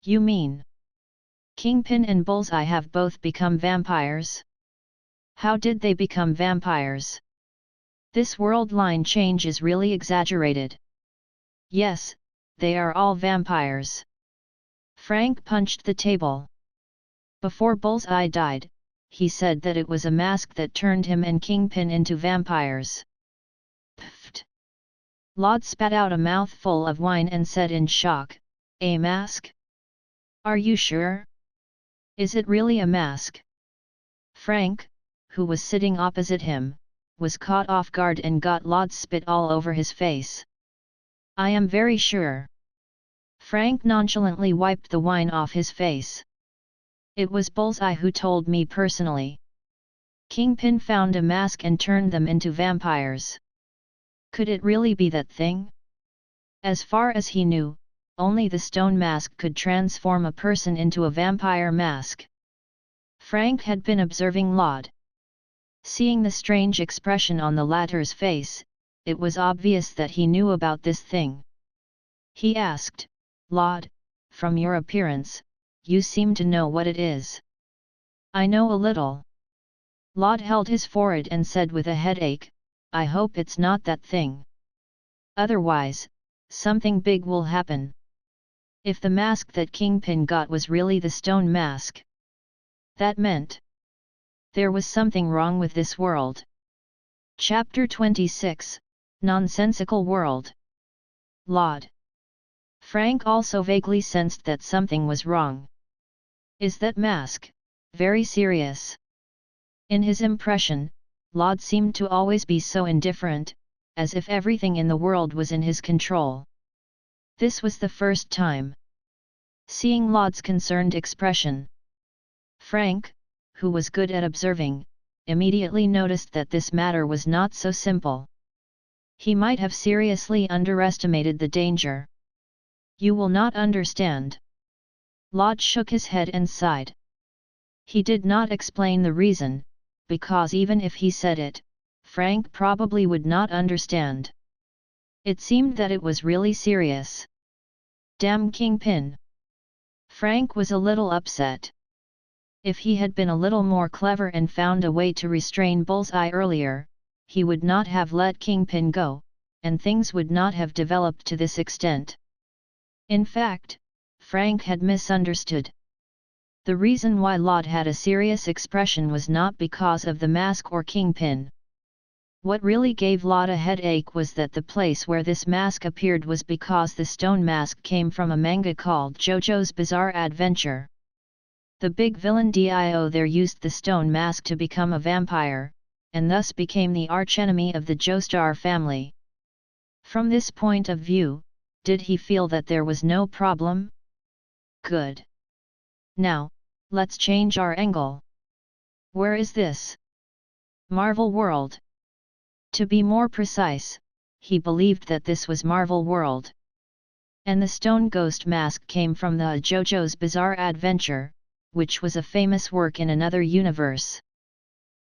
"You mean Kingpin and Bullseye have both become vampires? How did they become vampires? This world line change is really exaggerated." "Yes, they are all vampires." Frank punched the table. "Before Bullseye died, he said that it was a mask that turned him and Kingpin into vampires. Pfft! Lod spat out a mouthful of wine and said in shock, "A mask? Are you sure? Is it really a mask?" Frank, who was sitting opposite him, was caught off guard and got Lod's spit all over his face. "I am very sure." Frank nonchalantly wiped the wine off his face. "It was Bullseye who told me personally. Kingpin found a mask and turned them into vampires. Could it really be that thing?" As far as he knew, only the stone mask could transform a person into a vampire mask. Frank had been observing Lod. Seeing the strange expression on the latter's face, it was obvious that he knew about this thing. He asked, "Lod, from your appearance, you seem to know what it is." "I know a little." Lod held his forehead and said with a headache, "I hope it's not that thing. Otherwise, something big will happen. If the mask that Kingpin got was really the stone mask, that meant there was something wrong with this world." Chapter 26, Nonsensical World. Lod. Frank also vaguely sensed that something was wrong. "Is that mask very serious?" In his impression, Lod seemed to always be so indifferent, as if everything in the world was in his control. This was the first time. Seeing Lod's concerned expression, Frank, who was good at observing, immediately noticed that this matter was not so simple. He might have seriously underestimated the danger. "You will not understand." Lod shook his head and sighed. He did not explain the reason, because even if he said it, Frank probably would not understand. It seemed that it was really serious. Damn Kingpin! Frank was a little upset. If he had been a little more clever and found a way to restrain Bullseye earlier, he would not have let Kingpin go, and things would not have developed to this extent. In fact, Frank had misunderstood. The reason why Lod had a serious expression was not because of the mask or Kingpin. What really gave Lod a headache was that the place where this mask appeared was because the stone mask came from a manga called JoJo's Bizarre Adventure. The big villain Dio there used the stone mask to become a vampire, and thus became the archenemy of the Joestar family. From this point of view, did he feel that there was no problem? Good. Now, let's change our angle. Where is this? Marvel World. To be more precise, he believed that this was Marvel World. And the stone ghost mask came from the JoJo's Bizarre Adventure, which was a famous work in another universe.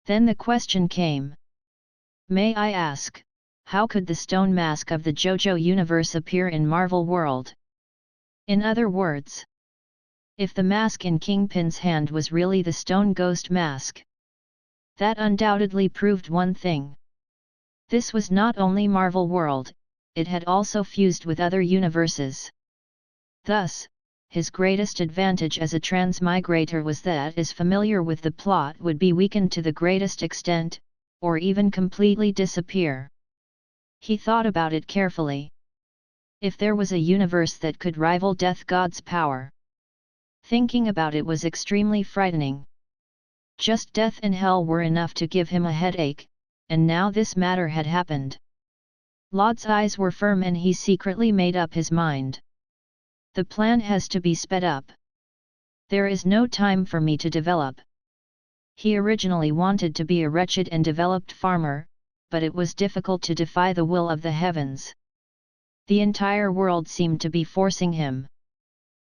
Then the question came. May I ask, how could the stone mask of the JoJo universe appear in Marvel World? In other words, if the mask in Kingpin's hand was really the stone ghost mask, that undoubtedly proved one thing. This was not only Marvel World, it had also fused with other universes. Thus, his greatest advantage as a transmigrator was that his familiar with the plot would be weakened to the greatest extent, or even completely disappear. He thought about it carefully. If there was a universe that could rival Death God's power, thinking about it was extremely frightening. Just death and hell were enough to give him a headache, and now this matter had happened. Lod's eyes were firm and he secretly made up his mind. The plan has to be sped up. There is no time for me to develop. He originally wanted to be a wretched and developed farmer, but it was difficult to defy the will of the heavens. The entire world seemed to be forcing him.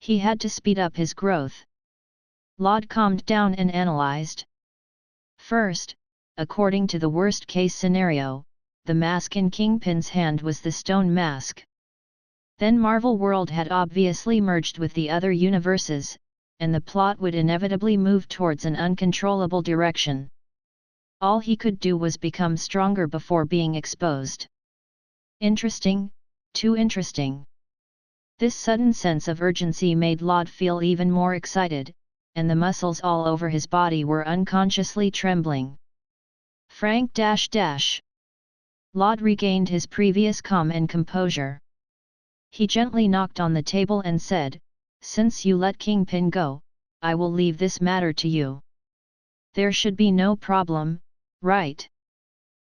He had to speed up his growth. Lod calmed down and analyzed. First, according to the worst-case scenario, the mask in Kingpin's hand was the stone mask. Then Marvel World had obviously merged with the other universes, and the plot would inevitably move towards an uncontrollable direction. All he could do was become stronger before being exposed. Interesting, too interesting. This sudden sense of urgency made Lod feel even more excited, and the muscles all over his body were unconsciously trembling. Frank Laud regained his previous calm and composure. He gently knocked on the table and said, "Since you let Kingpin go, I will leave this matter to you. There should be no problem, right?"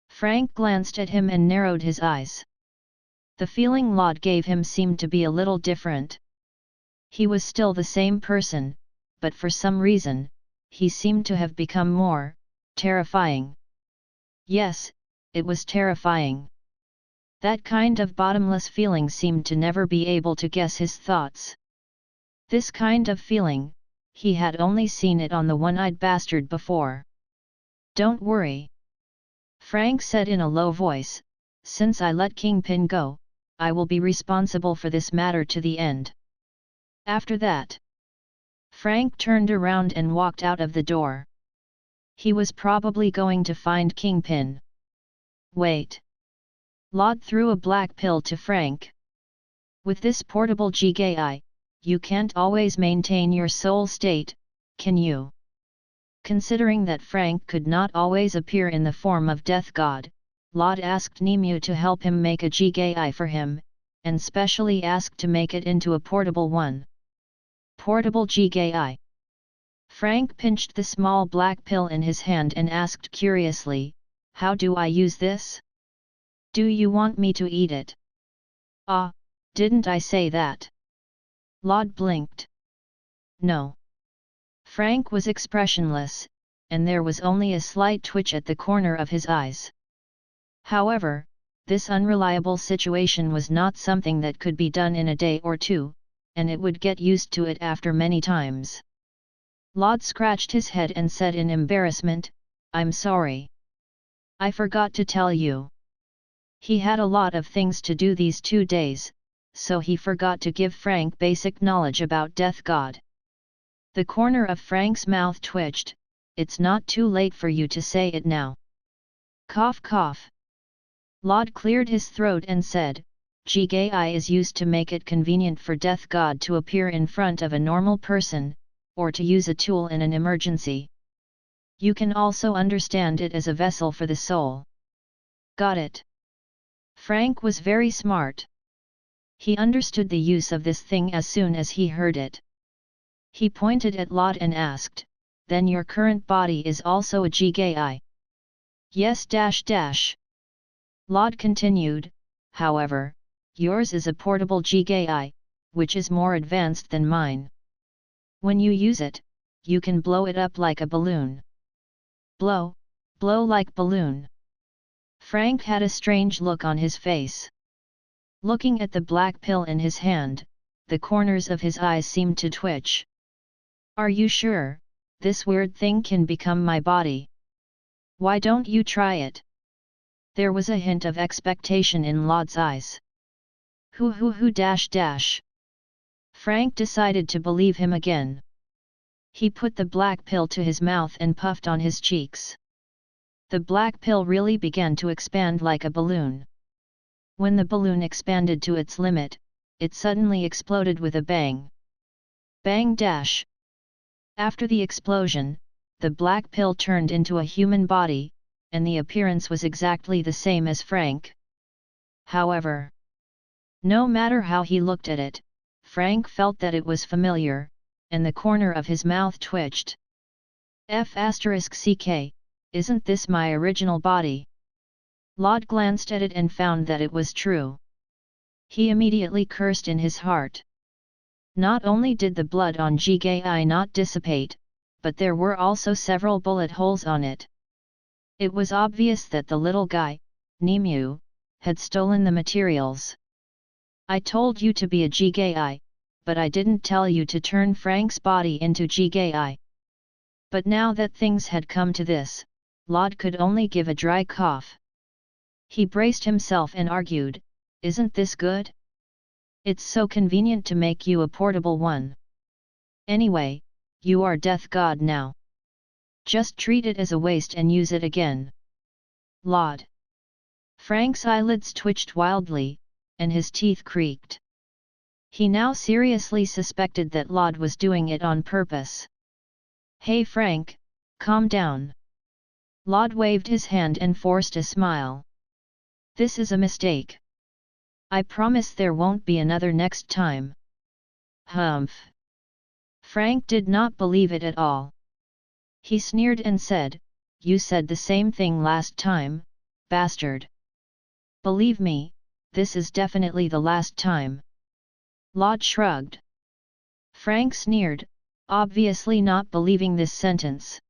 Frank glanced at him and narrowed his eyes. The feeling Laud gave him seemed to be a little different. He was still the same person, but for some reason, he seemed to have become more terrifying. Yes, it was terrifying. That kind of bottomless feeling seemed to never be able to guess his thoughts. This kind of feeling, he had only seen it on the one-eyed bastard before. "Don't worry," Frank said in a low voice, "since I let Kingpin go, I will be responsible for this matter to the end." After that, Frank turned around and walked out of the door. He was probably going to find Kingpin. Wait. Laud threw a black pill to Frank. "With this portable Jigai, you can't always maintain your soul state, can you?" Considering that Frank could not always appear in the form of Death God, Laud asked Nimue to help him make a Jigai for him, and specially asked to make it into a portable one. Portable Jigai. Frank pinched the small black pill in his hand and asked curiously, "How do I use this? Do you want me to eat it?" "Ah, didn't I say that?" Laud blinked. "No." Frank was expressionless, and there was only a slight twitch at the corner of his eyes. However, this unreliable situation was not something that could be done in a day or two, and it would get used to it after many times. Laud scratched his head and said in embarrassment, "I'm sorry. I forgot to tell you." He had a lot of things to do these 2 days, so he forgot to give Frank basic knowledge about Death God. The corner of Frank's mouth twitched. "It's not too late for you to say it now." Cough cough. Laud cleared his throat and said, "Jigai is used to make it convenient for Death God to appear in front of a normal person, or to use a tool in an emergency. You can also understand it as a vessel for the soul." Got it. Frank was very smart. He understood the use of this thing as soon as he heard it. He pointed at Laud and asked, "Then your current body is also a Jigai?" "Yes Laud continued, "However, yours is a portable Jigai, which is more advanced than mine. When you use it, you can blow it up like a balloon." Blow like balloon. Frank had a strange look on his face. Looking at the black pill in his hand, the corners of his eyes seemed to twitch. "Are you sure, this weird thing can become my body? Why don't you try it?" There was a hint of expectation in Laud's eyes. Frank decided to believe him again. He put the black pill to his mouth and puffed on his cheeks. The black pill really began to expand like a balloon. When the balloon expanded to its limit, it suddenly exploded with a bang. Bang dash. After the explosion, the black pill turned into a human body, and the appearance was exactly the same as Frank. However, no matter how he looked at it, Frank felt that it was familiar, and the corner of his mouth twitched. F***ck, isn't this my original body? Laud glanced at it and found that it was true. He immediately cursed in his heart. Not only did the blood on Jigai not dissipate, but there were also several bullet holes on it. It was obvious that the little guy, Nimue, had stolen the materials. "I told you to be a Jigai, but I didn't tell you to turn Frank's body into Jigai." But now that things had come to this, Laud could only give a dry cough. He braced himself and argued, "Isn't this good? It's so convenient to make you a portable one. Anyway, you are Death God now. Just treat it as a waste and use it again." Laud. Frank's eyelids twitched wildly, and his teeth creaked. He now seriously suspected that Laud was doing it on purpose. Hey Frank, calm down. Lod waved his hand and forced a smile. This is a mistake. I promise there won't be another next time. Humph. Frank did not believe it at all. He sneered and said, You said the same thing last time, bastard. Believe me, this is definitely the last time. Lod shrugged. Frank sneered, obviously not believing this sentence.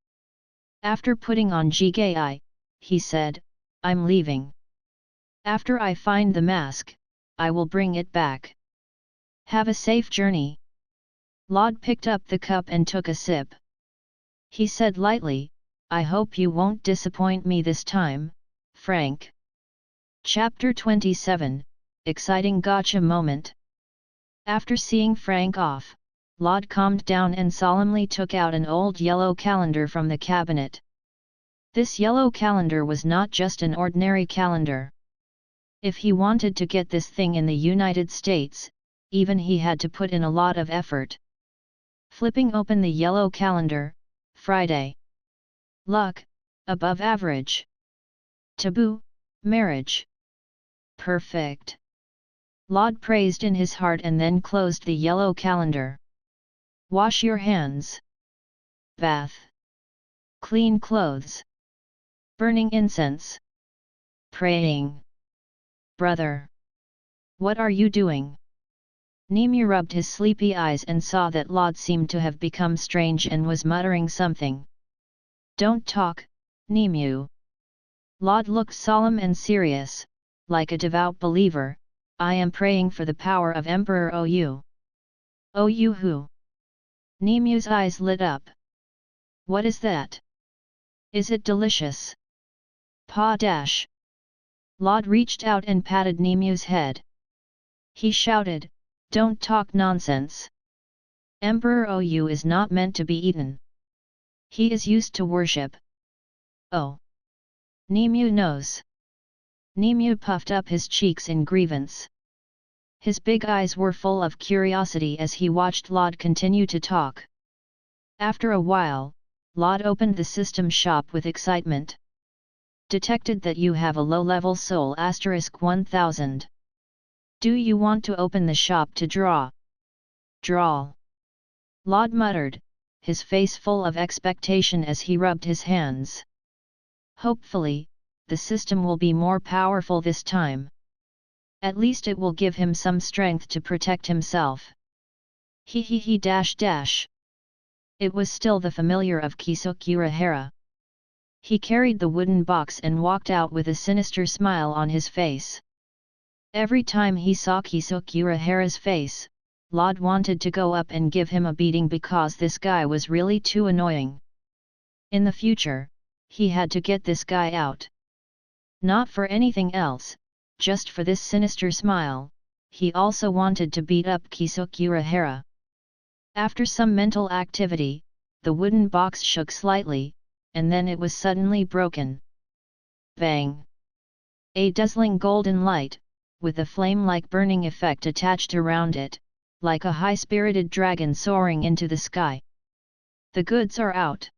After putting on Jigai, he said, I'm leaving. After I find the mask, I will bring it back. Have a safe journey. Lod picked up the cup and took a sip. He said lightly, I hope you won't disappoint me this time, Frank. Chapter 27, Exciting Gotcha Moment. After seeing Frank off, Lod calmed down and solemnly took out an old yellow calendar from the cabinet. This yellow calendar was not just an ordinary calendar. If he wanted to get this thing in the United States, even he had to put in a lot of effort. Flipping open the yellow calendar, Friday. Luck, above average. Taboo, marriage. Perfect. Lod praised in his heart and then closed the yellow calendar. Wash your hands. Bath. Clean clothes. Burning incense. Praying. Brother. What are you doing? Nimue rubbed his sleepy eyes and saw that Lod seemed to have become strange and was muttering something. Don't talk, Nimue. Lod looked solemn and serious, like a devout believer. I am praying for the power of Emperor Ou. Ou who? Nimue's eyes lit up. What is that? Is it delicious? Pa dash. Lod reached out and patted Nimue's head. He shouted, Don't talk nonsense. Emperor Ou is not meant to be eaten. He is used to worship. Oh. Nimue knows. Nimue puffed up his cheeks in grievance. His big eyes were full of curiosity as he watched Lod continue to talk. After a while, Lod opened the system shop with excitement. Detected that you have a low-level soul *1000. Do you want to open the shop to draw? Draw. Lod muttered, his face full of expectation as he rubbed his hands. Hopefully, the system will be more powerful this time. At least it will give him some strength to protect himself. He dash. It was still the familiar of Kisokura-hara. He carried the wooden box and walked out with a sinister smile on his face. Every time he saw Kisokura-hara's face, Lod wanted to go up and give him a beating because this guy was really too annoying. In the future, he had to get this guy out. Not for anything else, just for this sinister smile, he also wanted to beat up Kisokura-hara. After some mental activity, the wooden box shook slightly, and then it was suddenly broken. Bang! A dazzling golden light, with a flame-like burning effect attached around it, like a high-spirited dragon soaring into the sky. The goods are out.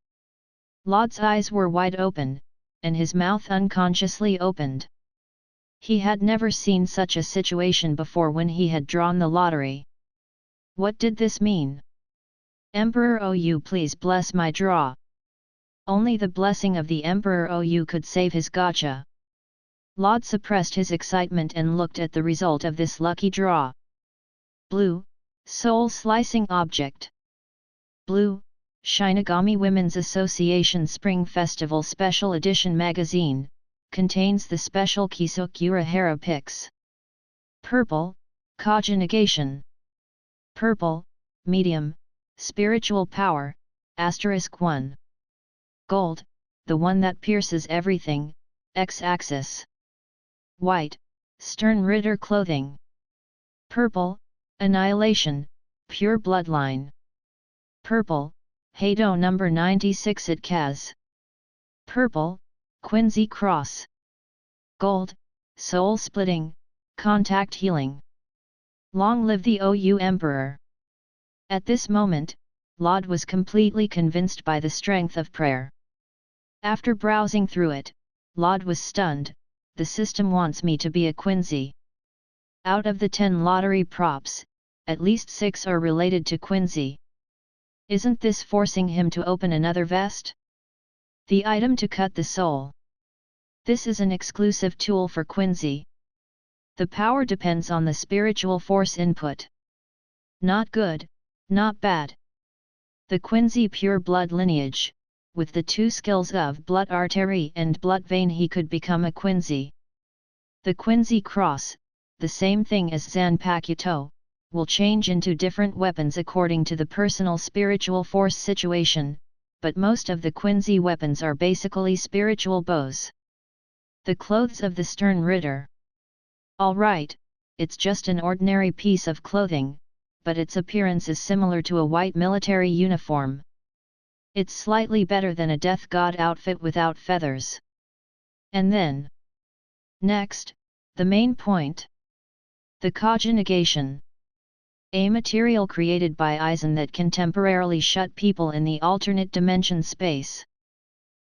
Lod's eyes were wide open, and his mouth unconsciously opened. He had never seen such a situation before when he had drawn the lottery. What did this mean? Emperor Ou, please bless my draw. Only the blessing of the Emperor Ou could save his gotcha. Lod suppressed his excitement and looked at the result of this lucky draw. Blue, soul-slicing object. Blue, Shinigami Women's Association Spring Festival Special Edition magazine, contains the special Kisokura-hara pics. Purple, Kaja negation. Purple, medium, spiritual power, *1. Gold, the one that pierces everything, X-axis. White, stern ritter clothing. Purple, annihilation, pure bloodline. Purple, Heido number 96 at Kaz. Purple, Quincy cross. Gold, soul splitting, contact healing. Long live the OU Emperor. At this moment, Laud was completely convinced by the strength of prayer. After browsing through it, Laud was stunned. The system wants me to be a Quincy. Out of the 10 lottery props, at least 6 are related to Quincy. Isn't this forcing him to open another vest? The item to cut the soul. This is an exclusive tool for Quincy. The power depends on the spiritual force input. Not good, not bad. The Quincy pure blood lineage, with the 2 skills of blood artery and blood vein, he could become a Quincy. The Quincy cross, the same thing as ZANPAKUTOU, will change into different weapons according to the personal spiritual force situation, but most of the Quincy weapons are basically spiritual bows. The clothes of the stern ritter. Alright, it's just an ordinary piece of clothing, but its appearance is similar to a white military uniform. It's slightly better than a death god outfit without feathers. And then, next, the main point. The Kaja negation. A material created by Aizen that can temporarily shut people in the alternate dimension space.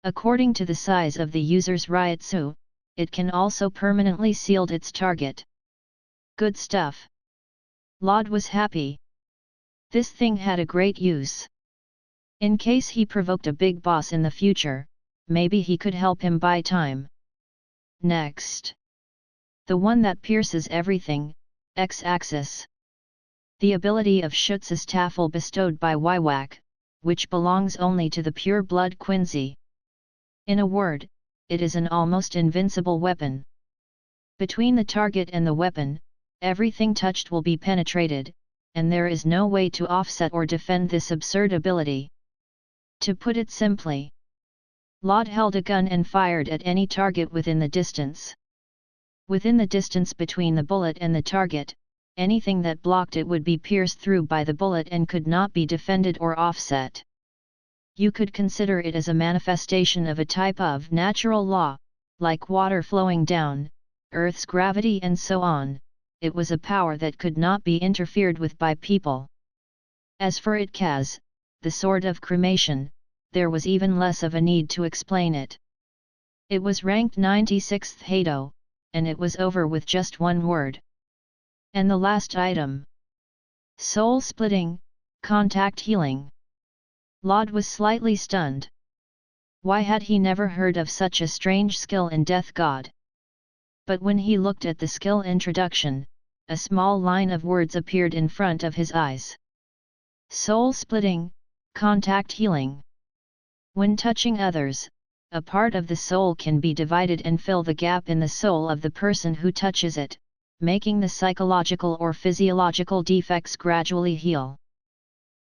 According to the size of the user's Ryūjin, it can also permanently seal its target. Good stuff. Laud was happy. This thing had a great use. In case he provoked a big boss in the future, maybe he could help him buy time. Next. The one that pierces everything, X-axis. The ability of Schutz's Tafel bestowed by Wywak, which belongs only to the pure blood Quincy. In a word, it is an almost invincible weapon. Between the target and the weapon, everything touched will be penetrated, and there is no way to offset or defend this absurd ability. To put it simply, Laud held a gun and fired at any target within the distance. Within the distance between the bullet and the target, anything that blocked it would be pierced through by the bullet and could not be defended or offset. You could consider it as a manifestation of a type of natural law, like water flowing down, Earth's gravity and so on. It was a power that could not be interfered with by people. As for Itkaz, the sword of cremation, there was even less of a need to explain it. It was ranked 96th Hado, and it was over with just one word. And the last item. Soul splitting, contact healing. Laud was slightly stunned. Why had he never heard of such a strange skill in Death God? But when he looked at the skill introduction, a small line of words appeared in front of his eyes. Soul splitting, contact healing. When touching others, a part of the soul can be divided and fill the gap in the soul of the person who touches it, making the psychological or physiological defects gradually heal.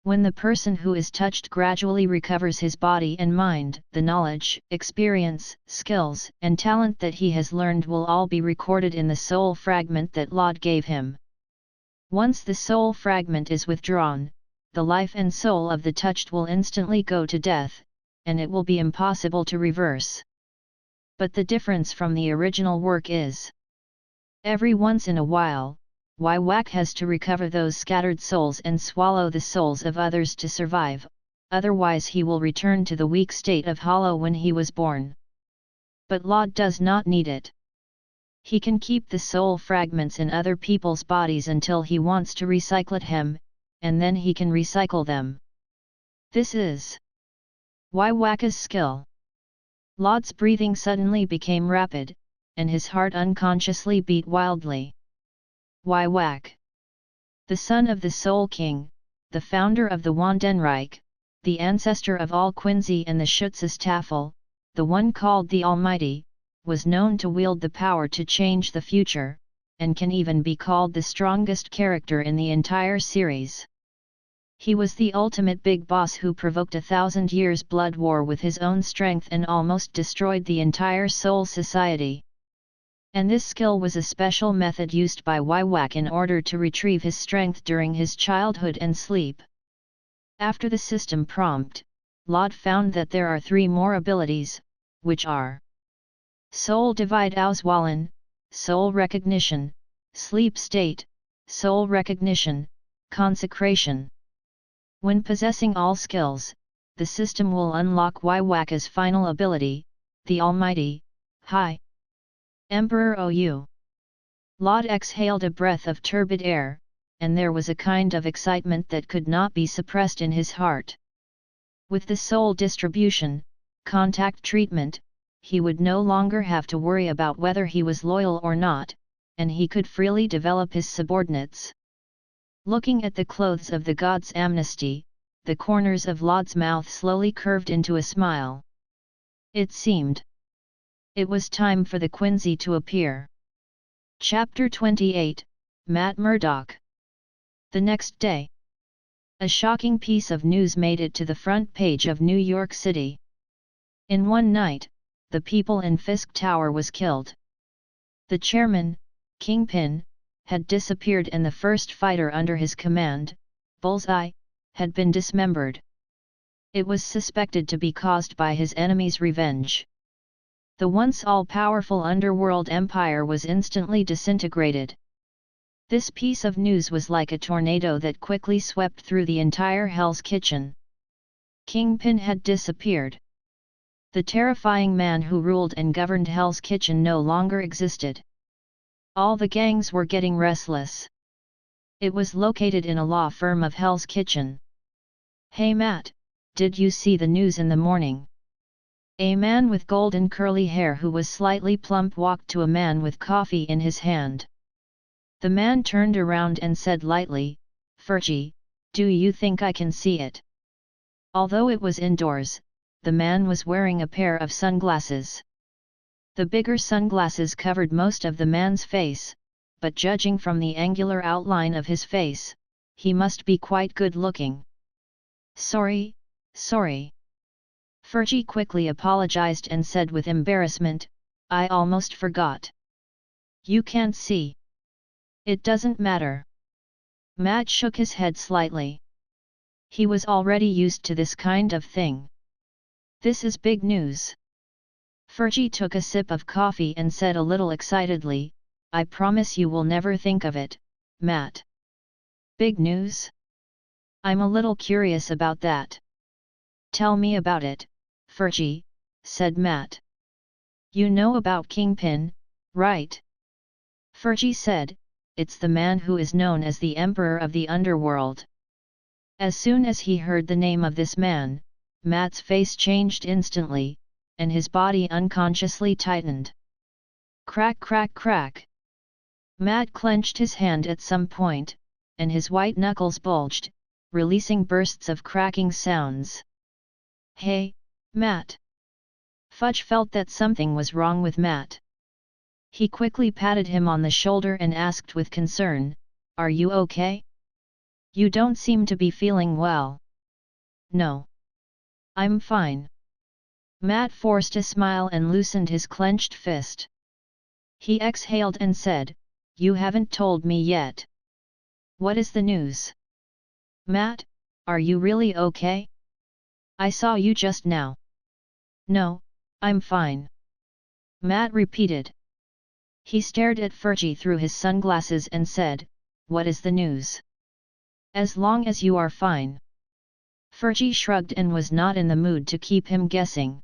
When the person who is touched gradually recovers his body and mind, the knowledge, experience, skills, and talent that he has learned will all be recorded in the soul fragment that Laud gave him. Once the soul fragment is withdrawn, the life and soul of the touched will instantly go to death, and it will be impossible to reverse. But the difference from the original work is, every once in a while, Wywak has to recover those scattered souls and swallow the souls of others to survive, otherwise he will return to the weak state of hollow when he was born. But Laud does not need it. He can keep the soul fragments in other people's bodies until he wants to recycle them, and then he can recycle them. This is Wywak's skill. Laud's breathing suddenly became rapid, and his heart unconsciously beat wildly. Wywak, the son of the Soul King, the founder of the Wandenreich, the ancestor of all Quincy and the Schutz's Tafel, the one called the Almighty, was known to wield the power to change the future, and can even be called the strongest character in the entire series. He was the ultimate big boss who provoked 1,000 years blood war with his own strength and almost destroyed the entire Soul Society. And this skill was a special method used by Wywak in order to retrieve his strength during his childhood and sleep. After the system prompt, Laud found that there are 3 more abilities, which are Soul Divide Auswahlen, Soul Recognition, Sleep State, Soul Recognition, Consecration. When possessing all skills, the system will unlock Wakka's final ability, the Almighty, High Emperor Ou. Laud exhaled a breath of turbid air, and there was a kind of excitement that could not be suppressed in his heart. With the soul distribution, contact treatment, he would no longer have to worry about whether he was loyal or not, and he could freely develop his subordinates. Looking at the clothes of the god's amnesty, the corners of Laud's mouth slowly curved into a smile. It seemed it was time for the Quincy to appear. Chapter 28, Matt Murdock. The next day, a shocking piece of news made it to the front page of New York City. In one night, the people in Fisk Tower was killed. The chairman, Kingpin, had disappeared and the first fighter under his command, Bullseye, had been dismembered. It was suspected to be caused by his enemy's revenge. The once all-powerful underworld empire was instantly disintegrated. This piece of news was like a tornado that quickly swept through the entire Hell's Kitchen. Kingpin had disappeared. The terrifying man who ruled and governed Hell's Kitchen no longer existed. All the gangs were getting restless. It was located in a law firm of Hell's Kitchen. "Hey Matt, did you see the news in the morning?" A man with golden curly hair who was slightly plump walked to a man with coffee in his hand. The man turned around and said lightly, "Fergie, do you think I can see it?" Although it was indoors, the man was wearing a pair of sunglasses. The bigger sunglasses covered most of the man's face, but judging from the angular outline of his face, he must be quite good-looking. Sorry. Fergie quickly apologized and said with embarrassment, "I almost forgot. You can't see." "It doesn't matter." Matt shook his head slightly. He was already used to this kind of thing. "This is big news." Fergie took a sip of coffee and said a little excitedly, "I promise you will never think of it, Matt." "Big news? I'm a little curious about that." "Tell me about it, Fergie," said Matt. "You know about Kingpin, right?" Fergie said, "It's the man who is known as the Emperor of the Underworld." As soon as he heard the name of this man, Matt's face changed instantly, and his body unconsciously tightened. Crack crack crack. Matt clenched his hand at some point, and his white knuckles bulged, releasing bursts of cracking sounds. "Hey, Matt!" Fudge felt that something was wrong with Matt. He quickly patted him on the shoulder and asked with concern, "Are you okay? You don't seem to be feeling well." "No. I'm fine." Matt forced a smile and loosened his clenched fist. He exhaled and said, "You haven't told me yet. What is the news?" "Matt, are you really okay? I saw you just now." "No, I'm fine." Matt repeated. He stared at Fergie through his sunglasses and said, "What is the news?" "As long as you are fine." Fergie shrugged and was not in the mood to keep him guessing.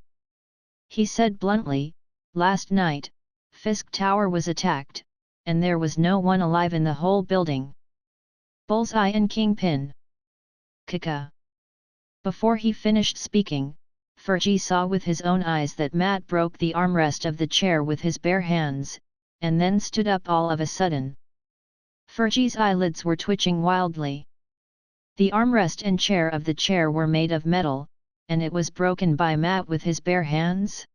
He said bluntly, "Last night, Fisk Tower was attacked, and there was no one alive in the whole building. Bullseye and Kingpin." Kaka. Before he finished speaking, Fergie saw with his own eyes that Matt broke the armrest of the chair with his bare hands, and then stood up all of a sudden. Fergie's eyelids were twitching wildly. The armrest and chair of the chair were made of metal, and it was broken by Matt with his bare hands?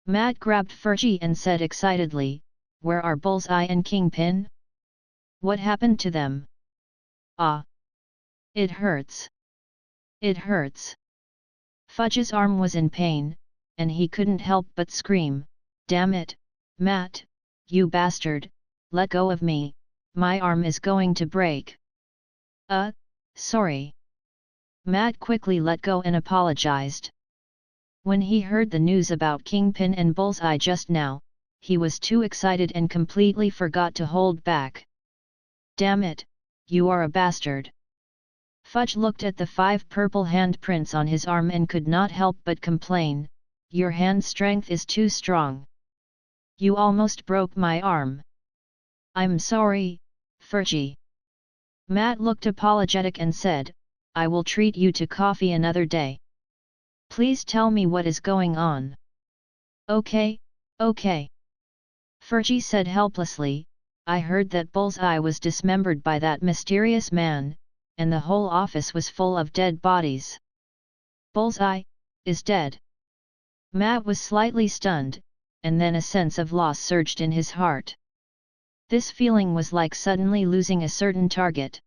Matt grabbed Fergie and said excitedly, "Where are Bullseye and Kingpin? What happened to them?" "Ah! It hurts. It hurts." Fudge's arm was in pain, and he couldn't help but scream, "Damn it, Matt, you bastard, let go of me, my arm is going to break." Sorry." Matt quickly let go and apologized. When he heard the news about Kingpin and Bullseye just now, he was too excited and completely forgot to hold back. "Damn it, you are a bastard." Fudge looked at the 5 purple handprints on his arm and could not help but complain, "Your hand strength is too strong. You almost broke my arm." "I'm sorry, Fudgy." Matt looked apologetic and said, "I will treat you to coffee another day. Please tell me what is going on." "Okay, okay." Fudgy said helplessly, "I heard that Bullseye was dismembered by that mysterious man, and the whole office was full of dead bodies." "Bullseye is dead?" Matt was slightly stunned, and then a sense of loss surged in his heart. This feeling was like suddenly losing a certain target.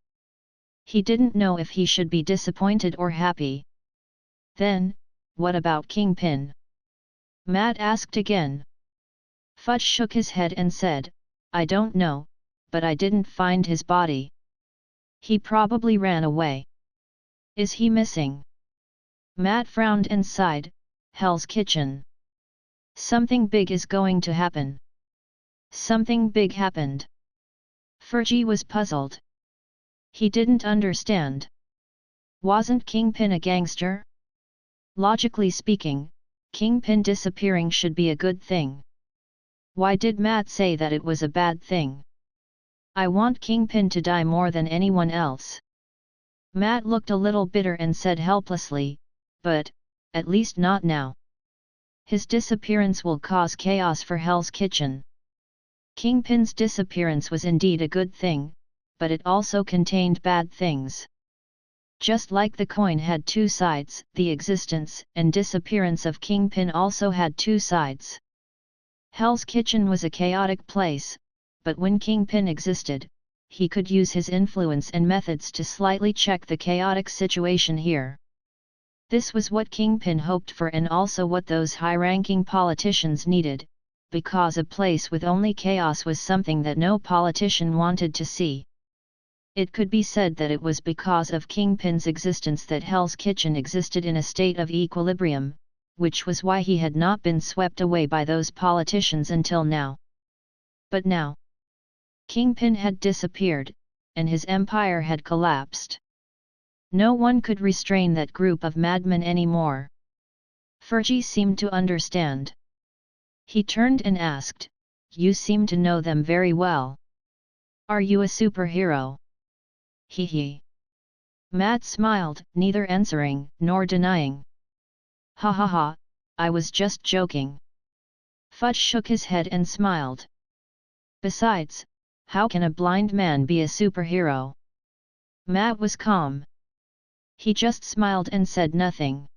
He didn't know if he should be disappointed or happy. "Then, what about Kingpin?" Matt asked again. Fudge shook his head and said, "I don't know, but I didn't find his body. He probably ran away." "Is he missing?" Matt frowned and sighed, "Hell's Kitchen. Something big is going to happen." "Something big happened?" Fudgy was puzzled. He didn't understand. Wasn't Kingpin a gangster? Logically speaking, Kingpin disappearing should be a good thing. Why did Matt say that it was a bad thing? "I want Kingpin to die more than anyone else." Matt looked a little bitter and said helplessly, "But, at least not now. His disappearance will cause chaos for Hell's Kitchen." Kingpin's disappearance was indeed a good thing, but it also contained bad things. Just like the coin had 2 sides, the existence and disappearance of Kingpin also had 2 sides. Hell's Kitchen was a chaotic place, but when Kingpin existed, he could use his influence and methods to slightly check the chaotic situation here. This was what Kingpin hoped for and also what those high-ranking politicians needed, because a place with only chaos was something that no politician wanted to see. It could be said that it was because of Kingpin's existence that Hell's Kitchen existed in a state of equilibrium, which was why he had not been swept away by those politicians until now. But now, Kingpin had disappeared, and his empire had collapsed. No one could restrain that group of madmen anymore. Fudgy seemed to understand. He turned and asked, "You seem to know them very well. Are you a superhero?" "Hee hee." Matt smiled, neither answering nor denying. "Ha ha ha, I was just joking." Fudge shook his head and smiled. "Besides, how can a blind man be a superhero?" Matt was calm. He just smiled and said nothing.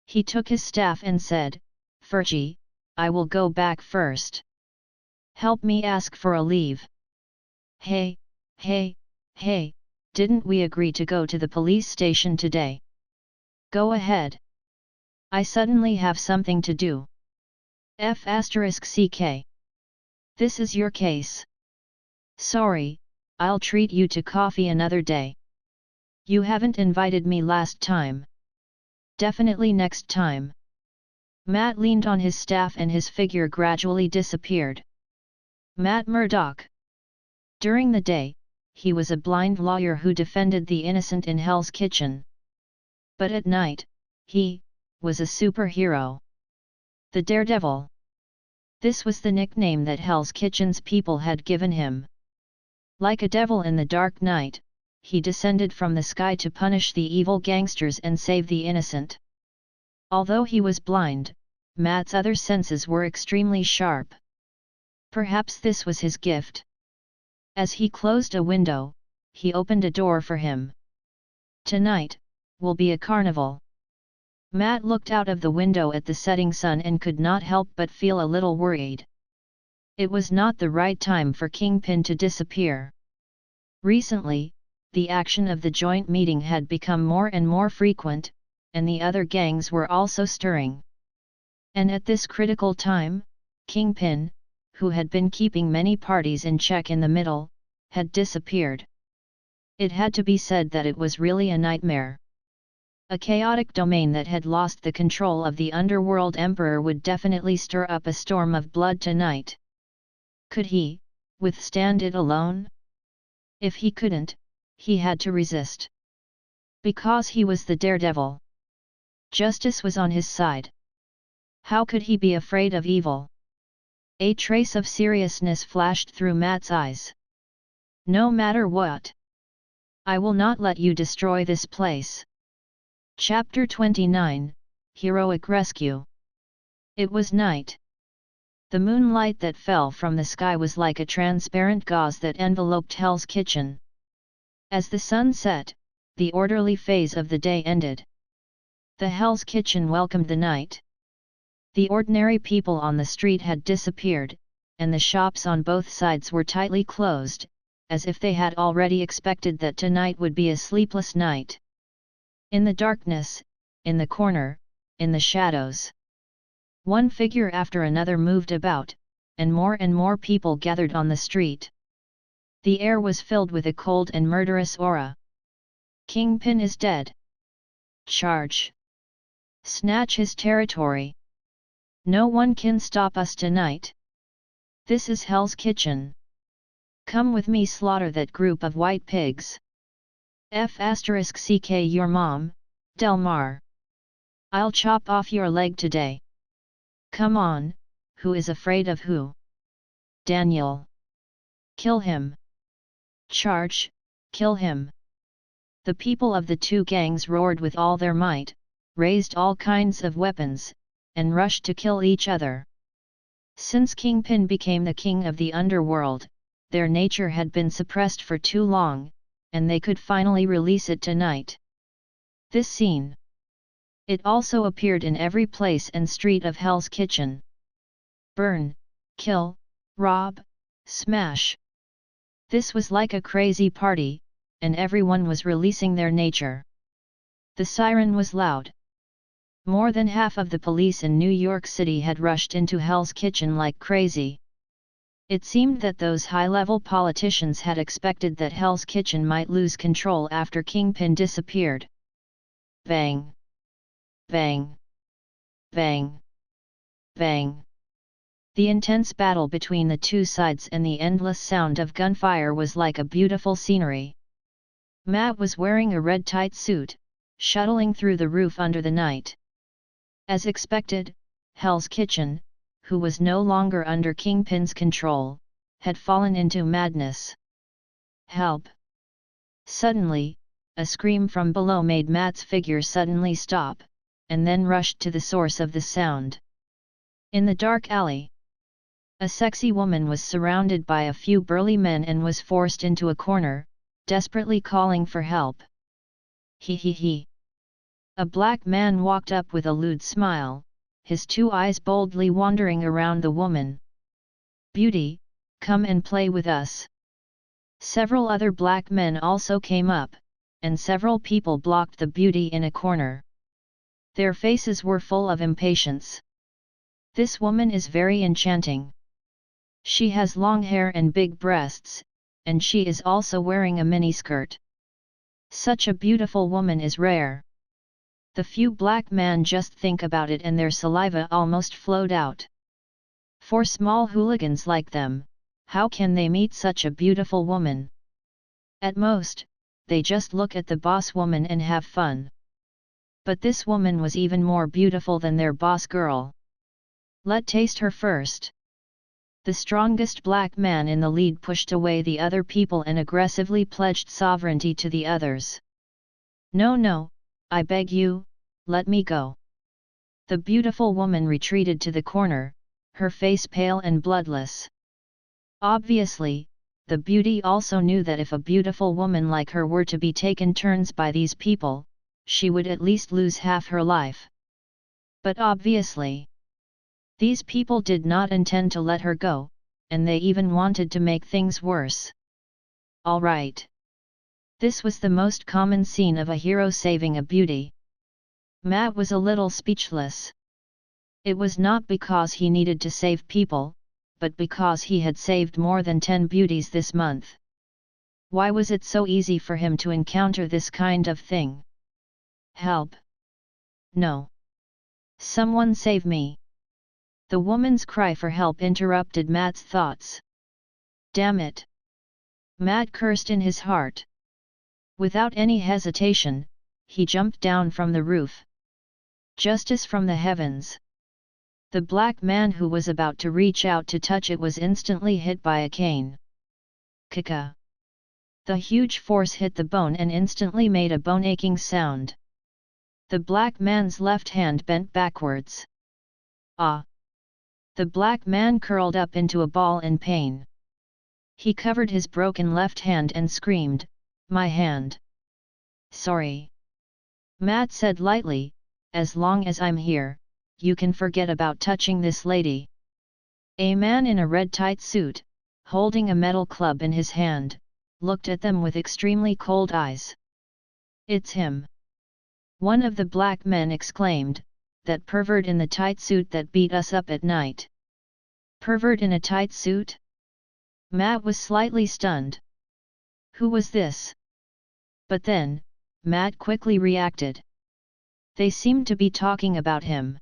He took his staff and said, "Fudgy, I will go back first. Help me ask for a leave." Hey, didn't we agree to go to the police station today?" "Go ahead. I suddenly have something to do." F***ck. This is your case. Sorry, I'll treat you to coffee another day. You haven't invited me last time. Definitely next time. Matt leaned on his staff and his figure gradually disappeared. Matt Murdock. During the day, he was a blind lawyer who defended the innocent in Hell's Kitchen. But at night, he was a superhero. The Daredevil. This was the nickname that Hell's Kitchen's people had given him. Like a devil in the dark night, he descended from the sky to punish the evil gangsters and save the innocent. Although he was blind, Matt's other senses were extremely sharp. Perhaps this was his gift. As he closed a window, he opened a door for him. "Tonight will be a carnival." Matt looked out of the window at the setting sun and could not help but feel a little worried. It was not the right time for Kingpin to disappear. Recently, the action of the joint meeting had become more and more frequent, and the other gangs were also stirring. And at this critical time, Kingpin, who had been keeping many parties in check in the middle, had disappeared. It had to be said that it was really a nightmare. A chaotic domain that had lost the control of the underworld emperor would definitely stir up a storm of blood tonight. Could he withstand it alone? If he couldn't, he had to resist. Because he was the daredevil. Justice was on his side. How could he be afraid of evil? A trace of seriousness flashed through Matt's eyes. No matter what, I will not let you destroy this place. Chapter 29, Heroic Rescue. It was night. The moonlight that fell from the sky was like a transparent gauze that enveloped Hell's Kitchen. As the sun set, the orderly phase of the day ended. The Hell's Kitchen welcomed the night. The ordinary people on the street had disappeared, and the shops on both sides were tightly closed, as if they had already expected that tonight would be a sleepless night. In the darkness, in the corner, in the shadows, one figure after another moved about, and more people gathered on the street. The air was filled with a cold and murderous aura. Kingpin is dead. Charge! Snatch his territory! No one can stop us tonight. This is Hell's Kitchen. Come with me, slaughter that group of white pigs. *CK your mom, Delmar. I'll chop off your leg today. Come on, who is afraid of who? Daniel. Kill him. Charge, kill him. The people of the two gangs roared with all their might, raised all kinds of weapons, and rushed to kill each other. Since Kingpin became the king of the underworld, their nature had been suppressed for too long, and they could finally release it tonight. This scene. It also appeared in every place and street of Hell's Kitchen. Burn, kill, rob, smash. This was like a crazy party, and everyone was releasing their nature. The siren was loud. More than half of the police in New York City had rushed into Hell's Kitchen like crazy. It seemed that those high-level politicians had expected that Hell's Kitchen might lose control after Kingpin disappeared. Bang! Bang! Bang! Bang! The intense battle between the two sides and the endless sound of gunfire was like a beautiful scenery. Matt was wearing a red tight suit, shuttling through the roof under the night. As expected, Hell's Kitchen, who was no longer under Kingpin's control, had fallen into madness. Help! Suddenly, a scream from below made Matt's figure suddenly stop, and then rushed to the source of the sound. In the dark alley, a sexy woman was surrounded by a few burly men and was forced into a corner, desperately calling for help. He he he. A black man walked up with a lewd smile, his two eyes boldly wandering around the woman. Beauty, come and play with us. Several other black men also came up, and several people blocked the beauty in a corner. Their faces were full of impatience. This woman is very enchanting. She has long hair and big breasts, and she is also wearing a miniskirt. Such a beautiful woman is rare. The few black men just think about it and their saliva almost flowed out. For small hooligans like them, how can they meet such a beautiful woman? At most, they just look at the boss woman and have fun. But this woman was even more beautiful than their boss girl. Let's taste her first. The strongest black man in the lead pushed away the other people and aggressively pledged sovereignty to the others. No, I beg you, let me go. The beautiful woman retreated to the corner, her face pale and bloodless. Obviously, the beauty also knew that if a beautiful woman like her were to be taken turns by these people, she would at least lose half her life. But obviously, these people did not intend to let her go, and they even wanted to make things worse. All right. This was the most common scene of a hero saving a beauty. Matt was a little speechless. It was not because he needed to save people, but because he had saved more than 10 beauties this month. Why was it so easy for him to encounter this kind of thing? Help! No! Someone save me! The woman's cry for help interrupted Matt's thoughts. Damn it! Matt cursed in his heart. Without any hesitation, he jumped down from the roof. Justice from the heavens! The black man who was about to reach out to touch it was instantly hit by a cane. Kaka! The huge force hit the bone and instantly made a bone-aching sound. The black man's left hand bent backwards. Ah! The black man curled up into a ball in pain. He covered his broken left hand and screamed, "My hand! Sorry." Matt said lightly, "As long as I'm here, you can forget about touching this lady." A man in a red tight suit, holding a metal club in his hand, looked at them with extremely cold eyes. "It's him!" One of the black men exclaimed, "That pervert in the tight suit that beat us up at night." Pervert in a tight suit? Matt was slightly stunned. Who was this? But then, Matt quickly reacted. They seemed to be talking about him.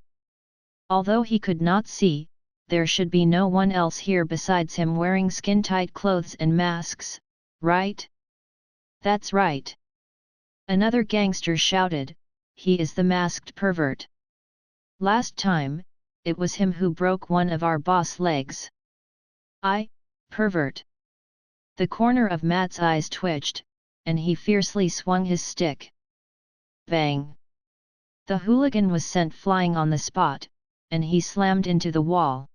Although he could not see, there should be no one else here besides him wearing skin-tight clothes and masks, right? That's right. Another gangster shouted, "He is the masked pervert. Last time, it was him who broke one of our boss' legs." Pervert. The corner of Matt's eyes twitched, and he fiercely swung his stick. Bang! The hooligan was sent flying on the spot, and he slammed into the wall.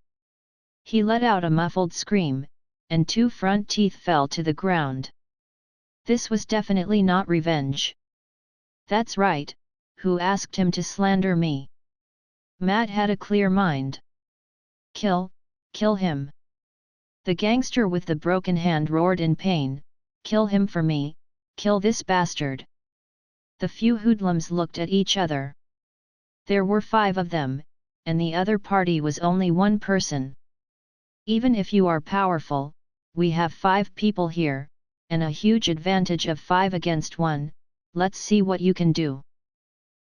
He let out a muffled scream, and 2 front teeth fell to the ground. This was definitely not revenge. That's right, who asked him to slander me? Matt had a clear mind. Kill him. The gangster with the broken hand roared in pain, "Kill him for me, kill this bastard." The few hoodlums looked at each other. There were 5 of them, and the other party was only 1 person. Even if you are powerful, we have 5 people here, and a huge advantage of 5 against 1, let's see what you can do.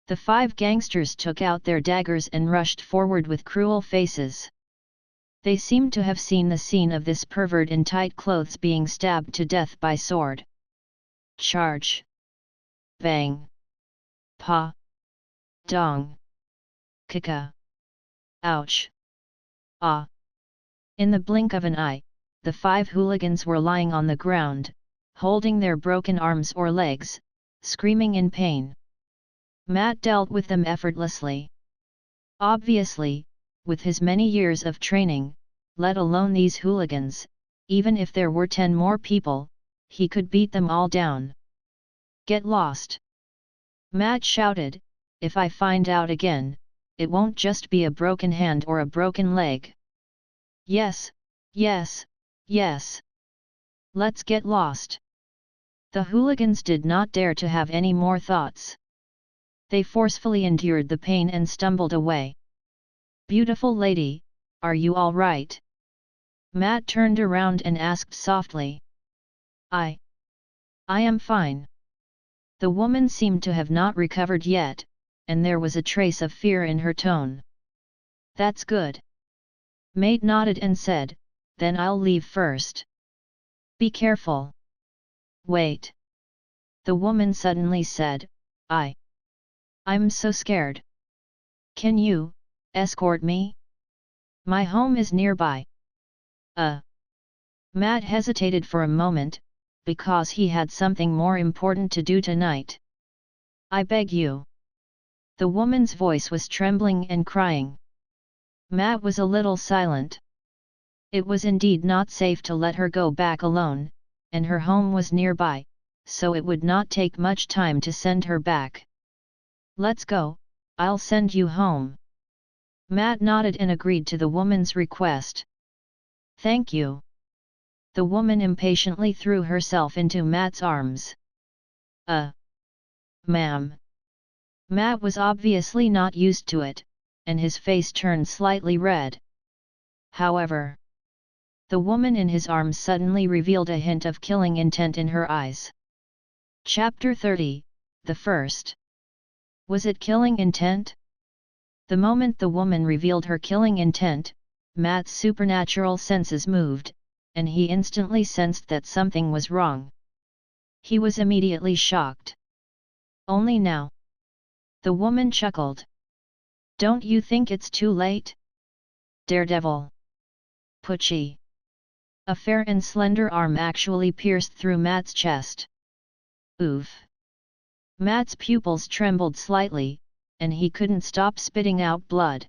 The 5 gangsters took out their daggers and rushed forward with cruel faces. They seemed to have seen the scene of this pervert in tight clothes being stabbed to death by sword. Charge! Bang! Pa! Dong! Kaka! Ouch! Ah! In the blink of an eye, the 5 hooligans were lying on the ground, holding their broken arms or legs, screaming in pain. Matt dealt with them effortlessly. Obviously, with his many years of training, let alone these hooligans, even if there were 10 more people, he could beat them all down. Get lost! Matt shouted, "If I find out again, it won't just be a broken hand or a broken leg." Yes, yes, yes! Let's get lost! The hooligans did not dare to have any more thoughts. They forcefully endured the pain and stumbled away. "Beautiful lady, are you all right?" Matt turned around and asked softly. I am fine." The woman seemed to have not recovered yet, and there was a trace of fear in her tone. "That's good." Maid nodded and said, "Then I'll leave first." "Be careful." "Wait." The woman suddenly said, I'm so scared. Can you escort me? My home is nearby." Matt hesitated for a moment, because he had something more important to do tonight. "I beg you." The woman's voice was trembling and crying. Matt was a little silent. It was indeed not safe to let her go back alone, and her home was nearby, so it would not take much time to send her back. "Let's go, I'll send you home." Matt nodded and agreed to the woman's request. "Thank you." The woman impatiently threw herself into Matt's arms. Ma'am." Matt was obviously not used to it, and his face turned slightly red. However, the woman in his arms suddenly revealed a hint of killing intent in her eyes. Chapter 30, The First. Was it killing intent? The moment the woman revealed her killing intent, Matt's supernatural senses moved, and he instantly sensed that something was wrong. He was immediately shocked. Only now. The woman chuckled. Don't you think it's too late? Daredevil. Pucci. A fair and slender arm actually pierced through Matt's chest. Oof. Matt's pupils trembled slightly, and he couldn't stop spitting out blood.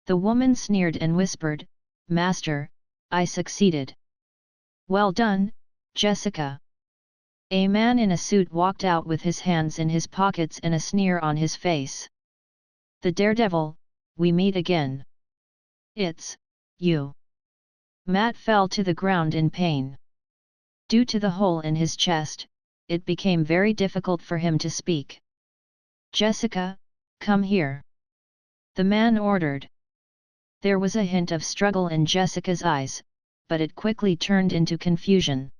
The woman sneered and whispered, Master, I succeeded. Well done, Jessica. A man in a suit walked out with his hands in his pockets and a sneer on his face. The Daredevil, we meet again. It's you. Matt fell to the ground in pain. Due to the hole in his chest, it became very difficult for him to speak. Jessica, come here. The man ordered. There was a hint of struggle in Jessica's eyes, but it quickly turned into confusion.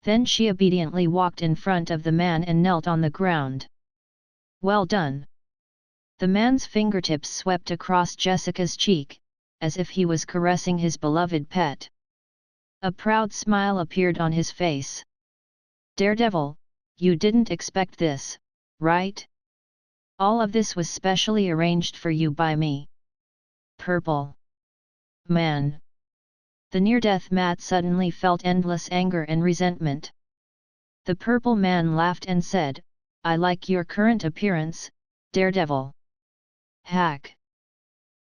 Then she obediently walked in front of the man and knelt on the ground. Well done. The man's fingertips swept across Jessica's cheek, as if he was caressing his beloved pet. A proud smile appeared on his face. Daredevil, you didn't expect this, right? All of this was specially arranged for you by me. Purple Man. The near-death Matt suddenly felt endless anger and resentment. The Purple Man laughed and said, I like your current appearance, Daredevil. Hack.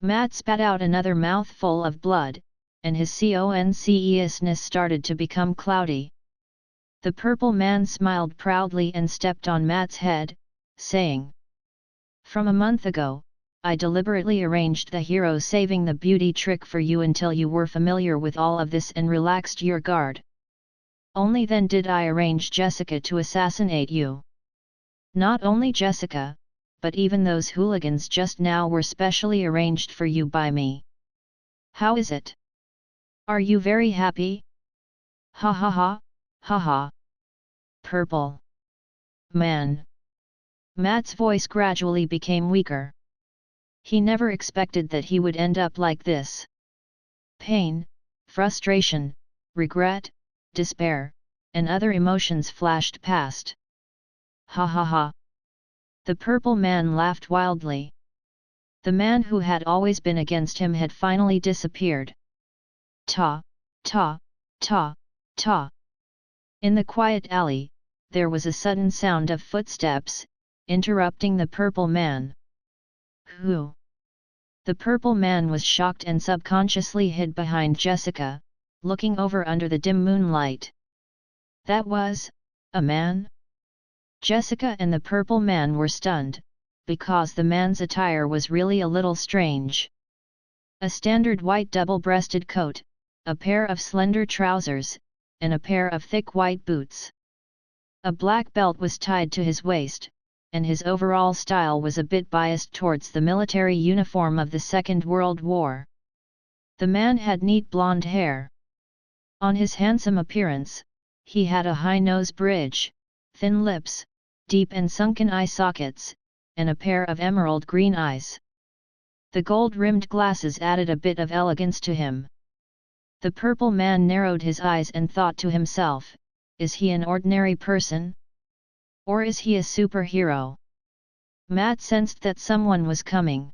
Matt spat out another mouthful of blood, and his consciousness started to become cloudy. The Purple Man smiled proudly and stepped on Matt's head, saying, From a month ago, I deliberately arranged the hero saving the beauty trick for you until you were familiar with all of this and relaxed your guard. Only then did I arrange Jessica to assassinate you. Not only Jessica, but even those hooligans just now were specially arranged for you by me. How is it? Are you very happy? Ha ha ha, ha ha. Purple Man. Matt's voice gradually became weaker. He never expected that he would end up like this. Pain, frustration, regret, despair, and other emotions flashed past. Ha ha ha. The Purple Man laughed wildly. The man who had always been against him had finally disappeared. Ta, ta, ta, ta. In the quiet alley, there was a sudden sound of footsteps, interrupting the Purple Man. Who? The Purple Man was shocked and subconsciously hid behind Jessica, looking over under the dim moonlight. That was a man? Jessica and the Purple Man were stunned, because the man's attire was really a little strange. A standard white double-breasted coat, a pair of slender trousers, and a pair of thick white boots. A black belt was tied to his waist, and his overall style was a bit biased towards the military uniform of the Second World War. The man had neat blonde hair. On his handsome appearance, he had a high nose bridge, thin lips, deep and sunken eye sockets, and a pair of emerald green eyes. The gold-rimmed glasses added a bit of elegance to him. The Purple Man narrowed his eyes and thought to himself, is he an ordinary person? Or is he a superhero? Matt sensed that someone was coming.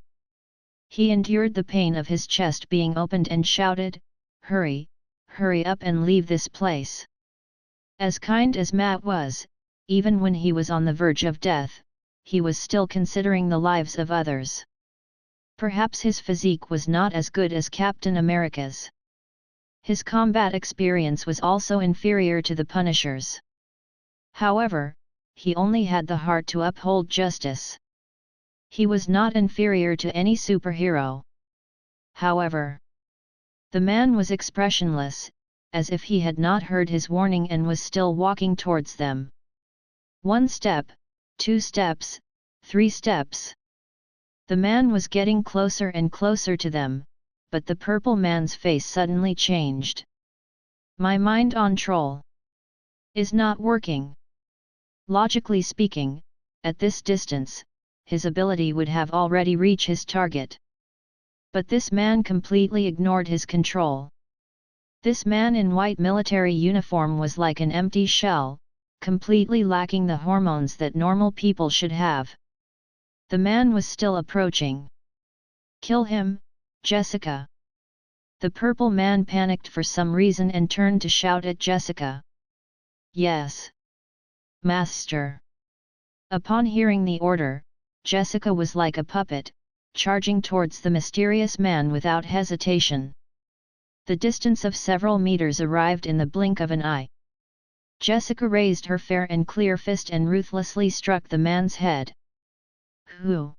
He endured the pain of his chest being opened and shouted, hurry, hurry up and leave this place. As kind as Matt was, even when he was on the verge of death, he was still considering the lives of others. Perhaps his physique was not as good as Captain America's. His combat experience was also inferior to the Punisher's. However, he only had the heart to uphold justice. He was not inferior to any superhero. However, the man was expressionless, as if he had not heard his warning and was still walking towards them. 1 step, 2 steps, 3 steps. The man was getting closer and closer to them, but the Purple Man's face suddenly changed. My mind control is not working. Logically speaking, at this distance, his ability would have already reached his target. But this man completely ignored his control. This man in white military uniform was like an empty shell, completely lacking the hormones that normal people should have. The man was still approaching. "Kill him, Jessica." The purple man panicked for some reason and turned to shout at Jessica. "Yes, master." Upon hearing the order, Jessica was like a puppet, charging towards the mysterious man without hesitation. The distance of several meters arrived in the blink of an eye. Jessica raised her fair and clear fist and ruthlessly struck the man's head. "Who?"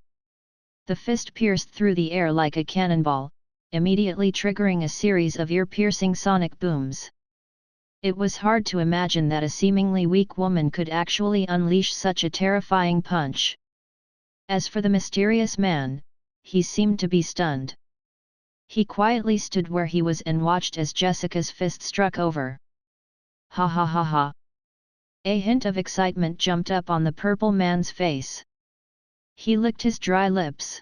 The fist pierced through the air like a cannonball, immediately triggering a series of ear-piercing sonic booms. It was hard to imagine that a seemingly weak woman could actually unleash such a terrifying punch. As for the mysterious man, he seemed to be stunned. He quietly stood where he was and watched as Jessica's fist struck over. "Ha ha ha ha!" A hint of excitement jumped up on the purple man's face. He licked his dry lips.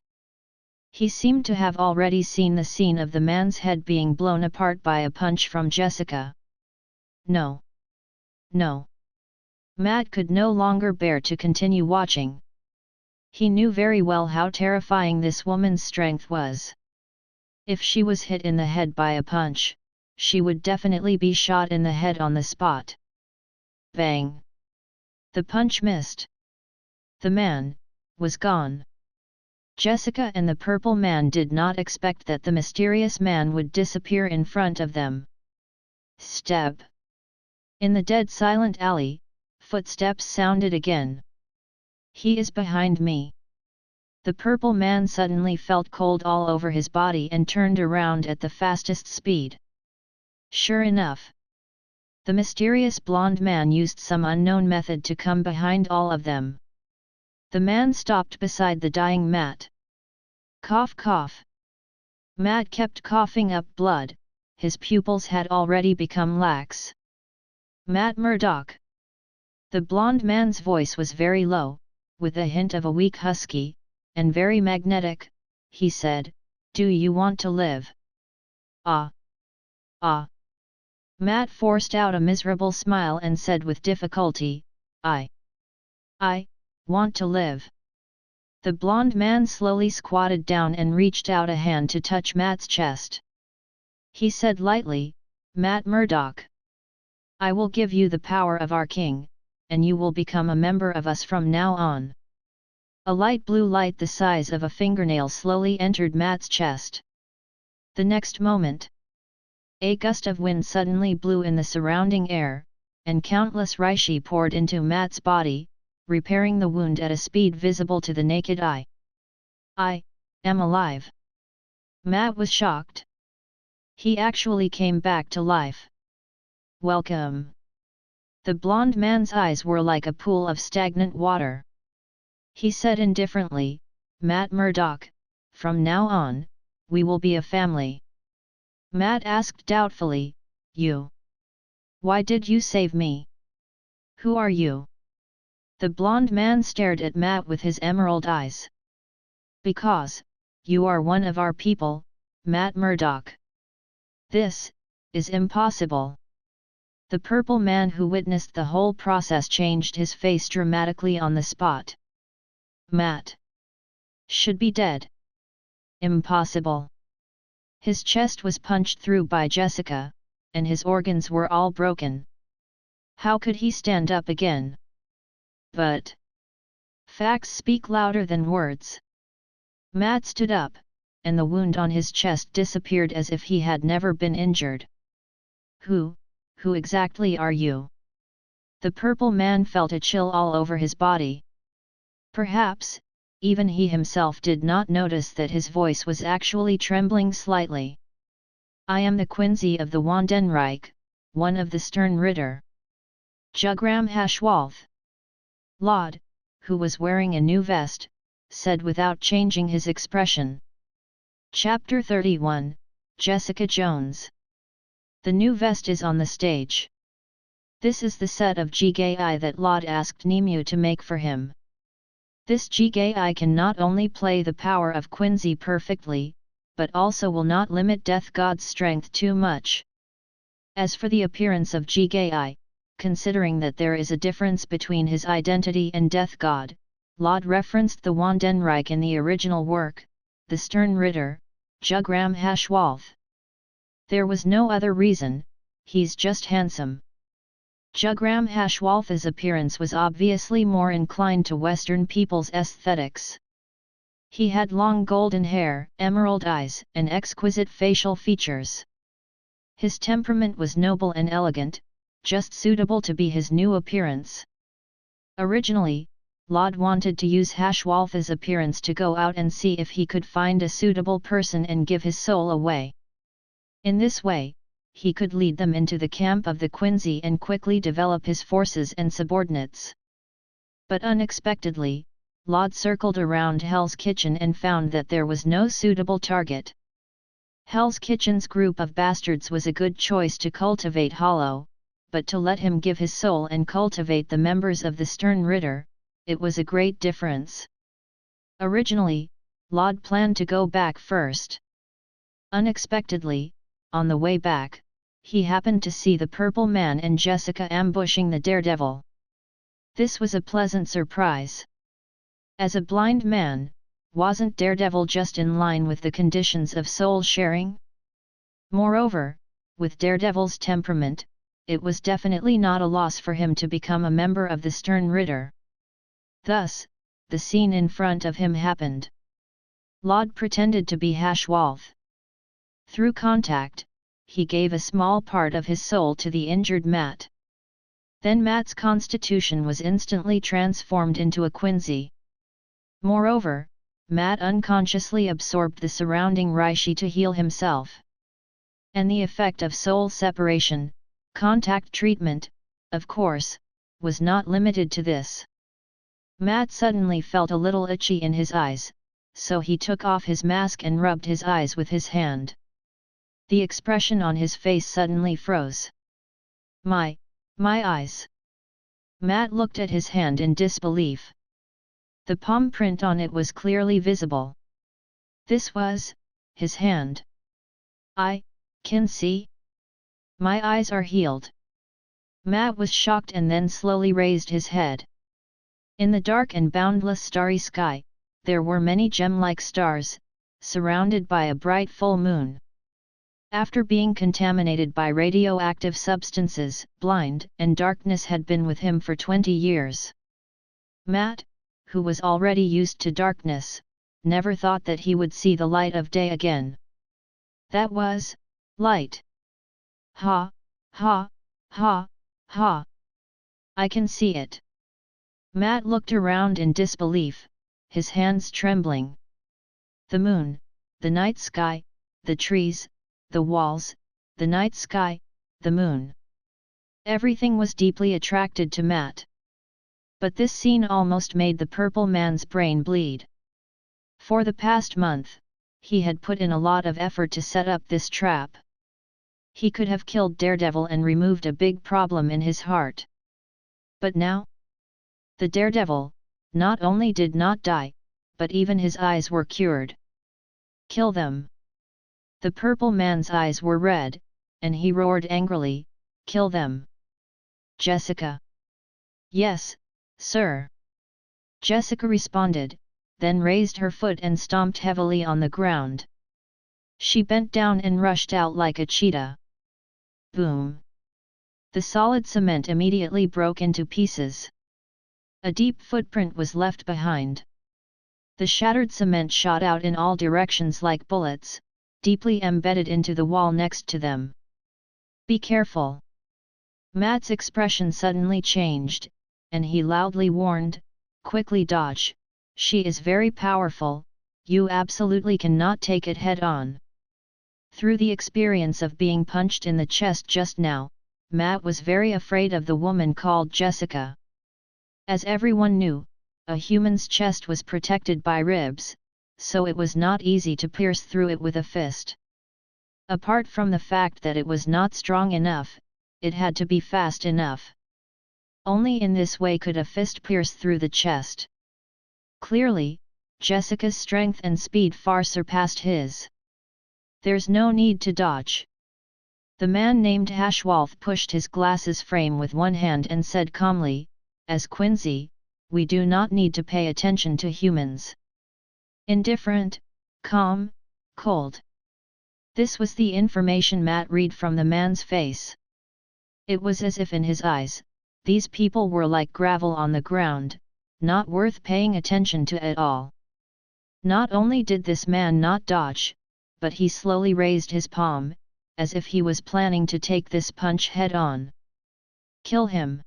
He seemed to have already seen the scene of the man's head being blown apart by a punch from Jessica. No. No. Matt could no longer bear to continue watching. He knew very well how terrifying this woman's strength was. If she was hit in the head by a punch, she would definitely be shot in the head on the spot. Bang! The punch missed. The man was gone. Jessica and the purple man did not expect that the mysterious man would disappear in front of them. Step. In the dead silent alley, footsteps sounded again. "He is behind me." The purple man suddenly felt cold all over his body and turned around at the fastest speed. Sure enough, the mysterious blonde man used some unknown method to come behind all of them. The man stopped beside the dying Matt. Cough cough. Matt kept coughing up blood, his pupils had already become lax. "Matt Murdoch." The blonde man's voice was very low, with a hint of a weak husky, and very magnetic. He said, "Do you want to live?" "Ah. Ah." Matt forced out a miserable smile and said with difficulty, I want to live." The blonde man slowly squatted down and reached out a hand to touch Matt's chest. He said lightly, "Matt Murdoch. I will give you the power of our king, and you will become a member of us from now on." A light blue light the size of a fingernail slowly entered Matt's chest. The next moment, a gust of wind suddenly blew in the surrounding air, and countless reishi poured into Matt's body, repairing the wound at a speed visible to the naked eye. "I am alive." Matt was shocked. He actually came back to life. "Welcome." The blonde man's eyes were like a pool of stagnant water. He said indifferently, "Matt Murdoch, from now on, we will be a family." Matt asked doubtfully, "You? Why did you save me? Who are you?" The blonde man stared at Matt with his emerald eyes. "Because you are one of our people, Matt Murdoch." "This is impossible." The purple man who witnessed the whole process changed his face dramatically on the spot. "Matt should be dead." "Impossible." His chest was punched through by Jessica, and his organs were all broken. How could he stand up again? But facts speak louder than words. Matt stood up, and the wound on his chest disappeared as if he had never been injured. Who exactly are you?" The purple man felt a chill all over his body. Perhaps, even he himself did not notice that his voice was actually trembling slightly. "I am the Quincy of the Wandenreich, one of the Stern Ritter. Jugram Hashwalth." Laud, who was wearing a new vest, said without changing his expression. Chapter 31, Jessica Jones. The new vest is on the stage. This is the set of Jigai that Laud asked Nemu to make for him. This Jigai can not only play the power of Quincy perfectly, but also will not limit Death God's strength too much. As for the appearance of Jigai, considering that there is a difference between his identity and death god. Lod referenced the Wandenreich in the original work, the stern Ritter, Jugram Hashwalth. There was no other reason, he's just handsome. Jugram Hashwalth's appearance was obviously more inclined to Western people's aesthetics. He had long golden hair, emerald eyes, and exquisite facial features. His temperament was noble and elegant, just suitable to be his new appearance. Originally, Lod wanted to use Hashwalth's appearance to go out and see if he could find a suitable person and give his soul away. In this way, he could lead them into the camp of the Quincy and quickly develop his forces and subordinates. But unexpectedly, Lod circled around Hell's Kitchen and found that there was no suitable target. Hell's Kitchen's group of bastards was a good choice to cultivate Hollow, but to let him give his soul and cultivate the members of the Stern Ritter, it was a great difference. Originally, Lod planned to go back first. Unexpectedly, on the way back, he happened to see the Purple Man and Jessica ambushing the daredevil. This was a pleasant surprise. As a blind man, wasn't Daredevil just in line with the conditions of soul sharing? Moreover, with Daredevil's temperament, it was definitely not a loss for him to become a member of the Stern Ritter. Thus, the scene in front of him happened. Lod pretended to be Hashwalth. Through contact, he gave a small part of his soul to the injured Matt. Then Matt's constitution was instantly transformed into a Quincy. Moreover, Matt unconsciously absorbed the surrounding Reishi to heal himself. And the effect of soul separation, contact treatment, of course, was not limited to this. Matt suddenly felt a little itchy in his eyes, so he took off his mask and rubbed his eyes with his hand. The expression on his face suddenly froze. My eyes! Matt looked at his hand in disbelief. The palm print on it was clearly visible. This was his hand. I can see. My eyes are healed. Matt was shocked and then slowly raised his head. In the dark and boundless starry sky, there were many gem-like stars, surrounded by a bright full moon. After being contaminated by radioactive substances, blind and darkness had been with him for 20 years. Matt, who was already used to darkness, never thought that he would see the light of day again. That was light. Ha, ha, ha, ha. I can see it. Matt looked around in disbelief, his hands trembling. The moon, the night sky, the trees, the walls, the night sky, the moon. Everything was deeply attracted to Matt. But this scene almost made the Purple Man's brain bleed. For the past month, he had put in a lot of effort to set up this trap. He could have killed Daredevil and removed a big problem in his heart. But now? The Daredevil, not only did not die, but even his eyes were cured. Kill them! The Purple Man's eyes were red, and he roared angrily, kill them! Jessica! Yes, sir! Jessica responded, then raised her foot and stomped heavily on the ground. She bent down and rushed out like a cheetah. Boom! The solid cement immediately broke into pieces. A deep footprint was left behind. The shattered cement shot out in all directions like bullets, deeply embedded into the wall next to them. Be careful! Matt's expression suddenly changed, and he loudly warned, quickly dodge, she is very powerful, you absolutely cannot take it head on. Through the experience of being punched in the chest just now, Matt was very afraid of the woman called Jessica. As everyone knew, a human's chest was protected by ribs, so it was not easy to pierce through it with a fist. Apart from the fact that it was not strong enough, it had to be fast enough. Only in this way could a fist pierce through the chest. Clearly, Jessica's strength and speed far surpassed his. There's no need to dodge. The man named Hashwalth pushed his glasses frame with one hand and said calmly, "As Quincy, we do not need to pay attention to humans." Indifferent, calm, cold. This was the information Matt read from the man's face. It was as if in his eyes, these people were like gravel on the ground, not worth paying attention to at all. Not only did this man not dodge, but he slowly raised his palm, as if he was planning to take this punch head on. "Kill him!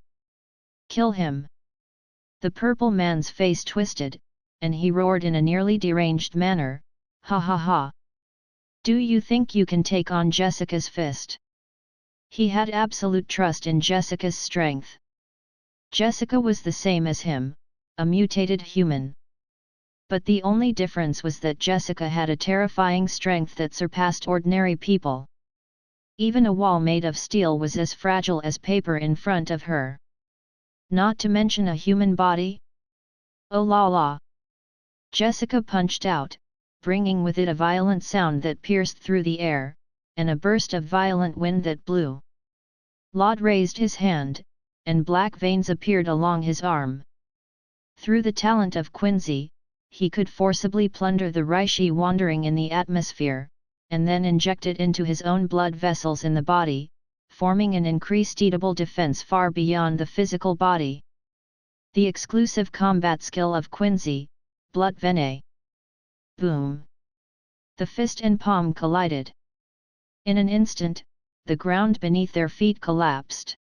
Kill him!" The purple man's face twisted, and he roared in a nearly deranged manner, "Ha ha ha! Do you think you can take on Jessica's fist?" He had absolute trust in Jessica's strength. Jessica was the same as him, a mutated human. But the only difference was that Jessica had a terrifying strength that surpassed ordinary people. Even a wall made of steel was as fragile as paper in front of her. Not to mention a human body? Oh la la! Jessica punched out, bringing with it a violent sound that pierced through the air, and a burst of violent wind that blew. Laud raised his hand, and black veins appeared along his arm. Through the talent of Quincy, he could forcibly plunder the Reishi wandering in the atmosphere, and then inject it into his own blood vessels in the body, forming an increased eatable defense far beyond the physical body. The exclusive combat skill of Quincy, Blood Vene. Boom! The fist and palm collided. In an instant, the ground beneath their feet collapsed.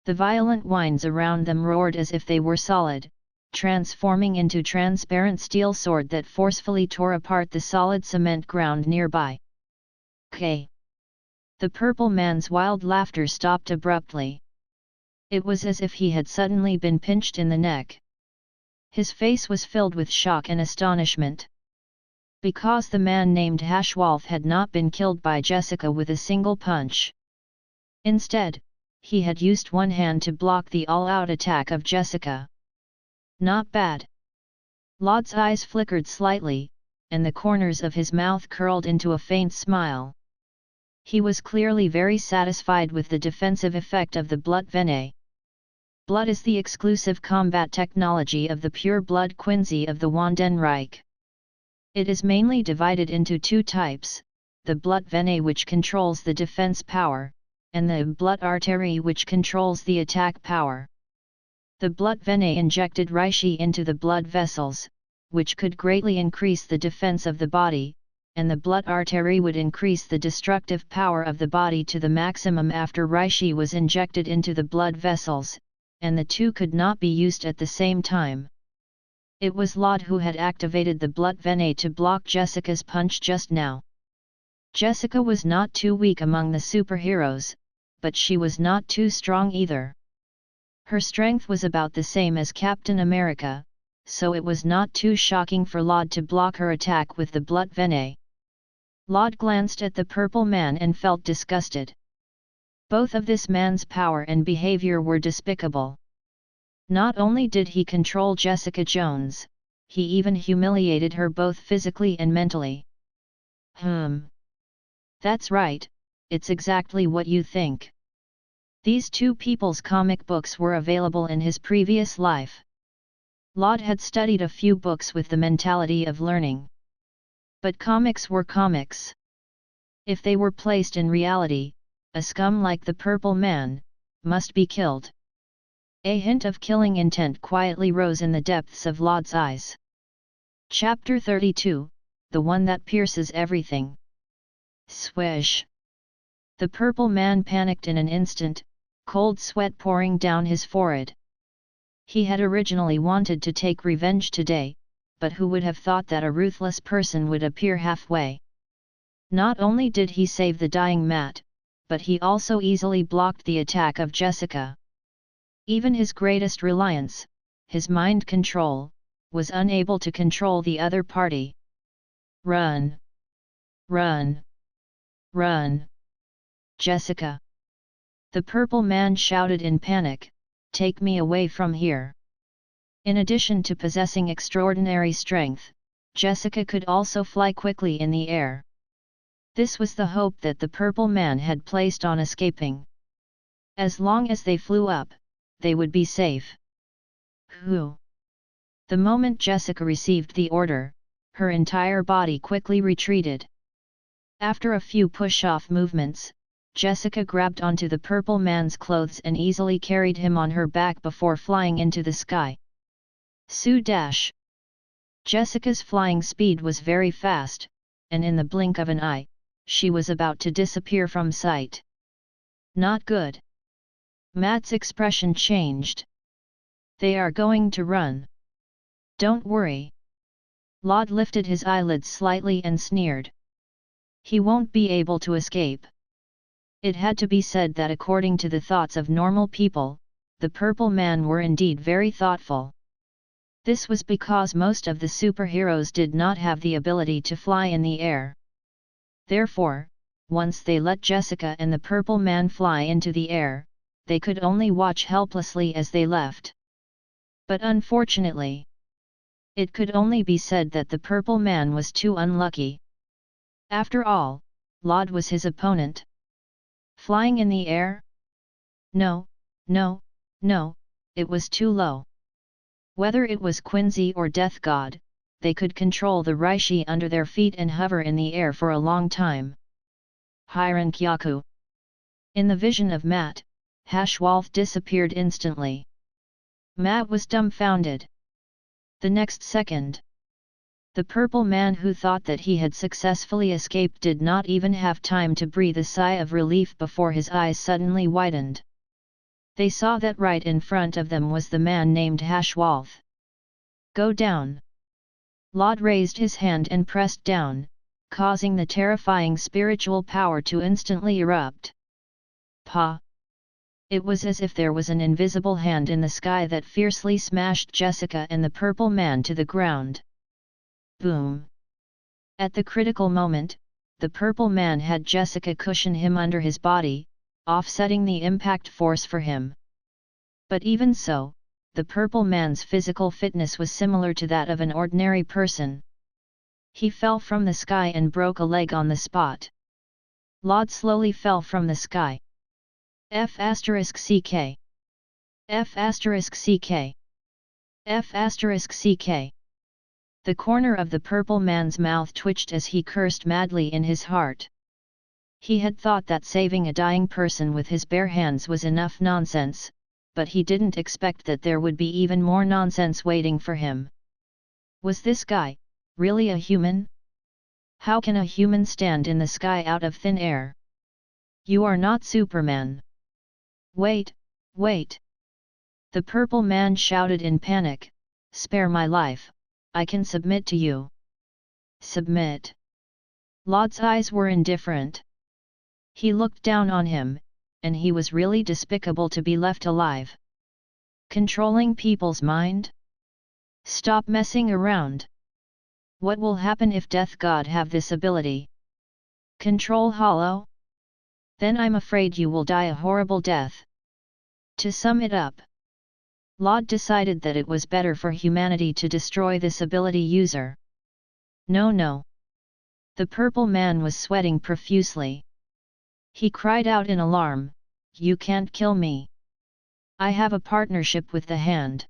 The violent winds around them roared as if they were solid, transforming into transparent steel sword that forcefully tore apart the solid cement ground nearby. K. The purple man's wild laughter stopped abruptly. It was as if he had suddenly been pinched in the neck. His face was filled with shock and astonishment. Because the man named Hashwalth had not been killed by Jessica with a single punch. Instead, he had used one hand to block the all-out attack of Jessica. Not bad. Laud's eyes flickered slightly, and the corners of his mouth curled into a faint smile. He was clearly very satisfied with the defensive effect of the Blood Vene. Blood is the exclusive combat technology of the pure blood Quincy of the Wandenreich. It is mainly divided into two types, the Blood Vene which controls the defense power, and the blood artery which controls the attack power. The blood vene injected Reishi into the blood vessels, which could greatly increase the defense of the body, and the blood artery would increase the destructive power of the body to the maximum after Reishi was injected into the blood vessels, and the two could not be used at the same time. It was Laud who had activated the blood vene to block Jessica's punch just now. Jessica was not too weak among the superheroes, but she was not too strong either. Her strength was about the same as Captain America, so it was not too shocking for Laud to block her attack with the blood vene. Laud glanced at the purple man and felt disgusted. Both of this man's power and behavior were despicable. Not only did he control Jessica Jones, he even humiliated her both physically and mentally. That's right, it's exactly what you think. These two people's comic books were available in his previous life. Laud had studied a few books with the mentality of learning. But comics were comics. If they were placed in reality, a scum like the purple man must be killed. A hint of killing intent quietly rose in the depths of Laud's eyes. Chapter 32, the one that pierces everything. Swish! The purple man panicked in an instant, cold sweat pouring down his forehead. He had originally wanted to take revenge today, but who would have thought that a ruthless person would appear halfway? Not only did he save the dying Matt, but he also easily blocked the attack of Jessica. Even his greatest reliance, his mind control, was unable to control the other party. Run! Run! Run! Jessica! The purple man shouted in panic, "Take me away from here!" In addition to possessing extraordinary strength, Jessica could also fly quickly in the air. This was the hope that the purple man had placed on escaping. As long as they flew up, they would be safe. Who? The moment Jessica received the order, her entire body quickly retreated. After a few push-off movements, Jessica grabbed onto the purple man's clothes and easily carried him on her back before flying into the sky. Su dash! Jessica's flying speed was very fast, and in the blink of an eye, she was about to disappear from sight. Not good. Matt's expression changed. They are going to run. Don't worry. Lod lifted his eyelids slightly and sneered. He won't be able to escape. It had to be said that according to the thoughts of normal people, the purple man were indeed very thoughtful. This was because most of the superheroes did not have the ability to fly in the air. Therefore, once they let Jessica and the purple man fly into the air, they could only watch helplessly as they left. But unfortunately, it could only be said that the purple man was too unlucky. After all, Lod was his opponent. Flying in the air? No, no, no, it was too low. Whether it was Quincy or Death God, they could control the Ryūjin under their feet and hover in the air for a long time. Ryūjin Jakka. In the vision of Matt, Hashwalth disappeared instantly. Matt was dumbfounded. The next second, the purple man who thought that he had successfully escaped did not even have time to breathe a sigh of relief before his eyes suddenly widened. They saw that right in front of them was the man named Hashwalth. Go down! Lod raised his hand and pressed down, causing the terrifying spiritual power to instantly erupt. Pa! It was as if there was an invisible hand in the sky that fiercely smashed Jessica and the purple man to the ground. Boom! At the critical moment, the purple man had Jessica cushion him under his body, offsetting the impact force for him. But even so, the purple man's physical fitness was similar to that of an ordinary person. He fell from the sky and broke a leg on the spot. Lod slowly fell from the sky. F***ck. F***ck. F***ck. The corner of the purple man's mouth twitched as he cursed madly in his heart. He had thought that saving a dying person with his bare hands was enough nonsense, but he didn't expect that there would be even more nonsense waiting for him. Was this guy really a human? How can a human stand in the sky out of thin air? You are not Superman. Wait, wait! The purple man shouted in panic, spare my life, I can submit to you. Submit? Lod's eyes were indifferent. He looked down on him, and he was really despicable to be left alive. Controlling people's mind? Stop messing around. What will happen if Death God have this ability? Control Hollow? Then I'm afraid you will die a horrible death. To sum it up, Lod decided that it was better for humanity to destroy this ability user. No. The purple man was sweating profusely. He cried out in alarm, you can't kill me. I have a partnership with the hand.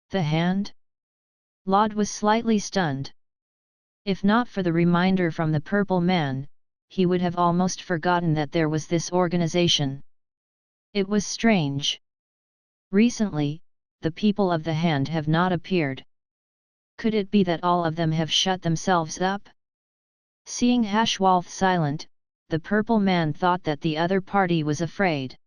The hand? Lod was slightly stunned. If not for the reminder from the purple man, he would have almost forgotten that there was this organization. It was strange. Recently, the people of the hand have not appeared. Could it be that all of them have shut themselves up? Seeing Hashwalth silent, the purple man thought that the other party was afraid.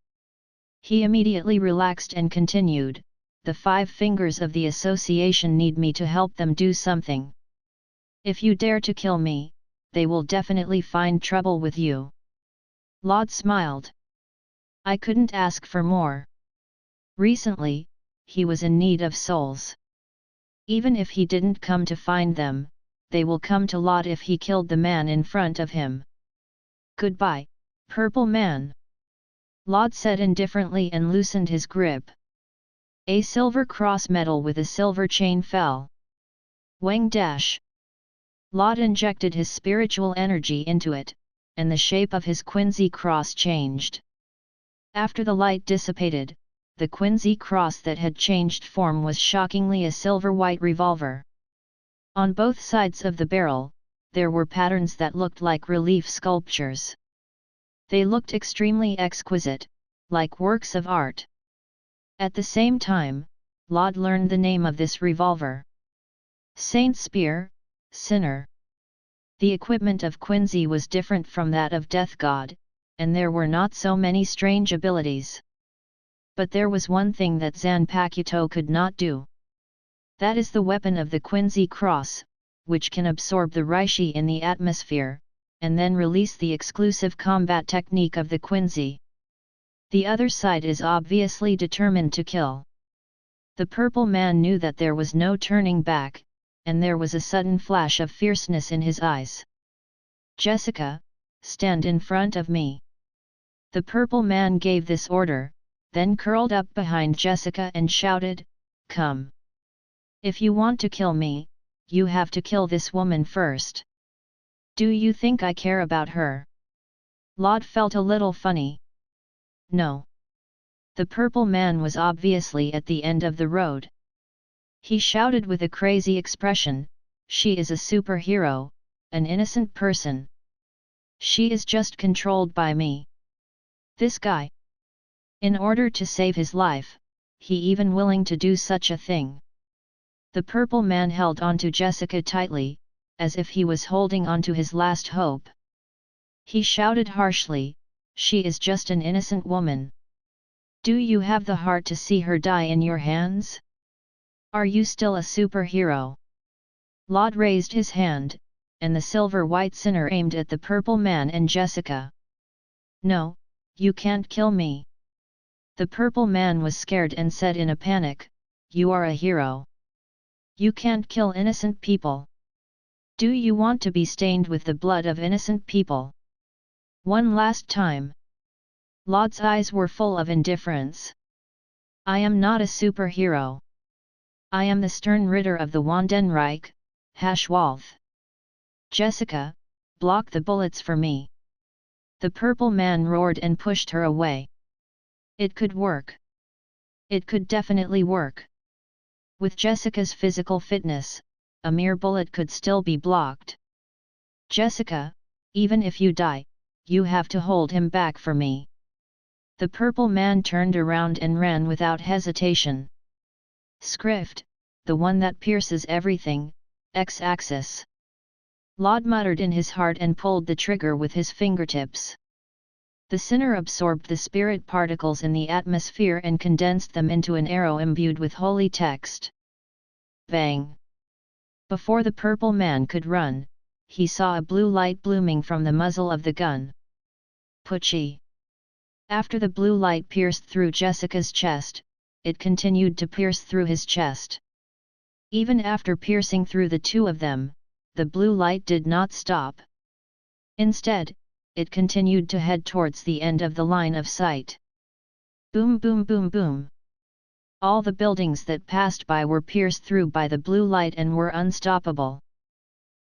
He immediately relaxed and continued, the 5 fingers of the association need me to help them do something. If you dare to kill me, they will definitely find trouble with you. Lod smiled. I couldn't ask for more. Recently, he was in need of souls. Even if he didn't come to find them, they will come to Lod if he killed the man in front of him. Goodbye, purple man. Lod said indifferently and loosened his grip. A silver cross medal with a silver chain fell. Wang dash. Lod injected his spiritual energy into it, and the shape of his quincy cross changed. After the light dissipated, the quincy cross that had changed form was shockingly a silver-white revolver. On both sides of the barrel, there were patterns that looked like relief sculptures. They looked extremely exquisite, like works of art. At the same time, Laud learned the name of this revolver. Saint Spear, Sinner. The equipment of Quincy was different from that of Death God, and there were not so many strange abilities. But there was one thing that Zanpakutou could not do. That is the weapon of the Quincy Cross, which can absorb the Ryūjin in the atmosphere, and then release the exclusive combat technique of the Quincy. The other side is obviously determined to kill. The purple man knew that there was no turning back, and there was a sudden flash of fierceness in his eyes. "Jessica, stand in front of me." The purple man gave this order, then curled up behind Jessica and shouted, "Come. If you want to kill me, you have to kill this woman first. Do you think I care about her?" Laud felt a little funny. No. The purple man was obviously at the end of the road. He shouted with a crazy expression, "She is a superhero, an innocent person. She is just controlled by me. This guy. In order to save his life, he even willing to do such a thing." The purple man held onto Jessica tightly, as if he was holding onto his last hope. He shouted harshly, "She is just an innocent woman. Do you have the heart to see her die in your hands? Are you still a superhero?" Laud raised his hand, and the silver-white sinner aimed at the purple man and Jessica. "No, you can't kill me." The purple man was scared and said in a panic, "You are a hero. You can't kill innocent people. Do you want to be stained with the blood of innocent people? One last time." Laud's eyes were full of indifference. "I am not a superhero. I am the stern ritter of the Wandenreich, Hashwalth. Jessica, block the bullets for me." The purple man roared and pushed her away. It could work. It could definitely work. With Jessica's physical fitness, a mere bullet could still be blocked. "Jessica, even if you die, you have to hold him back for me." The purple man turned around and ran without hesitation. "Script, the one that pierces everything, X-axis." Laud muttered in his heart and pulled the trigger with his fingertips. The sinner absorbed the spirit particles in the atmosphere and condensed them into an arrow imbued with holy text. Bang! Before the purple man could run, he saw a blue light blooming from the muzzle of the gun. Pucci! After the blue light pierced through Jessica's chest, it continued to pierce through his chest. Even after piercing through the two of them, the blue light did not stop. Instead, it continued to head towards the end of the line of sight. Boom boom boom boom. All the buildings that passed by were pierced through by the blue light and were unstoppable.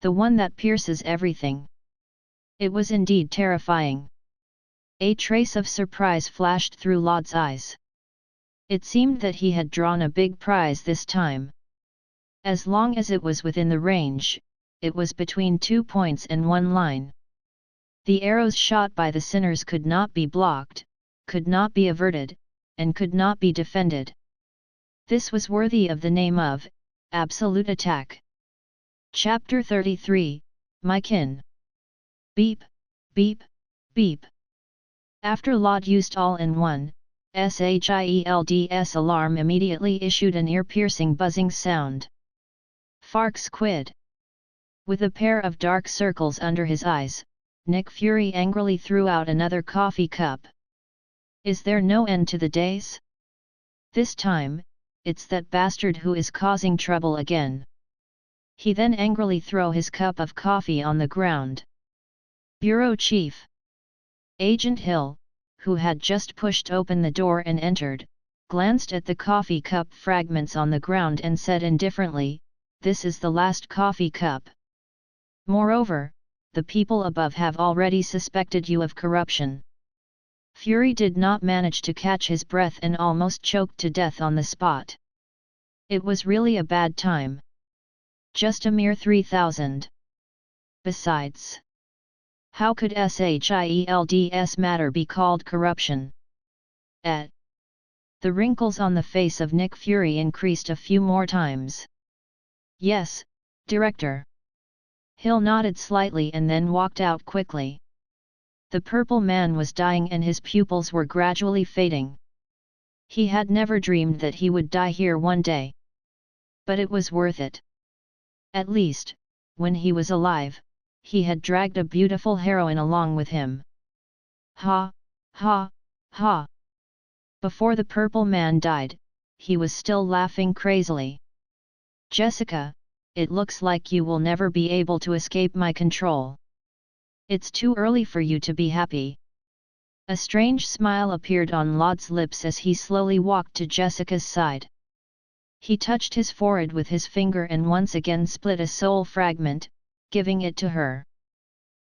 The one that pierces everything. It was indeed terrifying. A trace of surprise flashed through Laud's eyes. It seemed that he had drawn a big prize this time. As long as it was within the range, it was between 2 points and 1 line. The arrows shot by the sinners could not be blocked, could not be averted, and could not be defended. This was worthy of the name of absolute attack. Chapter 33, My Kin. Beep, beep, beep. After Laud used all-in-one, SHIELD's alarm immediately issued an ear-piercing buzzing sound. Fark squid. With a pair of dark circles under his eyes, Nick Fury angrily threw out another coffee cup. Is there no end to the days? This time, it's that bastard who is causing trouble again. He then angrily threw his cup of coffee on the ground. Bureau Chief Agent Hill, who had just pushed open the door and entered, glanced at the coffee cup fragments on the ground and said indifferently, "This is the last coffee cup. Moreover, the people above have already suspected you of corruption." Fury did not manage to catch his breath and almost choked to death on the spot. It was really a bad time. Just a mere 3,000. Besides, how could Shield's matter be called corruption? The wrinkles on the face of Nick Fury increased a few more times. "Yes, Director." Hill nodded slightly and then walked out quickly. The purple man was dying and his pupils were gradually fading. He had never dreamed that he would die here one day. But it was worth it. At least, when he was alive, he had dragged a beautiful heroine along with him. Ha, ha, ha. Before the purple man died, he was still laughing crazily. "Jessica, it looks like you will never be able to escape my control. It's too early for you to be happy." A strange smile appeared on Laud's lips as he slowly walked to Jessica's side. He touched his forehead with his finger and once again split a soul fragment, giving it to her.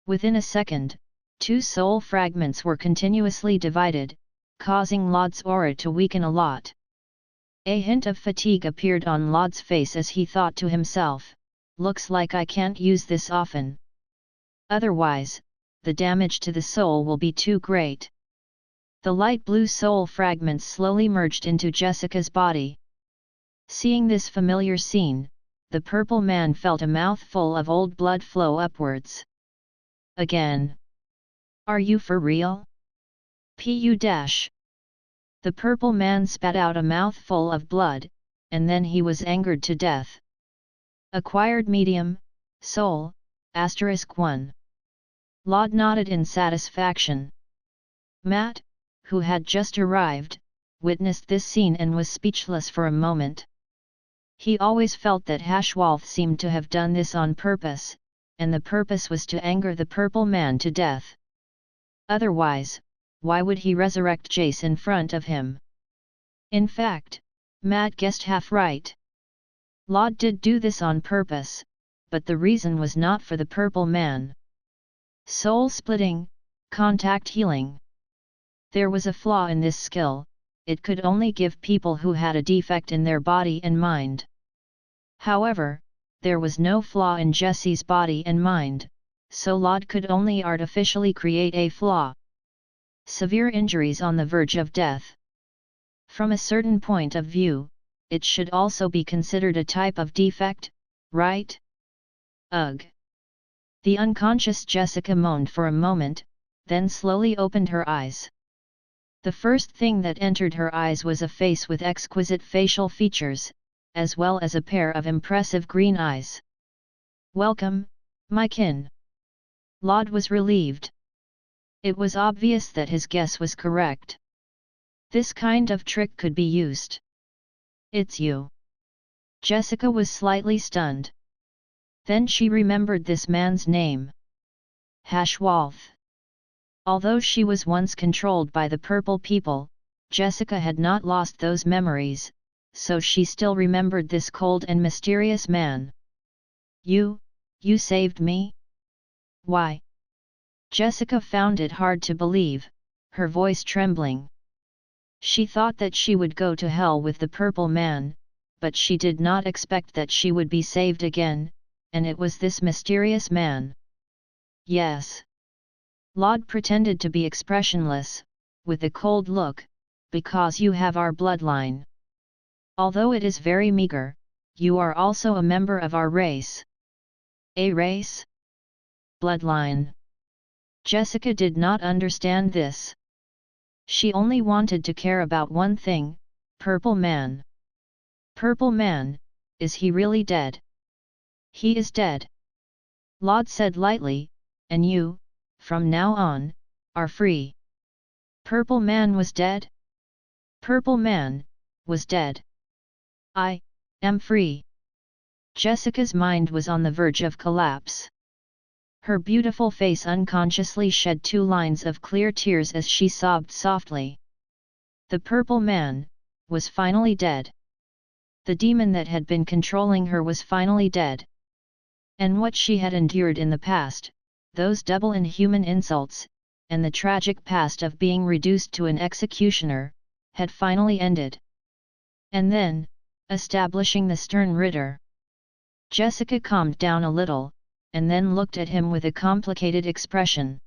Within a second, 2 soul fragments were continuously divided, causing Laud's aura to weaken a lot. A hint of fatigue appeared on Laud's face as he thought to himself, "Looks like I can't use this often. Otherwise, the damage to the soul will be too great." The light blue soul fragments slowly merged into Jessica's body. Seeing this familiar scene, the purple man felt a mouthful of old blood flow upwards. "Again? Are you for real? Pu dash." The purple man spat out a mouthful of blood, and then he was angered to death. Acquired medium, soul, *1. Laud nodded in satisfaction. Matt, who had just arrived, witnessed this scene and was speechless for a moment. He always felt that Hashwalth seemed to have done this on purpose, and the purpose was to anger the purple man to death. Otherwise, why would he resurrect Jace in front of him? In fact, Matt guessed half right. Laud did do this on purpose, but the reason was not for the purple man. Soul splitting, contact healing. There was a flaw in this skill, it could only give people who had a defect in their body and mind. However, there was no flaw in Jesse's body and mind, so Laud could only artificially create a flaw. Severe injuries on the verge of death. From a certain point of view, it should also be considered a type of defect, right? Ugh! The unconscious Jessica moaned for a moment, then slowly opened her eyes. The first thing that entered her eyes was a face with exquisite facial features, as well as a pair of impressive green eyes. "Welcome, my kin." Laud was relieved. It was obvious that his guess was correct. This kind of trick could be used. "It's you." Jessica was slightly stunned. Then she remembered this man's name. Hashwalth. Although she was once controlled by the purple people, Jessica had not lost those memories, so she still remembered this cold and mysterious man. You saved me?" "Why?" Jessica found it hard to believe, her voice trembling. She thought that she would go to hell with the purple man, but she did not expect that she would be saved again, and it was this mysterious man. "Yes." Laud pretended to be expressionless, with a cold look, "because you have our bloodline. Although it is very meager, you are also a member of our race." "A race? Bloodline?" Jessica did not understand this. She only wanted to care about one thing, Purple Man. "Purple Man, is he really dead?" "He is dead," Laud said lightly, "and you, from now on, are free." Purple Man was dead? Purple Man, was dead. I am free. Jessica's mind was on the verge of collapse. Her beautiful face unconsciously shed 2 lines of clear tears as she sobbed softly. The Purple Man was finally dead. The demon that had been controlling her was finally dead. And what she had endured in the past those double inhuman insults, and the tragic past of being reduced to an executioner, had finally ended. And then, establishing the stern Ritter. Jessica calmed down a little, and then looked at him with a complicated expression.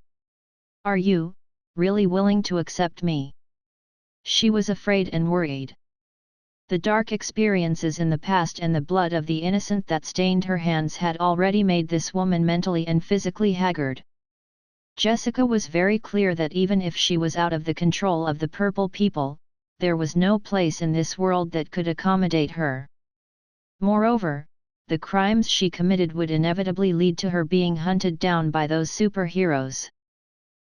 "Are you really willing to accept me?" She was afraid and worried. The dark experiences in the past and the blood of the innocent that stained her hands had already made this woman mentally and physically haggard. Jessica was very clear that even if she was out of the control of the purple people, there was no place in this world that could accommodate her. Moreover, the crimes she committed would inevitably lead to her being hunted down by those superheroes.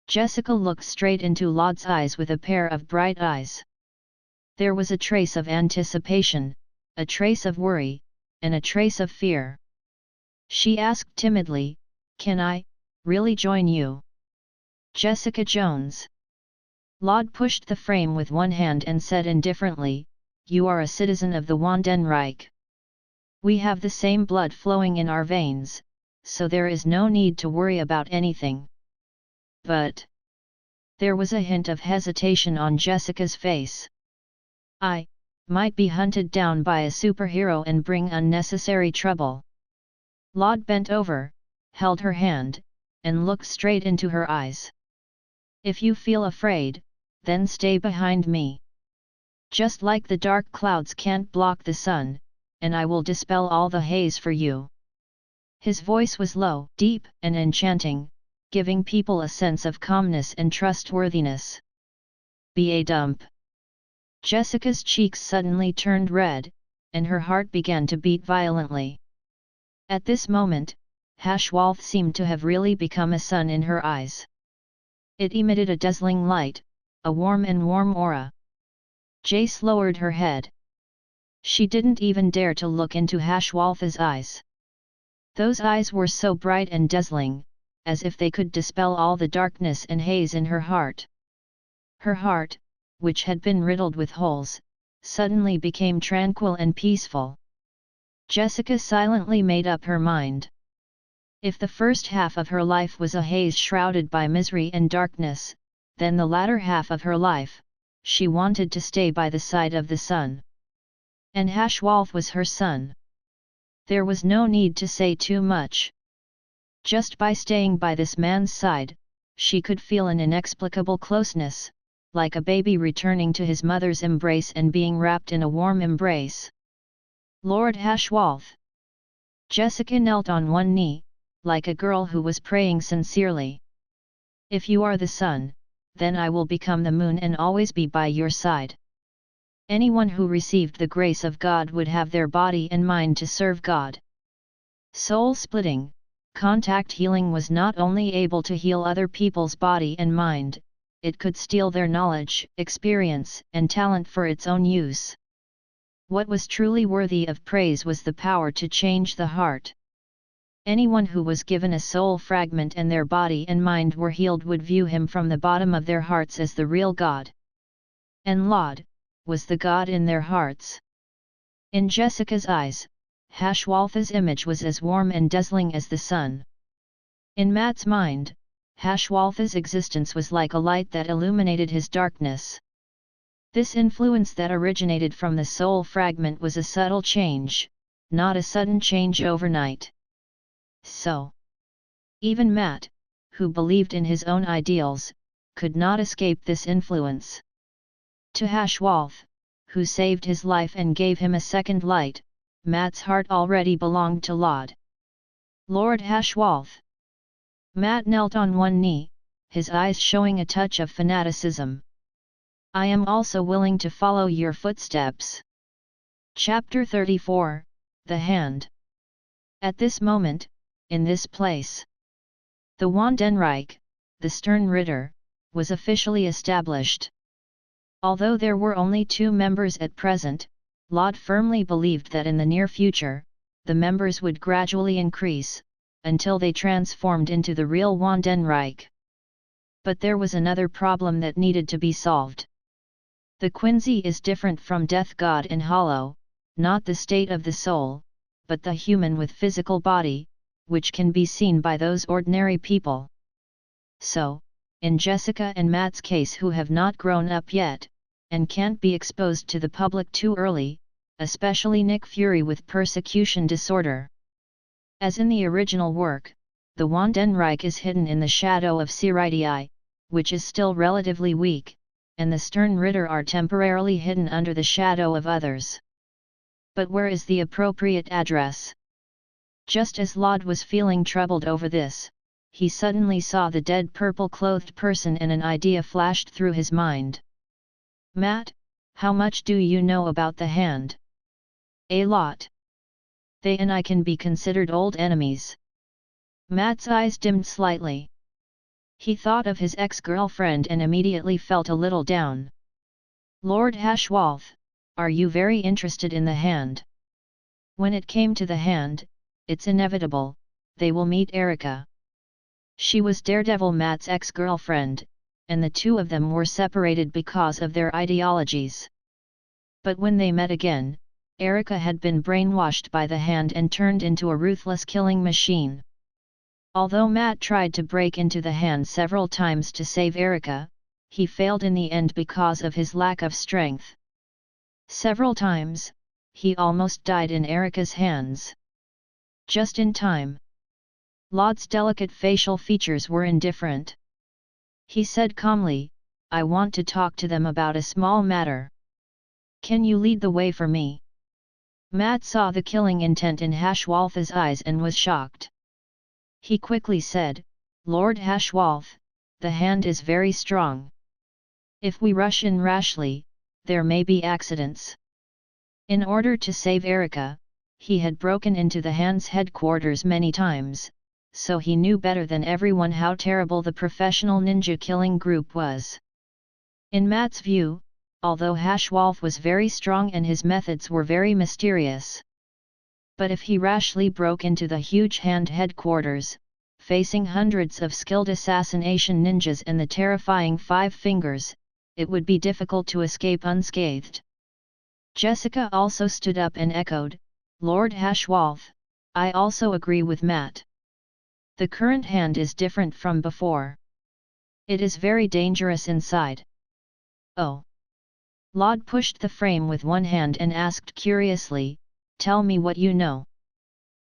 Jessica looked straight into Laud's eyes with a pair of bright eyes. There was a trace of anticipation, a trace of worry, and a trace of fear. She asked timidly, "Can I really join you?" Jessica Jones. Laud pushed the frame with one hand and said indifferently, "You are a citizen of the Wandenreich. We have the same blood flowing in our veins, so there is no need to worry about anything." But there was a hint of hesitation on Jessica's face. "I might be hunted down by a superhero and bring unnecessary trouble." Laud bent over, held her hand, and looked straight into her eyes. "If you feel afraid, then stay behind me. Just like the dark clouds can't block the sun, and I will dispel all the haze for you." His voice was low, deep, and enchanting, giving people a sense of calmness and trustworthiness. "Be a dump." Jessica's cheeks suddenly turned red, and her heart began to beat violently. At this moment, Hashwalth seemed to have really become a sun in her eyes. It emitted a dazzling light, a warm aura. Jace lowered her head. She didn't even dare to look into Hashwalth's eyes. Those eyes were so bright and dazzling, as if they could dispel all the darkness and haze in her heart. Her heart, which had been riddled with holes, suddenly became tranquil and peaceful. Jessica silently made up her mind. If the first half of her life was a haze shrouded by misery and darkness, then the latter half of her life, she wanted to stay by the side of the sun. And Hashwalth was her son. There was no need to say too much. Just by staying by this man's side, she could feel an inexplicable closeness, like a baby returning to his mother's embrace and being wrapped in a warm embrace. "Lord Hashwalth." Jessica knelt on one knee, like a girl who was praying sincerely. "If you are the sun, then I will become the moon and always be by your side." Anyone who received the grace of God would have their body and mind to serve God. Soul-splitting, contact healing was not only able to heal other people's body and mind, it could steal their knowledge, experience, and talent for its own use. What was truly worthy of praise was the power to change the heart. Anyone who was given a soul fragment and their body and mind were healed would view him from the bottom of their hearts as the real God. And Laud was the God in their hearts. In Jessica's eyes, Hashwalth's image was as warm and dazzling as the sun. In Matt's mind, Hashwalth's existence was like a light that illuminated his darkness. This influence that originated from the soul fragment was a subtle change, not a sudden change overnight. So, even Matt, who believed in his own ideals, could not escape this influence. To Hashwalth, who saved his life and gave him a second light, Matt's heart already belonged to Laud. "Lord Hashwalth." Matt knelt on one knee, his eyes showing a touch of fanaticism. "I am also willing to follow your footsteps." Chapter 34, The Hand. At this moment, in this place, the Wandenreich, the Stern Ritter, was officially established. Although there were only 2 members at present, Laud firmly believed that in the near future, the members would gradually increase, until they transformed into the real Wandenreich. But there was another problem that needed to be solved. The Quincy is different from Death God and Hollow, not the state of the soul, but the human with physical body, which can be seen by those ordinary people. So, in Jessica and Matt's case who have not grown up yet, and can't be exposed to the public too early, especially Nick Fury with persecution disorder. As in the original work, the Wandenreich is hidden in the shadow of Seireitei, which is still relatively weak, and the stern Ritter are temporarily hidden under the shadow of others. But where is the appropriate address? Just as Laud was feeling troubled over this, he suddenly saw the dead purple-clothed person and an idea flashed through his mind. Matt, how much do you know about the hand? A lot. They and I can be considered old enemies. Matt's eyes dimmed slightly. He thought of his ex-girlfriend and immediately felt a little down. Lord Hashwalth, are you very interested in the hand? When it came to the hand, it's inevitable, they will meet Erica. She was Daredevil Matt's ex-girlfriend, and the two of them were separated because of their ideologies. But when they met again, Erica had been brainwashed by the hand and turned into a ruthless killing machine. Although Matt tried to break into the hand several times to save Erica, he failed in the end because of his lack of strength. Several times, he almost died in Erica's hands. Just in time. Laud's delicate facial features were indifferent. He said calmly, I want to talk to them about a small matter. Can you lead the way for me? Matt saw the killing intent in Hashwalth's eyes and was shocked. He quickly said, Lord Hashwalth, the hand is very strong. If we rush in rashly, there may be accidents. In order to save Erica, he had broken into the hand's headquarters many times, so he knew better than everyone how terrible the professional ninja killing group was. In Matt's view, although Hashwalth was very strong and his methods were very mysterious. But if he rashly broke into the huge hand headquarters, facing hundreds of skilled assassination ninjas and the terrifying Five Fingers, it would be difficult to escape unscathed. Jessica also stood up and echoed, Lord Hashwalth, I also agree with Matt. The current hand is different from before. It is very dangerous inside. Oh. Laud pushed the frame with one hand and asked curiously, tell me what you know.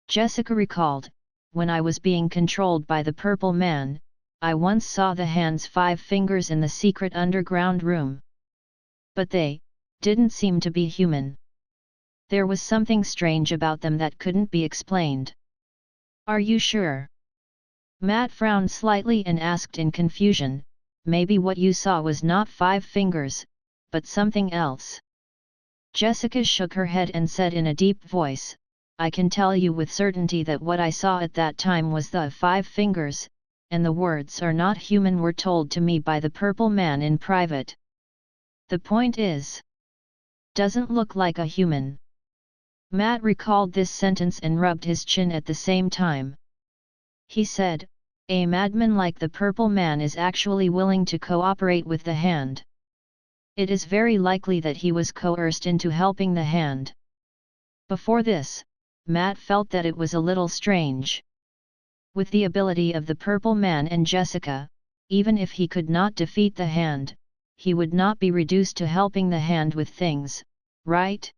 Jessica recalled, when I was being controlled by the Purple Man, I once saw the hand's 5 fingers in the secret underground room. But they didn't seem to be human. There was something strange about them that couldn't be explained. Are you sure? Matt frowned slightly and asked in confusion, maybe what you saw was not 5 fingers, but something else. Jessica shook her head and said in a deep voice, I can tell you with certainty that what I saw at that time was the 5 fingers, and the words are not human were told to me by the Purple Man in private. The point is, doesn't look like a human. Matt recalled this sentence and rubbed his chin at the same time. He said, a madman like the Purple Man is actually willing to cooperate with the hand. It is very likely that he was coerced into helping the hand. Before this, Matt felt that it was a little strange. With the ability of the Purple Man and Jessica, even if he could not defeat the hand, he would not be reduced to helping the hand with things, right?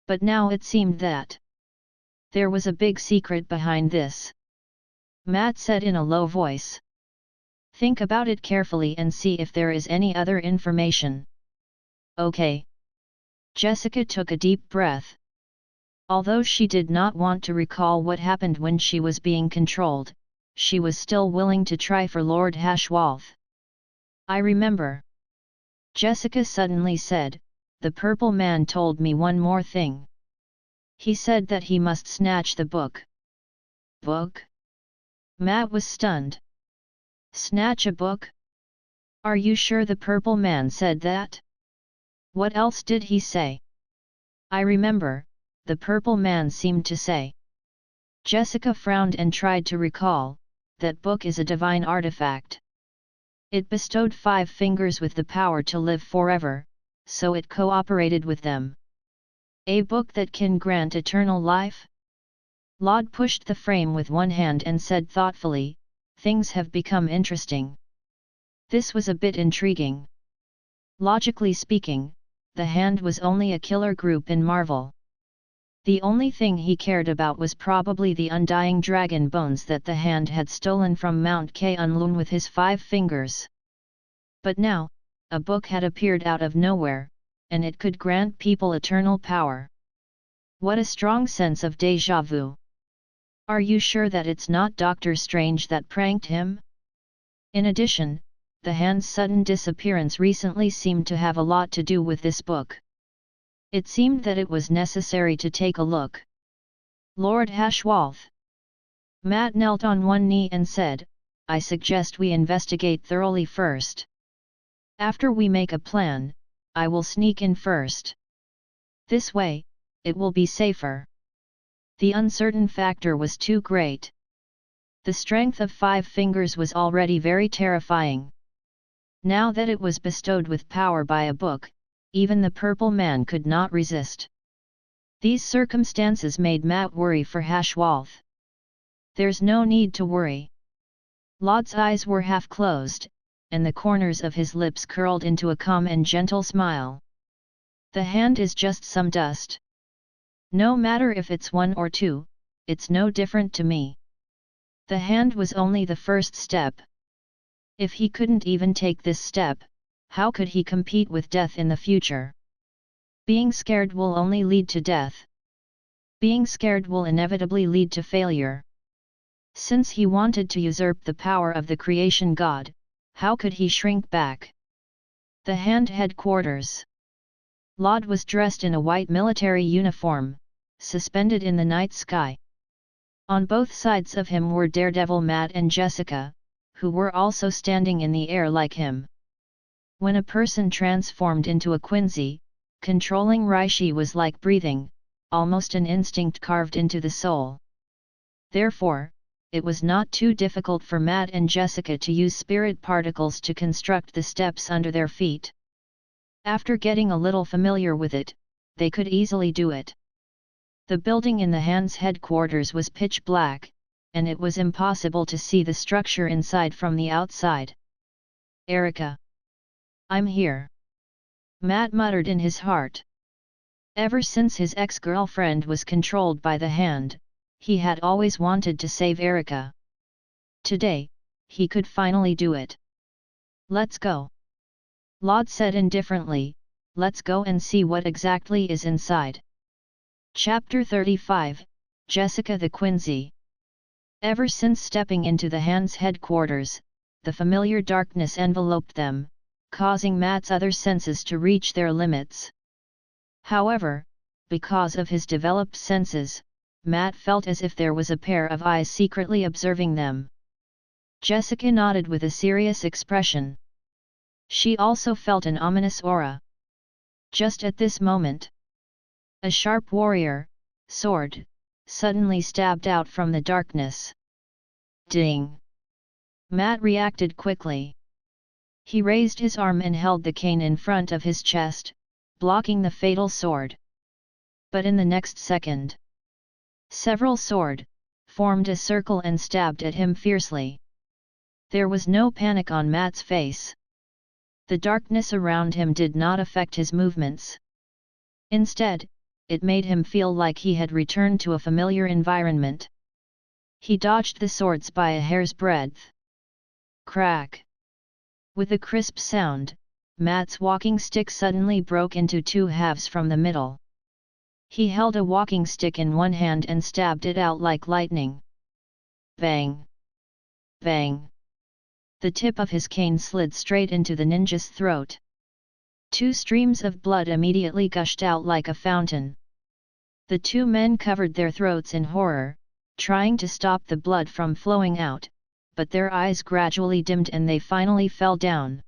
But now it seemed that there was a big secret behind this. Matt said in a low voice. Think about it carefully and see if there is any other information. Okay. Jessica took a deep breath. Although she did not want to recall what happened when she was being controlled, she was still willing to try for Lord Hashwalth. I remember. Jessica suddenly said, the Purple Man told me one more thing. He said that he must snatch the book. Book? Matt was stunned. Snatch a book? Are you sure the Purple Man said that? What else did he say? I remember, the Purple Man seemed to say. Jessica frowned and tried to recall, that book is a divine artifact. It bestowed 5 fingers with the power to live forever, so it cooperated with them. A book that can grant eternal life? Laud pushed the frame with one hand and said thoughtfully, "Things have become interesting." This was a bit intriguing. Logically speaking, the hand was only a killer group in Marvel. The only thing he cared about was probably the undying dragon bones that the hand had stolen from Mount Kunlun with his 5 fingers. But now, a book had appeared out of nowhere, and it could grant people eternal power. What a strong sense of déjà vu! Are you sure that it's not Doctor Strange that pranked him? In addition, the hand's sudden disappearance recently seemed to have a lot to do with this book. It seemed that it was necessary to take a look. Lord Hashwalth. Matt knelt on one knee and said, "I suggest we investigate thoroughly first. After we make a plan, I will sneak in first. This way, it will be safer." The uncertain factor was too great. The strength of 5 fingers was already very terrifying. Now that it was bestowed with power by a book, even the Purple Man could not resist. These circumstances made Matt worry for Hashwalth. "There's no need to worry." Laud's eyes were half closed, and the corners of his lips curled into a calm and gentle smile. "The hand is just some dust. No matter if it's 1 or 2, it's no different to me. The hand was only the first step. If he couldn't even take this step, how could he compete with death in the future? Being scared will only lead to death. Being scared will inevitably lead to failure. Since he wanted to usurp the power of the creation god, how could he shrink back?" The hand headquarters. Laud was dressed in a white military uniform, suspended in the night sky. On both sides of him were Daredevil Matt and Jessica, who were also standing in the air like him. When a person transformed into a Quincy, controlling Ryūjin was like breathing, almost an instinct carved into the soul. Therefore, it was not too difficult for Matt and Jessica to use spirit particles to construct the steps under their feet. After getting a little familiar with it, they could easily do it. The building in the hand's headquarters was pitch black, and it was impossible to see the structure inside from the outside. "Erica. I'm here," Matt muttered in his heart. Ever since his ex-girlfriend was controlled by the hand, he had always wanted to save Erica. Today, he could finally do it. "Let's go," Laud said indifferently. "Let's go and see what exactly is inside." Chapter 35, Jessica the Quincy. Ever since stepping into the hand's headquarters, the familiar darkness enveloped them, causing Matt's other senses to reach their limits. However, because of his developed senses, Matt felt as if there was a pair of eyes secretly observing them. Jessica nodded with a serious expression. She also felt an ominous aura. Just at this moment, a sharp warrior, sword, suddenly stabbed out from the darkness. Ding! Matt reacted quickly. He raised his arm and held the cane in front of his chest, blocking the fatal sword. But in the next second, several swords formed a circle and stabbed at him fiercely. There was no panic on Matt's face. The darkness around him did not affect his movements. Instead, it made him feel like he had returned to a familiar environment. He dodged the swords by a hair's breadth. Crack! With a crisp sound, Matt's walking stick suddenly broke into 2 halves from the middle. He held a walking stick in one hand and stabbed it out like lightning. Bang! Bang! The tip of his cane slid straight into the ninja's throat. 2 streams of blood immediately gushed out like a fountain. The 2 men covered their throats in horror, trying to stop the blood from flowing out, but their eyes gradually dimmed and they finally fell down.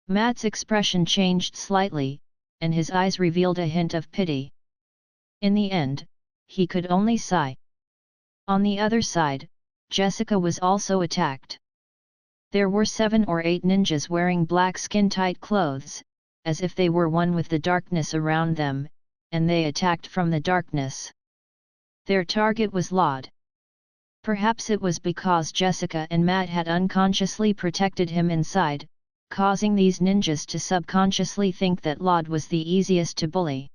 Matt's expression changed slightly, and his eyes revealed a hint of pity. In the end, he could only sigh. On the other side, Jessica was also attacked. There were 7 or 8 ninjas wearing black skin-tight clothes, as if they were one with the darkness around them, and they attacked from the darkness. Their target was Lod. Perhaps it was because Jessica and Matt had unconsciously protected him inside, causing these ninjas to subconsciously think that Lod was the easiest to bully.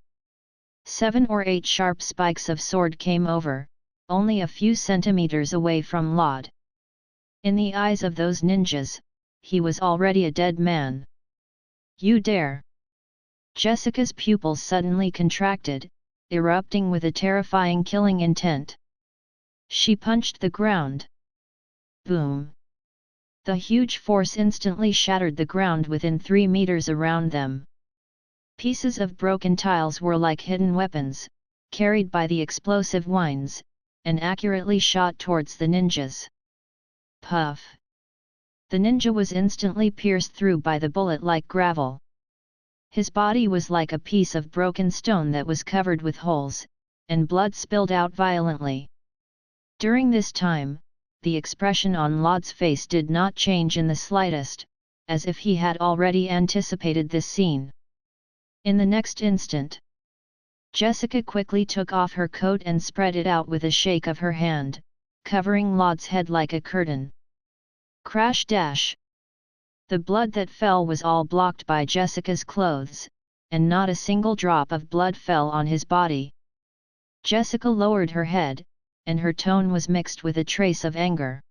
7 or 8 sharp spikes of sword came over, only a few centimeters away from Lod. In the eyes of those ninjas, he was already a dead man. You dare! Jessica's pupils suddenly contracted, erupting with a terrifying killing intent. She punched the ground. Boom! The huge force instantly shattered the ground within 3 meters around them. Pieces of broken tiles were like hidden weapons, carried by the explosive winds, and accurately shot towards the ninjas. Puff! The ninja was instantly pierced through by the bullet like gravel. His body was like a piece of broken stone that was covered with holes, and blood spilled out violently. During this time, the expression on Lod's face did not change in the slightest, as if he had already anticipated this scene. In the next instant, Jessica quickly took off her coat and spread it out with a shake of her hand, covering Lod's head like a curtain. Crash dash! The blood that fell was all blocked by Jessica's clothes, and not a single drop of blood fell on his body. Jessica lowered her head, and her tone was mixed with a trace of anger.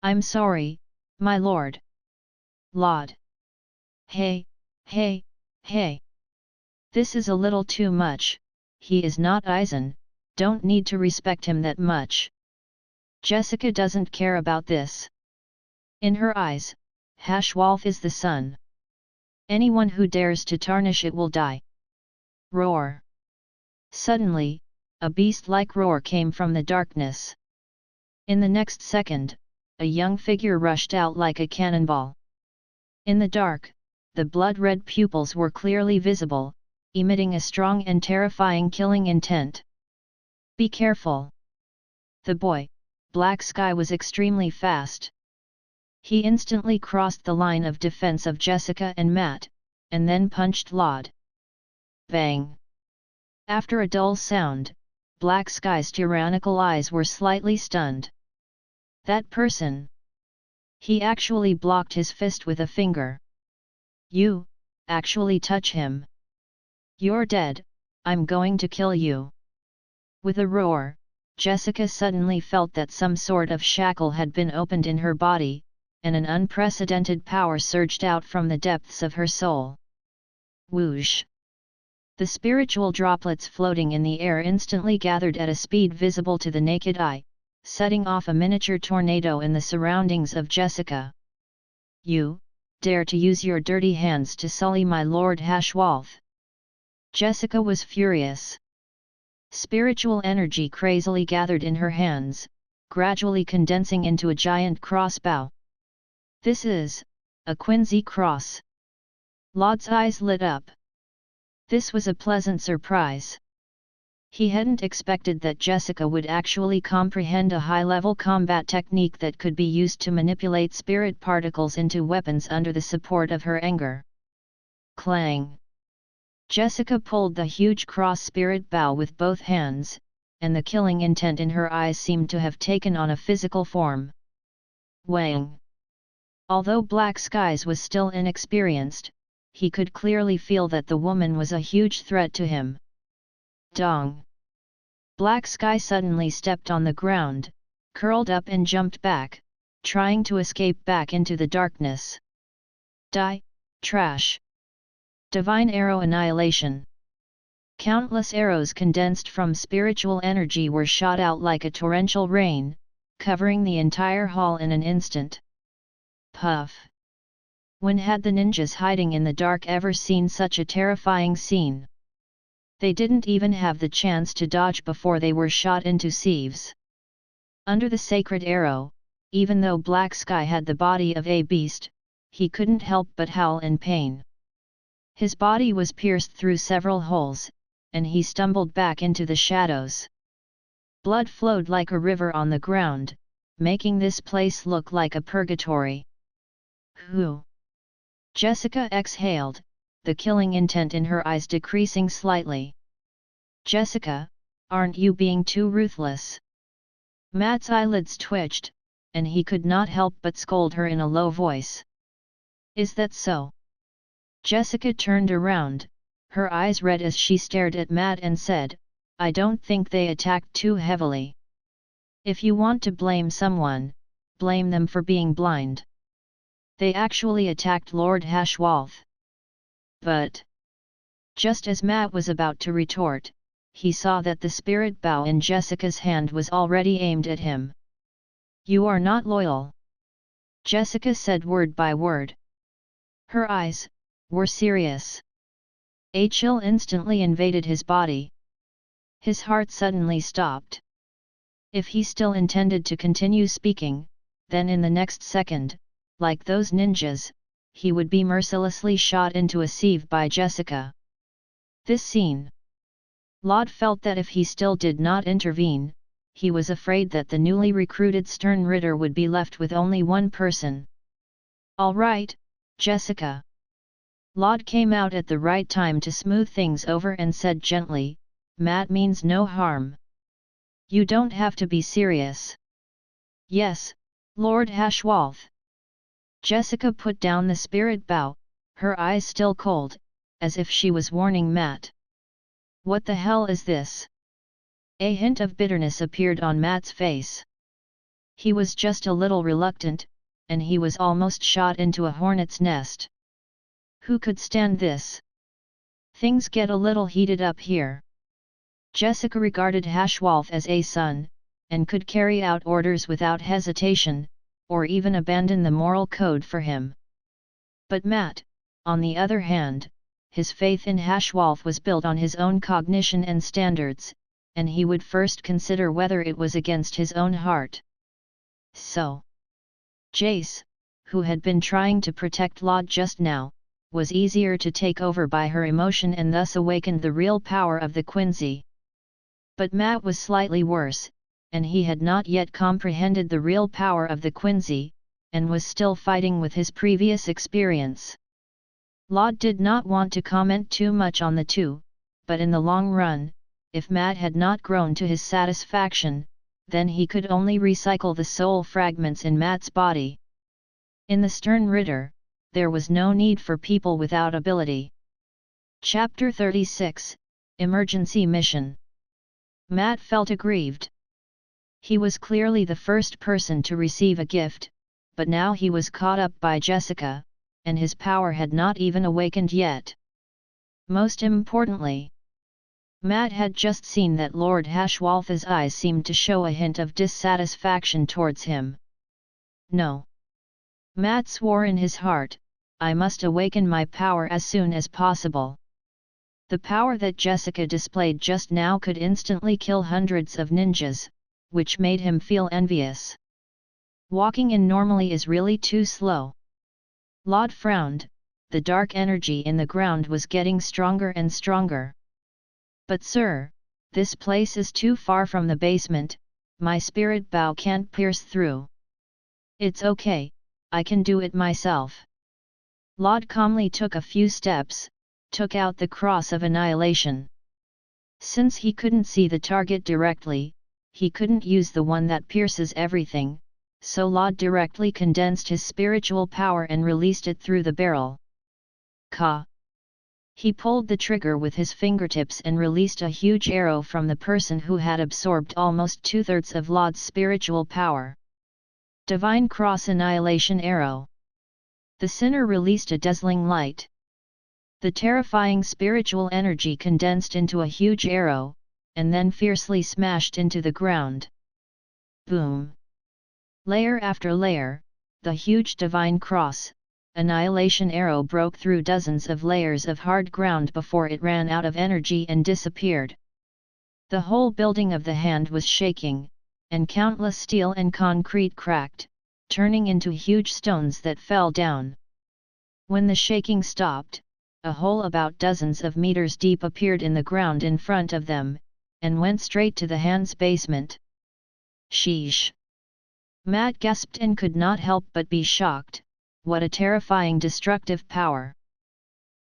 "I'm sorry, my lord." "Lord! Hey, hey, hey! This is a little too much, he is not Aizen, don't need to respect him that much." Jessica doesn't care about this. In her eyes, Hashwolf is the sun. Anyone who dares to tarnish it will die. Roar! Suddenly, a beast-like roar came from the darkness. In the next second, a young figure rushed out like a cannonball. In the dark, the blood-red pupils were clearly visible, emitting a strong and terrifying killing intent. "Be careful!" The boy, Black Sky, was extremely fast. He instantly crossed the line of defense of Jessica and Matt, and then punched Lod. Bang! After a dull sound, Black Sky's tyrannical eyes were slightly stunned. That person! He actually blocked his fist with a finger. "You, actually touch him. You're dead, I'm going to kill you." With a roar, Jessica suddenly felt that some sort of shackle had been opened in her body, and an unprecedented power surged out from the depths of her soul. Whoosh! The spiritual droplets floating in the air instantly gathered at a speed visible to the naked eye, setting off a miniature tornado in the surroundings of Jessica. "You, dare to use your dirty hands to sully my Lord Hashwolf!" Jessica was furious. Spiritual energy crazily gathered in her hands, gradually condensing into a giant crossbow. "This is a Quincy cross." Lod's eyes lit up. This was a pleasant surprise. He hadn't expected that Jessica would actually comprehend a high-level combat technique that could be used to manipulate spirit particles into weapons under the support of her anger. Clang! Jessica pulled the huge cross spirit bow with both hands, and the killing intent in her eyes seemed to have taken on a physical form. Wang! Although Black Skies was still inexperienced, he could clearly feel that the woman was a huge threat to him. Dong! Black Sky suddenly stepped on the ground, curled up and jumped back, trying to escape back into the darkness. Die, trash! Divine Arrow Annihilation! Countless arrows condensed from spiritual energy were shot out like a torrential rain, covering the entire hall in an instant. Puff! When had the ninjas hiding in the dark ever seen such a terrifying scene? They didn't even have the chance to dodge before they were shot into sieves. Under the sacred arrow, even though Black Sky had the body of a beast, he couldn't help but howl in pain. His body was pierced through several holes, and he stumbled back into the shadows. Blood flowed like a river on the ground, making this place look like a purgatory. Whew! Jessica exhaled, the killing intent in her eyes decreasing slightly. "Jessica, Aren't you being too ruthless? Matt's eyelids twitched, and he could not help but scold her in a low voice. Is that so? Jessica turned around, her eyes red as she stared at Matt and said, I don't think they attacked too heavily. If you want to blame someone, blame them for being blind. They actually attacked Lord Hashwalth. But just as Matt was about to retort, he saw that the spirit bow in Jessica's hand was already aimed at him. You are not loyal. Jessica said word by word. Her eyes were serious. A chill instantly invaded his body. His heart suddenly stopped. If he still intended to continue speaking, then in the next second, like those ninjas, he would be mercilessly shot into a sieve by Jessica. This scene. Laud felt that if he still did not intervene, he was afraid that the newly recruited Stern Ritter would be left with only one person. All right, Jessica. Laud came out at the right time to smooth things over and said gently, Matt means no harm. You don't have to be serious. Yes, Lord Hashwalth. Jessica put down the spirit bow, her eyes still cold, as if she was warning Matt. What the hell is this? A hint of bitterness appeared on Matt's face. He was just a little reluctant, and he was almost shot into a hornet's nest. Who could stand this? Things get a little heated up here. Jessica regarded Hashwalth as a son, and could carry out orders without hesitation, or even abandon the moral code for him. But Matt, on the other hand, his faith in Hashwalth was built on his own cognition and standards, and he would first consider whether it was against his own heart. So, Jace, who had been trying to protect Laud just now, was easier to take over by her emotion and thus awakened the real power of the Quincy. But Matt was slightly worse, and he had not yet comprehended the real power of the Quincy, and was still fighting with his previous experience. Laud did not want to comment too much on the two, but in the long run, if Matt had not grown to his satisfaction, then he could only recycle the soul fragments in Matt's body. In the Stern Ritter, there was no need for people without ability. Chapter 36, Emergency Mission. Matt felt aggrieved. He was clearly the first person to receive a gift, but now he was caught up by Jessica, and his power had not even awakened yet. Most importantly, Matt had just seen that Lord Hashwalth's eyes seemed to show a hint of dissatisfaction towards him. No. Matt swore in his heart, I must awaken my power as soon as possible. The power that Jessica displayed just now could instantly kill hundreds of ninjas, which made him feel envious. Walking in normally is really too slow. Laud frowned, the dark energy in the ground was getting stronger and stronger. But sir, this place is too far from the basement, my spirit bow can't pierce through. It's okay, I can do it myself. Laud calmly took a few steps, took out the cross of annihilation. Since he couldn't see the target directly, he couldn't use the one that pierces everything, so Laud directly condensed his spiritual power and released it through the barrel. Ka! He pulled the trigger with his fingertips and released a huge arrow from the person who had absorbed almost 2/3 of Laud's spiritual power. Divine Cross Annihilation Arrow. The sinner released a dazzling light. The terrifying spiritual energy condensed into a huge arrow, and then fiercely smashed into the ground. Boom! Layer after layer, the huge divine cross, annihilation arrow broke through dozens of layers of hard ground before it ran out of energy and disappeared. The whole building of the hand was shaking, and countless steel and concrete cracked, turning into huge stones that fell down. When the shaking stopped, a hole about dozens of meters deep appeared in the ground in front of them, and went straight to the hand's basement. Sheesh! Matt gasped and could not help but be shocked. What a terrifying destructive power!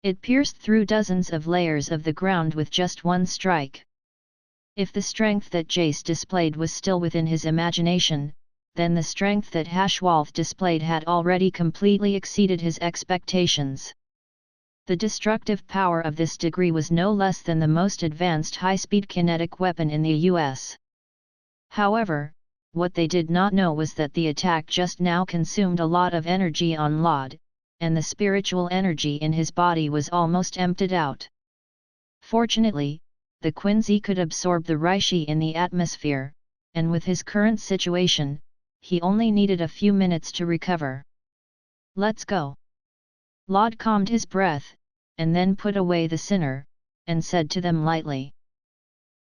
It pierced through dozens of layers of the ground with just one strike. If the strength that Jace displayed was still within his imagination, then the strength that Hashwalth displayed had already completely exceeded his expectations. The destructive power of this degree was no less than the most advanced high-speed kinetic weapon in the US. However, what they did not know was that the attack just now consumed a lot of energy on Lod, and the spiritual energy in his body was almost emptied out. Fortunately, the Quincy could absorb the Reishi in the atmosphere, and with his current situation, he only needed a few minutes to recover. "Let's go." Lod calmed his breath, and then put away the sinner, and said to them lightly.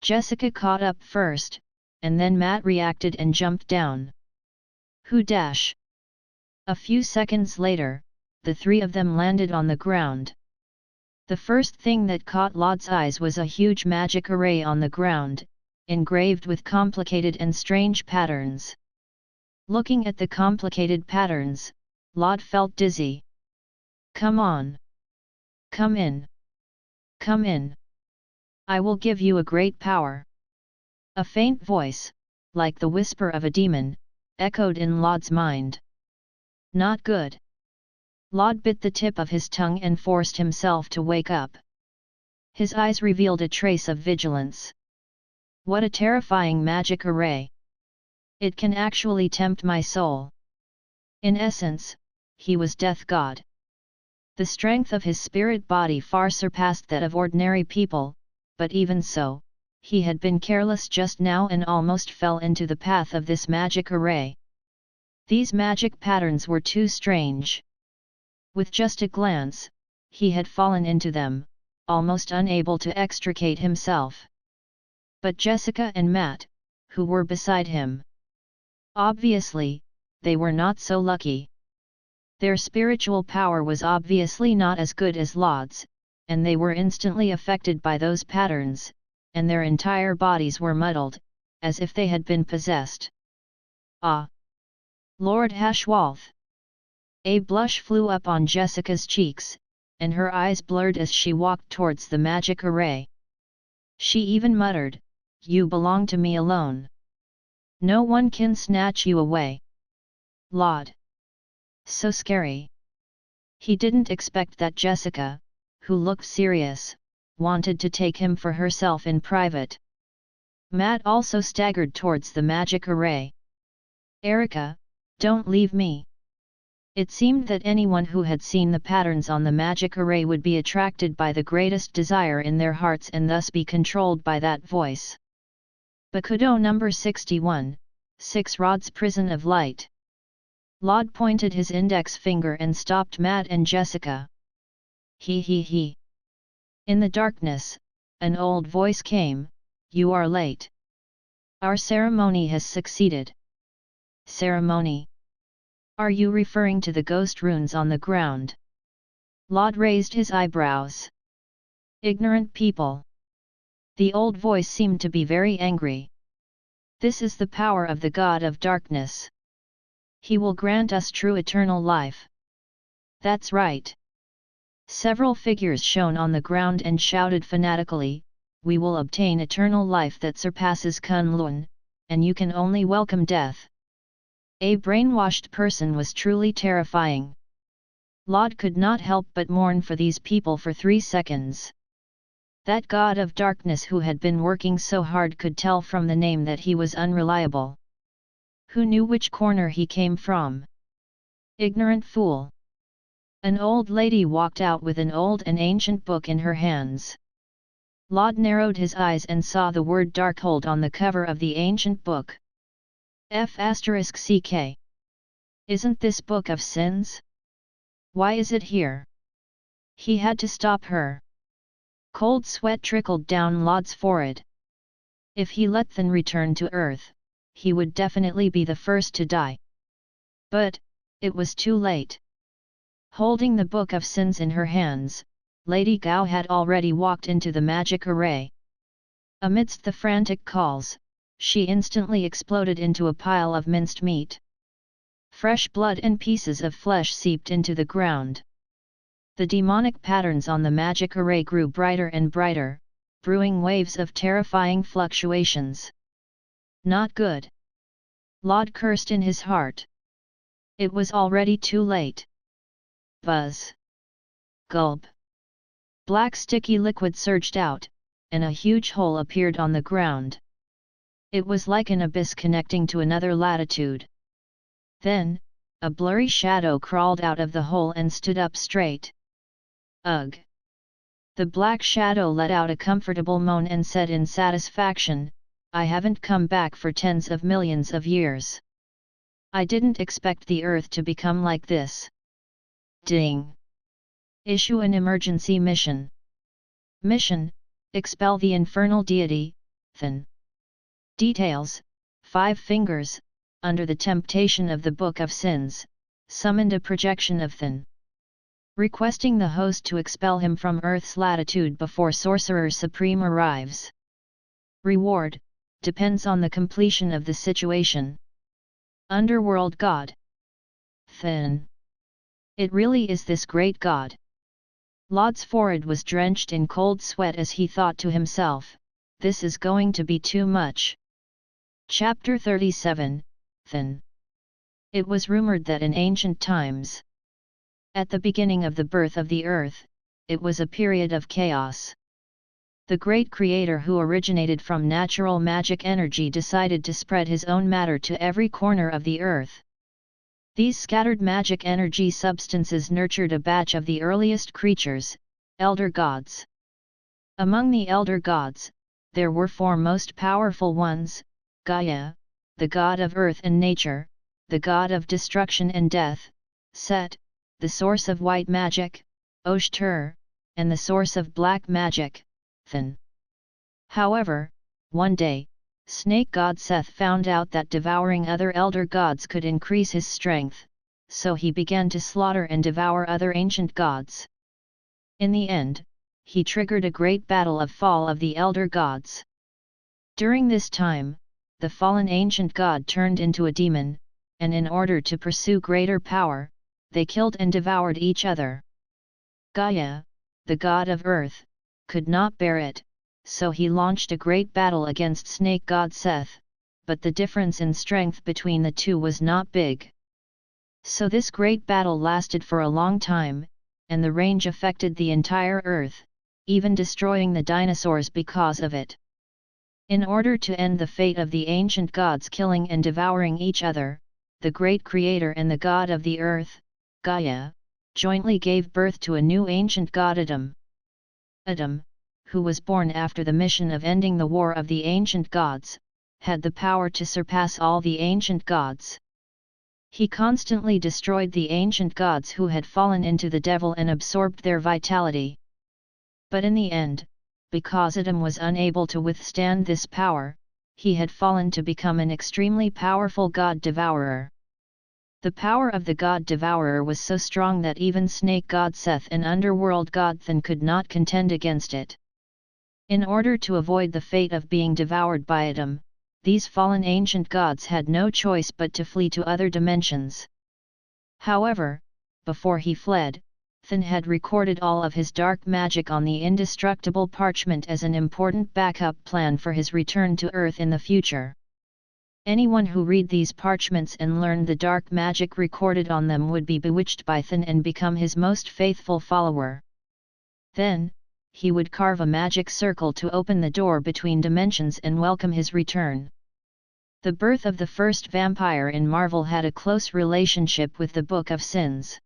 Jessica caught up first, and then Matt reacted and jumped down. Who dash? A few seconds later, the three of them landed on the ground. The first thing that caught Lod's eyes was a huge magic array on the ground, engraved with complicated and strange patterns. Looking at the complicated patterns, Lod felt dizzy. "Come on! Come in! Come in! I will give you a great power!" A faint voice, like the whisper of a demon, echoed in Lod's mind. Not good. Lod bit the tip of his tongue and forced himself to wake up. His eyes revealed a trace of vigilance. What a terrifying magic array! It can actually tempt my soul. In essence, he was Death God. The strength of his spirit body far surpassed that of ordinary people, but even so, he had been careless just now and almost fell into the path of this magic array. These magic patterns were too strange. With just a glance, he had fallen into them, almost unable to extricate himself. But Jessica and Matt, who were beside him. Obviously, they were not so lucky. Their spiritual power was obviously not as good as Lod's, and they were instantly affected by those patterns, and their entire bodies were muddled, as if they had been possessed. Ah! Lord Hashwalth! A blush flew up on Jessica's cheeks, and her eyes blurred as she walked towards the magic array. She even muttered, "You belong to me alone. No one can snatch you away." Lod. So scary. He didn't expect that Jessica, who looked serious, wanted to take him for herself in private. Matt also staggered towards the magic array. "Erica, don't leave me." It seemed that anyone who had seen the patterns on the magic array would be attracted by the greatest desire in their hearts and thus be controlled by that voice. Bakuto number 61, 6 Rod's Prison of Light. Lod pointed his index finger and stopped Matt and Jessica. He. In the darkness, an old voice came, "You are late. Our ceremony has succeeded." Ceremony? Are you referring to the ghost runes on the ground? Lod raised his eyebrows. Ignorant people. The old voice seemed to be very angry. This is the power of the God of Darkness. He will grant us true eternal life. That's right. Several figures shone on the ground and shouted fanatically, "We will obtain eternal life that surpasses Kunlun, and you can only welcome death." A brainwashed person was truly terrifying. Lod could not help but mourn for these people for 3 seconds. That God of Darkness who had been working so hard could tell from the name that he was unreliable. Who knew which corner he came from? Ignorant fool. An old lady walked out with an old and ancient book in her hands. Lod narrowed his eyes and saw the word Darkhold on the cover of the ancient book. F***ck. Isn't this book of sins? Why is it here? He had to stop her. Cold sweat trickled down Lod's forehead. If he let Than return to Earth, he would definitely be the first to die. But, it was too late. Holding the Book of Sins in her hands, Lady Gao had already walked into the magic array. Amidst the frantic calls, she instantly exploded into a pile of minced meat. Fresh blood and pieces of flesh seeped into the ground. The demonic patterns on the magic array grew brighter and brighter, brewing waves of terrifying fluctuations. Not good. Laud cursed in his heart. It was already too late. Buzz. Gulp. Black sticky liquid surged out, and a huge hole appeared on the ground. It was like an abyss connecting to another latitude. Then, a blurry shadow crawled out of the hole and stood up straight. Ugh! The black shadow let out a comfortable moan and said in satisfaction, I haven't come back for tens of millions of years. I didn't expect the Earth to become like this. Ding! Issue an emergency mission. Mission: expel the infernal deity, Than. Details: 5 fingers, under the temptation of the Book of Sins, summoned a projection of Than, requesting the host to expel him from Earth's latitude before Sorcerer Supreme arrives. Reward: depends on the completion of the situation. Underworld God. Than. It really is this great God. Laud's forehead was drenched in cold sweat as he thought to himself, this is going to be too much. Chapter 37, Than. It was rumored that in ancient times, at the beginning of the birth of the earth, it was a period of chaos. The great creator who originated from natural magic energy decided to spread his own matter to every corner of the earth. These scattered magic energy substances nurtured a batch of the earliest creatures, elder gods. Among the elder gods, there were 4 most powerful ones: Gaia, the god of earth and nature, the god of destruction and death; Set, the source of white magic; Oshtur, and the source of black magic, Than. However, one day, Snake God Seth found out that devouring other elder gods could increase his strength, so he began to slaughter and devour other ancient gods. In the end, he triggered a great battle of fall of the elder gods. During this time, the fallen ancient god turned into a demon, and in order to pursue greater power, they killed and devoured each other. Gaia, the god of earth, could not bear it, so he launched a great battle against Snake God Seth, but the difference in strength between the two was not big. So this great battle lasted for a long time, and the range affected the entire earth, even destroying the dinosaurs because of it. In order to end the fate of the ancient gods killing and devouring each other, the great creator and the god of the earth, Gaia, jointly gave birth to a new ancient god Adam. Adam, who was born after the mission of ending the war of the ancient gods, had the power to surpass all the ancient gods. He constantly destroyed the ancient gods who had fallen into the devil and absorbed their vitality. But in the end, because Adam was unable to withstand this power, he had fallen to become an extremely powerful god devourer. The power of the god devourer was so strong that even Snake God Seth and underworld god Than could not contend against it. In order to avoid the fate of being devoured by Adam, these fallen ancient gods had no choice but to flee to other dimensions. However, before he fled, Than had recorded all of his dark magic on the indestructible parchment as an important backup plan for his return to Earth in the future. Anyone who read these parchments and learned the dark magic recorded on them would be bewitched by Than and become his most faithful follower. Then, he would carve a magic circle to open the door between dimensions and welcome his return. The birth of the first vampire in Marvel had a close relationship with the Book of Sins.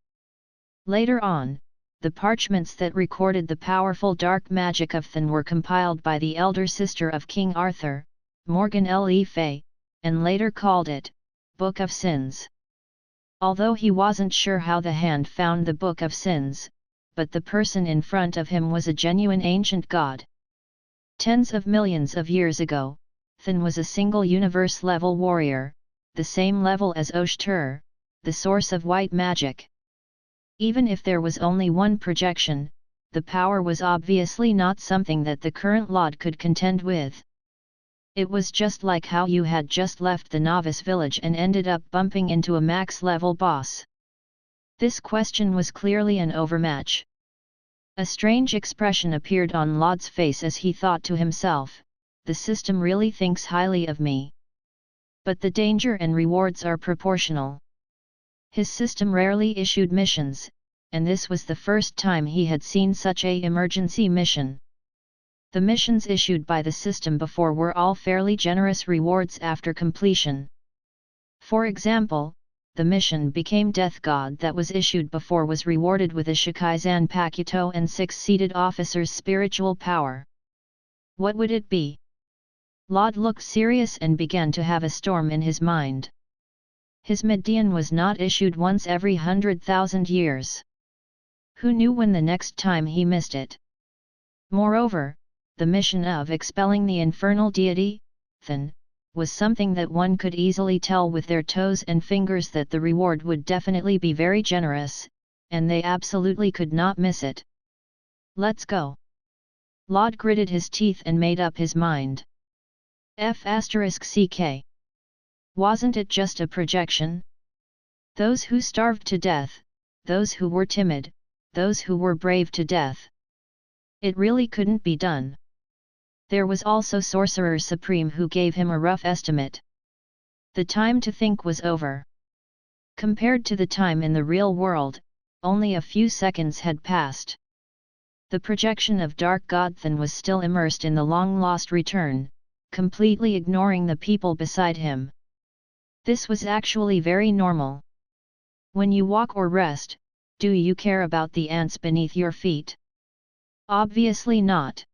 Later on, the parchments that recorded the powerful dark magic of Than were compiled by the elder sister of King Arthur, Morgan Le Fay, and later called it, Book of Sins. Although he wasn't sure how the hand found the Book of Sins, but the person in front of him was a genuine ancient god. Tens of millions of years ago, Than was a single universe-level warrior, the same level as Oshtur, the source of white magic. Even if there was only one projection, the power was obviously not something that the current Laud could contend with. It was just like how you had just left the novice village and ended up bumping into a max-level boss. This question was clearly an overmatch. A strange expression appeared on Laud's face as he thought to himself, the system really thinks highly of me. But the danger and rewards are proportional. His system rarely issued missions, and this was the first time he had seen such a emergency mission. The missions issued by the system before were all fairly generous rewards after completion. For example, the mission became Death God that was issued before was rewarded with a Shikai Zanpakuto and 6-seated officer's spiritual power. What would it be? Laud looked serious and began to have a storm in his mind. His Median was not issued once every 100,000 years. Who knew when the next time he missed it? Moreover, the mission of expelling the infernal deity, Than, was something that one could easily tell with their toes and fingers that the reward would definitely be very generous, and they absolutely could not miss it. Let's go. Laud gritted his teeth and made up his mind. F***ck. Wasn't it just a projection? Those who starved to death, those who were timid, those who were brave to death. It really couldn't be done. There was also Sorcerer Supreme who gave him a rough estimate. The time to think was over. Compared to the time in the real world, only a few seconds had passed. The projection of Dark God Than was still immersed in the long-lost return, completely ignoring the people beside him. This was actually very normal. When you walk or rest, do you care about the ants beneath your feet? Obviously not.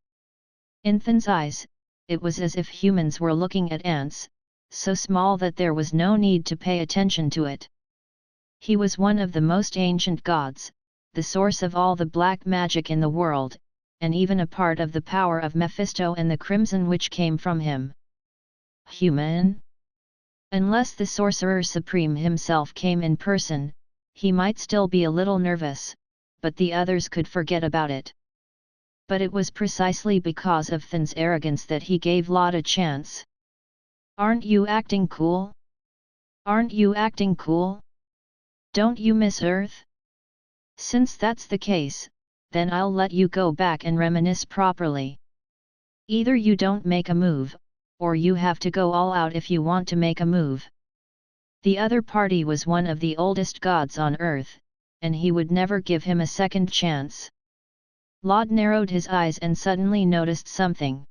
In Than's eyes, it was as if humans were looking at ants, so small that there was no need to pay attention to it. He was one of the most ancient gods, the source of all the black magic in the world, and even a part of the power of Mephisto and the Crimson Witch came from him. Human? Unless the Sorcerer Supreme himself came in person, he might still be a little nervous, but the others could forget about it. But it was precisely because of Than's arrogance that he gave Laud a chance. Aren't you acting cool? Aren't you acting cool? Don't you miss Earth? Since that's the case, then I'll let you go back and reminisce properly. Either you don't make a move, or you have to go all out if you want to make a move. The other party was one of the oldest gods on Earth, and he would never give him a second chance. Laud narrowed his eyes and suddenly noticed something.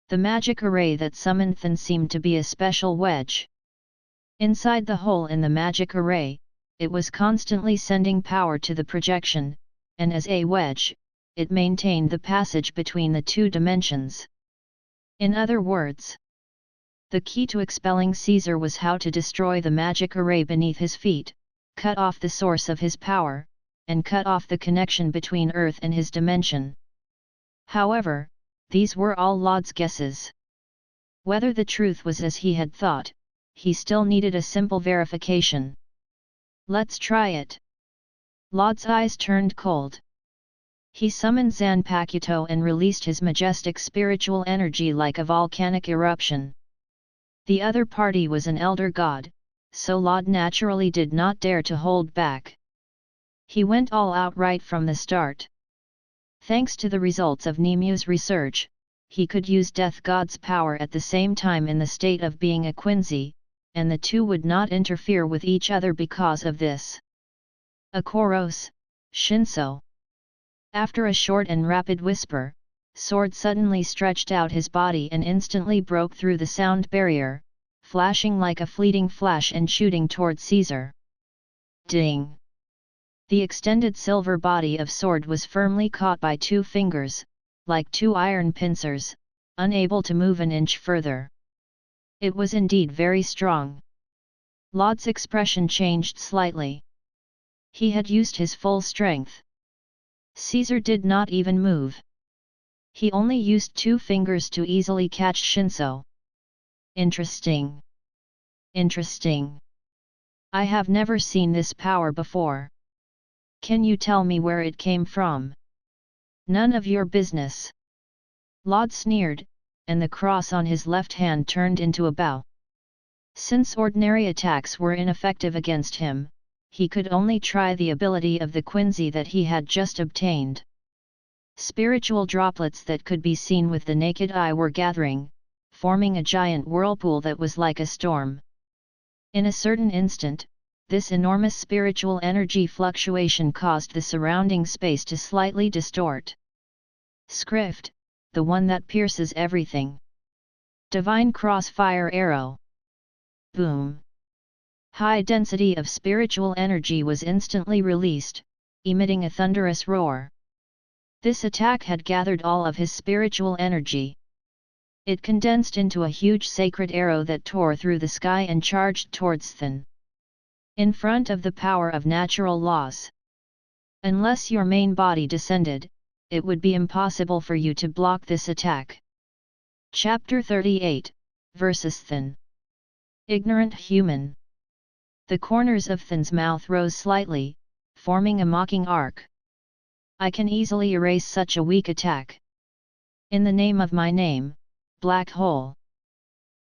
The magic array that summoned Than seemed to be a special wedge. Inside the hole in the magic array, it was constantly sending power to the projection, and as a wedge, it maintained the passage between the two dimensions. In other words, the key to expelling Caesar was how to destroy the magic array beneath his feet, cut off the source of his power, and cut off the connection between Earth and his dimension. However, these were all Laud's guesses. Whether the truth was as he had thought, he still needed a simple verification. Let's try it. Laud's eyes turned cold. He summoned Zanpakuto and released his majestic spiritual energy like a volcanic eruption. The other party was an elder god, so Laud naturally did not dare to hold back. He went all out right from the start. Thanks to the results of Nemu's research, he could use Death God's power at the same time in the state of being a Quincy, and the two would not interfere with each other because of this. Akoros, Shinso. After a short and rapid whisper, Sword suddenly stretched out his body and instantly broke through the sound barrier, flashing like a fleeting flash and shooting toward Caesar. Ding! The extended silver body of Sword was firmly caught by two fingers, like two iron pincers, unable to move an inch further. It was indeed very strong. Laud's expression changed slightly. He had used his full strength. Caesar did not even move. He only used two fingers to easily catch Shinso. Interesting. Interesting. I have never seen this power before. Can you tell me where it came from? None of your business. Laud sneered, and the cross on his left hand turned into a bow. Since ordinary attacks were ineffective against him, he could only try the ability of the Quincy that he had just obtained. Spiritual droplets that could be seen with the naked eye were gathering, forming a giant whirlpool that was like a storm. In a certain instant, this enormous spiritual energy fluctuation caused the surrounding space to slightly distort. Script, the one that pierces everything. Divine crossfire arrow. Boom. High density of spiritual energy was instantly released, emitting a thunderous roar. This attack had gathered all of his spiritual energy. It condensed into a huge sacred arrow that tore through the sky and charged towards Thin. In front of the power of natural laws. Unless your main body descended, it would be impossible for you to block this attack. Chapter 38, versus Thin. Ignorant human. The corners of Thin's mouth rose slightly, forming a mocking arc. I can easily erase such a weak attack. In the name of my name, Black Hole.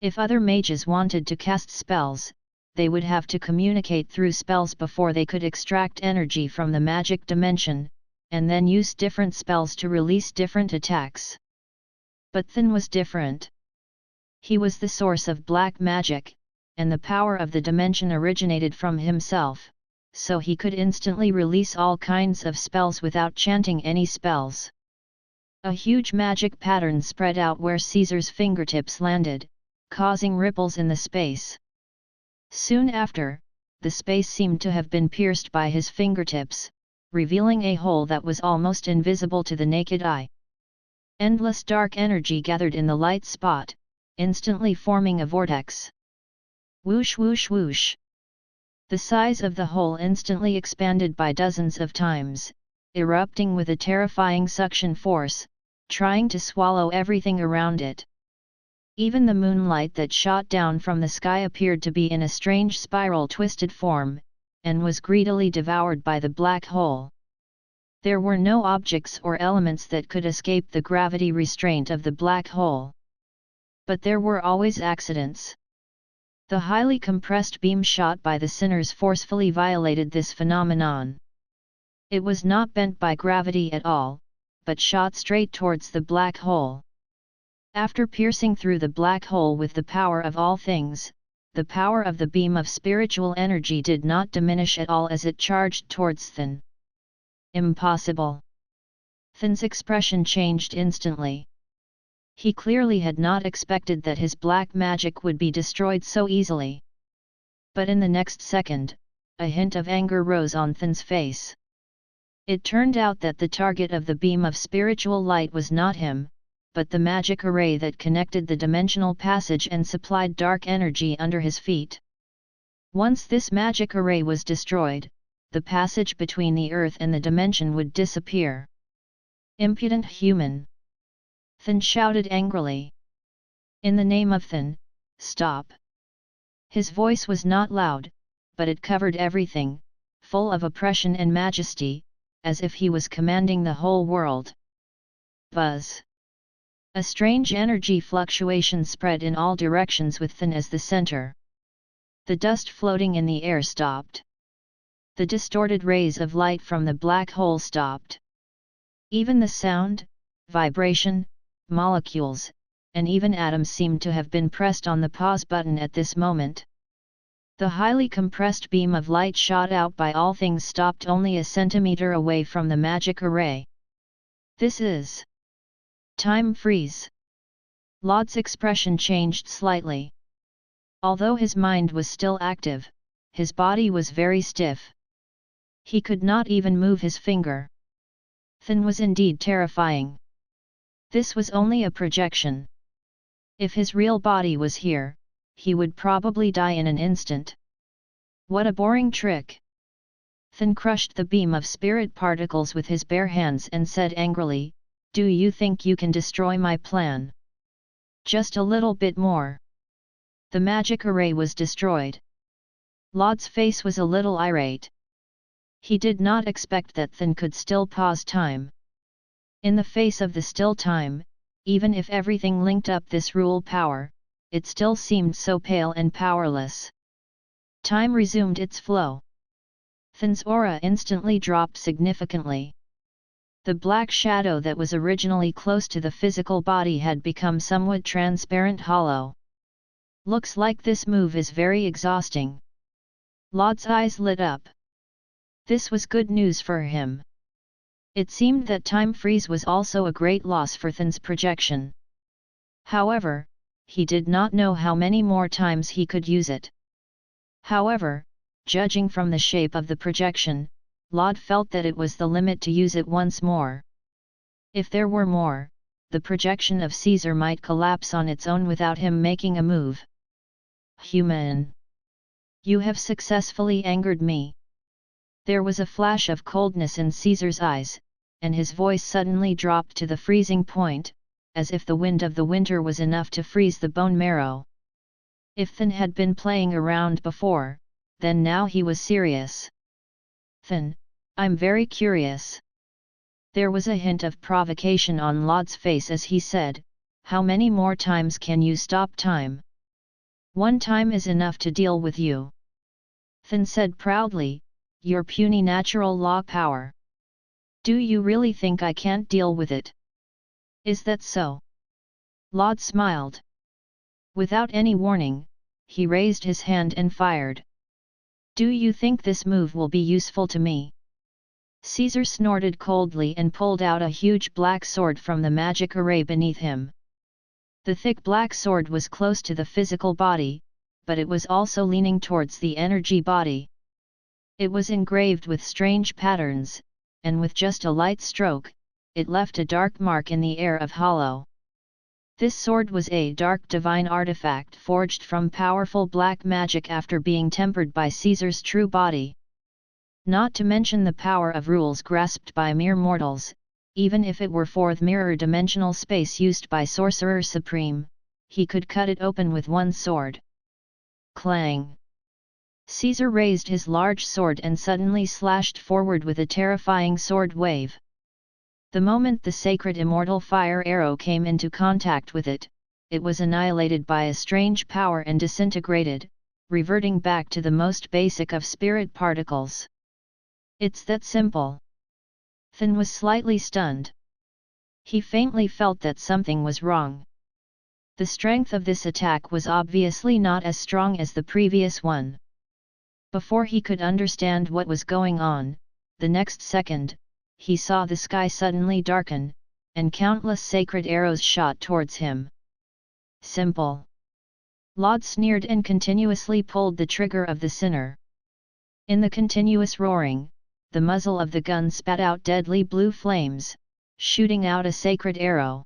If other mages wanted to cast spells, they would have to communicate through spells before they could extract energy from the magic dimension, and then use different spells to release different attacks. But Thin was different. He was the source of black magic, and the power of the dimension originated from himself, so he could instantly release all kinds of spells without chanting any spells. A huge magic pattern spread out where Caesar's fingertips landed, causing ripples in the space. Soon after, the space seemed to have been pierced by his fingertips, revealing a hole that was almost invisible to the naked eye. Endless dark energy gathered in the light spot, instantly forming a vortex. Whoosh whoosh whoosh. The size of the hole instantly expanded by dozens of times, erupting with a terrifying suction force, trying to swallow everything around it. Even the moonlight that shot down from the sky appeared to be in a strange spiral-twisted form, and was greedily devoured by the black hole. There were no objects or elements that could escape the gravity restraint of the black hole. But there were always accidents. The highly compressed beam shot by the sinners forcefully violated this phenomenon. It was not bent by gravity at all, but shot straight towards the black hole. After piercing through the black hole with the power of all things, the power of the beam of spiritual energy did not diminish at all as it charged towards Thin. Impossible. Thin's expression changed instantly. He clearly had not expected that his black magic would be destroyed so easily. But in the next second, a hint of anger rose on Thin's face. It turned out that the target of the beam of spiritual light was not him, but the magic array that connected the dimensional passage and supplied dark energy under his feet. Once this magic array was destroyed, the passage between the earth and the dimension would disappear. Impudent human! Thin shouted angrily. In the name of Thin, stop! His voice was not loud, but it covered everything, full of oppression and majesty, as if he was commanding the whole world. Buzz! A strange energy fluctuation spread in all directions with Thin as the center. The dust floating in the air stopped. The distorted rays of light from the black hole stopped. Even the sound, vibration, molecules, and even atoms seemed to have been pressed on the pause button at this moment. The highly compressed beam of light shot out by all things stopped only a centimeter away from the magic array. This is time freeze. Laud's expression changed slightly. Although his mind was still active, his body was very stiff. He could not even move his finger. Thin was indeed terrifying. This was only a projection. If his real body was here, he would probably die in an instant. What a boring trick! Thin crushed the beam of spirit particles with his bare hands and said angrily, "Do you think you can destroy my plan? Just a little bit more." The magic array was destroyed. Laud's face was a little irate. He did not expect that Thin could still pause time. In the face of the still time, even if everything linked up this rule power, it still seemed so pale and powerless. Time resumed its flow. Thin's aura instantly dropped significantly. The black shadow that was originally close to the physical body had become somewhat transparent hollow. Looks like this move is very exhausting. Lod's eyes lit up. This was good news for him. It seemed that time freeze was also a great loss for Than's projection. However, he did not know how many more times he could use it. However, judging from the shape of the projection, Lod felt that it was the limit to use it once more. If there were more, the projection of Caesar might collapse on its own without him making a move. Human! You have successfully angered me. There was a flash of coldness in Caesar's eyes, and his voice suddenly dropped to the freezing point, as if the wind of the winter was enough to freeze the bone marrow. If Than had been playing around before, then now he was serious. Than, I'm very curious. There was a hint of provocation on Lod's face as he said, how many more times can you stop time? One time is enough to deal with you. Than said proudly, your puny natural law power. Do you really think I can't deal with it? Is that so? Lod smiled. Without any warning, he raised his hand and fired. Do you think this move will be useful to me? Caesar snorted coldly and pulled out a huge black sword from the magic array beneath him. The thick black sword was close to the physical body, but it was also leaning towards the energy body. It was engraved with strange patterns, and with just a light stroke, it left a dark mark in the air of hollow. This sword was a dark divine artifact forged from powerful black magic after being tempered by Caesar's true body. Not to mention the power of rules grasped by mere mortals, even if it were fourth mirror-dimensional space used by Sorcerer Supreme, he could cut it open with one sword. Clang! Caesar raised his large sword and suddenly slashed forward with a terrifying sword wave. The moment the sacred immortal fire arrow came into contact with it, it was annihilated by a strange power and disintegrated, reverting back to the most basic of spirit particles. It's that simple. Than was slightly stunned. He faintly felt that something was wrong. The strength of this attack was obviously not as strong as the previous one. Before he could understand what was going on, the next second, he saw the sky suddenly darken, and countless sacred arrows shot towards him. Simple. Lod sneered and continuously pulled the trigger of the sinner. In the continuous roaring, the muzzle of the gun spat out deadly blue flames, shooting out a sacred arrow.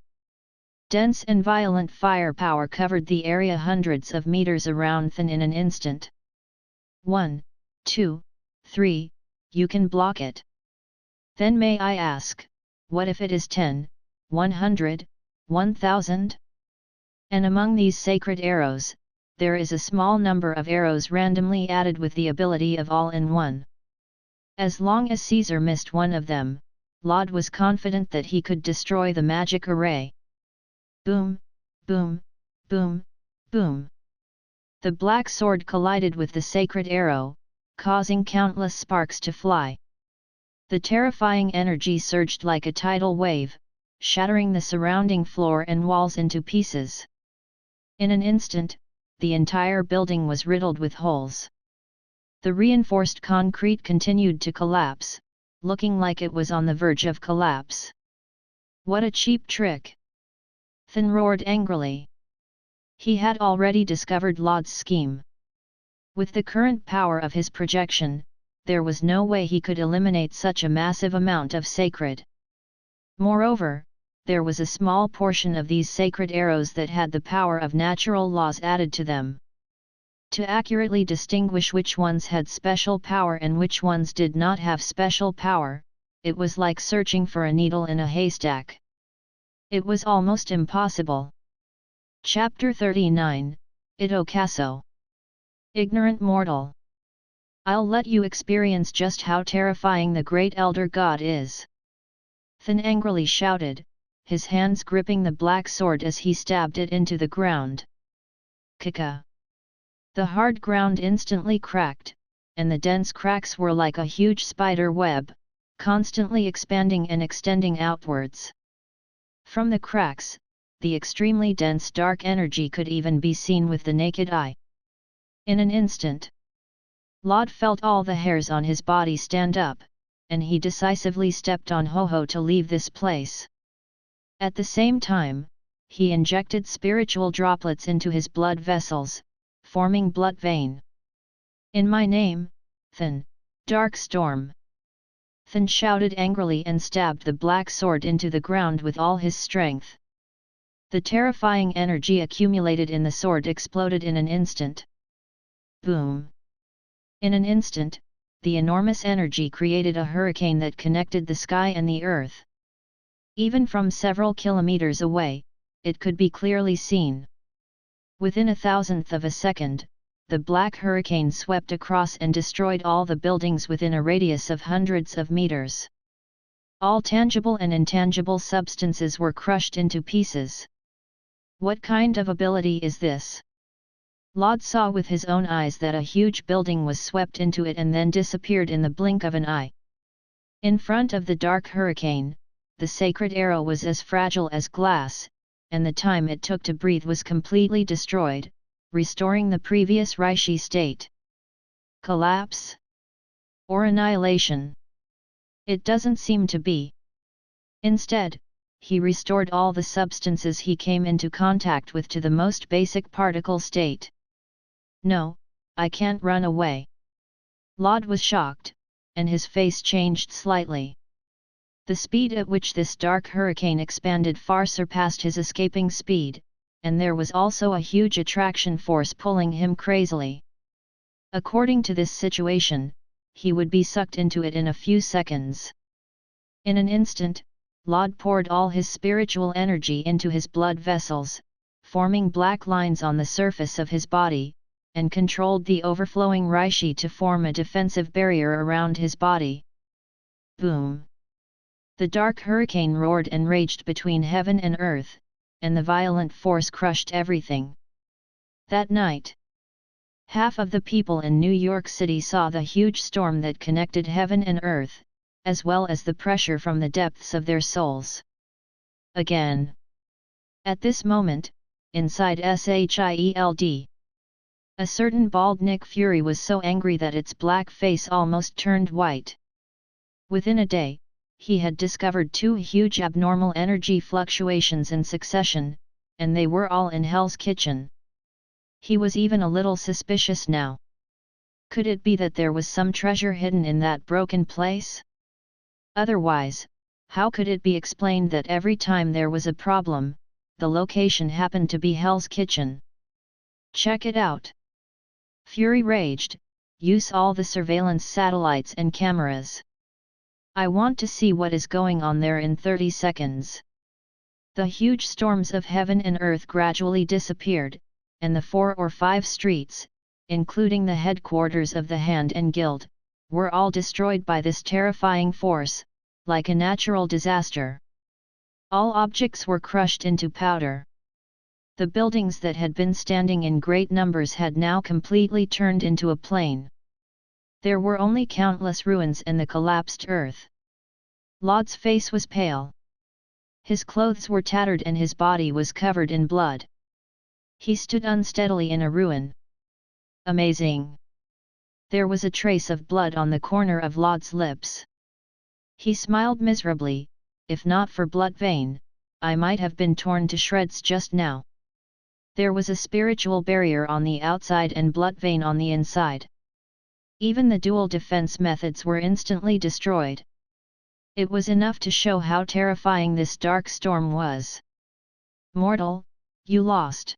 Dense and violent firepower covered the area hundreds of meters around Than in an instant. 1, 2, 3, you can block it. Then may I ask, what if it is 10, 100, 1000? And among these sacred arrows, there is a small number of arrows randomly added with the ability of all-in-one. As long as Caesar missed one of them, Lod was confident that he could destroy the magic array. Boom, boom, boom, boom. The black sword collided with the sacred arrow, causing countless sparks to fly. The terrifying energy surged like a tidal wave, shattering the surrounding floor and walls into pieces. In an instant, the entire building was riddled with holes. The reinforced concrete continued to collapse, looking like it was on the verge of collapse. What a cheap trick! Than roared angrily. He had already discovered Lod's scheme. With the current power of his projection, there was no way he could eliminate such a massive amount of sacred. Moreover, there was a small portion of these sacred arrows that had the power of natural laws added to them. To accurately distinguish which ones had special power and which ones did not have special power, it was like searching for a needle in a haystack. It was almost impossible. Chapter 39, Itokaso. Ignorant mortal. I'll let you experience just how terrifying the great elder god is. Than angrily shouted, his hands gripping the black sword as he stabbed it into the ground. Kika. The hard ground instantly cracked, and the dense cracks were like a huge spider web, constantly expanding and extending outwards. From the cracks, the extremely dense dark energy could even be seen with the naked eye. In an instant, Laud felt all the hairs on his body stand up, and he decisively stepped on Ho-Ho to leave this place. At the same time, he injected spiritual droplets into his blood vessels, forming blood vein. "In my name, Than, Dark Storm!" Than shouted angrily and stabbed the black sword into the ground with all his strength. The terrifying energy accumulated in the sword exploded in an instant. Boom! In an instant, the enormous energy created a hurricane that connected the sky and the earth. Even from several kilometers away, it could be clearly seen. Within a thousandth of a second, the black hurricane swept across and destroyed all the buildings within a radius of hundreds of meters. All tangible and intangible substances were crushed into pieces. What kind of ability is this? Laud saw with his own eyes that a huge building was swept into it and then disappeared in the blink of an eye. In front of the dark hurricane, the sacred arrow was as fragile as glass, and the time it took to breathe was completely destroyed, restoring the previous Ryūjin state. Collapse? Or annihilation? It doesn't seem to be. Instead, he restored all the substances he came into contact with to the most basic particle state. "No, I can't run away." Laud was shocked, and his face changed slightly. The speed at which this dark hurricane expanded far surpassed his escaping speed, and there was also a huge attraction force pulling him crazily. According to this situation, he would be sucked into it in a few seconds. In an instant, Laud poured all his spiritual energy into his blood vessels, forming black lines on the surface of his body, and controlled the overflowing Ryūjin to form a defensive barrier around his body. Boom! The dark hurricane roared and raged between heaven and earth, and the violent force crushed everything. That night, half of the people in New York City saw the huge storm that connected heaven and earth, as well as the pressure from the depths of their souls. Again. At this moment, inside Seireitei, a certain bald Nick Fury was so angry that its black face almost turned white. Within a day, he had discovered 2 huge abnormal energy fluctuations in succession, and they were all in Hell's Kitchen. He was even a little suspicious now. Could it be that there was some treasure hidden in that broken place? Otherwise, how could it be explained that every time there was a problem, the location happened to be Hell's Kitchen? "Check it out!" Fury raged. "Use all the surveillance satellites and cameras. I want to see what is going on there in 30 seconds. The huge storms of heaven and earth gradually disappeared, and the 4 or 5 streets, including the headquarters of the Hand and Guild, were all destroyed by this terrifying force, like a natural disaster. All objects were crushed into powder. The buildings that had been standing in great numbers had now completely turned into a plain. There were only countless ruins and the collapsed earth. Laud's face was pale. His clothes were tattered and his body was covered in blood. He stood unsteadily in a ruin. Amazing! There was a trace of blood on the corner of Laud's lips. He smiled miserably. "If not for blood vein, I might have been torn to shreds just now." There was a spiritual barrier on the outside and blood vein on the inside. Even the dual defense methods were instantly destroyed. It was enough to show how terrifying this dark storm was. "Mortal, you lost."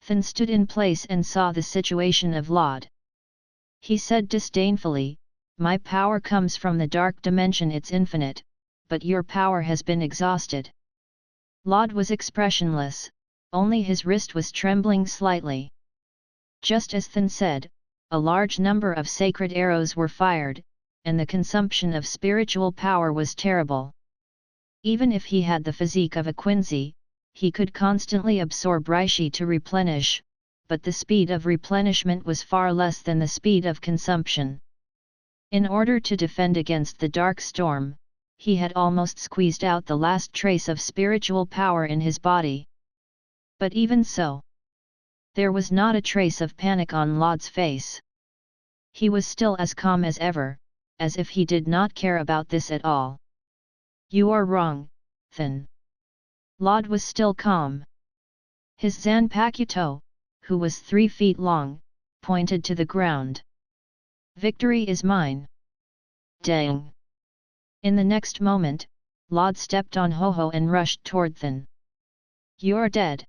Than stood in place and saw the situation of Laud. He said disdainfully, "My power comes from the dark dimension, it's infinite, but your power has been exhausted." Laud was expressionless, only his wrist was trembling slightly. Just as Than said, a large number of sacred arrows were fired, and the consumption of spiritual power was terrible. Even if he had the physique of a Quincy, he could constantly absorb Ryūjin to replenish, but the speed of replenishment was far less than the speed of consumption. In order to defend against the dark storm, he had almost squeezed out the last trace of spiritual power in his body. But even so, there was not a trace of panic on Lod's face. He was still as calm as ever, as if he did not care about this at all. "You are wrong, Thin." Lod was still calm. His zanpakuto, who was 3 feet long, pointed to the ground. "Victory is mine." Dang! In the next moment, Lod stepped on Ho-Ho and rushed toward Thin. "You're dead."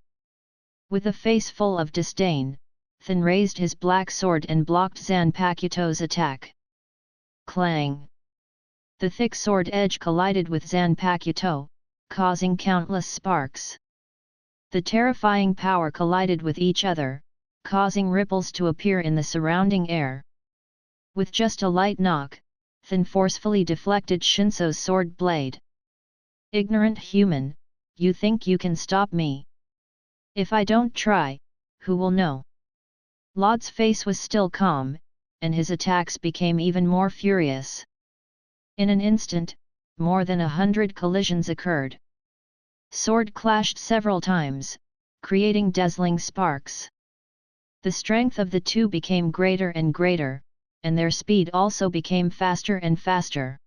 With a face full of disdain, Thin raised his black sword and blocked Zanpakuto's attack. Clang! The thick sword edge collided with Zanpakuto, causing countless sparks. The terrifying power collided with each other, causing ripples to appear in the surrounding air. With just a light knock, Thin forcefully deflected Shinso's sword blade. "Ignorant human, you think you can stop me? If I don't try, who will know?" Lod's face was still calm, and his attacks became even more furious. In an instant, more than 100 collisions occurred. Sword clashed several times, creating dazzling sparks. The strength of the two became greater and greater, and their speed also became faster and faster.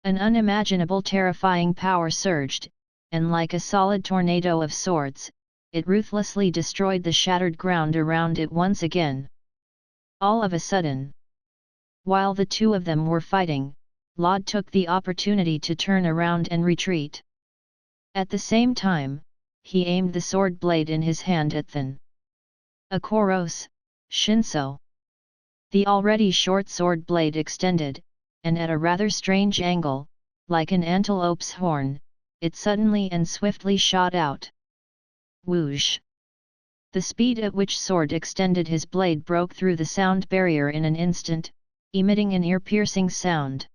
An unimaginable terrifying power surged, and like a solid tornado of swords, it ruthlessly destroyed the shattered ground around it once again. All of a sudden, while the two of them were fighting, Lod took the opportunity to turn around and retreat. At the same time, he aimed the sword blade in his hand at Thin. "Akoros, Shinso." The already short sword blade extended, and at a rather strange angle, like an antelope's horn, it suddenly and swiftly shot out. Whoosh! The speed at which sword extended his blade broke through the sound barrier in an instant, emitting an ear-piercing sound.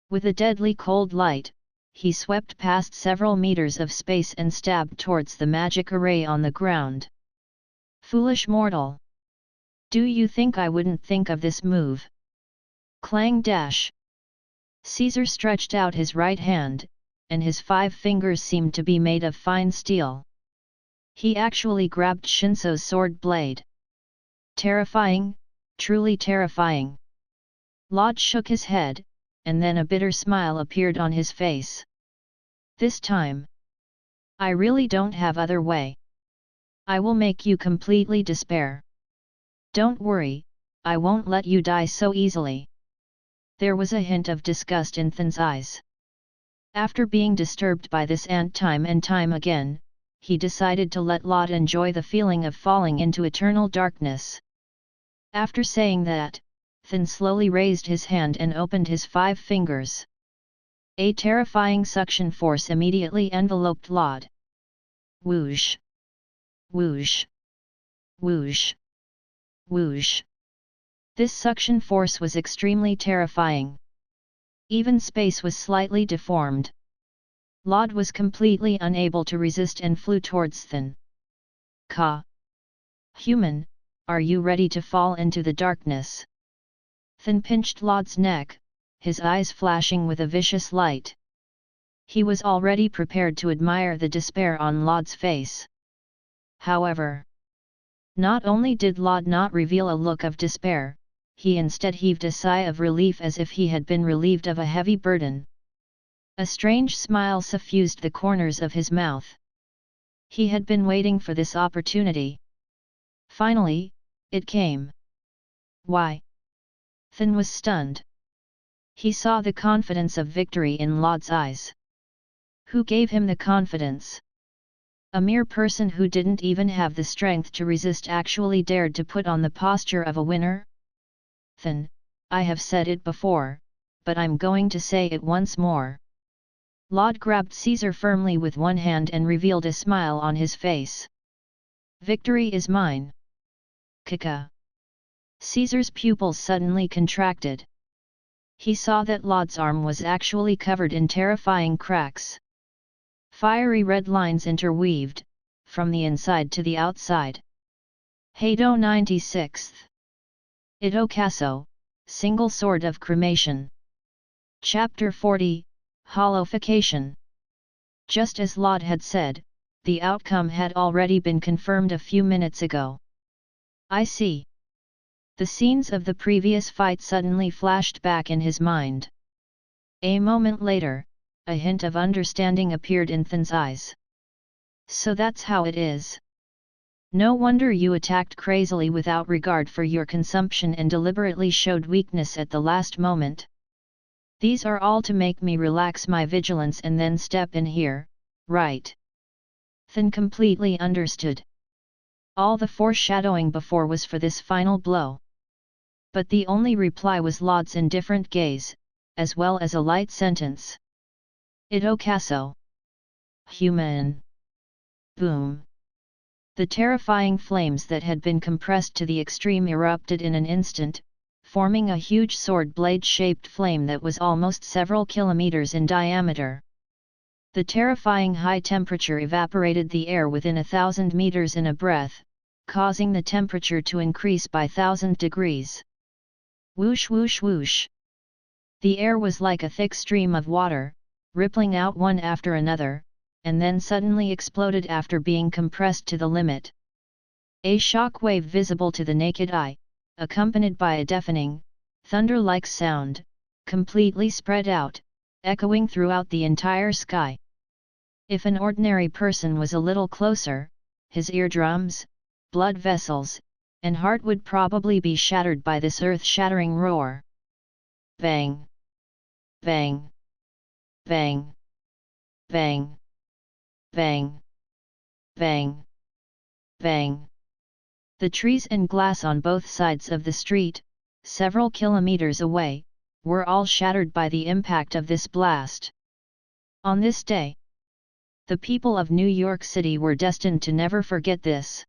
With a deadly cold light, he swept past several meters of space and stabbed towards the magic array on the ground. "Foolish mortal! Do you think I wouldn't think of this move?" Clang dash! Caesar stretched out his right hand, and his 5 fingers seemed to be made of fine steel. He actually grabbed Shinso's sword blade. Terrifying, truly terrifying. Lod shook his head, and then a bitter smile appeared on his face. "This time, I really don't have other way. I will make you completely despair. Don't worry, I won't let you die so easily." There was a hint of disgust in Thin's eyes. After being disturbed by this ant time and time again, he decided to let Lod enjoy the feeling of falling into eternal darkness. After saying that, Thin slowly raised his hand and opened his 5 fingers. A terrifying suction force immediately enveloped Lod. Whoosh! Whoosh! Whoosh! Whoosh! This suction force was extremely terrifying. Even space was slightly deformed. Lod was completely unable to resist and flew towards Thin. "Ka! Human, are you ready to fall into the darkness?" Thin pinched Lod's neck, his eyes flashing with a vicious light. He was already prepared to admire the despair on Lod's face. However, not only did Lod not reveal a look of despair, he instead heaved a sigh of relief as if he had been relieved of a heavy burden. A strange smile suffused the corners of his mouth. He had been waiting for this opportunity. Finally, it came. "Why?" Thin was stunned. He saw the confidence of victory in Lod's eyes. Who gave him the confidence? A mere person who didn't even have the strength to resist actually dared to put on the posture of a winner? "Thin, I have said it before, but I'm going to say it once more." Lod grabbed Caesar firmly with one hand and revealed a smile on his face. "Victory is mine." Kaka. Caesar's pupils suddenly contracted. He saw that Lod's arm was actually covered in terrifying cracks. Fiery red lines interweaved, from the inside to the outside. Heido 96th. Ito Kaso, single sword of cremation. Chapter 40, Hollowification. Just as Laud had said, the outcome had already been confirmed a few minutes ago. I see. The scenes of the previous fight suddenly flashed back in his mind. A moment later, a hint of understanding appeared in Than's eyes. So that's how it is. No wonder you attacked crazily without regard for your consumption and deliberately showed weakness at the last moment. These are all to make me relax my vigilance and then step in here, right? Than completely understood. All the foreshadowing before was for this final blow. But the only reply was Laud's indifferent gaze, as well as a light sentence. Itokaso. Human. Boom. The terrifying flames that had been compressed to the extreme erupted in an instant, forming a huge sword blade-shaped flame that was almost several kilometers in diameter. The terrifying high temperature evaporated the air within 1,000 meters in a breath, causing the temperature to increase by 1,000 degrees. Whoosh whoosh whoosh. The air was like a thick stream of water, rippling out one after another, and then suddenly exploded after being compressed to the limit. A shock wave visible to the naked eye, accompanied by a deafening, thunder-like sound, completely spread out, echoing throughout the entire sky. If an ordinary person was a little closer, his eardrums, blood vessels, and heart would probably be shattered by this earth-shattering roar. Bang! Bang! Bang! Bang! Bang! Bang! Bang! The trees and glass on both sides of the street, several kilometers away, were all shattered by the impact of this blast. On this day, the people of New York City were destined to never forget this.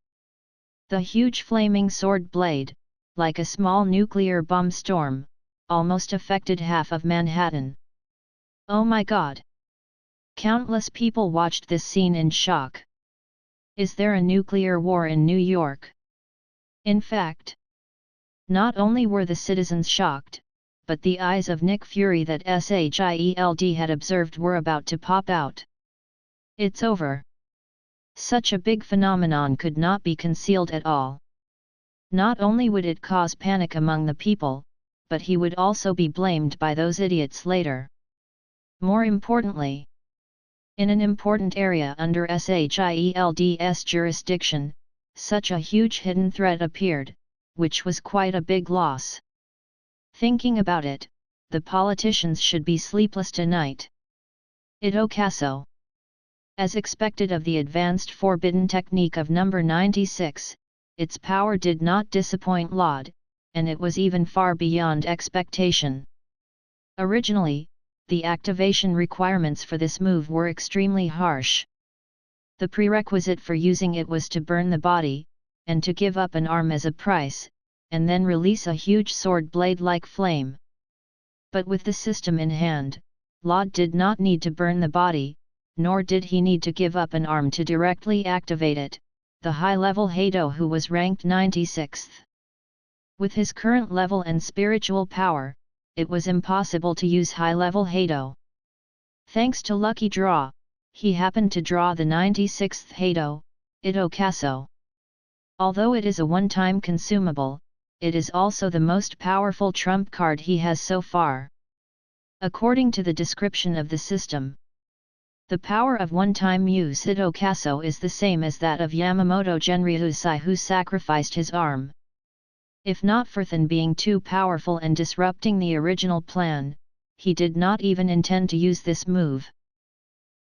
The huge flaming sword blade, like a small nuclear bomb storm, almost affected half of Manhattan. Oh my God! Countless people watched this scene in shock. Is there a nuclear war in New York? In fact, not only were the citizens shocked, but the eyes of Nick Fury that Shield had observed were about to pop out. It's over. Such a big phenomenon could not be concealed at all. Not only would it cause panic among the people, but he would also be blamed by those idiots later. More importantly, in an important area under Shield's jurisdiction, such a huge hidden threat appeared, which was quite a big loss. Thinking about it, the politicians should be sleepless tonight. Itokaso. As expected of the advanced forbidden technique of number 96, its power did not disappoint Laud, and it was even far beyond expectation. Originally, the activation requirements for this move were extremely harsh. The prerequisite for using it was to burn the body, and to give up an arm as a price, and then release a huge sword blade-like flame. But with the system in hand, Laud did not need to burn the body, nor did he need to give up an arm to directly activate it, the high-level Heido who was ranked 96th. With his current level and spiritual power, it was impossible to use high-level Heido. Thanks to lucky draw, he happened to draw the 96th Heido, Itokaso. Although it is a one-time consumable, it is also the most powerful trump card he has so far. According to the description of the system, the power of one-time use Itokaso is the same as that of Yamamoto Genryusai who sacrificed his arm. If not for Than being too powerful and disrupting the original plan, he did not even intend to use this move.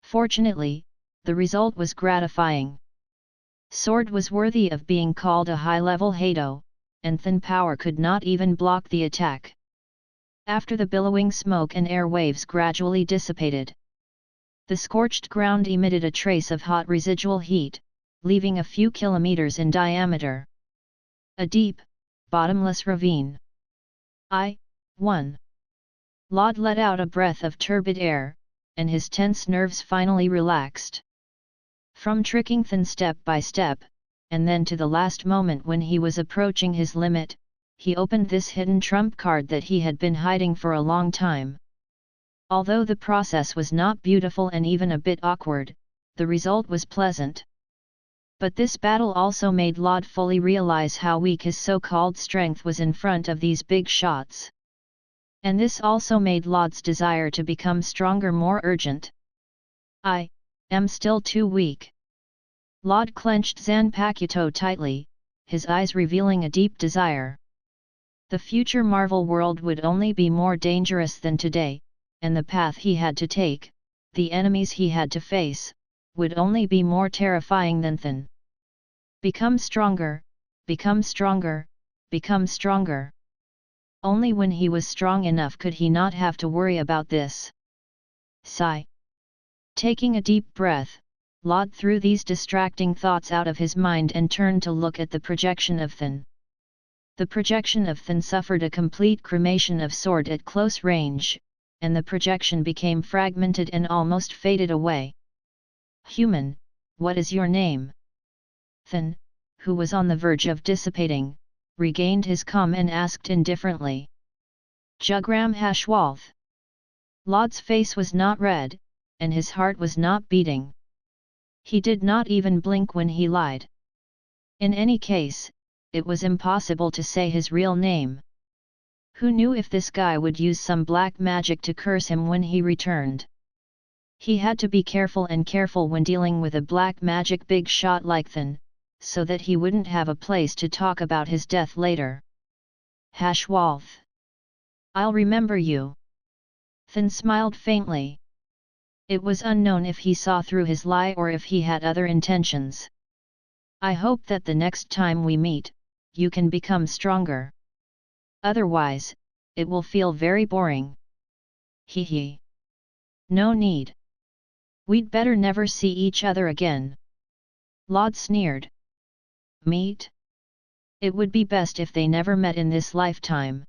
Fortunately, the result was gratifying. Sword was worthy of being called a high-level Heido, and Than power could not even block the attack. After the billowing smoke and air waves gradually dissipated, the scorched ground emitted a trace of hot residual heat, leaving a few kilometers in diameter. A deep, bottomless ravine. Laud let out a breath of turbid air, and his tense nerves finally relaxed. From tricking Than step by step, and then to the last moment when he was approaching his limit, he opened this hidden trump card that he had been hiding for a long time. Although the process was not beautiful and even a bit awkward, the result was pleasant. But this battle also made Lod fully realize how weak his so-called strength was in front of these big shots. And this also made Lod's desire to become stronger more urgent. I am still too weak. Lod clenched ZANPAKUTOU tightly, his eyes revealing a deep desire. The future Marvel world would only be more dangerous than today, and the path he had to take, the enemies he had to face, would only be more terrifying than then. Become stronger, become stronger, become stronger. Only when he was strong enough could he not have to worry about this. Sigh. Taking a deep breath, Lod threw these distracting thoughts out of his mind and turned to look at the projection of Than. The projection of Than suffered a complete cremation of sword at close range, and the projection became fragmented and almost faded away. Human, what is your name? Than, who was on the verge of dissipating, regained his calm and asked indifferently. Jugram Hashwalth. Lod's face was not red, and his heart was not beating. He did not even blink when he lied. In any case, it was impossible to say his real name. Who knew if this guy would use some black magic to curse him when he returned? He had to be careful when dealing with a black magic big shot like Than, so that he wouldn't have a place to talk about his death later. Hashwalth. I'll remember you. Than smiled faintly. It was unknown if he saw through his lie or if he had other intentions. I hope that the next time we meet, you can become stronger. Otherwise, it will feel very boring. Hee hee. No need. We'd better never see each other again. Lod sneered. Meet? It would be best if they never met in this lifetime.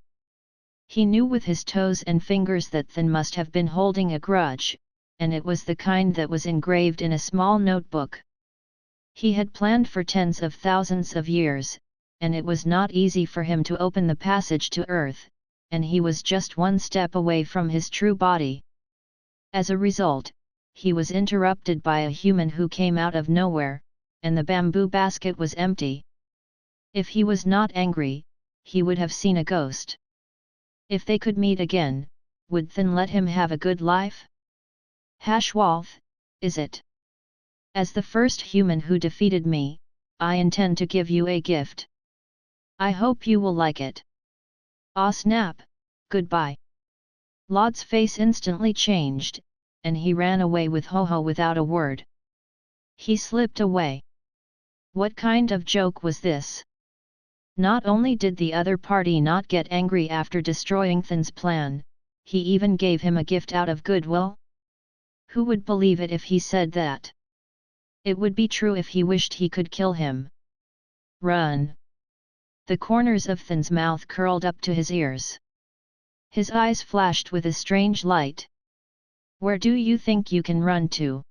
He knew with his toes and fingers that Than must have been holding a grudge, and it was the kind that was engraved in a small notebook. He had planned for tens of thousands of years, and it was not easy for him to open the passage to Earth, and he was just one step away from his true body. As a result, he was interrupted by a human who came out of nowhere, and the bamboo basket was empty. If he was not angry, he would have seen a ghost. If they could meet again, would Than let him have a good life? Hashwalth, is it? As the first human who defeated me, I intend to give you a gift. I hope you will like it. Ah snap, goodbye. Lod's face instantly changed, and he ran away with Ho-Ho without a word. He slipped away. What kind of joke was this? Not only did the other party not get angry after destroying Than's plan, he even gave him a gift out of goodwill? Who would believe it if he said that? It would be true if he wished he could kill him. Run! The corners of Than's mouth curled up to his ears. His eyes flashed with a strange light. Where do you think you can run to?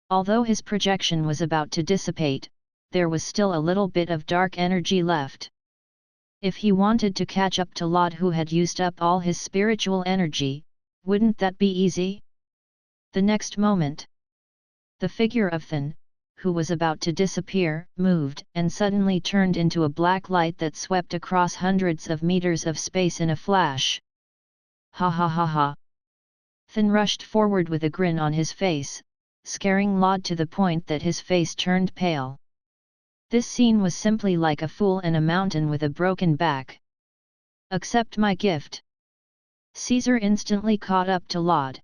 Although his projection was about to dissipate, there was still a little bit of dark energy left. If he wanted to catch up to Lod, who had used up all his spiritual energy, wouldn't that be easy? The next moment, the figure of Than, who was about to disappear, moved and suddenly turned into a black light that swept across hundreds of meters of space in a flash. Ha ha ha ha! Than rushed forward with a grin on his face, scaring Lod to the point that his face turned pale. This scene was simply like a fool and a mountain with a broken back. Accept my gift. Caesar instantly caught up to Lod.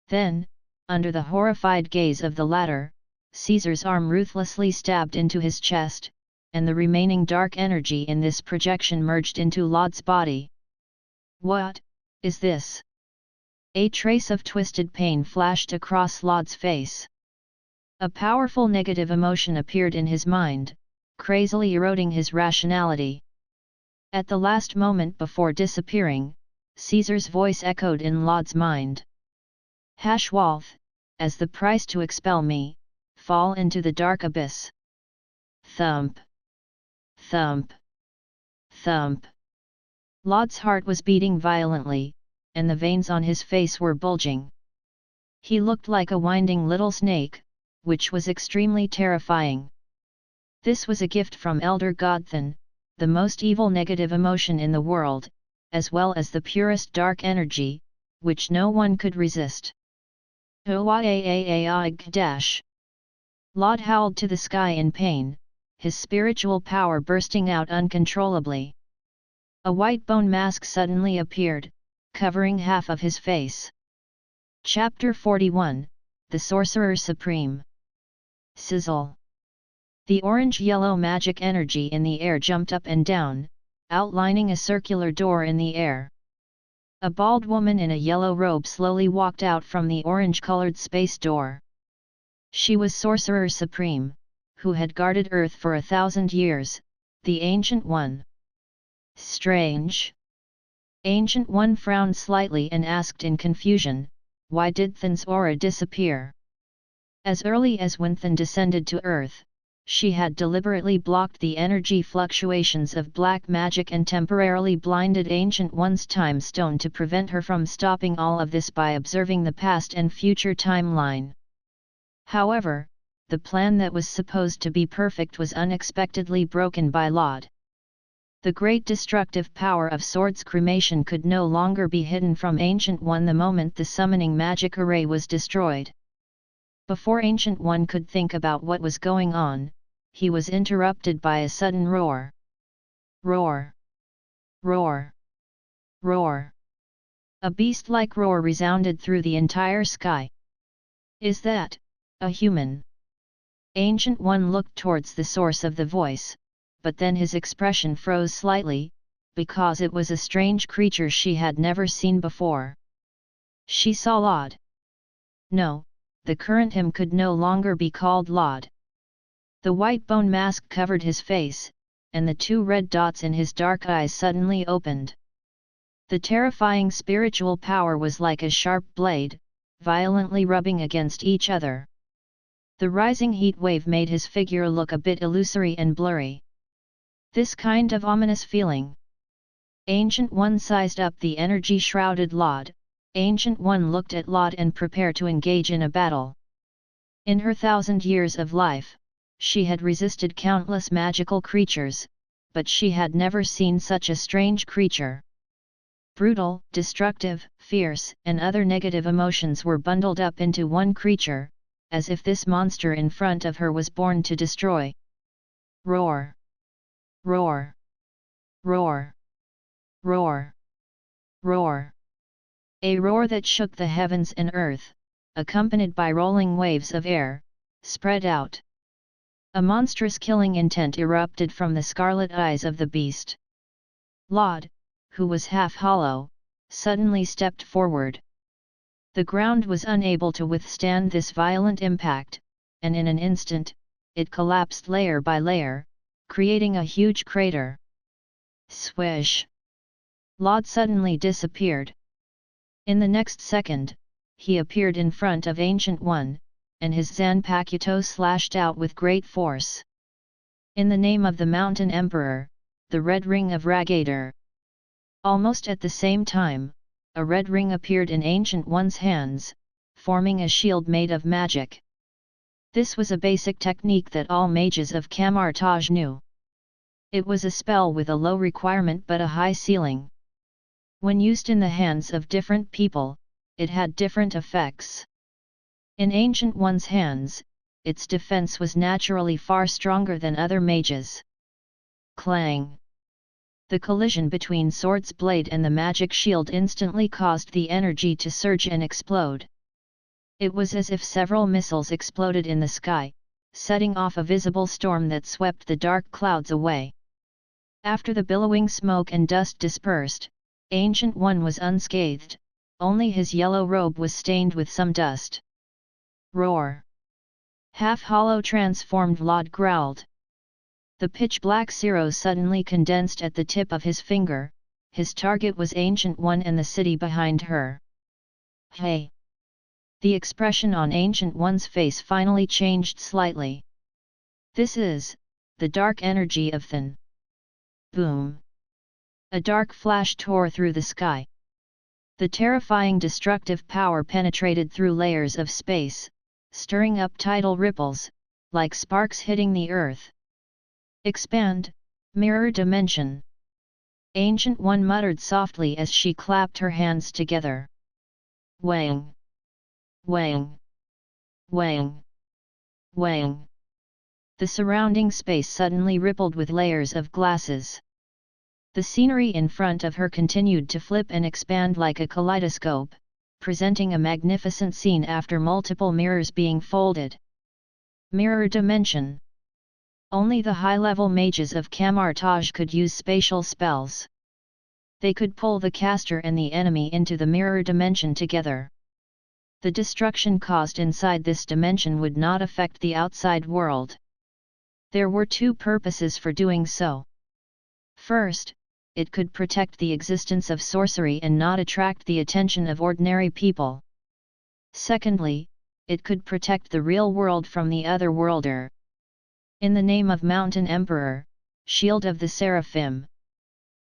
Then, under the horrified gaze of the latter, Caesar's arm ruthlessly stabbed into his chest, and the remaining dark energy in this projection merged into Lod's body. What is this? A trace of twisted pain flashed across Lod's face. A powerful negative emotion appeared in his mind, crazily eroding his rationality. At the last moment before disappearing, Caesar's voice echoed in Lod's mind. Hashwalth, as the price to expel me, fall into the dark abyss. Thump! Thump! Thump. Lod's heart was beating violently, and the veins on his face were bulging. He looked like a winding little snake, which was extremely terrifying. This was a gift from Elder God Than, the most evil negative emotion in the world, as well as the purest dark energy, which no one could resist. Dash. Lod howled to the sky in pain, his spiritual power bursting out uncontrollably. A white bone mask suddenly appeared, covering half of his face. Chapter 41, The Sorcerer Supreme. Sizzle. The orange-yellow magic energy in the air jumped up and down, outlining a circular door in the air. A bald woman in a yellow robe slowly walked out from the orange-colored space door. She was Sorcerer Supreme, who had guarded Earth for 1,000 years, the Ancient One. Strange. Ancient One frowned slightly and asked in confusion, why did Than's aura disappear? As early as when Than descended to Earth, she had deliberately blocked the energy fluctuations of black magic and temporarily blinded Ancient One's time stone to prevent her from stopping all of this by observing the past and future timeline. However, the plan that was supposed to be perfect was unexpectedly broken by Lod. The great destructive power of Sword's cremation could no longer be hidden from Ancient One the moment the summoning magic array was destroyed. Before Ancient One could think about what was going on, he was interrupted by a sudden roar. Roar! Roar! Roar! A beast-like roar resounded through the entire sky. Is that a human? Ancient One looked towards the source of the voice, but then his expression froze slightly, because it was a strange creature she had never seen before. She saw Lod. No, the current him could no longer be called Lod. The white bone mask covered his face, and the two red dots in his dark eyes suddenly opened. The terrifying spiritual power was like a sharp blade, violently rubbing against each other. The rising heat wave made his figure look a bit illusory and blurry. This kind of ominous feeling. Ancient One sized up the energy-shrouded Lod. Ancient One looked at Lod and prepared to engage in a battle. In her 1,000 years of life, she had resisted countless magical creatures, but she had never seen such a strange creature. Brutal, destructive, fierce, and other negative emotions were bundled up into one creature, as if this monster in front of her was born to destroy. Roar! Roar! Roar! Roar! Roar! A roar that shook the heavens and earth, accompanied by rolling waves of air, spread out. A monstrous killing intent erupted from the scarlet eyes of the beast. Lod, who was half hollow, suddenly stepped forward. The ground was unable to withstand this violent impact, and in an instant, it collapsed layer by layer, creating a huge crater. Swish! Lod suddenly disappeared. In the next second, he appeared in front of Ancient One, and his ZANPAKUTOU slashed out with great force. In the name of the Mountain Emperor, the Red Ring of Ragator. Almost at the same time, a red ring appeared in Ancient One's hands, forming a shield made of magic. This was a basic technique that all mages of Camartage knew. It was a spell with a low requirement but a high ceiling. When used in the hands of different people, it had different effects. In Ancient One's hands, its defense was naturally far stronger than other mages. Clang! The collision between Sword's blade and the magic shield instantly caused the energy to surge and explode. It was as if several missiles exploded in the sky, setting off a visible storm that swept the dark clouds away. After the billowing smoke and dust dispersed, Ancient One was unscathed, only his yellow robe was stained with some dust. Roar! Half-hollow transformed Lod growled. The pitch-black Zero suddenly condensed at the tip of his finger. His target was Ancient One and the city behind her. Hey! The expression on Ancient One's face finally changed slightly. This is the dark energy of Than. Boom! A dark flash tore through the sky. The terrifying destructive power penetrated through layers of space, stirring up tidal ripples, like sparks hitting the earth. Expand, mirror dimension. Ancient One muttered softly as she clapped her hands together. Wang! Wang! Wang! Wang! The surrounding space suddenly rippled with layers of glasses. The scenery in front of her continued to flip and expand like a kaleidoscope, presenting a magnificent scene after multiple mirrors being folded. Mirror dimension. Only the high-level mages of Kamartaj could use spatial spells. They could pull the caster and the enemy into the mirror dimension together. The destruction caused inside this dimension would not affect the outside world. There were two purposes for doing so. First, it could protect the existence of sorcery and not attract the attention of ordinary people. Secondly, it could protect the real world from the otherworlder. In the name of Mountain Emperor, Shield of the Seraphim.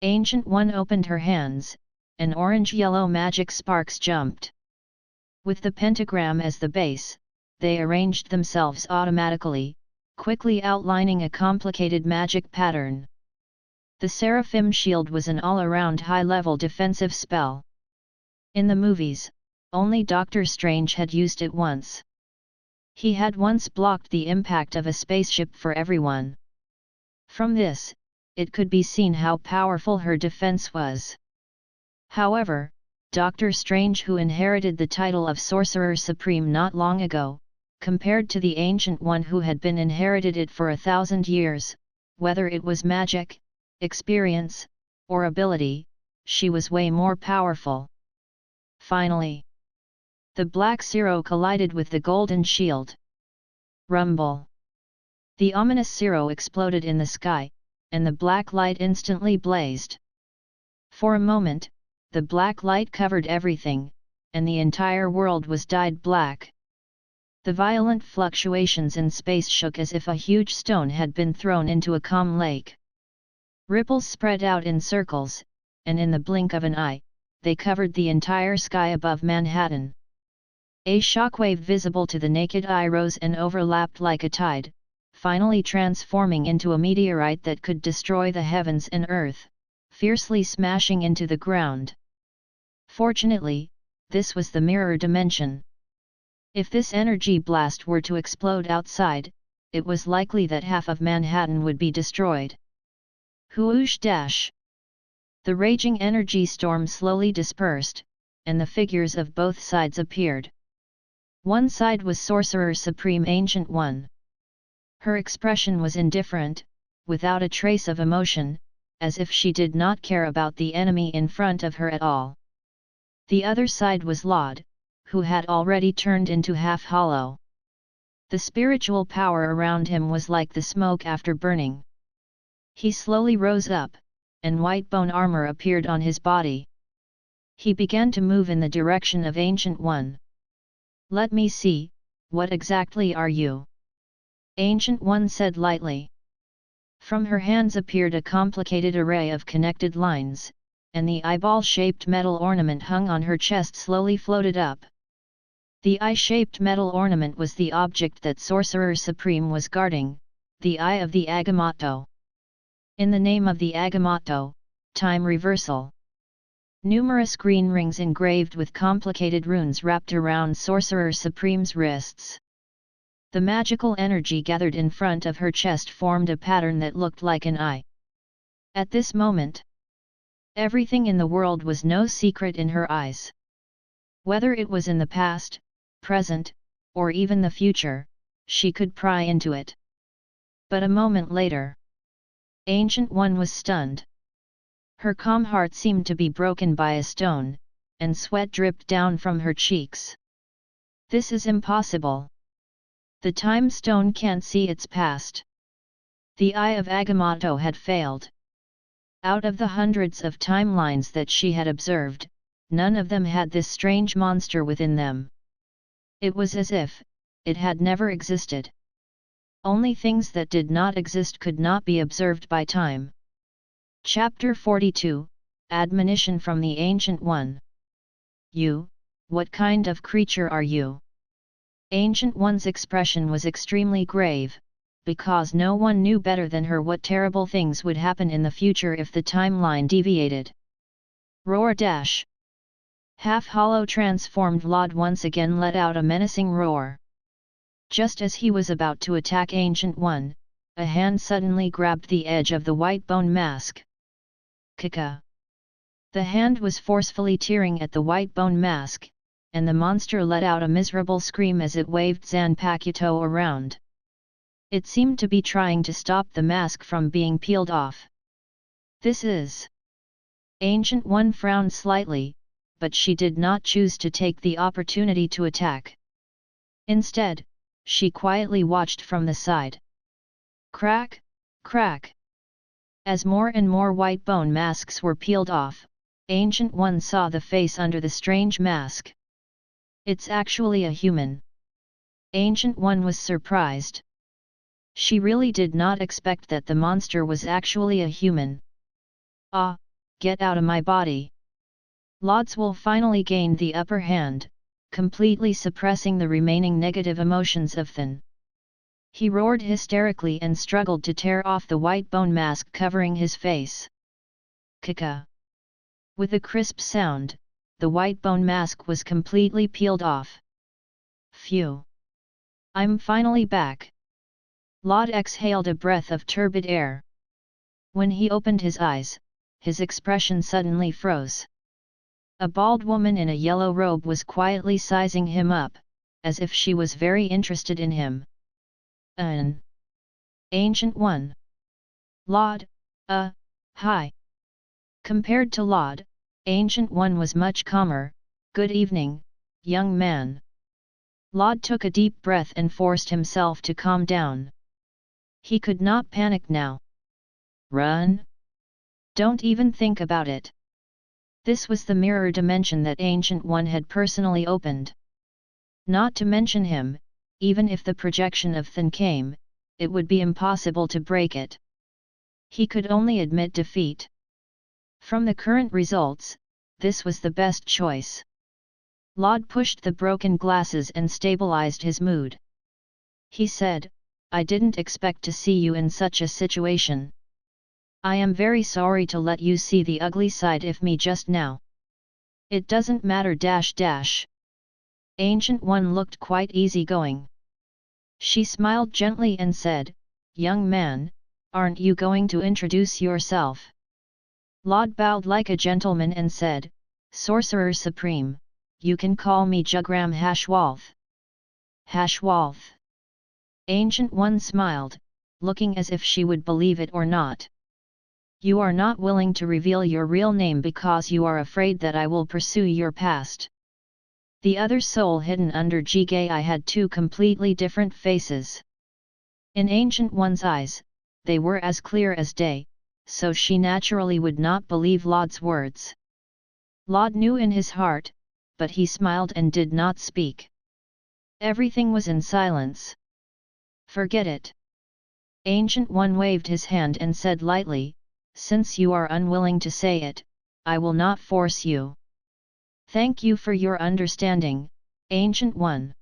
Ancient One opened her hands, and orange-yellow magic sparks jumped. With the pentagram as the base, they arranged themselves automatically, quickly outlining a complicated magic pattern. The Seraphim Shield was an all-around high-level defensive spell. In the movies, only Doctor Strange had used it once. He had once blocked the impact of a spaceship for everyone. From this, it could be seen how powerful her defense was. However, Doctor Strange, who inherited the title of Sorcerer Supreme not long ago, compared to the Ancient One who had been inherited it for 1,000 years, whether it was magic, experience, or ability, she was way more powerful. Finally, the black Zero collided with the golden shield. Rumble! The ominous Zero exploded in the sky, and the black light instantly blazed. For a moment, the black light covered everything, and the entire world was dyed black. The violent fluctuations in space shook as if a huge stone had been thrown into a calm lake. Ripples spread out in circles, and in the blink of an eye, they covered the entire sky above Manhattan. A shockwave visible to the naked eye rose and overlapped like a tide, finally transforming into a meteorite that could destroy the heavens and earth, fiercely smashing into the ground. Fortunately, this was the mirror dimension. If this energy blast were to explode outside, it was likely that half of Manhattan would be destroyed. Whoosh dash! The raging energy storm slowly dispersed, and the figures of both sides appeared. One side was Sorcerer Supreme Ancient One. Her expression was indifferent, without a trace of emotion, as if she did not care about the enemy in front of her at all. The other side was Laud, who had already turned into half-hollow. The spiritual power around him was like the smoke after burning. He slowly rose up, and white bone armor appeared on his body. He began to move in the direction of Ancient One. "Let me see, what exactly are you?" Ancient One said lightly. From her hands appeared a complicated array of connected lines, and the eyeball-shaped metal ornament hung on her chest slowly floated up. The eye-shaped metal ornament was the object that Sorcerer Supreme was guarding, the Eye of the Agamotto. In the name of the Agamotto, time reversal. Numerous green rings engraved with complicated runes wrapped around Sorcerer Supreme's wrists. The magical energy gathered in front of her chest formed a pattern that looked like an eye. At this moment, everything in the world was no secret in her eyes. Whether it was in the past, present, or even the future, she could pry into it. But a moment later, Ancient One was stunned. Her calm heart seemed to be broken by a stone, and sweat dripped down from her cheeks. "This is impossible. The time stone can't see its past." The Eye of Agamotto had failed. Out of the hundreds of timelines that she had observed, none of them had this strange monster within them. It was as if it had never existed. Only things that did not exist could not be observed by time. Chapter 42, Admonition from the Ancient One. You, what kind of creature are you? Ancient One's expression was extremely grave, because no one knew better than her what terrible things would happen in the future if the timeline deviated. Roar dash! Half-hollow transformed Lod once again let out a menacing roar. Just as he was about to attack Ancient One, a hand suddenly grabbed the edge of the white bone mask. Kaka! The hand was forcefully tearing at the white bone mask, and the monster let out a miserable scream as it waved Zanpakuto around. It seemed to be trying to stop the mask from being peeled off. This is... Ancient One frowned slightly, but she did not choose to take the opportunity to attack. Instead, she quietly watched from the side. Crack, crack. As more and more white bone masks were peeled off, Ancient One saw the face under the strange mask. It's actually a human. Ancient One was surprised. She really did not expect that the monster was actually a human. Ah, get out of my body. Lodz will finally gain the upper hand, completely suppressing the remaining negative emotions of Thin. He roared hysterically and struggled to tear off the white bone mask covering his face. Kaka! With a crisp sound, the white bone mask was completely peeled off. Phew! I'm finally back. Lod exhaled a breath of turbid air. When he opened his eyes, his expression suddenly froze. A bald woman in a yellow robe was quietly sizing him up, as if she was very interested in him. Ancient One. Lod, hi. Compared to Lod, Ancient One was much calmer. Good evening, young man. Lod took a deep breath and forced himself to calm down. He could not panic now. Run? Don't even think about it. This was the mirror dimension that Ancient One had personally opened. Not to mention him, even if the projection of Thin came, it would be impossible to break it. He could only admit defeat. From the current results, this was the best choice. Lod pushed the broken glasses and stabilized his mood. He said, I didn't expect to see you in such a situation. I am very sorry to let you see the ugly side of me just now. It doesn't matter dash dash. Ancient One looked quite easygoing. She smiled gently and said, young man, aren't you going to introduce yourself? Lod bowed like a gentleman and said, Sorcerer Supreme, you can call me Jugram Hashwalth. Hashwalth. Ancient One smiled, looking as if she would believe it or not. You are not willing to reveal your real name because you are afraid that I will pursue your past. The other soul hidden under Jigai had two completely different faces. In Ancient One's eyes, they were as clear as day, so she naturally would not believe Lod's words. Lod knew in his heart, but he smiled and did not speak. Everything was in silence. Forget it. Ancient One waved his hand and said lightly, since you are unwilling to say it, I will not force you. Thank you for your understanding, Ancient One.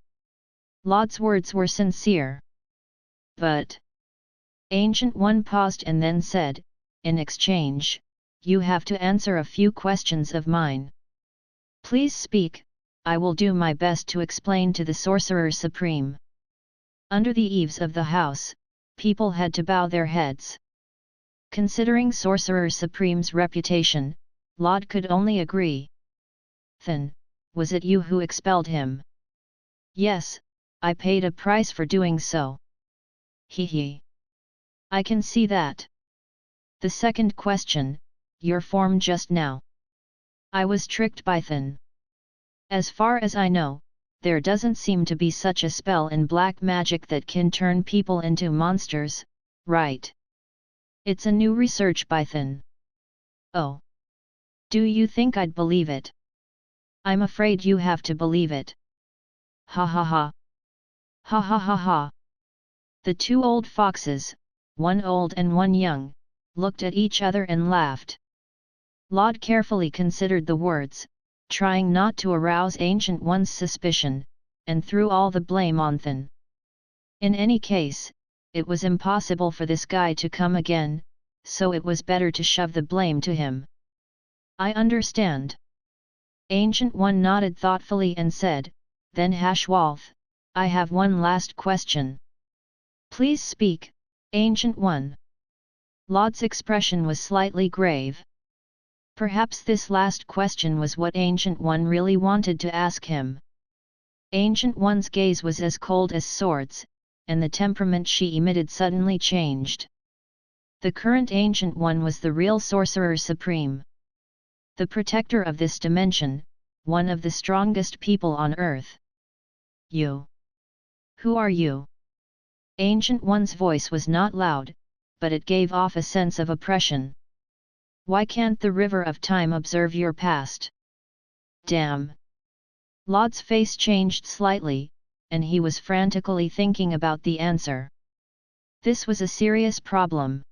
Lod's words were sincere. But... Ancient One paused and then said, in exchange, you have to answer a few questions of mine. Please speak, I will do my best to explain to the Sorcerer Supreme. Under the eaves of the house, people had to bow their heads. Considering Sorcerer Supreme's reputation, Lod could only agree. Thin, was it you who expelled him? Yes, I paid a price for doing so. Hee. I can see that. The second question, your form just now. I was tricked by Thin. As far as I know, there doesn't seem to be such a spell in black magic that can turn people into monsters, right? It's a new research by Thin. Oh. Do you think I'd believe it? I'm afraid you have to believe it. Ha ha ha. Ha ha ha ha. The two old foxes, one old and one young, looked at each other and laughed. Laud carefully considered the words, trying not to arouse Ancient One's suspicion, and threw all the blame on Thin. In any case, it was impossible for this guy to come again, so it was better to shove the blame to him. I understand. Ancient One nodded thoughtfully and said, then Hashwalth, I have one last question. Please speak, Ancient One. Laud's expression was slightly grave. Perhaps this last question was what Ancient One really wanted to ask him. Ancient One's gaze was as cold as swords, and the temperament she emitted suddenly changed. The current Ancient One was the real Sorcerer Supreme. The protector of this dimension, one of the strongest people on earth. You. Who are you? Ancient One's voice was not loud, but it gave off a sense of oppression. Why can't the river of time observe your past? Damn! Laud's face changed slightly, and he was frantically thinking about the answer. This was a serious problem.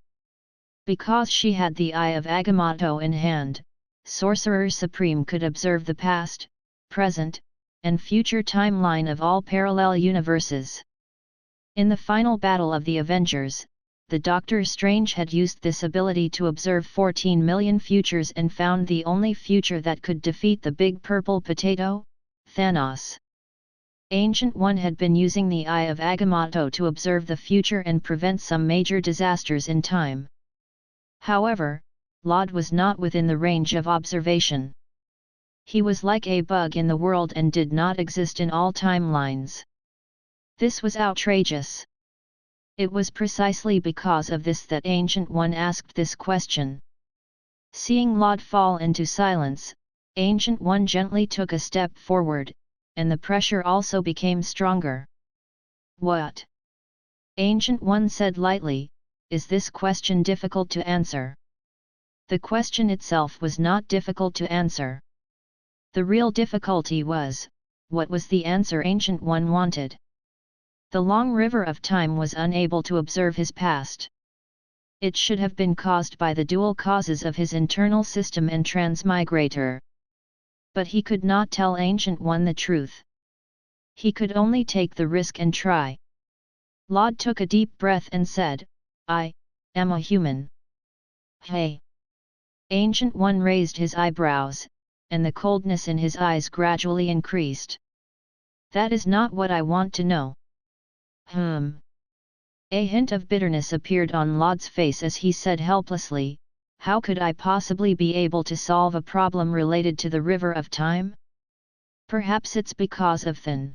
Because she had the Eye of Agamotto in hand, Sorcerer Supreme could observe the past, present, and future timeline of all parallel universes. In the final battle of the Avengers, the Doctor Strange had used this ability to observe 14 million futures and found the only future that could defeat the big purple potato, Thanos. Ancient One had been using the Eye of Agamotto to observe the future and prevent some major disasters in time. However, Laud was not within the range of observation. He was like a bug in the world and did not exist in all timelines. This was outrageous. It was precisely because of this that Ancient One asked this question. Seeing Laud fall into silence, Ancient One gently took a step forward, and the pressure also became stronger. What? Ancient One said lightly, is this question difficult to answer? The question itself was not difficult to answer. The real difficulty was, what was the answer Ancient One wanted? The long river of time was unable to observe his past. It should have been caused by the dual causes of his internal system and transmigrator. But he could not tell Ancient One the truth. He could only take the risk and try. Laud took a deep breath and said, I am a human. Hey! Ancient One raised his eyebrows, and the coldness in his eyes gradually increased. That is not what I want to know. A hint of bitterness appeared on Laud's face as he said helplessly, how could I possibly be able to solve a problem related to the river of time? Perhaps it's because of Thin.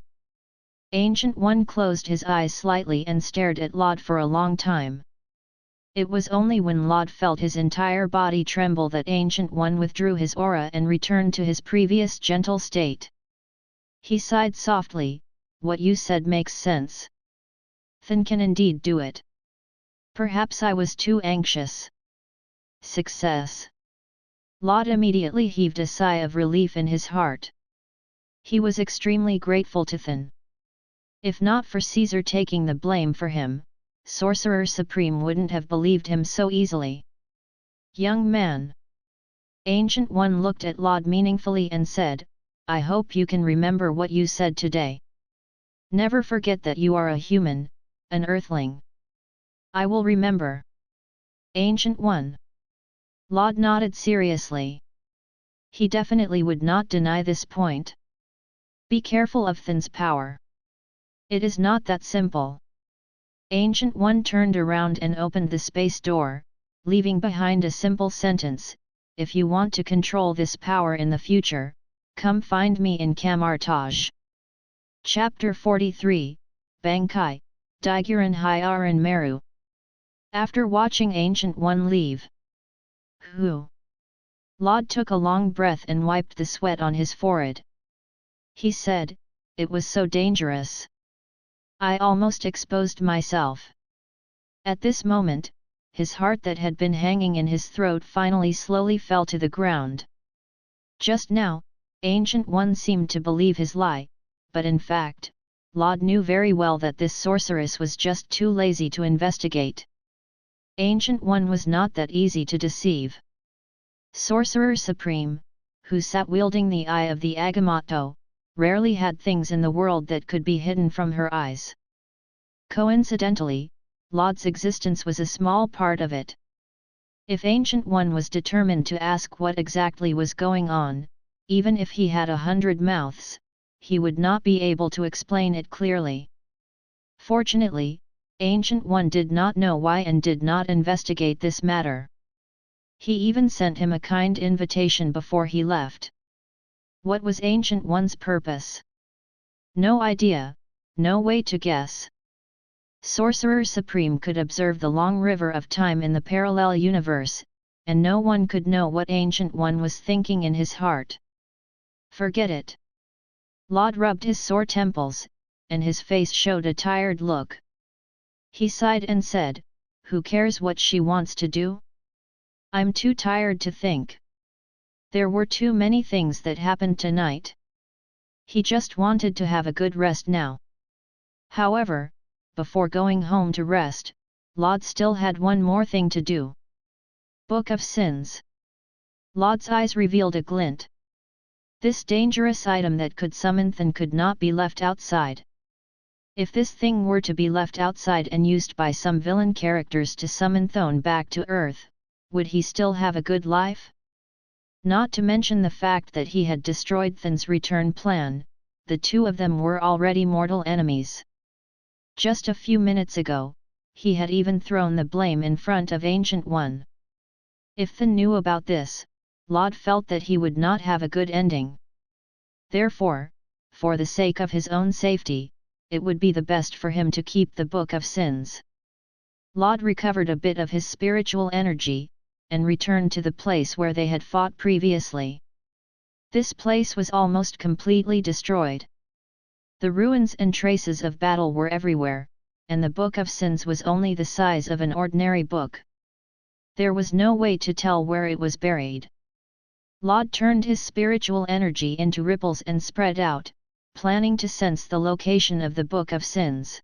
Ancient One closed his eyes slightly and stared at Laud for a long time. It was only when Laud felt his entire body tremble that Ancient One withdrew his aura and returned to his previous gentle state. He sighed softly, what you said makes sense. Thin can indeed do it. Perhaps I was too anxious. Success. Laud immediately heaved a sigh of relief in his heart. He was extremely grateful to Thin. If not for Caesar taking the blame for him, Sorcerer Supreme wouldn't have believed him so easily. Young man. Ancient One looked at Laud meaningfully and said, I hope you can remember what you said today. Never forget that you are a human, an earthling. I will remember. Ancient One. Laud nodded seriously. He definitely would not deny this point. Be careful of Thin's power. It is not that simple. Ancient One turned around and opened the space door, leaving behind a simple sentence, if you want to control this power in the future, come find me in Kamartaj. Chapter 43, Bankai, Daiguran Hyaran Meru. After watching Ancient One leave. Laud took a long breath and wiped the sweat on his forehead. He said, it was so dangerous. I almost exposed myself. At this moment, his heart that had been hanging in his throat finally slowly fell to the ground. Just now, Ancient One seemed to believe his lie, but in fact, Laud knew very well that this sorceress was just too lazy to investigate. Ancient One was not that easy to deceive. Sorcerer Supreme, who sat wielding the eye of the Agamotto, rarely had things in the world that could be hidden from her eyes. Coincidentally, Laud's existence was a small part of it. If Ancient One was determined to ask what exactly was going on, even if he had 100 mouths, he would not be able to explain it clearly. Fortunately, Ancient One did not know why and did not investigate this matter. He even sent him a kind invitation before he left. What was Ancient One's purpose? No idea, no way to guess. Sorcerer Supreme could observe the long river of time in the parallel universe, and no one could know what Ancient One was thinking in his heart. Forget it. Laud rubbed his sore temples, and his face showed a tired look. He sighed and said, "Who cares what she wants to do? I'm too tired to think. There were too many things that happened tonight." He just wanted to have a good rest now. However, before going home to rest, Laud still had one more thing to do. Book of Sins. Laud's eyes revealed a glint. This dangerous item that could summon Than could not be left outside. If this thing were to be left outside and used by some villain characters to summon Thone back to Earth, would he still have a good life? Not to mention the fact that he had destroyed Than's return plan, the two of them were already mortal enemies. Just a few minutes ago, he had even thrown the blame in front of Ancient One. If Than knew about this, Laud felt that he would not have a good ending. Therefore, for the sake of his own safety, it would be the best for him to keep the Book of Sins. Laud recovered a bit of his spiritual energy, and returned to the place where they had fought previously. This place was almost completely destroyed. The ruins and traces of battle were everywhere, and the Book of Sins was only the size of an ordinary book. There was no way to tell where it was buried. Laud turned his spiritual energy into ripples and spread out, planning to sense the location of the Book of Sins.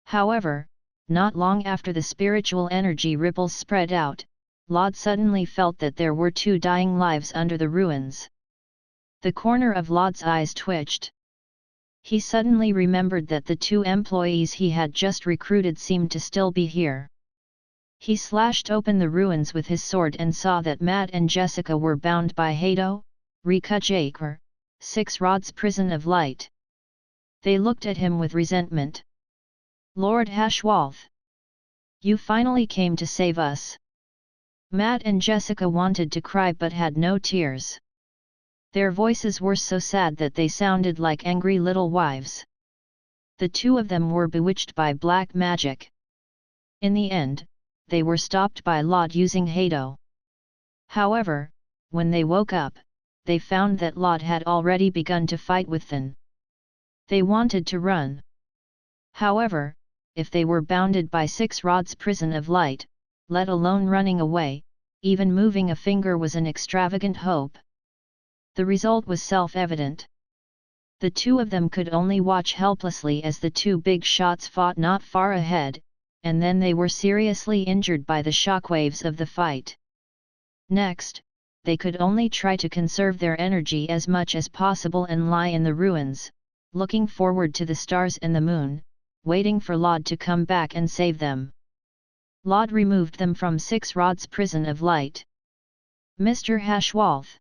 However, not long after the spiritual energy ripples spread out, Laud suddenly felt that there were two dying lives under the ruins. The corner of Laud's eyes twitched. He suddenly remembered that the two employees he had just recruited seemed to still be here. He slashed open the ruins with his sword and saw that Matt and Jessica were bound by Hado, Ryūjin Jakka, 6 rods prison of light. They looked at him with resentment. "Lord Hashwalth! You finally came to save us." Matt and Jessica wanted to cry but had no tears. Their voices were so sad that they sounded like angry little wives. The two of them were bewitched by black magic. In the end, they were stopped by Laud using Hado. However, when they woke up, they found that Laud had already begun to fight with Than. They wanted to run. However, if they were bounded by 6 rods prison of light, let alone running away, even moving a finger was an extravagant hope. The result was self-evident. The two of them could only watch helplessly as the two big shots fought not far ahead, and then they were seriously injured by the shockwaves of the fight. Next, they could only try to conserve their energy as much as possible and lie in the ruins, looking forward to the stars and the moon, waiting for Laud to come back and save them. Laud removed them from 6 rods prison of light. "Mr. Hashwalth,"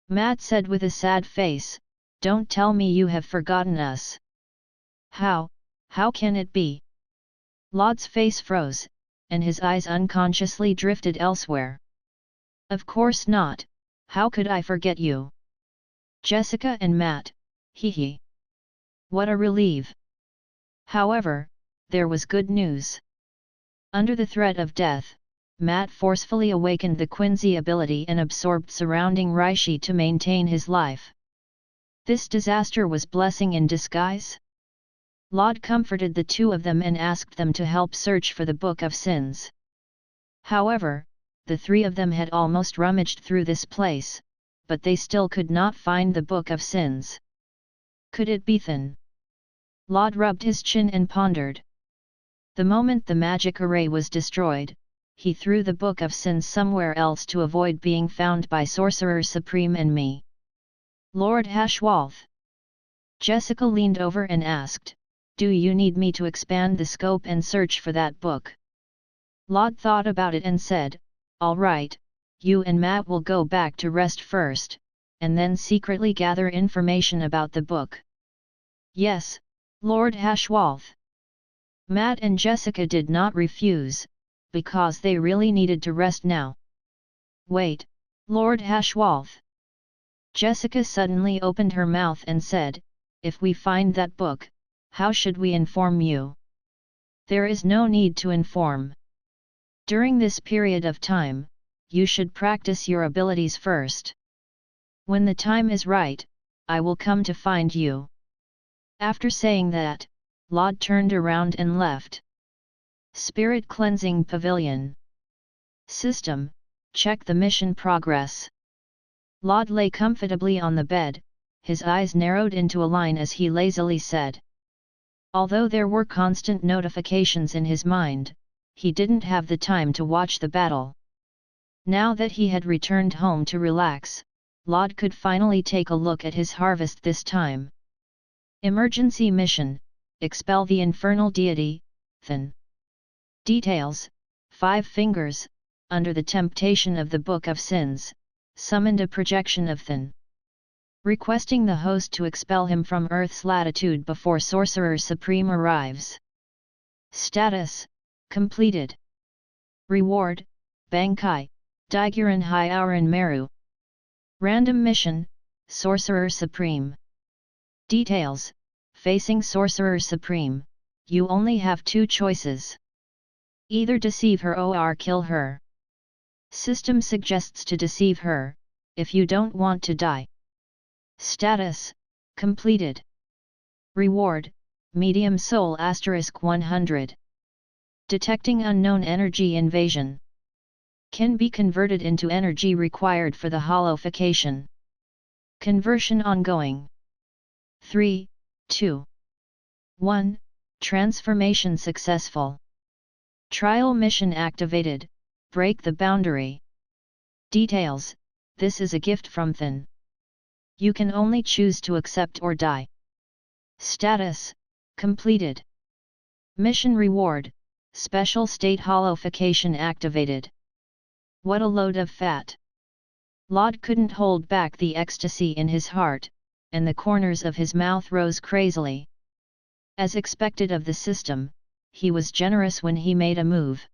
Matt said with a sad face, "don't tell me you have forgotten us." How can it be?" Laud's face froze, and his eyes unconsciously drifted elsewhere. "Of course not, how could I forget you? Jessica and Matt, hee. What a relief." However, there was good news. Under the threat of death, Matt forcefully awakened the Quincy ability and absorbed surrounding Reishi to maintain his life. This disaster was blessing in disguise. Laud comforted the two of them and asked them to help search for the Book of Sins. However, the three of them had almost rummaged through this place, but they still could not find the Book of Sins. Could it be Than? Laud rubbed his chin and pondered. The moment the magic array was destroyed, he threw the Book of Sins somewhere else to avoid being found by Sorcerer Supreme and me. Lord Hashwalth. Jessica leaned over and asked, "Do you need me to expand the scope and search for that book?" Lod thought about it and said, "All right, you and Matt will go back to rest first, and then secretly gather information about the book." "Yes, Lord Hashwalth." Matt and Jessica did not refuse, because they really needed to rest now. "Wait, Lord Hashwalth." Jessica suddenly opened her mouth and said, "If we find that book, how should we inform you?" "There is no need to inform. During this period of time, you should practice your abilities first. When the time is right, I will come to find you." After saying that, Lod turned around and left. Spirit Cleansing Pavilion. System, check the mission progress. Lod lay comfortably on the bed, his eyes narrowed into a line as he lazily said. Although there were constant notifications in his mind, he didn't have the time to watch the battle. Now that he had returned home to relax, Lod could finally take a look at his harvest this time. Emergency mission, expel the infernal deity, Than. Details: 5 fingers, under the temptation of the Book of Sins, summoned a projection of Than. Requesting the host to expel him from Earth's latitude before Sorcerer Supreme arrives. Status: completed. Reward: Bankai, Daiguren Hyauran Meru. Random mission, Sorcerer Supreme. Details: facing Sorcerer Supreme, you only have 2 choices. Either deceive her or kill her. System suggests to deceive her, if you don't want to die. Status: completed. Reward: medium soul *100. Detecting unknown energy invasion. Can be converted into energy required for the hollowification. Conversion ongoing. 3, 2, 1, transformation successful. Trial mission activated, break the boundary. Details: this is a gift from Than. You can only choose to accept or die. Status: completed. Mission reward, special state hollowification activated. What a load of fat! Lod couldn't hold back the ecstasy in his heart, and the corners of his mouth rose crazily. As expected of the system, he was generous when he made a move.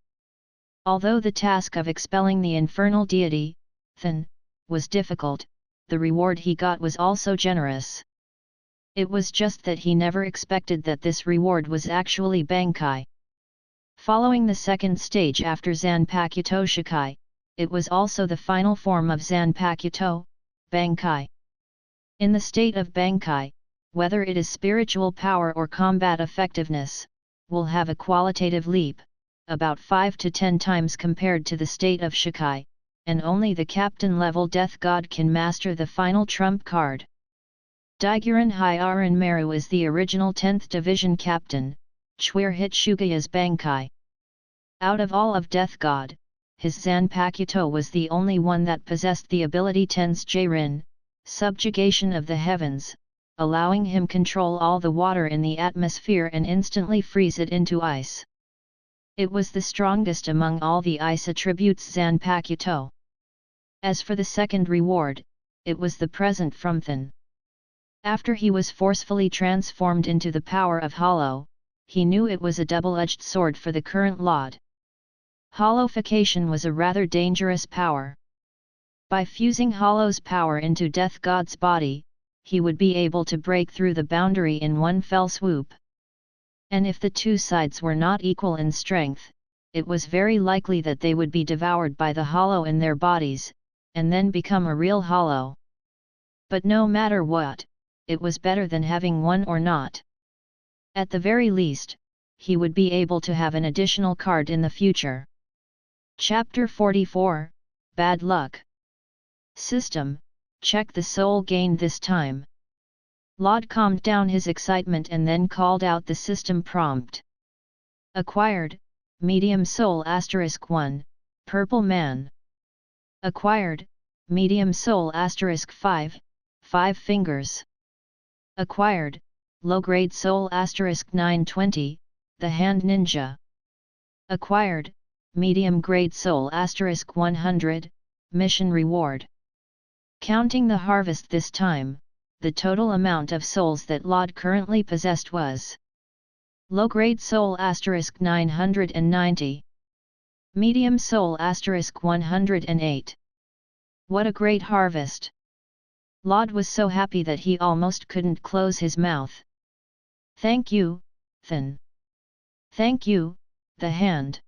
Although the task of expelling the infernal deity, Than, was difficult, the reward he got was also generous. It was just that he never expected that this reward was actually Bankai. Following the second stage after Zanpakuto Shikai, it was also the final form of Zanpakuto, Bankai. In the state of Bankai, whether it is spiritual power or combat effectiveness, will have a qualitative leap, about 5 to 10 times compared to the state of Shikai, and only the captain-level death god can master the final trump card. Daiguren Hyauran Meru is the original 10th Division captain, Chwir Hitsugaya's Bankai. Out of all of Death God, his Zanpakuto was the only one that possessed the ability Tens Jairin, subjugation of the heavens, allowing him control all the water in the atmosphere and instantly freeze it into ice. It was the strongest among all the ice attributes Zanpakuto. As for the second reward, it was the present from Than. After he was forcefully transformed into the power of Hollow, he knew it was a double-edged sword for the current Lod. Hollowification was a rather dangerous power. By fusing Hollow's power into Death God's body, he would be able to break through the boundary in one fell swoop. And if the 2 sides were not equal in strength, it was very likely that they would be devoured by the Hollow in their bodies, and then become a real Hollow. But no matter what, it was better than having one or not. At the very least, he would be able to have an additional card in the future. Chapter 44, Bad Luck. System, check the soul gained this time. Lod calmed down his excitement and then called out the system prompt. Acquired, medium soul *1, purple man. Acquired, medium soul *5, 5 fingers. Acquired, low-grade soul *920, the hand ninja. Acquired, medium-grade soul *100, mission reward. Counting the harvest this time, the total amount of souls that Laud currently possessed was low-grade soul *990. Medium soul *108. What a great harvest! Laud was so happy that he almost couldn't close his mouth. Thank you, Thin. Thank you, the hand.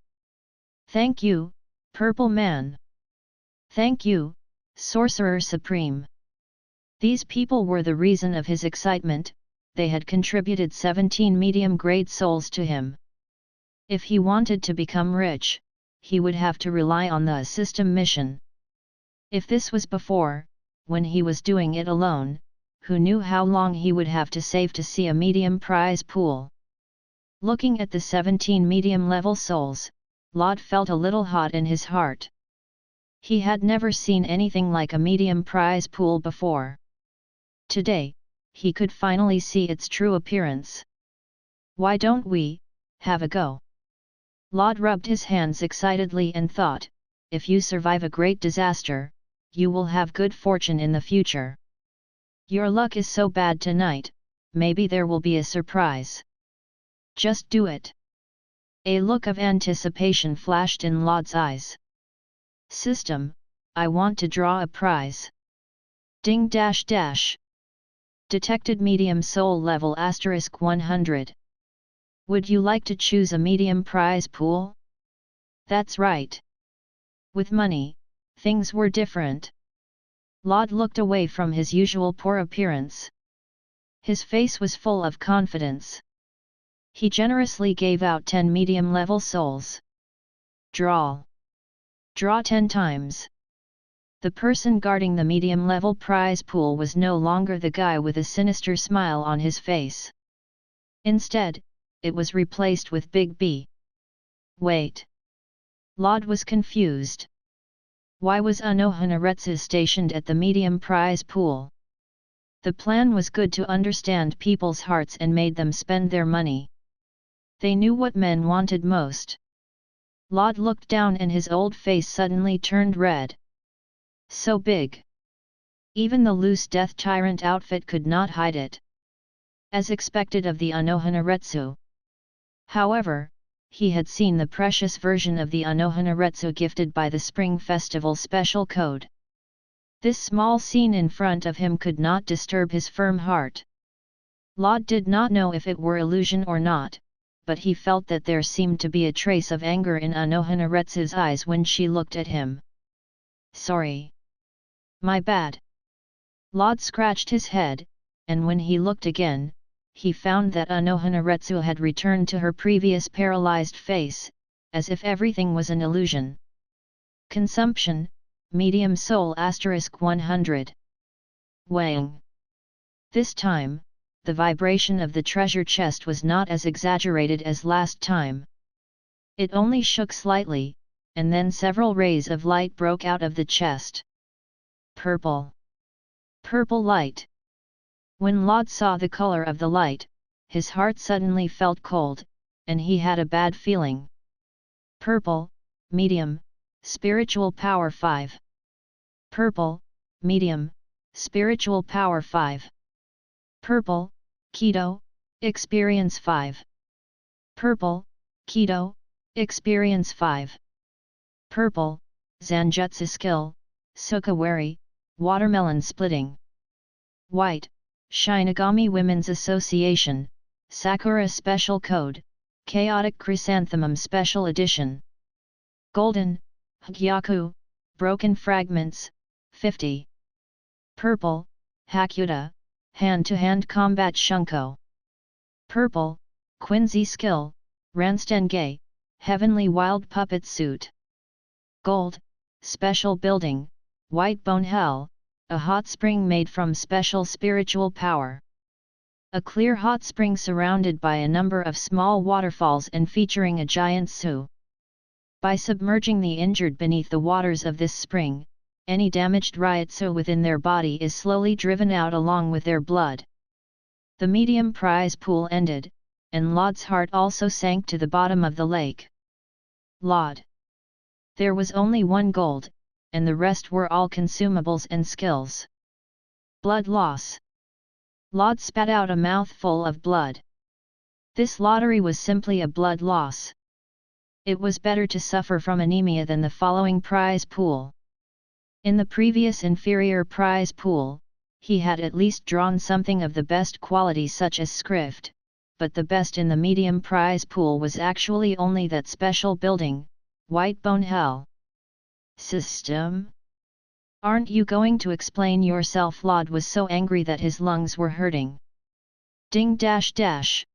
Thank you, purple man. Thank you, Sorcerer Supreme. These people were the reason of his excitement. They had contributed 17 medium-grade souls to him. If he wanted to become rich, he would have to rely on the system mission. If this was before, when he was doing it alone, who knew how long he would have to save to see a medium prize pool? Looking at the 17 medium-level souls, Laud felt a little hot in his heart. He had never seen anything like a medium prize pool before. Today, he could finally see its true appearance. Why don't we have a go? Laud rubbed his hands excitedly and thought, if you survive a great disaster, you will have good fortune in the future. Your luck is so bad tonight, maybe there will be a surprise. Just do it. A look of anticipation flashed in Laud's eyes. System, I want to draw a prize. Ding dash dash. Detected medium soul level *100. Would you like to choose a medium prize pool? That's right. With money, things were different. Laud looked away from his usual poor appearance. His face was full of confidence. He generously gave out 10 medium-level souls. Draw. Draw 10 times. The person guarding the medium-level prize pool was no longer the guy with a sinister smile on his face. Instead, it was replaced with Big B. Wait. Laud was confused. Why was Anohanaretsu stationed at the medium prize pool? The plan was good to understand people's hearts and made them spend their money. They knew what men wanted most. Laud looked down and his old face suddenly turned red. So big. Even the loose Death Tyrant outfit could not hide it. As expected of the Anohanaretsu. However, he had seen the precious version of the Anohanaretsu gifted by the Spring Festival special code. This small scene in front of him could not disturb his firm heart. Laud did not know if it were illusion or not, but he felt that there seemed to be a trace of anger in Anohanaretsu's eyes when she looked at him. Sorry. My bad. Laud scratched his head, and when he looked again, he found that Anohanaretsu had returned to her previous paralyzed face, as if everything was an illusion. Consumption, medium soul *100. Wang. This time, the vibration of the treasure chest was not as exaggerated as last time. It only shook slightly, and then several rays of light broke out of the chest. Purple. Purple light. When Laud saw the color of the light, his heart suddenly felt cold, and he had a bad feeling. Purple, medium, spiritual power 5. Purple, medium, spiritual power 5. Purple, keto, experience 5. Purple, keto, experience 5. Purple, zanjutsu skill, sukawari, watermelon splitting. White, Shinigami Women's Association, Sakura Special Code, Chaotic Chrysanthemum Special Edition. Golden, Hagyaku, Broken Fragments, 50. Purple, Hakuta, Hand-to-Hand Combat Shunko. Purple, Quincy Skill, Ranstengay, Heavenly Wild Puppet Suit. Gold, Special Building, White Bone Hell, a hot spring made from special spiritual power. A clear hot spring surrounded by a number of small waterfalls and featuring a giant Su. By submerging the injured beneath the waters of this spring, any damaged Ryūtsu within their body is slowly driven out along with their blood. The medium prize pool ended, and Laud's heart also sank to the bottom of the lake. Laud. There was only 1 gold, and the rest were all consumables and skills. Blood loss. Laud spat out a mouthful of blood. This lottery was simply a blood loss. It was better to suffer from anemia than the following prize pool. In the previous inferior prize pool, he had at least drawn something of the best quality such as script, but the best in the medium prize pool was actually only that special building, White Bone Hell. System? Aren't you going to explain yourself? Laud was so angry that his lungs were hurting. Ding dash dash.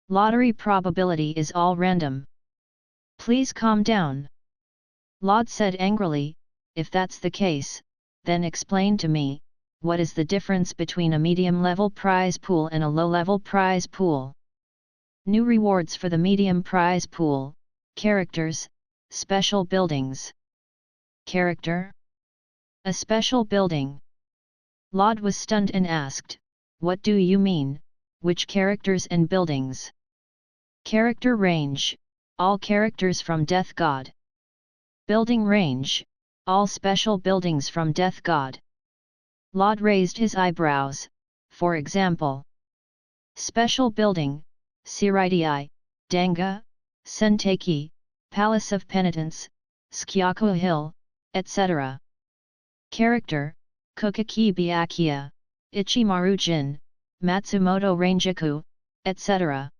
Lottery probability is all random. Please calm down. Laud said angrily, if that's the case, then explain to me, what is the difference between a medium-level prize pool and a low-level prize pool? New rewards for the medium prize pool, characters, special buildings. Character? A special building. Laud was stunned and asked, what do you mean, which characters and buildings? Character range, all characters from Death God. Building range, all special buildings from Death God. Laud raised his eyebrows, for example. Special building, Seireitei, Danga, Senteiki, Palace of Penitence, Skyaku Hill, etc. Character, Kokaki Byakuya, Ichimaru Jin, Matsumoto Ranjaku, etc.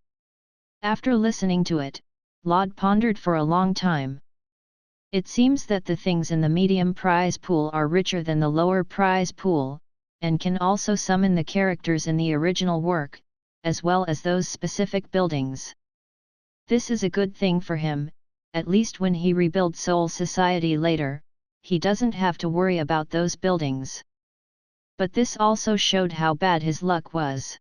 After listening to it, Laud pondered for a long time. It seems that the things in the medium prize pool are richer than the lower prize pool, and can also summon the characters in the original work, as well as those specific buildings. This is a good thing for him, at least when he rebuilds Soul Society later, he doesn't have to worry about those buildings. But this also showed how bad his luck was.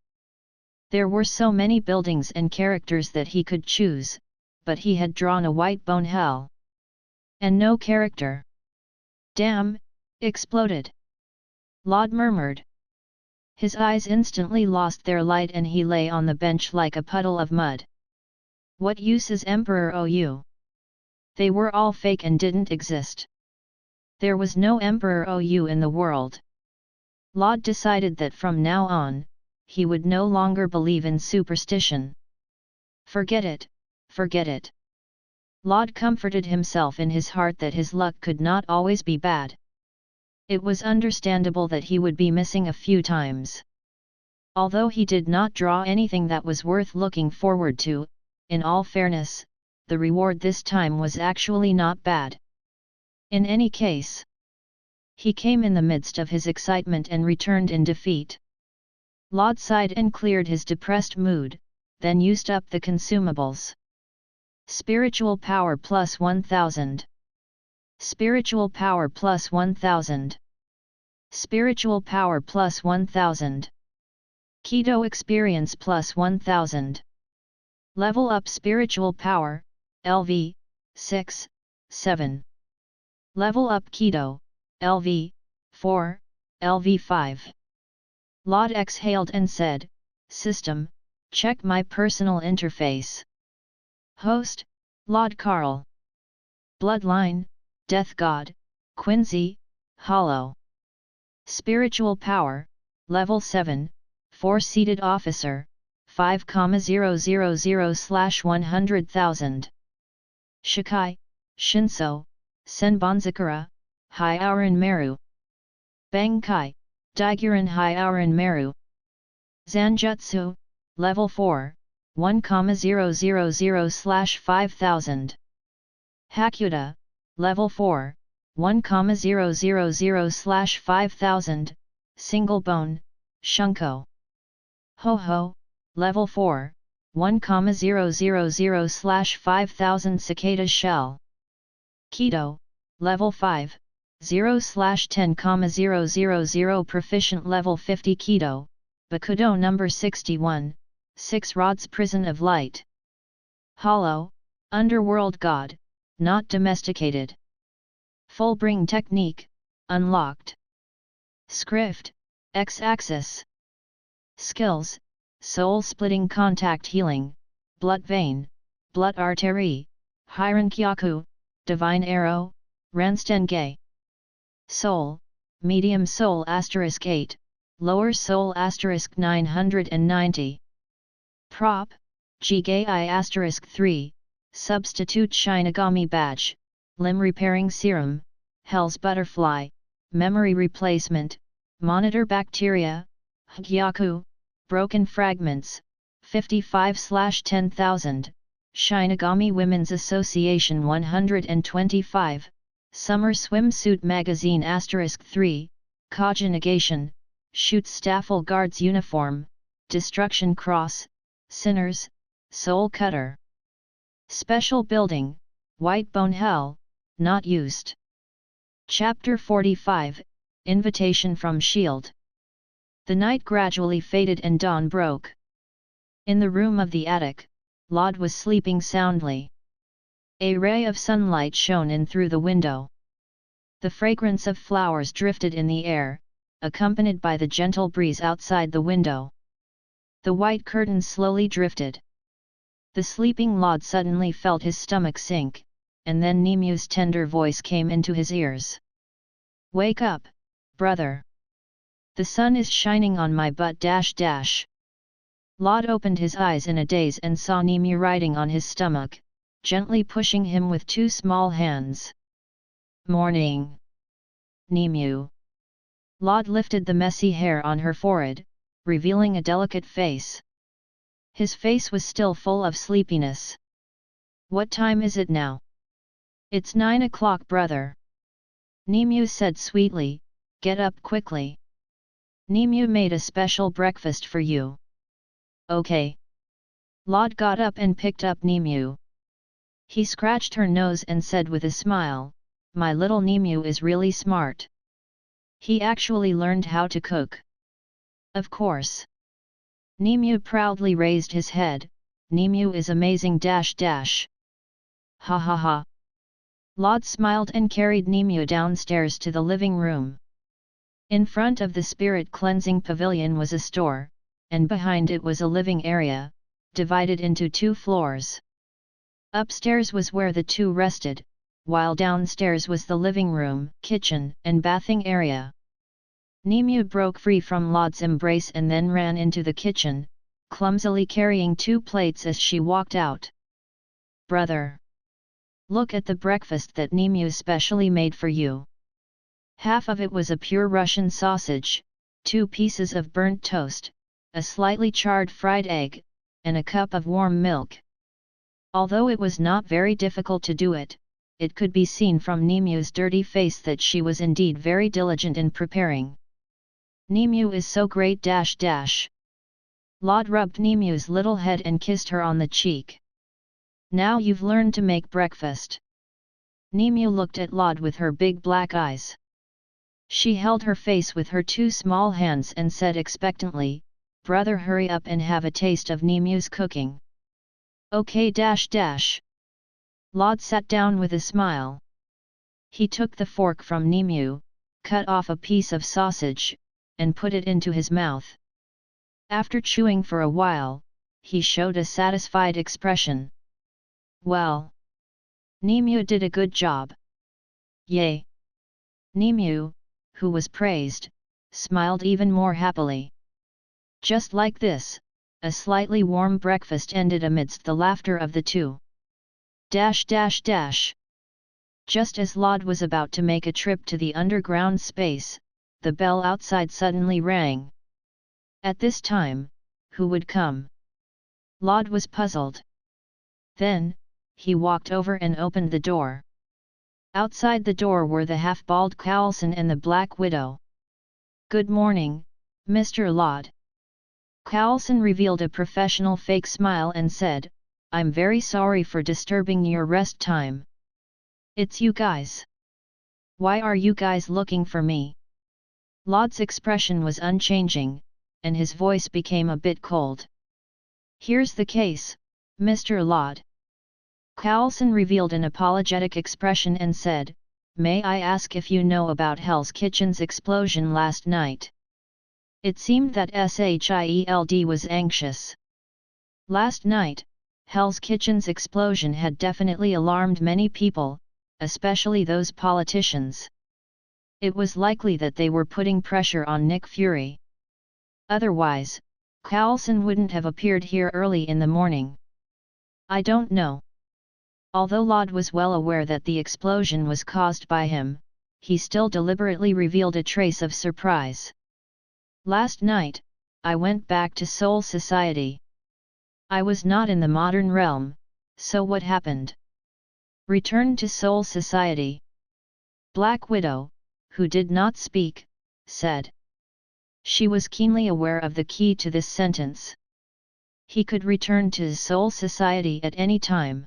There were so many buildings and characters that he could choose, but he had drawn a white bone hell. And no character. Damn! Exploded. Laud murmured. His eyes instantly lost their light and he lay on the bench like a puddle of mud. What use is Emperor OU? They were all fake and didn't exist. There was no Emperor OU in the world. Laud decided that from now on, he would no longer believe in superstition. Forget it, forget it. Laud comforted himself in his heart that his luck could not always be bad. It was understandable that he would be missing a few times. Although he did not draw anything that was worth looking forward to, in all fairness, the reward this time was actually not bad. In any case, he came in the midst of his excitement and returned in defeat. Laud sighed and cleared his depressed mood, then used up the consumables. Spiritual power plus 1000. Spiritual power plus 1000. Spiritual power plus 1000. Keto experience plus 1000. Level up spiritual power, LV, 6, 7. Level up keto, LV, 4, LV 5. Laud exhaled and said, System, check my personal interface. Host, Laud Carl. Bloodline, Death God, Quincy, Hollow. Spiritual power, Level 7, 4-seated officer, 5,000/100,000. Shikai, Shinso, Senbonzakura, Hyauran Meru. Bankai, Daiguran Hyauran Meru. Zanjutsu, Level 4, 1,000/5000. Hakuda, Level 4, 1,000/5000, Single Bone, Shunko. Ho-Ho, Level 4, 1,000/5000 Cicada Shell. Keto, Level 5, 0/10,000 Proficient Level 50 Keto, Bakuto number 61, 6 Rods Prison of Light. Hollow, underworld god, not domesticated. Fullbring technique, unlocked. Script, X-axis. Skills, soul-splitting contact healing, blood vein, blood artery, Hyrankyaku, divine arrow, Ranstenge. Soul, medium soul *8, lower soul *990. Prop, Jigai *3, substitute Shinigami badge, limb repairing serum, Hell's butterfly, memory replacement, monitor bacteria, Hgyaku, broken fragments, 55/10,000, Shinigami Women's Association 125, Summer Swimsuit Magazine *3, Kaja negation, shoots Staffel Guard's uniform, Destruction Cross, Sinners, Soul Cutter. Special building, White Bone Hell, not used. Chapter 45, Invitation from Shield. The night gradually faded and dawn broke. In the room of the attic, Laud was sleeping soundly. A ray of sunlight shone in through the window. The fragrance of flowers drifted in the air, accompanied by the gentle breeze outside the window. The white curtains slowly drifted. The sleeping Laud suddenly felt his stomach sink, and then Nemu's tender voice came into his ears. "Wake up, brother! The sun is shining on my butt ". Laud opened his eyes in a daze and saw Nemu riding on his stomach, gently pushing him with two small hands. "Morning, Nemu." Laud lifted the messy hair on her forehead, revealing a delicate face. His face was still full of sleepiness. "What time is it now?" "It's 9 o'clock, brother." Nemu said sweetly, "Get up quickly. Nemu made a special breakfast for you." "Okay." Laud got up and picked up Nemu. He scratched her nose and said with a smile, "My little Nemu is really smart. He actually learned how to cook." "Of course." Nemu proudly raised his head, "Nemu is amazing ". "Ha ha ha." Laud smiled and carried Nemu downstairs to the living room. In front of the spirit cleansing pavilion was a store, and behind it was a living area, divided into 2 floors. Upstairs was where the two rested, while downstairs was the living room, kitchen, and bathing area. Nemu broke free from Laud's embrace and then ran into the kitchen, clumsily carrying 2 plates as she walked out. "Brother! Look at the breakfast that Nemu specially made for you." Half of it was a pure Russian sausage, 2 pieces of burnt toast, a slightly charred fried egg, and a cup of warm milk. Although it was not very difficult to do it, it could be seen from Nemu's dirty face that she was indeed very diligent in preparing. "Nemu is so great ". Laud rubbed Nemu's little head and kissed her on the cheek. "Now you've learned to make breakfast." Nemu looked at Laud with her big black eyes. She held her face with her 2 small hands and said expectantly, "Brother, hurry up and have a taste of Nemu's cooking." "Okay ". Laud sat down with a smile. He took the fork from Nemu, cut off a piece of sausage, and put it into his mouth. After chewing for a while, he showed a satisfied expression. "Well, Nemu did a good job." "Yay!" Nemu, who was praised, smiled even more happily. Just like this, a slightly warm breakfast ended amidst the laughter of the two. Just as Laud was about to make a trip to the underground space, the bell outside suddenly rang. At this time, who would come? Laud was puzzled. Then, he walked over and opened the door. Outside the door were the half-bald Coulson and the Black Widow. "Good morning, Mr. Laud." Coulson revealed a professional fake smile and said, "I'm very sorry for disturbing your rest time." "It's you guys. Why are you guys looking for me?" Laud's expression was unchanging, and his voice became a bit cold. "Here's the case, Mr. Lod." Carlson revealed an apologetic expression and said, "May I ask if you know about Hell's Kitchen's explosion last night?" It seemed that Seireitei was anxious. Last night, Hell's Kitchen's explosion had definitely alarmed many people, especially those politicians. It was likely that they were putting pressure on Nick Fury. Otherwise, Carlson wouldn't have appeared here early in the morning. "I don't know." Although Lod was well aware that the explosion was caused by him, he still deliberately revealed a trace of surprise. "Last night, I went back to Soul Society. I was not in the modern realm, so what happened?" "Returned to Soul Society." Black Widow, who did not speak, said. She was keenly aware of the key to this sentence. He could return to Soul Society at any time.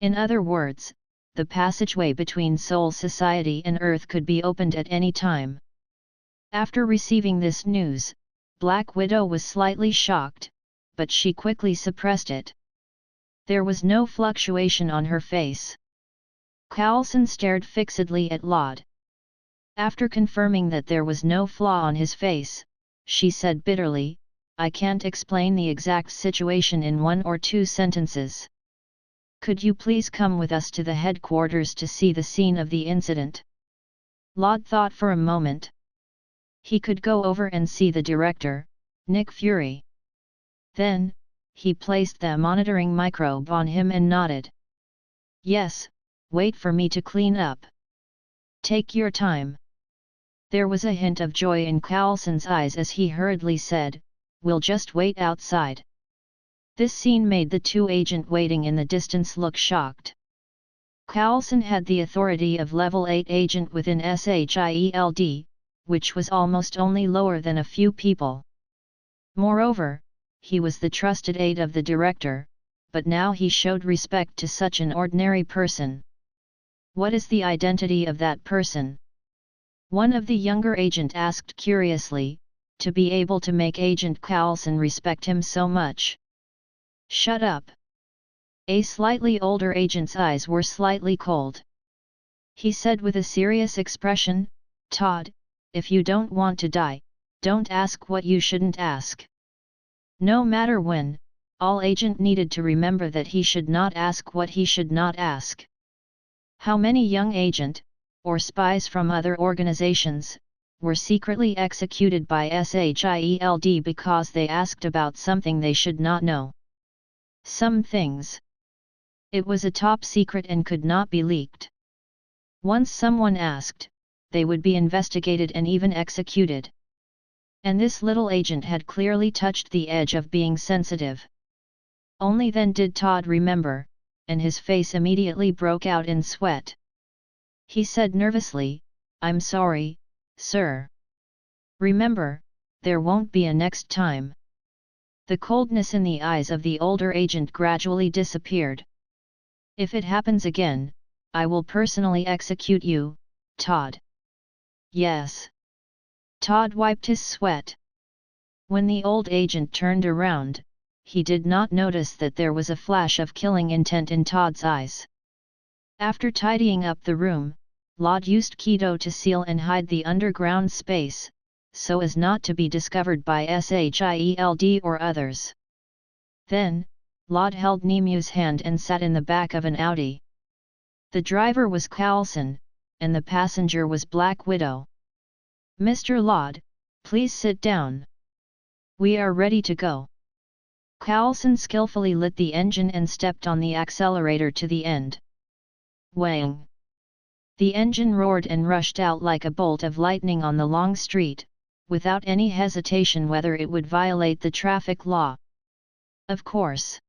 In other words, the passageway between Soul Society and Earth could be opened at any time. After receiving this news, Black Widow was slightly shocked, but she quickly suppressed it. There was no fluctuation on her face. Carlson stared fixedly at Lod. After confirming that there was no flaw on his face, she said bitterly, "I can't explain the exact situation in 1 or 2 sentences. Could you please come with us to the headquarters to see the scene of the incident?" Lod thought for a moment. He could go over and see the director, Nick Fury. Then, he placed the monitoring microbe on him and nodded. "Yes, wait for me to clean up. Take your time." There was a hint of joy in Carlson's eyes as he hurriedly said, "We'll just wait outside." This scene made the 2 agents waiting in the distance look shocked. Carlson had the authority of level 8 agent within Shield, which was almost only lower than a few people. Moreover, he was the trusted aide of the director, but now he showed respect to such an ordinary person. "What is the identity of that person?" one of the younger agent asked curiously, to be able to make Agent Carlson respect him so much. "Shut up." A slightly older agent's eyes were slightly cold. He said with a serious expression, "Todd, if you don't want to die, don't ask what you shouldn't ask." No matter when, all agent needed to remember that he should not ask what he should not ask. How many young agent, or spies from other organizations, were secretly executed by Shield because they asked about something they should not know? Some things. It was a top secret and could not be leaked. Once someone asked, they would be investigated and even executed. And this little agent had clearly touched the edge of being sensitive. Only then did Todd remember, and his face immediately broke out in sweat. He said nervously, "I'm sorry, sir. Remember, there won't be a next time." The coldness in the eyes of the older agent gradually disappeared. "If it happens again, I will personally execute you, Todd." "Yes." Todd wiped his sweat. When the old agent turned around, he did not notice that there was a flash of killing intent in Todd's eyes. After tidying up the room, Lod used Keto to seal and hide the underground space, so as not to be discovered by Shield or others. Then, Lod held Nemu's hand and sat in the back of an Audi. The driver was Carlson, and the passenger was Black Widow. "Mr. Lod, please sit down. We are ready to go." Carlson skillfully lit the engine and stepped on the accelerator to the end. Whang! The engine roared and rushed out like a bolt of lightning on the long street, without any hesitation whether it would violate the traffic law. Of course.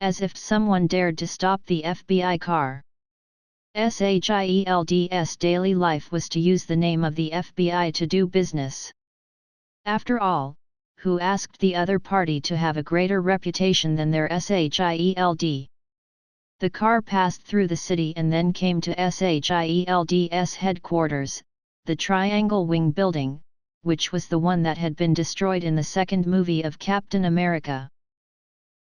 As if someone dared to stop the FBI car. Shield's daily life was to use the name of the FBI to do business. After all, who asked the other party to have a greater reputation than their Shield? The car passed through the city and then came to Shield's headquarters, the Triangle Wing building, which was the one that had been destroyed in the second movie of Captain America.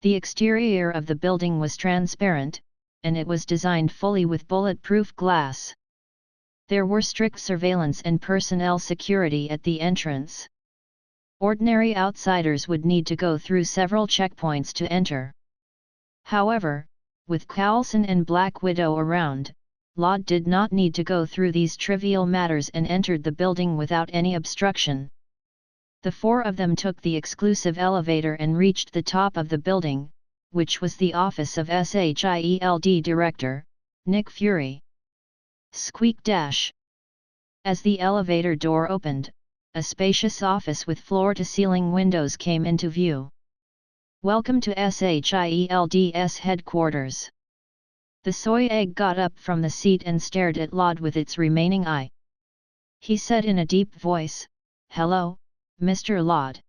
The exterior of the building was transparent, and it was designed fully with bulletproof glass. There were strict surveillance and personnel security at the entrance. Ordinary outsiders would need to go through several checkpoints to enter. However, with Coulson and Black Widow around, Lod did not need to go through these trivial matters and entered the building without any obstruction. The four of them took the exclusive elevator and reached the top of the building, which was the office of SHIELD Director, Nick Fury. Squeak dash. As the elevator door opened, a spacious office with floor-to-ceiling windows came into view. Welcome to SHIELD's headquarters. The soy egg got up from the seat and stared at Lod with its remaining eye. He said in a deep voice, "Hello, Mr. Lod.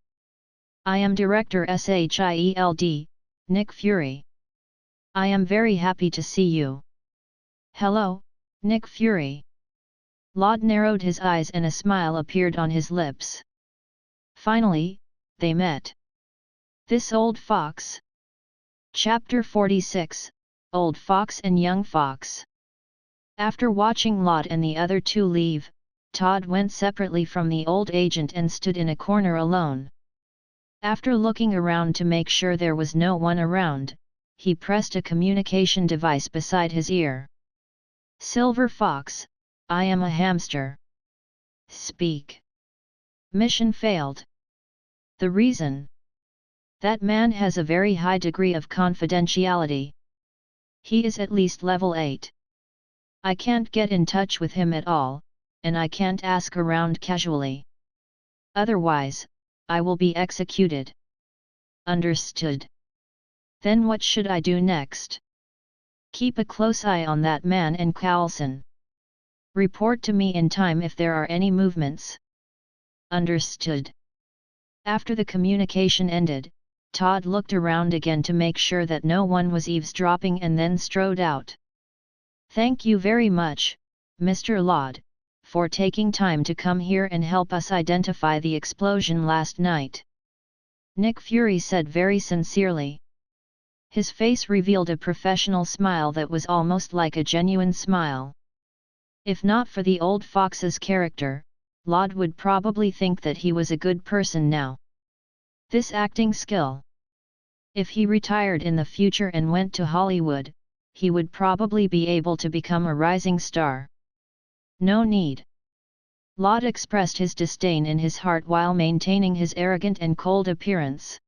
I am Director SHIELD, Nick Fury. I am very happy to see you." "Hello, Nick Fury." Lod narrowed his eyes and a smile appeared on his lips. Finally, they met. This old fox. Chapter 46, Old Fox and Young Fox. After watching Lod and the other two leave, Todd went separately from the old agent and stood in a corner alone. After looking around to make sure there was no one around, he pressed a communication device beside his ear. "Silver Fox, I am a hamster. Speak." "Mission failed." "The reason?" "That man has a very high degree of confidentiality. He is at least level 8. I can't get in touch with him at all, and I can't ask around casually. Otherwise, I will be executed." "Understood. Then what should I do next?" "Keep a close eye on that man and Coulson. Report to me in time if there are any movements." "Understood." After the communication ended, Todd looked around again to make sure that no one was eavesdropping and then strode out. "Thank you very much, Mr. Lod, for taking time to come here and help us identify the explosion last night," Nick Fury said very sincerely. His face revealed a professional smile that was almost like a genuine smile. If not for the old fox's character, Lod would probably think that he was a good person now. This acting skill. If he retired in the future and went to Hollywood, he would probably be able to become a rising star. No need. Lod expressed his disdain in his heart while maintaining his arrogant and cold appearance.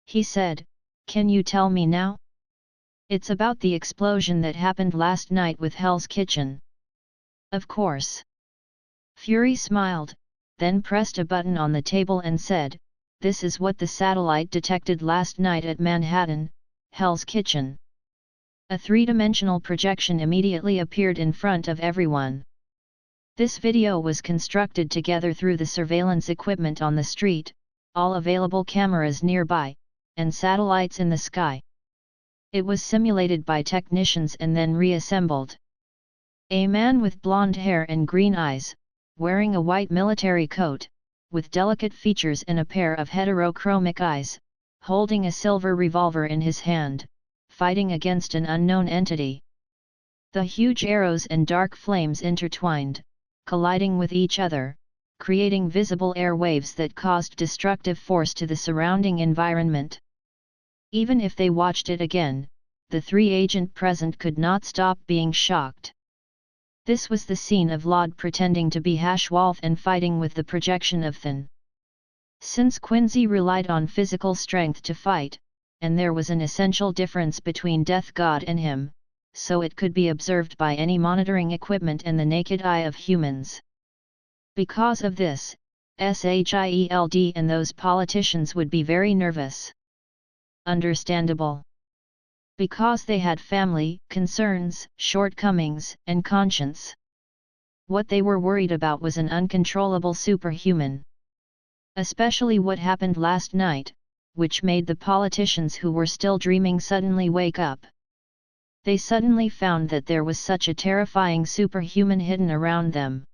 He said, "Can you tell me now?" "It's about the explosion that happened last night with Hell's Kitchen." "Of course." Fury smiled, then pressed a button on the table and said, "This is what the satellite detected last night at Manhattan, Hell's Kitchen." A three-dimensional projection immediately appeared in front of everyone. This video was constructed together through the surveillance equipment on the street, all available cameras nearby, and satellites in the sky. It was simulated by technicians and then reassembled. A man with blonde hair and green eyes, wearing a white military coat, with delicate features and a pair of heterochromic eyes, holding a silver revolver in his hand, fighting against an unknown entity. The huge arrows and dark flames intertwined, colliding with each other, creating visible air waves that caused destructive force to the surrounding environment. Even if they watched it again, the three agents present could not stop being shocked. This was the scene of Lod pretending to be Hashwolf and fighting with the projection of Thin. Since Quincy relied on physical strength to fight, and there was an essential difference between Death God and him, so it could be observed by any monitoring equipment and the naked eye of humans. Because of this, SHIELD and those politicians would be very nervous. Understandable. Because they had family, concerns, shortcomings, and conscience. What they were worried about was an uncontrollable superhuman. Especially what happened last night, which made the politicians who were still dreaming suddenly wake up. They suddenly found that there was such a terrifying superhuman hidden around them.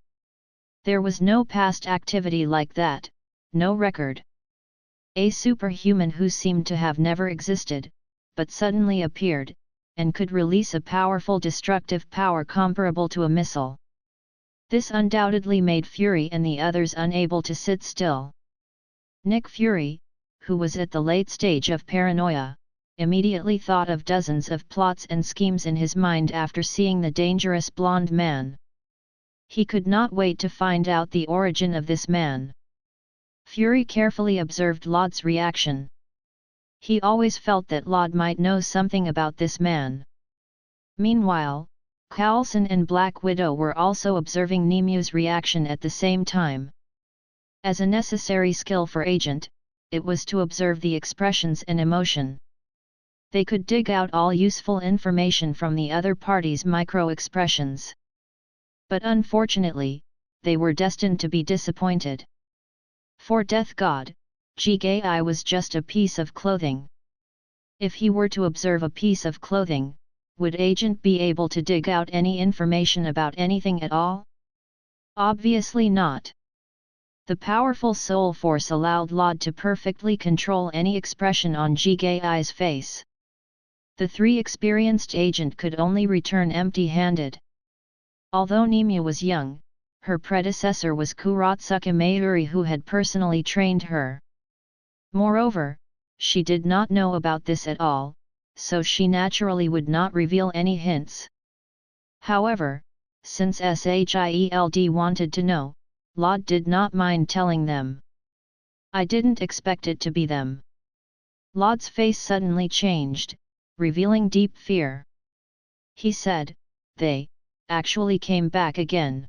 There was no past activity like that, no record. A superhuman who seemed to have never existed, but suddenly appeared, and could release a powerful destructive power comparable to a missile. This undoubtedly made Fury and the others unable to sit still. Nick Fury, who was at the late stage of paranoia, immediately thought of dozens of plots and schemes in his mind after seeing the dangerous blonde man. He could not wait to find out the origin of this man. Fury carefully observed Lod's reaction. He always felt that Lod might know something about this man. Meanwhile, Coulson and Black Widow were also observing Nemu's reaction at the same time. As a necessary skill for agent, it was to observe the expressions and emotion. They could dig out all useful information from the other party's micro-expressions. But unfortunately, they were destined to be disappointed. For Death God, Jigai was just a piece of clothing. If he were to observe a piece of clothing, would agent be able to dig out any information about anything at all? Obviously not. The powerful soul force allowed Lod to perfectly control any expression on Jigai's face. The three experienced agent could only return empty-handed. Although Nemu was young, her predecessor was Kuratsuka Mayuri, who had personally trained her. Moreover, she did not know about this at all, so she naturally would not reveal any hints. However, since Shield wanted to know, Lod did not mind telling them. I didn't expect it to be them. Lod's face suddenly changed, revealing deep fear. He said, they actually came back again.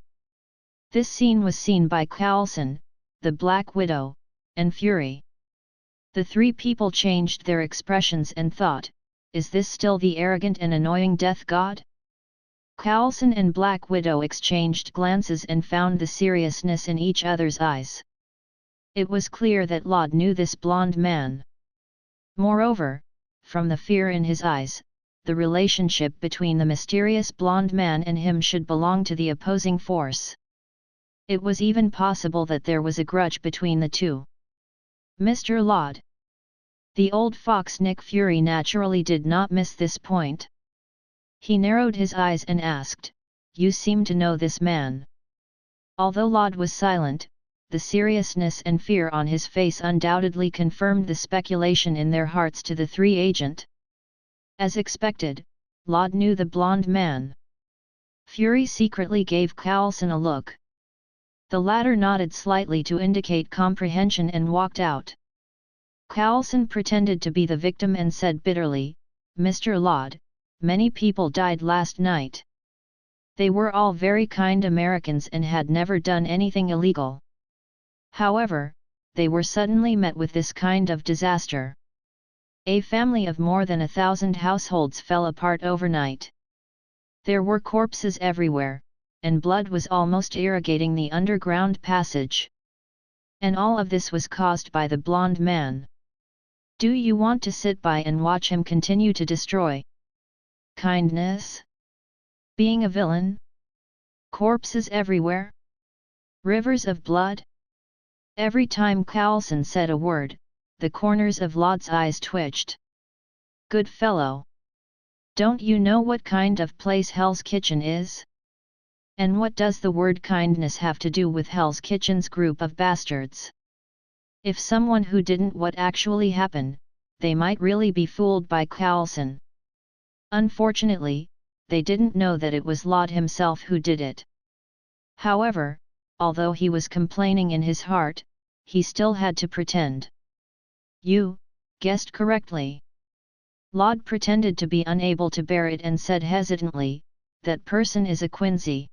This scene was seen by Coulson, the Black Widow, and Fury. The three people changed their expressions and thought, is this still the arrogant and annoying Death God? Coulson and Black Widow exchanged glances and found the seriousness in each other's eyes. It was clear that Lod knew this blonde man. Moreover, from the fear in his eyes, the relationship between the mysterious blonde man and him should belong to the opposing force. It was even possible that there was a grudge between the two. Mr. Lod. The old fox Nick Fury naturally did not miss this point. He narrowed his eyes and asked, you seem to know this man. Although Lod was silent, the seriousness and fear on his face undoubtedly confirmed the speculation in their hearts to the three agent. As expected, Lod knew the blonde man. Fury secretly gave Coulson a look. The latter nodded slightly to indicate comprehension and walked out. Coulson pretended to be the victim and said bitterly, Mr. Lod, many people died last night. They were all very kind Americans and had never done anything illegal. However, they were suddenly met with this kind of disaster. A family of more than 1,000 households fell apart overnight. There were corpses everywhere, and blood was almost irrigating the underground passage. And all of this was caused by the blonde man. Do you want to sit by and watch him continue to destroy? Kindness? Being a villain? Corpses everywhere? Rivers of blood? Every time Coulson said a word, the corners of Lod's eyes twitched. Good fellow! Don't you know what kind of place Hell's Kitchen is? And what does the word kindness have to do with Hell's Kitchen's group of bastards? If someone who didn't what actually happened, they might really be fooled by Coulson. Unfortunately, they didn't know that it was Lod himself who did it. However, although he was complaining in his heart, he still had to pretend. You guessed correctly. Lod pretended to be unable to bear it and said hesitantly, that person is a Quincy.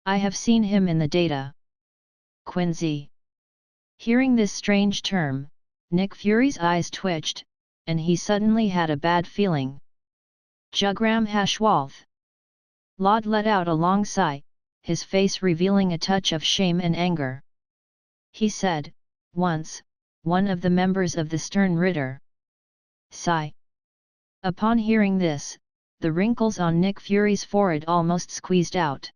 I have seen him in the data. Quincy. Hearing this strange term, Nick Fury's eyes twitched, and he suddenly had a bad feeling. Jugram Hashwalth. Lod let out a long sigh, his face revealing a touch of shame and anger. He said, once, one of the members of the Stern Ritter. Sigh. Upon hearing this, the wrinkles on Nick Fury's forehead almost squeezed out.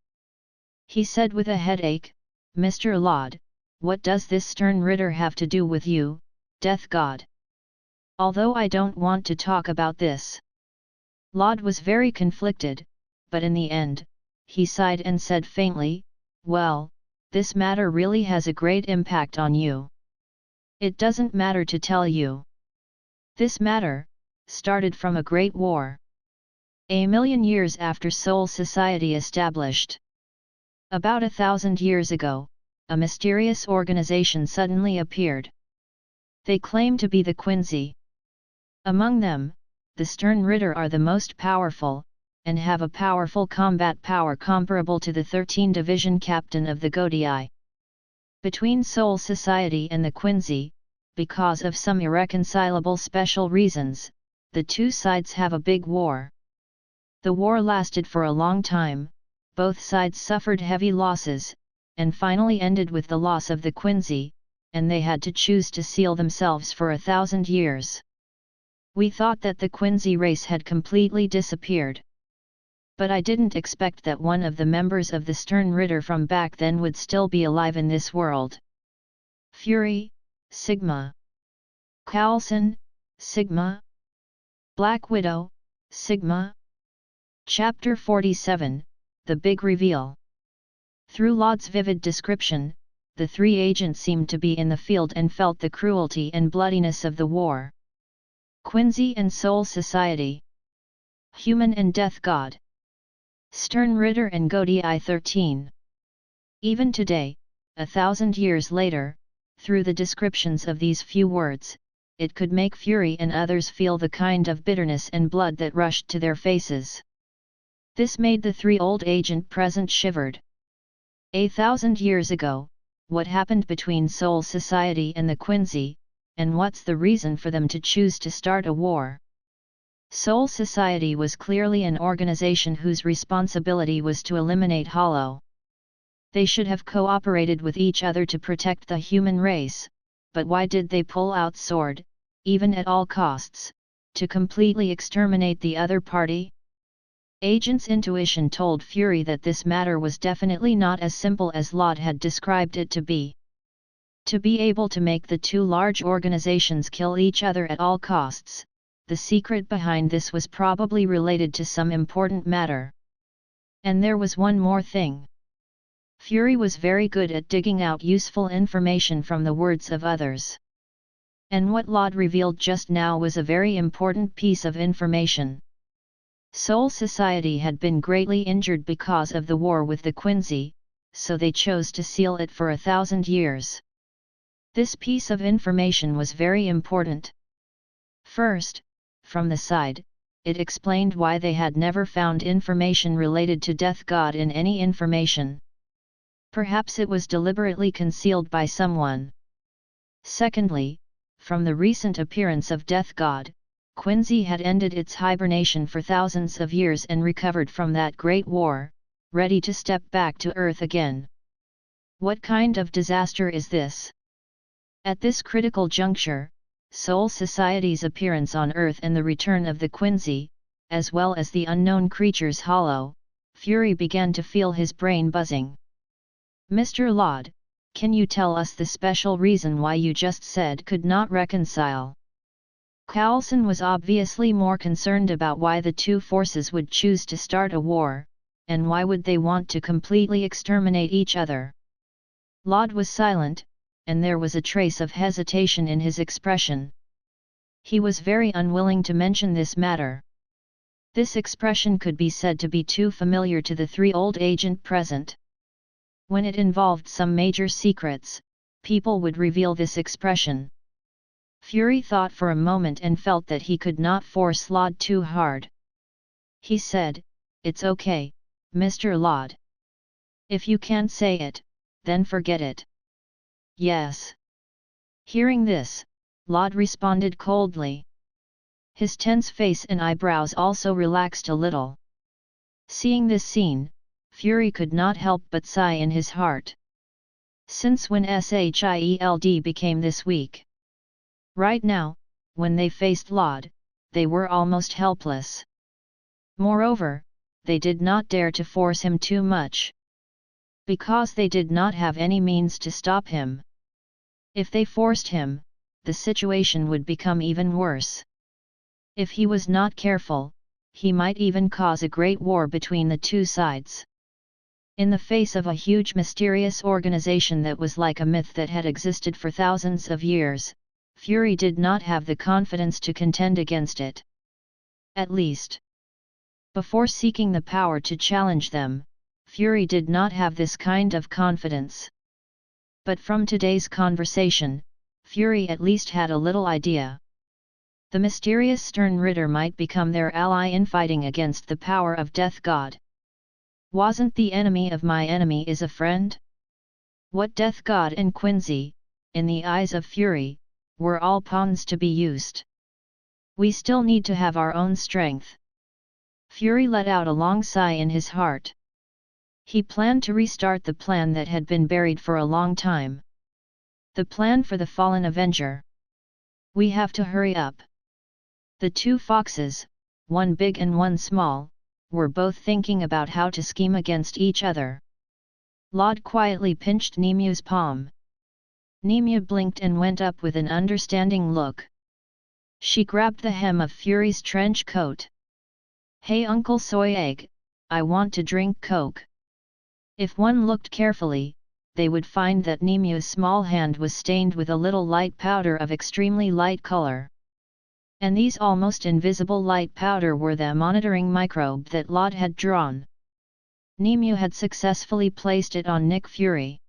He said with a headache, Mr. Laud, what does this stern ritter have to do with you, death god? Although I don't want to talk about this. Laud was very conflicted, but in the end, he sighed and said faintly, well, this matter really has a great impact on you. It doesn't matter to tell you. This matter started from a great war. A million years after Soul Society established. About 1,000 years ago, a mysterious organization suddenly appeared. They claim to be the Quincy. Among them, the Stern Ritter are the most powerful, and have a powerful combat power comparable to the 13 Division Captain of the Godii. Between Soul Society and the Quincy, because of some irreconcilable special reasons, the two sides have a big war. The war lasted for a long time, both sides suffered heavy losses, and finally ended with the loss of the Quincy, and they had to choose to seal themselves for 1,000 years. We thought that the Quincy race had completely disappeared. But I didn't expect that one of the members of the Stern Ritter from back then would still be alive in this world. Fury, Sigma. Coulson, Sigma. Black Widow, Sigma. Chapter 47, The Big Reveal. Through Laud's vivid description, the three agents seemed to be in the field and felt the cruelty and bloodiness of the war. Quincy and Soul Society. Human and Death God. Stern Ritter and Godii 13. Even today, 1,000 years later, through the descriptions of these few words, it could make Fury and others feel the kind of bitterness and blood that rushed to their faces. This made the three old agent present shivered. 1,000 years ago, what happened between Soul Society and the Quincy, and what's the reason for them to choose to start a war? Soul Society was clearly an organization whose responsibility was to eliminate Hollow. They should have cooperated with each other to protect the human race, but why did they pull out sword, even at all costs, to completely exterminate the other party? Agent's intuition told Fury that this matter was definitely not as simple as Laud had described it to be. To be able to make the two large organizations kill each other at all costs, the secret behind this was probably related to some important matter. And there was one more thing. Fury was very good at digging out useful information from the words of others. And what Laud revealed just now was a very important piece of information. Soul Society had been greatly injured because of the war with the Quincy, so they chose to seal it for 1,000 years. This piece of information was very important. First, from the side, it explained why they had never found information related to Death God in any information. Perhaps it was deliberately concealed by someone. Secondly, from the recent appearance of Death God, Quincy had ended its hibernation for thousands of years and recovered from that great war, ready to step back to Earth again. What kind of disaster is this? At this critical juncture, Soul Society's appearance on Earth and the return of the Quincy, as well as the unknown creature's Hollow, Fury began to feel his brain buzzing. Mr. Laud, can you tell us the special reason why you just said could not reconcile? Coulson was obviously more concerned about why the two forces would choose to start a war, and why would they want to completely exterminate each other. Laud was silent, and there was a trace of hesitation in his expression. He was very unwilling to mention this matter. This expression could be said to be too familiar to the three old agent present. When it involved some major secrets, people would reveal this expression. Fury thought for a moment and felt that he could not force Laud too hard. He said, "It's okay, Mr. Laud. If you can't say it, then forget it." "Yes." Hearing this, Laud responded coldly. His tense face and eyebrows also relaxed a little. Seeing this scene, Fury could not help but sigh in his heart. Since when Shield became this weak? Right now, when they faced Laud, they were almost helpless. Moreover, they did not dare to force him too much. because they did not have any means to stop him. If they forced him, the situation would become even worse. If he was not careful, he might even cause a great war between the two sides. In the face of a huge mysterious organization that was like a myth that had existed for thousands of years, Fury did not have the confidence to contend against it. At least, before seeking the power to challenge them, Fury did not have this kind of confidence. But from today's conversation, Fury at least had a little idea. The mysterious Stern Ritter might become their ally in fighting against the power of Death God. Wasn't the enemy of my enemy is a friend? What Death God and Quincy, in the eyes of Fury, were all pawns to be used. We still need to have our own strength. Fury let out a long sigh in his heart. He planned to restart the plan that had been buried for a long time. The plan for the fallen Avenger. We have to hurry up. The two foxes, one big and one small, were both thinking about how to scheme against each other. Laud quietly pinched Nemu's palm. Nemu blinked and went up with an understanding look. She grabbed the hem of Fury's trench coat. Hey Uncle Soy Egg, I want to drink Coke. If one looked carefully, they would find that Nemu's small hand was stained with a little light powder of extremely light color. And these almost invisible light powder were the monitoring microbe that Laud had drawn. Nemu had successfully placed it on Nick Fury.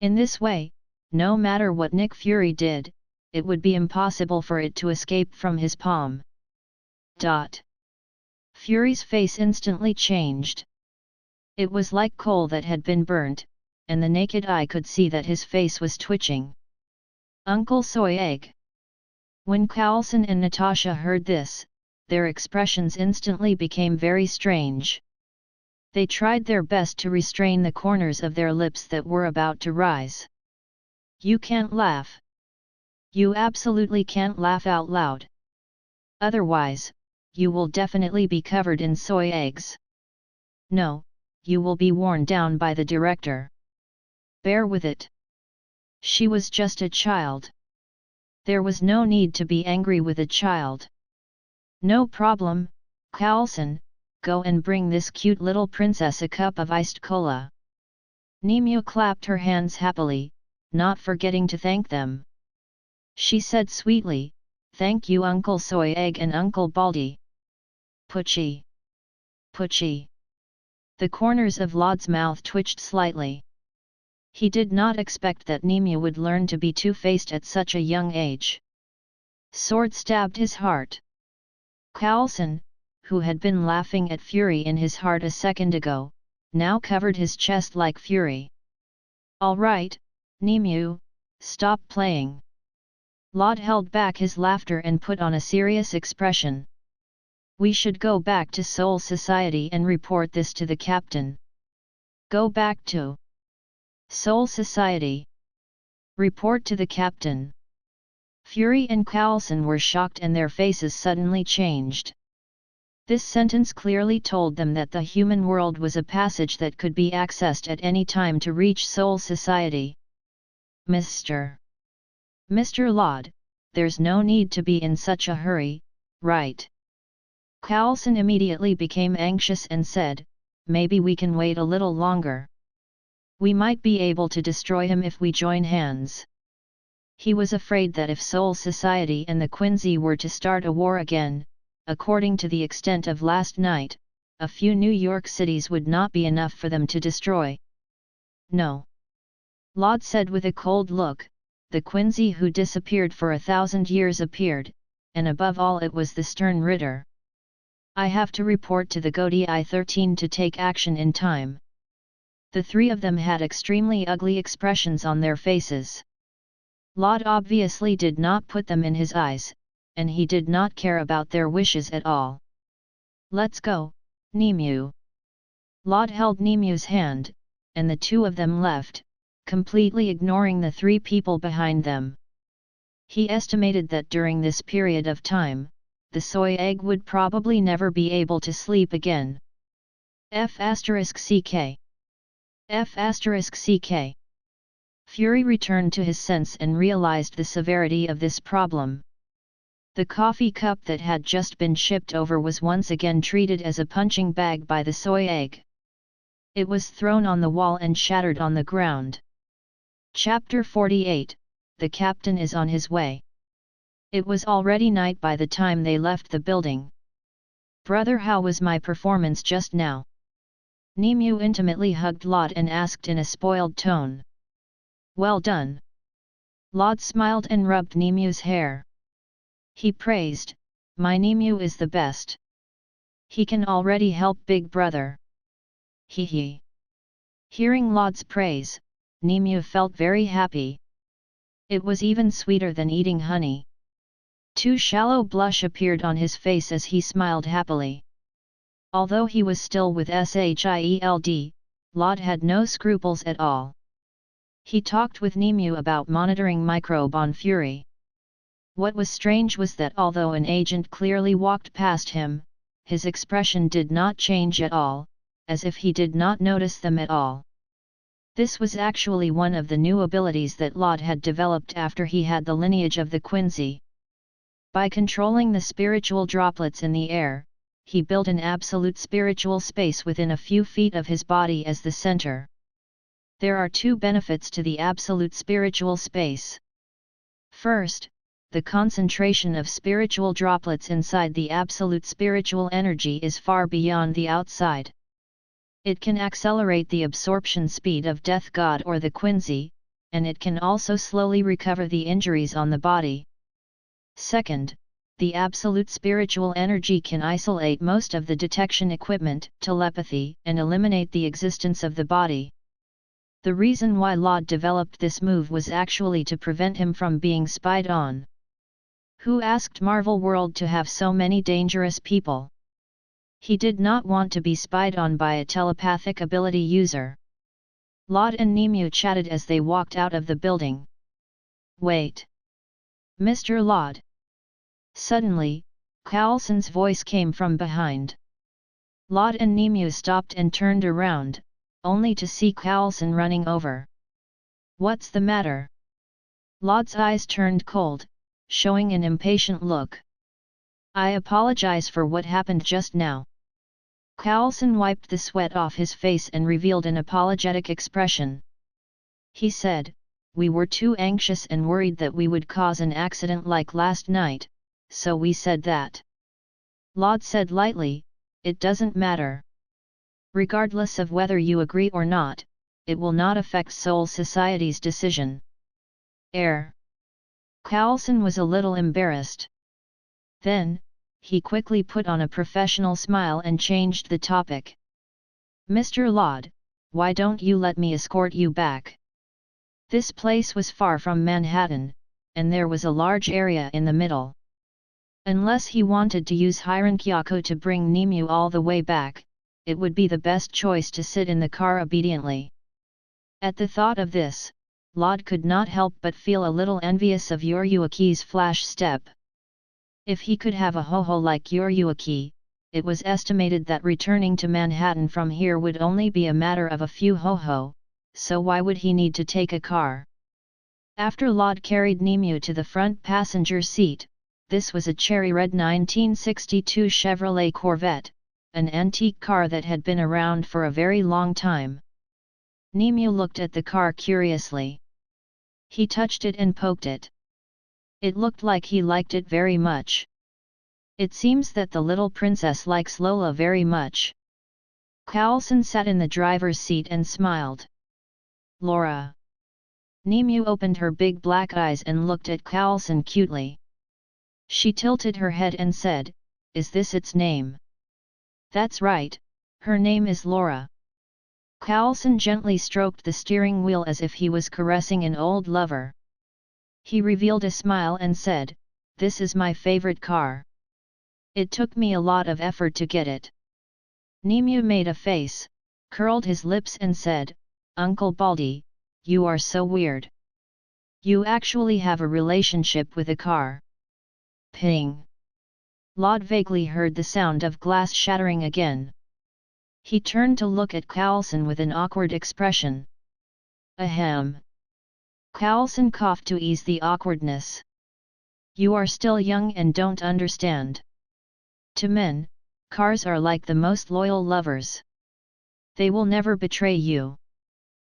In this way, no matter what Nick Fury did, it would be impossible for it to escape from his palm. Fury's face instantly changed. It was like coal that had been burnt, and the naked eye could see that his face was twitching. Uncle Soy Egg. When Coulson and Natasha heard this, their expressions instantly became very strange. They tried their best to restrain the corners of their lips that were about to rise. You can't laugh. You absolutely can't laugh out loud. Otherwise, you will definitely be covered in soy eggs. No, you will be worn down by the director. Bear with it. She was just a child. There was no need to be angry with a child. No problem, Coulson, go and bring this cute little princess a cup of iced cola. Nemu clapped her hands happily, not forgetting to thank them. She said sweetly, thank you Uncle Soy Egg and Uncle Baldy. Poochie. Poochie. The corners of Laud's mouth twitched slightly. He did not expect that Nemu would learn to be two-faced at such a young age. Sword stabbed his heart. Coulson, who had been laughing at Fury in his heart a second ago, now covered his chest like fury. All right, Nemu, stop playing. Laud held back his laughter and put on a serious expression. We should go back to Soul Society and report this to the captain. Go back to Soul Society. Report to the captain. Fury and Coulson were shocked and their faces suddenly changed. This sentence clearly told them that the human world was a passage that could be accessed at any time to reach Soul Society. Mr. Laud, there's no need to be in such a hurry, right? Coulson immediately became anxious and said, maybe we can wait a little longer. We might be able to destroy him if we join hands. He was afraid that if Soul Society and the Quincy were to start a war again, according to the extent of last night, a few New York cities would not be enough for them to destroy. No. Laud said with a cold look, the Quincy who disappeared for 1,000 years appeared, and above all it was the Stern Ritter. I have to report to the Godi I-13 to take action in time. The three of them had extremely ugly expressions on their faces. Laud obviously did not put them in his eyes, and he did not care about their wishes at all. Let's go, Nemu. Laud held Nemu's hand, and the two of them left, completely ignoring the three people behind them. He estimated that during this period of time, the soy egg would probably never be able to sleep again. F***ck F***ck. Fury returned to his sense and realized the severity of this problem. The coffee cup that had just been shipped over was once again treated as a punching bag by the soy egg. It was thrown on the wall and shattered on the ground. Chapter 48, The Captain is on his way. It was already night by the time they left the building. "Brother, how was my performance just now?" Nemu intimately hugged Lot and asked in a spoiled tone. "Well done." Lot smiled and rubbed Nemu's hair. He praised, "My Nemu is the best. He can already help Big Brother." Hee hee. Hearing Lot's praise, Nemu felt very happy. It was even sweeter than eating honey. Too shallow blush appeared on his face as he smiled happily. Although he was still with Shield, Lot had no scruples at all. He talked with Nemu about monitoring microbe on Fury. What was strange was that although an agent clearly walked past him, his expression did not change at all, as if he did not notice them at all. This was actually one of the new abilities that Lot had developed after he had the lineage of the Quincy. By controlling the spiritual droplets in the air, he built an absolute spiritual space within a few feet of his body as the center. There are two benefits to the absolute spiritual space. First, the concentration of spiritual droplets inside the absolute spiritual energy is far beyond the outside. It can accelerate the absorption speed of Death God or the Quincy, and it can also slowly recover the injuries on the body. Second, the absolute spiritual energy can isolate most of the detection equipment, telepathy, and eliminate the existence of the body. The reason why Lot developed this move was actually to prevent him from being spied on. Who asked Marvel World to have so many dangerous people? He did not want to be spied on by a telepathic ability user. Lot and Nemu chatted as they walked out of the building. "Wait! Mr. Lot!" Suddenly, Coulson's voice came from behind. Lot and Nemu stopped and turned around, only to see Coulson running over. "What's the matter?" Lot's eyes turned cold, showing an impatient look. "I apologize for what happened just now." Coulson wiped the sweat off his face and revealed an apologetic expression. He said, "We were too anxious and worried that we would cause an accident like last night, so we said that." Lot said lightly, "It doesn't matter. Regardless of whether you agree or not, it will not affect Soul Society's decision." Coulson was a little embarrassed. Then, he quickly put on a professional smile and changed the topic. "Mr. Lot, why don't you let me escort you back?" This place was far from Manhattan, and there was a large area in the middle. Unless he wanted to use Ryūjin Jakka to bring Nemu all the way back, it would be the best choice to sit in the car obediently. At the thought of this, Lot could not help but feel a little envious of Ryūji's flash step. If he could have a ho-ho like Ryūji, it was estimated that returning to Manhattan from here would only be a matter of a few ho-ho, so why would he need to take a car? After Lot carried Nemu to the front passenger seat, this was a cherry red 1962 Chevrolet Corvette, an antique car that had been around for a very long time. Nemu looked at the car curiously. He touched it and poked it. It looked like he liked it very much. It seems that the little princess likes Lola very much. Coulson sat in the driver's seat and smiled. "Laura." Nemu opened her big black eyes and looked at Coulson cutely. She tilted her head and said, "Is this its name?" "That's right, her name is Laura." Coulson gently stroked the steering wheel as if he was caressing an old lover. He revealed a smile and said, "This is my favorite car. It took me a lot of effort to get it." Nemu made a face, curled his lips and said, "Uncle Baldy, you are so weird. You actually have a relationship with a car." Ping! Lot vaguely heard the sound of glass shattering again. He turned to look at Carlson with an awkward expression. Ahem. Carlson coughed to ease the awkwardness. You are still young and don't understand. To men, cars are like the most loyal lovers. They will never betray you.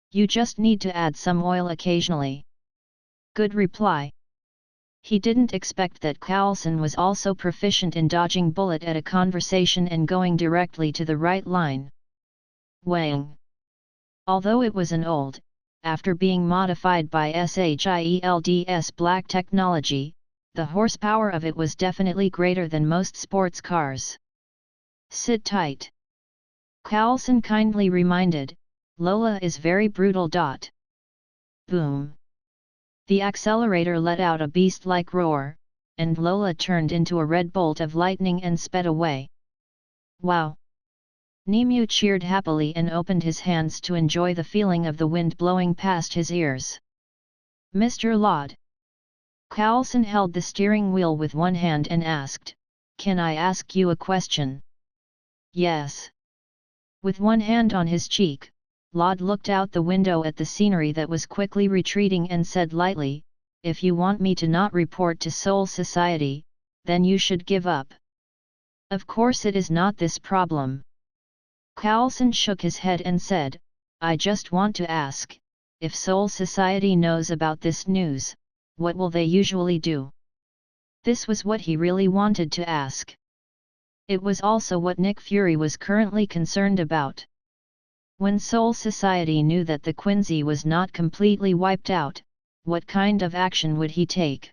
You just need to add some oil occasionally. Good reply. He didn't expect that Carlson was also proficient in dodging bullet at a conversation and going directly to the right line. Wang. Although it was an old, after being modified by SHIELD's black technology, the horsepower of it was definitely greater than most sports cars. Sit tight. Carlson kindly reminded, Lola is very brutal. Boom. The accelerator let out a beast-like roar, and Lola turned into a red bolt of lightning and sped away. Wow! Nemu cheered happily and opened his hands to enjoy the feeling of the wind blowing past his ears. Mr. Lod. Carlson held the steering wheel with one hand and asked, Can I ask you a question? Yes. With one hand on his cheek, Lod looked out the window at the scenery that was quickly retreating and said lightly, If you want me to not report to Soul Society, then you should give up. Of course it is not this problem. Carlson shook his head and said, I just want to ask, if Soul Society knows about this news, what will they usually do? This was what he really wanted to ask. It was also what Nick Fury was currently concerned about. When Soul Society knew that the Quincy was not completely wiped out, what kind of action would he take?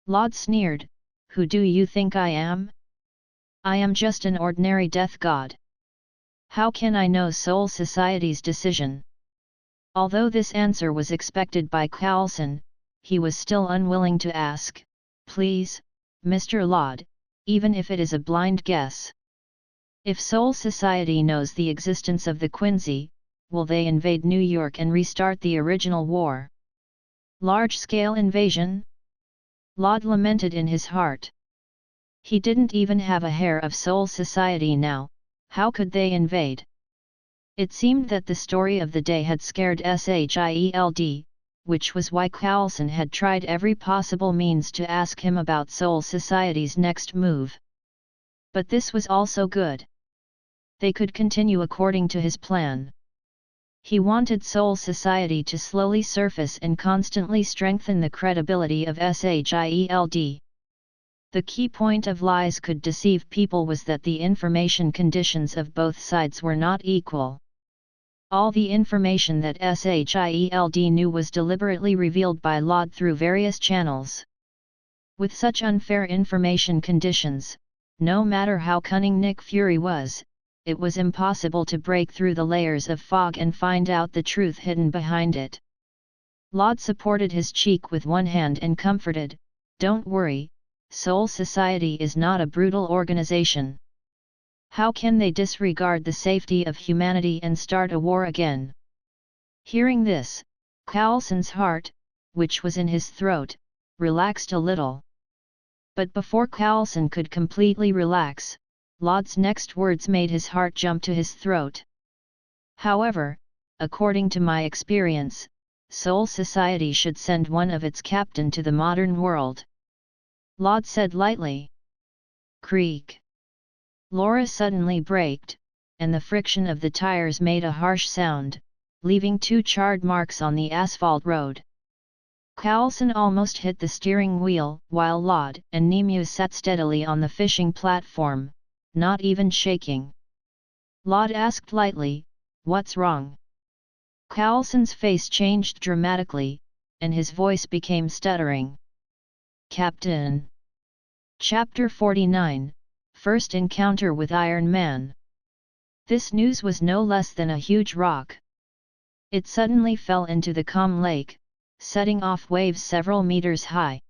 Lod sneered, Who do you think I am? I am just an ordinary death god. How can I know Soul Society's decision? Although this answer was expected by Carlson, he was still unwilling to ask, Please, Mr. Lod, even if it is a blind guess. If Soul Society knows the existence of the Quincy, will they invade New York and restart the original war? Large-scale invasion? Lod lamented in his heart. He didn't even have a hair of Soul Society now, how could they invade? It seemed that the story of the day had scared SHIELD, which was why Carlson had tried every possible means to ask him about Soul Society's next move. But this was also good. They could continue according to his plan. He wanted Soul Society to slowly surface and constantly strengthen the credibility of SHIELD. The key point of lies could deceive people was that the information conditions of both sides were not equal. All the information that SHIELD knew was deliberately revealed by Lod through various channels. With such unfair information conditions, no matter how cunning Nick Fury was, it was impossible to break through the layers of fog and find out the truth hidden behind it. Lod supported his cheek with one hand and comforted, Don't worry, Soul Society is not a brutal organization. How can they disregard the safety of humanity and start a war again? Hearing this, Carlson's heart, which was in his throat, relaxed a little. But before Carlson could completely relax, Lod's next words made his heart jump to his throat. However, according to my experience, Soul Society should send one of its captain to the modern world. Lod said lightly. Creak. Laura suddenly braked, and the friction of the tires made a harsh sound, leaving 2 charred marks on the asphalt road. Carlson almost hit the steering wheel, while Lod and Nemu sat steadily on the fishing platform, not even shaking. Lod asked lightly, What's wrong? Carlson's face changed dramatically, and his voice became stuttering. Captain. Chapter 49, First Encounter with Iron Man. This news was no less than a huge rock. It suddenly fell into the calm lake, setting off waves several meters high.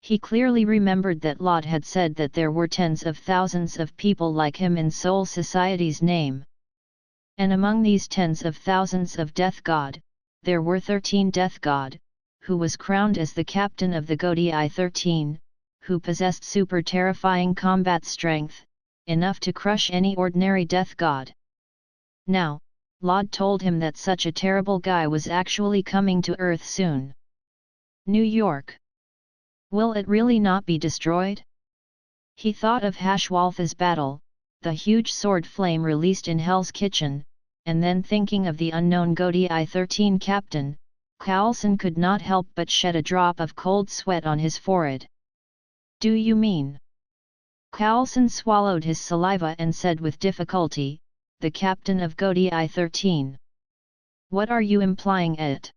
He clearly remembered that Lod had said that there were tens of thousands of people like him in Soul Society's name. And among these tens of thousands of Death God, there were 13 Death God, who was crowned as the captain of the Godii 13, who possessed super terrifying combat strength, enough to crush any ordinary Death God. Now, Laud told him that such a terrible guy was actually coming to Earth soon. New York. Will it really not be destroyed? He thought of Hashwalth's battle, the huge sword flame released in Hell's Kitchen, and then thinking of the unknown Godi 13 captain, Coulson could not help but shed a drop of cold sweat on his forehead. Do you mean? Coulson swallowed his saliva and said with difficulty, the captain of Godi 13. What are you implying it?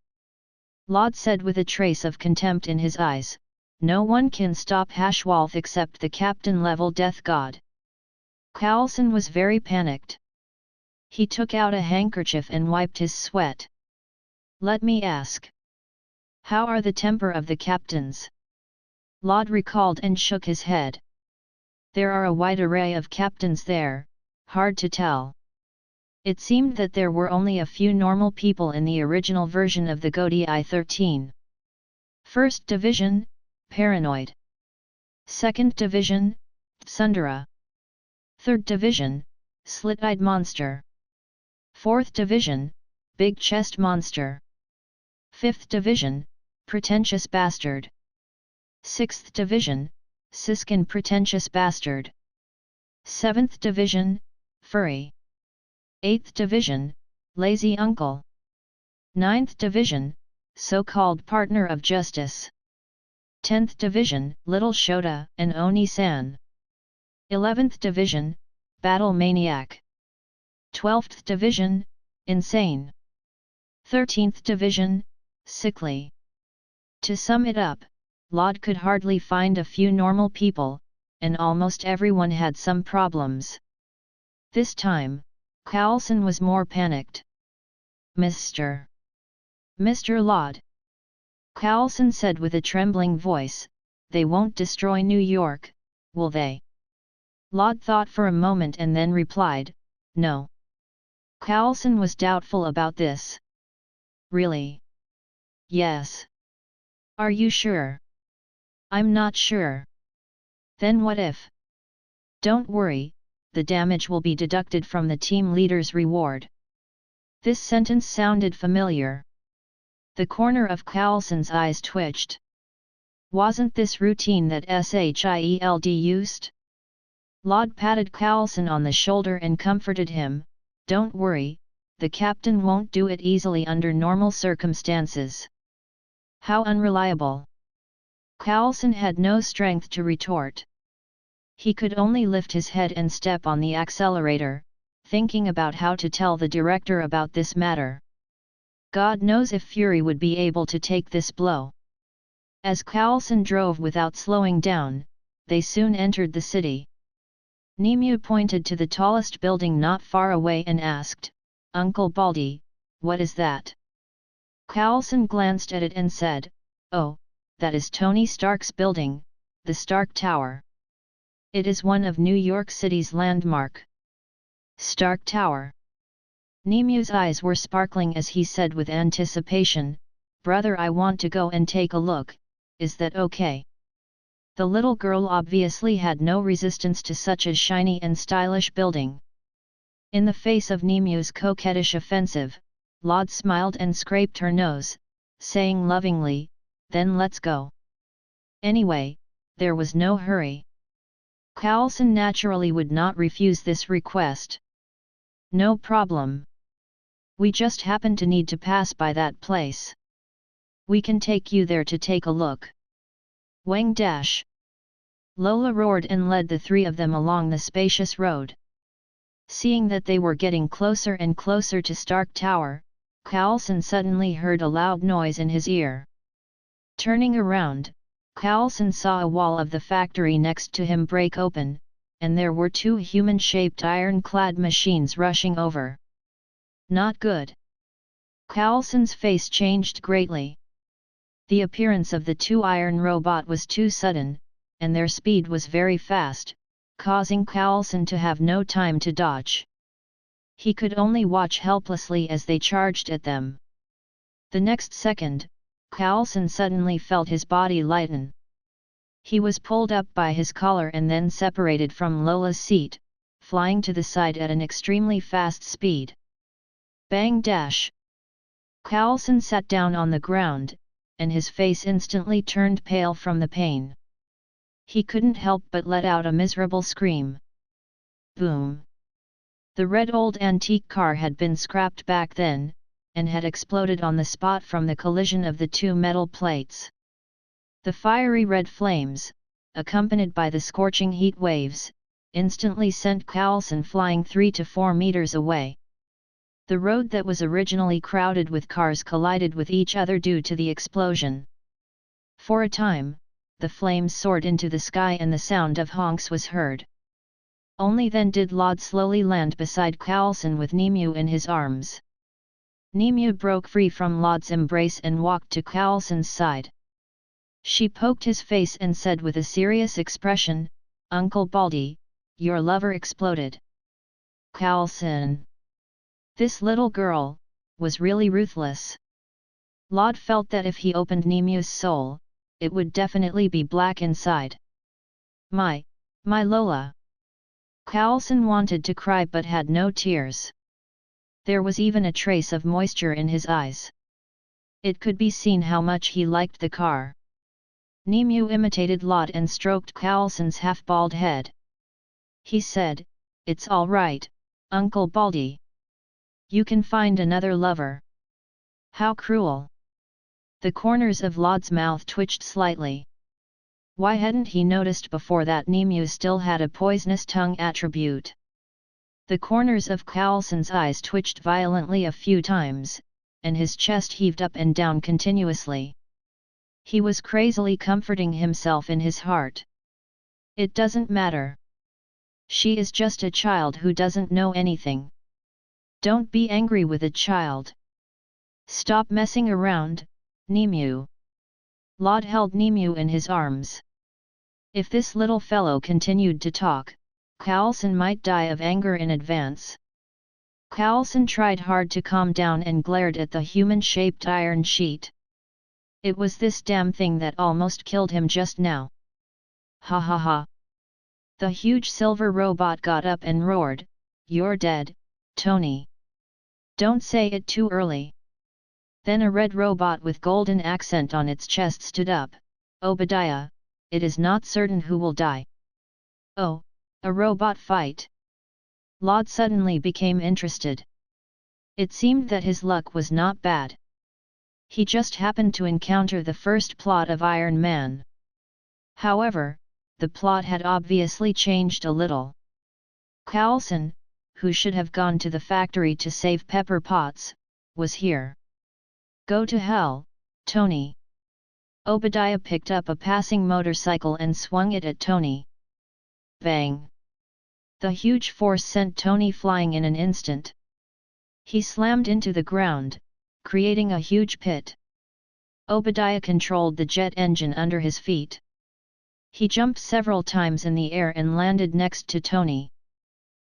Laud said with a trace of contempt in his eyes, no one can stop Hashwalth except the captain-level death god. Coulson was very panicked. He took out a handkerchief and wiped his sweat. Let me ask. How are the temper of the captains? Laud recalled and shook his head. There are a wide array of captains there, hard to tell. It seemed that there were only a few normal people in the original version of the Godi 13. 1st Division, Paranoid. 2nd Division, Tsundere. 3rd Division, Slit-Eyed Monster. 4th Division, Big Chest Monster. 5th Division, Pretentious Bastard. 6th Division, Siskin Pretentious Bastard. 7th Division, Furry. 8th Division, Lazy Uncle. 9th Division, So-called Partner of Justice. 10th Division, Little Shota and Oni-san. 11th Division, Battle Maniac. 12th Division, Insane. 13th Division, Sickly. To sum it up, Laud could hardly find a few normal people, and almost everyone had some problems. This time, Coulson was more panicked. Mr. Laud. Coulson said with a trembling voice, they won't destroy New York, will they? Laud thought for a moment and then replied, no. Coulson was doubtful about this. Really? Yes. Are you sure? I'm not sure. Then what if? Don't worry, the damage will be deducted from the team leader's reward. This sentence sounded familiar. The corner of Coulson's eyes twitched. Wasn't this routine that Shield used? Laud patted Coulson on the shoulder and comforted him, don't worry, the captain won't do it easily under normal circumstances. How unreliable. Coulson had no strength to retort. He could only lift his head and step on the accelerator, thinking about how to tell the director about this matter. God knows if Fury would be able to take this blow. As Coulson drove without slowing down, they soon entered the city. Nimue pointed to the tallest building not far away and asked, Uncle Baldy, what is that? Coulson glanced at it and said, oh, that is Tony Stark's building, the Stark Tower. It is one of New York City's landmark. Stark Tower. Nimue's eyes were sparkling as he said with anticipation, brother, I want to go and take a look, is that okay? The little girl obviously had no resistance to such a shiny and stylish building. In the face of Nimue's coquettish offensive, Laud smiled and scraped her nose, saying lovingly, then let's go. Anyway, there was no hurry. Coulson naturally would not refuse this request. No problem. We just happen to need to pass by that place. We can take you there to take a look. Wang dash. Lola roared and led the three of them along the spacious road. Seeing that they were getting closer and closer to Stark Tower, Coulson suddenly heard a loud noise in his ear. Turning around, Coulson saw a wall of the factory next to him break open, and there were two human-shaped iron-clad machines rushing over. Not good. Coulson's face changed greatly. The appearance of the two iron robot was too sudden, and their speed was very fast, causing Coulson to have no time to dodge. He could only watch helplessly as they charged at them. The next second, Coulson suddenly felt his body lighten. He was pulled up by his collar and then separated from Lola's seat, flying to the side at an extremely fast speed. Bang dash! Coulson sat down on the ground, and his face instantly turned pale from the pain. He couldn't help but let out a miserable scream. Boom! The red old antique car had been scrapped back then, and had exploded on the spot from the collision of the two metal plates. The fiery red flames, accompanied by the scorching heat waves, instantly sent Coulson flying 3 to 4 meters away. The road that was originally crowded with cars collided with each other due to the explosion. For a time, the flames soared into the sky and the sound of honks was heard. Only then did Lod slowly land beside Coulson with Nemu in his arms. Nemu broke free from Lod's embrace and walked to Coulson's side. She poked his face and said with a serious expression, "Uncle Baldy, your lover exploded." Coulson. This little girl was really ruthless. Lod felt that if he opened Nemu's soul, it would definitely be black inside. My Lola. Coulson wanted to cry but had no tears. There was even a trace of moisture in his eyes. It could be seen how much he liked the car. Nemu imitated Lod and stroked Coulson's half-bald head. He said, "It's all right, Uncle Baldy. You can find another lover." How cruel! The corners of Lod's mouth twitched slightly. Why hadn't he noticed before that Nemu still had a poisonous tongue attribute? The corners of Coulson's eyes twitched violently a few times, and his chest heaved up and down continuously. He was crazily comforting himself in his heart. It doesn't matter. She is just a child who doesn't know anything. Don't be angry with a child. Stop messing around, Nemu. Lod held Nemu in his arms. If this little fellow continued to talk, Coulson might die of anger in advance. Coulson tried hard to calm down and glared at the human-shaped iron sheet. It was this damn thing that almost killed him just now. Ha ha ha. The huge silver robot got up and roared, "You're dead, Tony. Don't say it too early." Then a red robot with golden accent on its chest stood up, "Obadiah, it is not certain who will die." "Oh, a robot fight?" Lod suddenly became interested. It seemed that his luck was not bad. He just happened to encounter the first plot of Iron Man. However, the plot had obviously changed a little. Coulson, who should have gone to the factory to save Pepper Potts, was here. "Go to hell, Tony." Obadiah picked up a passing motorcycle and swung it at Tony. Bang! The huge force sent Tony flying in an instant. He slammed into the ground, creating a huge pit. Obadiah controlled the jet engine under his feet. He jumped several times in the air and landed next to Tony.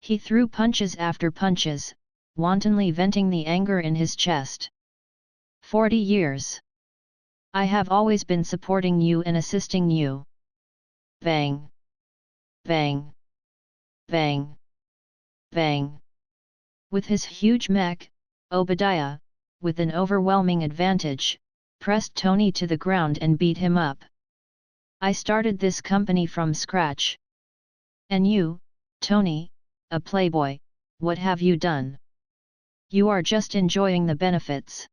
He threw punches after punches, wantonly venting the anger in his chest. 40 years. I have always been supporting you and assisting you." Bang! Bang! Bang! Bang! With his huge mech, Obadiah, with an overwhelming advantage, pressed Tony to the ground and beat him up. "I started this company from scratch. And you, Tony, a playboy, what have you done? You are just enjoying the benefits."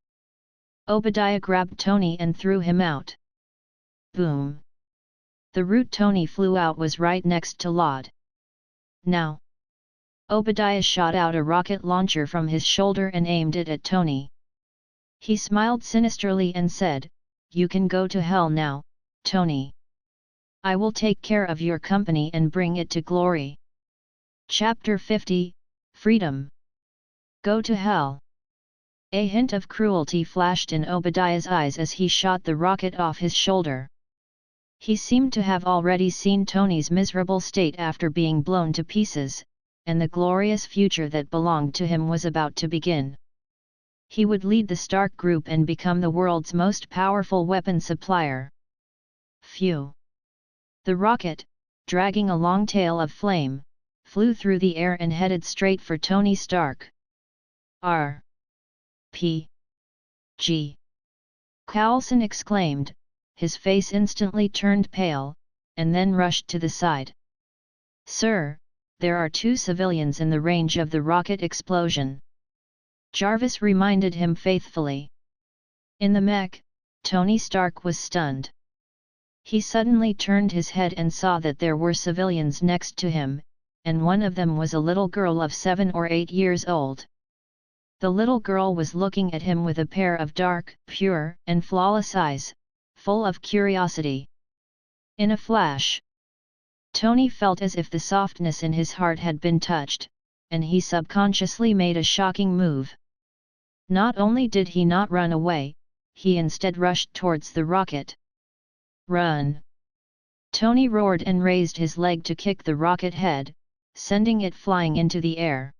Obadiah grabbed Tony and threw him out. Boom! The route Tony flew out was right next to Lod. "Now!" Obadiah shot out a rocket launcher from his shoulder and aimed it at Tony. He smiled sinisterly and said, "You can go to hell now, Tony. I will take care of your company and bring it to glory." Chapter 50, Freedom. Go to hell. A hint of cruelty flashed in Obadiah's eyes as he shot the rocket off his shoulder. He seemed to have already seen Tony's miserable state after being blown to pieces, and the glorious future that belonged to him was about to begin. He would lead the Stark Group and become the world's most powerful weapon supplier. Phew! The rocket, dragging a long tail of flame, flew through the air and headed straight for Tony Stark. "Arr!" G. Coulson exclaimed, his face instantly turned pale, and then rushed to the side. Sir, there are 2 civilians in the range of the rocket explosion. Jarvis reminded him faithfully. In the mech, Tony Stark was stunned. He suddenly turned his head and saw that there were civilians next to him, and one of them was a little girl of 7 or 8 years old. The little girl was looking at him with a pair of dark, pure, and flawless eyes, full of curiosity. In a flash, Tony felt as if the softness in his heart had been touched, and he subconsciously made a shocking move. Not only did he not run away, he instead rushed towards the rocket. Run! Tony roared and raised his leg to kick the rocket head, sending it flying into the air.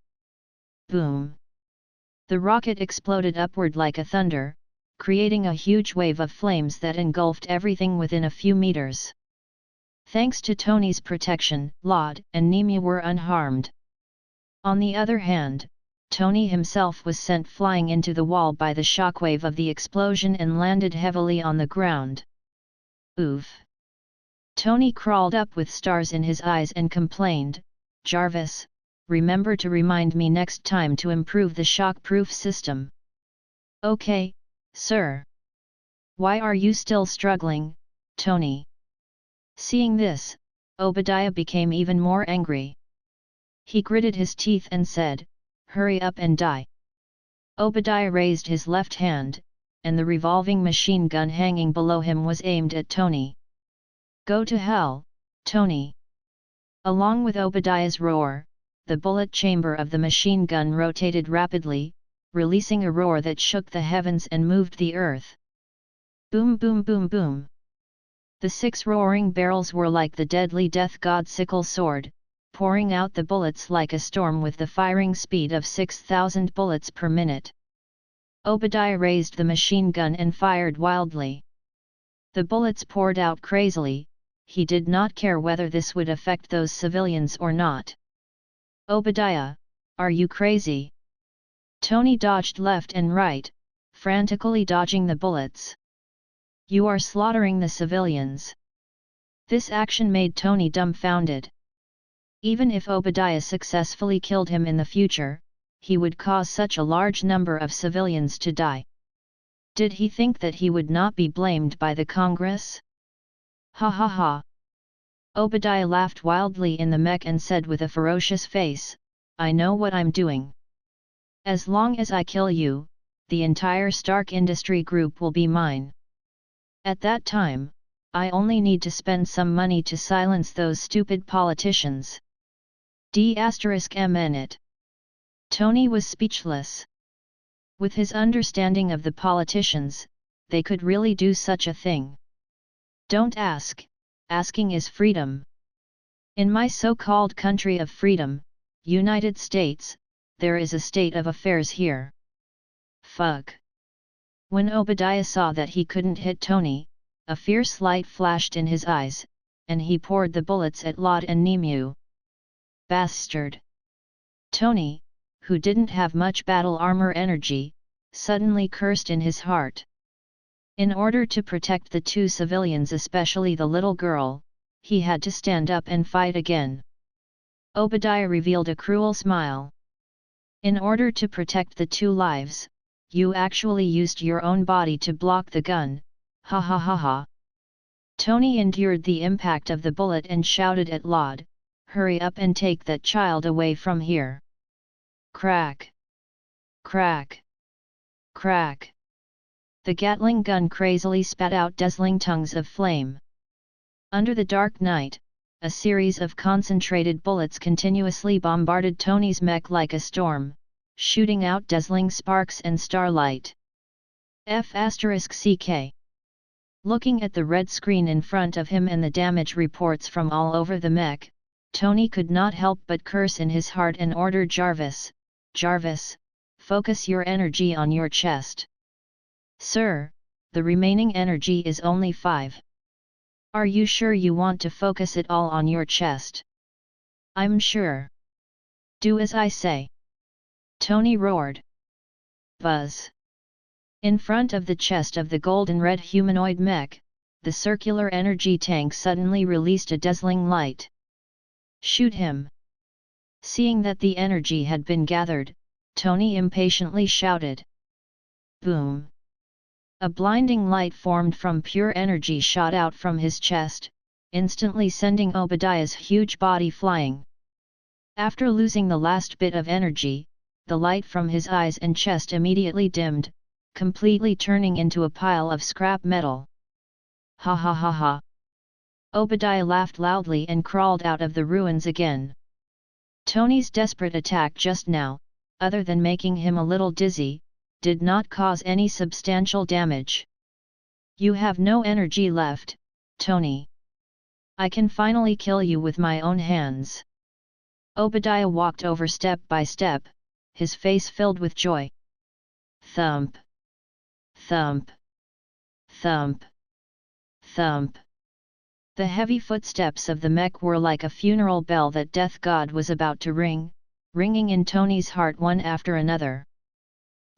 Boom! The rocket exploded upward like a thunder, creating a huge wave of flames that engulfed everything within a few meters. Thanks to Tony's protection, Lod and Nemu were unharmed. On the other hand, Tony himself was sent flying into the wall by the shockwave of the explosion and landed heavily on the ground. Oof! Tony crawled up with stars in his eyes and complained, Jarvis, remember to remind me next time to improve the shock-proof system. Okay, sir. Why are you still struggling, Tony? Seeing this, Obadiah became even more angry. He gritted his teeth and said, hurry up and die. Obadiah raised his left hand, and the revolving machine gun hanging below him was aimed at Tony. Go to hell, Tony! Along with Obadiah's roar, the bullet chamber of the machine gun rotated rapidly, releasing a roar that shook the heavens and moved the earth. Boom boom boom boom! The 6 roaring barrels were like the deadly death god's sickle sword, pouring out the bullets like a storm with the firing speed of 6,000 bullets per minute. Obadiah raised the machine gun and fired wildly. The bullets poured out crazily, he did not care whether this would affect those civilians or not. Obadiah, are you crazy? Tony dodged left and right, frantically dodging the bullets. You are slaughtering the civilians. This action made Tony dumbfounded. Even if Obadiah successfully killed him in the future, he would cause such a large number of civilians to die. Did he think that he would not be blamed by the Congress? Ha ha ha! Obadiah laughed wildly in the mech and said with a ferocious face, I know what I'm doing. As long as I kill you, the entire Stark Industry Group will be mine. At that time, I only need to spend some money to silence those stupid politicians. D****. Tony was speechless. With his understanding of the politicians, they could really do such a thing. Don't ask, asking is freedom. In my so-called country of freedom, United States, there is a state of affairs here. Fuck. When Obadiah saw that he couldn't hit Tony, a fierce light flashed in his eyes, and he poured the bullets at Lod and Nemu. Bastard! Tony, who didn't have much battle armor energy, suddenly cursed in his heart. In order to protect the 2 civilians, especially the little girl, he had to stand up and fight again. Obadiah revealed a cruel smile. In order to protect the 2 lives, you actually used your own body to block the gun, ha ha ha ha. Tony endured the impact of the bullet and shouted at Lod, hurry up and take that child away from here. Crack! Crack! Crack! The Gatling gun crazily spat out dazzling tongues of flame. Under the dark night, a series of concentrated bullets continuously bombarded Tony's mech like a storm, shooting out dazzling sparks and starlight. F***ck. Looking at the red screen in front of him and the damage reports from all over the mech, Tony could not help but curse in his heart and order Jarvis, Jarvis, focus your energy on your chest. Sir, the remaining energy is only 5. Are you sure you want to focus it all on your chest? I'm sure. Do as I say. Tony roared. Buzz. In front of the chest of the golden-red humanoid mech, the circular energy tank suddenly released a dazzling light. Shoot him! Seeing that the energy had been gathered, Tony impatiently shouted. Boom! A blinding light formed from pure energy shot out from his chest, instantly sending Obadiah's huge body flying. After losing the last bit of energy, the light from his eyes and chest immediately dimmed, completely turning into a pile of scrap metal. Ha ha ha ha! Obadiah laughed loudly and crawled out of the ruins again. Tony's desperate attack just now, other than making him a little dizzy, did not cause any substantial damage. You have no energy left, Tony. I can finally kill you with my own hands. Obadiah walked over step by step, his face filled with joy. Thump! Thump! Thump! Thump! The heavy footsteps of the mech were like a funeral bell that Death God was about to ring, ringing in Tony's heart one after another.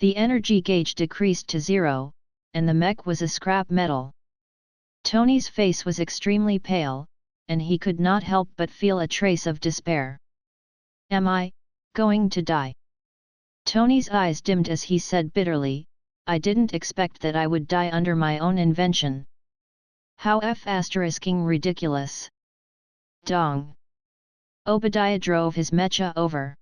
The energy gauge decreased to 0, and the mech was a scrap metal. Tony's face was extremely pale, and he could not help but feel a trace of despair. Am I going to die? Tony's eyes dimmed as he said bitterly, I didn't expect that I would die under my own invention. How f***ing ridiculous. Dong. Obadiah drove his mecha over.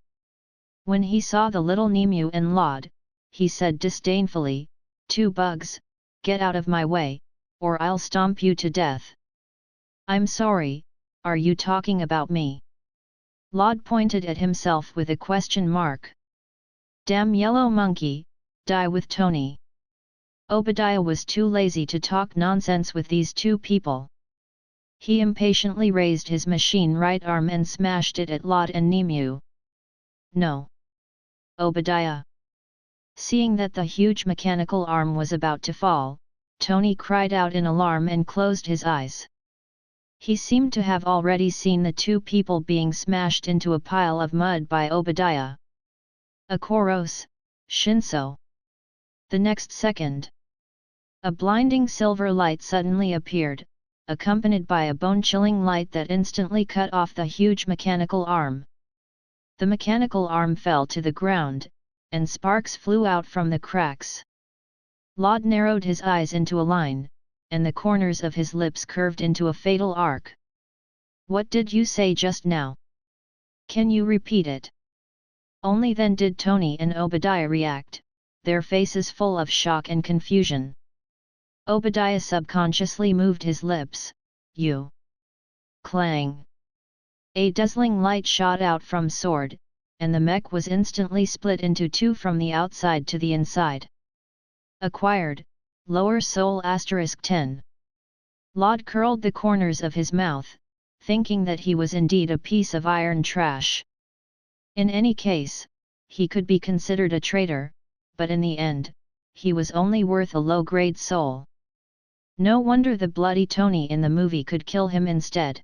When he saw the little Nemu and Lod, he said disdainfully, 2 bugs, get out of my way, or I'll stomp you to death. I'm sorry, are you talking about me? Lod pointed at himself with a question mark. Damn yellow monkey, die with Tony. Obadiah was too lazy to talk nonsense with these two people. He impatiently raised his machine right arm and smashed it at Lod and Nemu. No. Obadiah. Seeing that the huge mechanical arm was about to fall, Tony cried out in alarm and closed his eyes. He seemed to have already seen the two people being smashed into a pile of mud by Obadiah. Akoros, Shinso. The next second, a blinding silver light suddenly appeared, accompanied by a bone-chilling light that instantly cut off the huge mechanical arm. The mechanical arm fell to the ground, and sparks flew out from the cracks. Lod narrowed his eyes into a line, and the corners of his lips curved into a fatal arc. What did you say just now? Can you repeat it? Only then did Tony and Obadiah react, their faces full of shock and confusion. Obadiah subconsciously moved his lips. You. Clang. A dazzling light shot out from sword, and the mech was instantly split into 2 from the outside to the inside. Acquired, lower soul *10. Lod curled the corners of his mouth, thinking that he was indeed a piece of iron trash. In any case, he could be considered a traitor, but in the end, he was only worth a low-grade soul. No wonder the bloody Tony in the movie could kill him instead.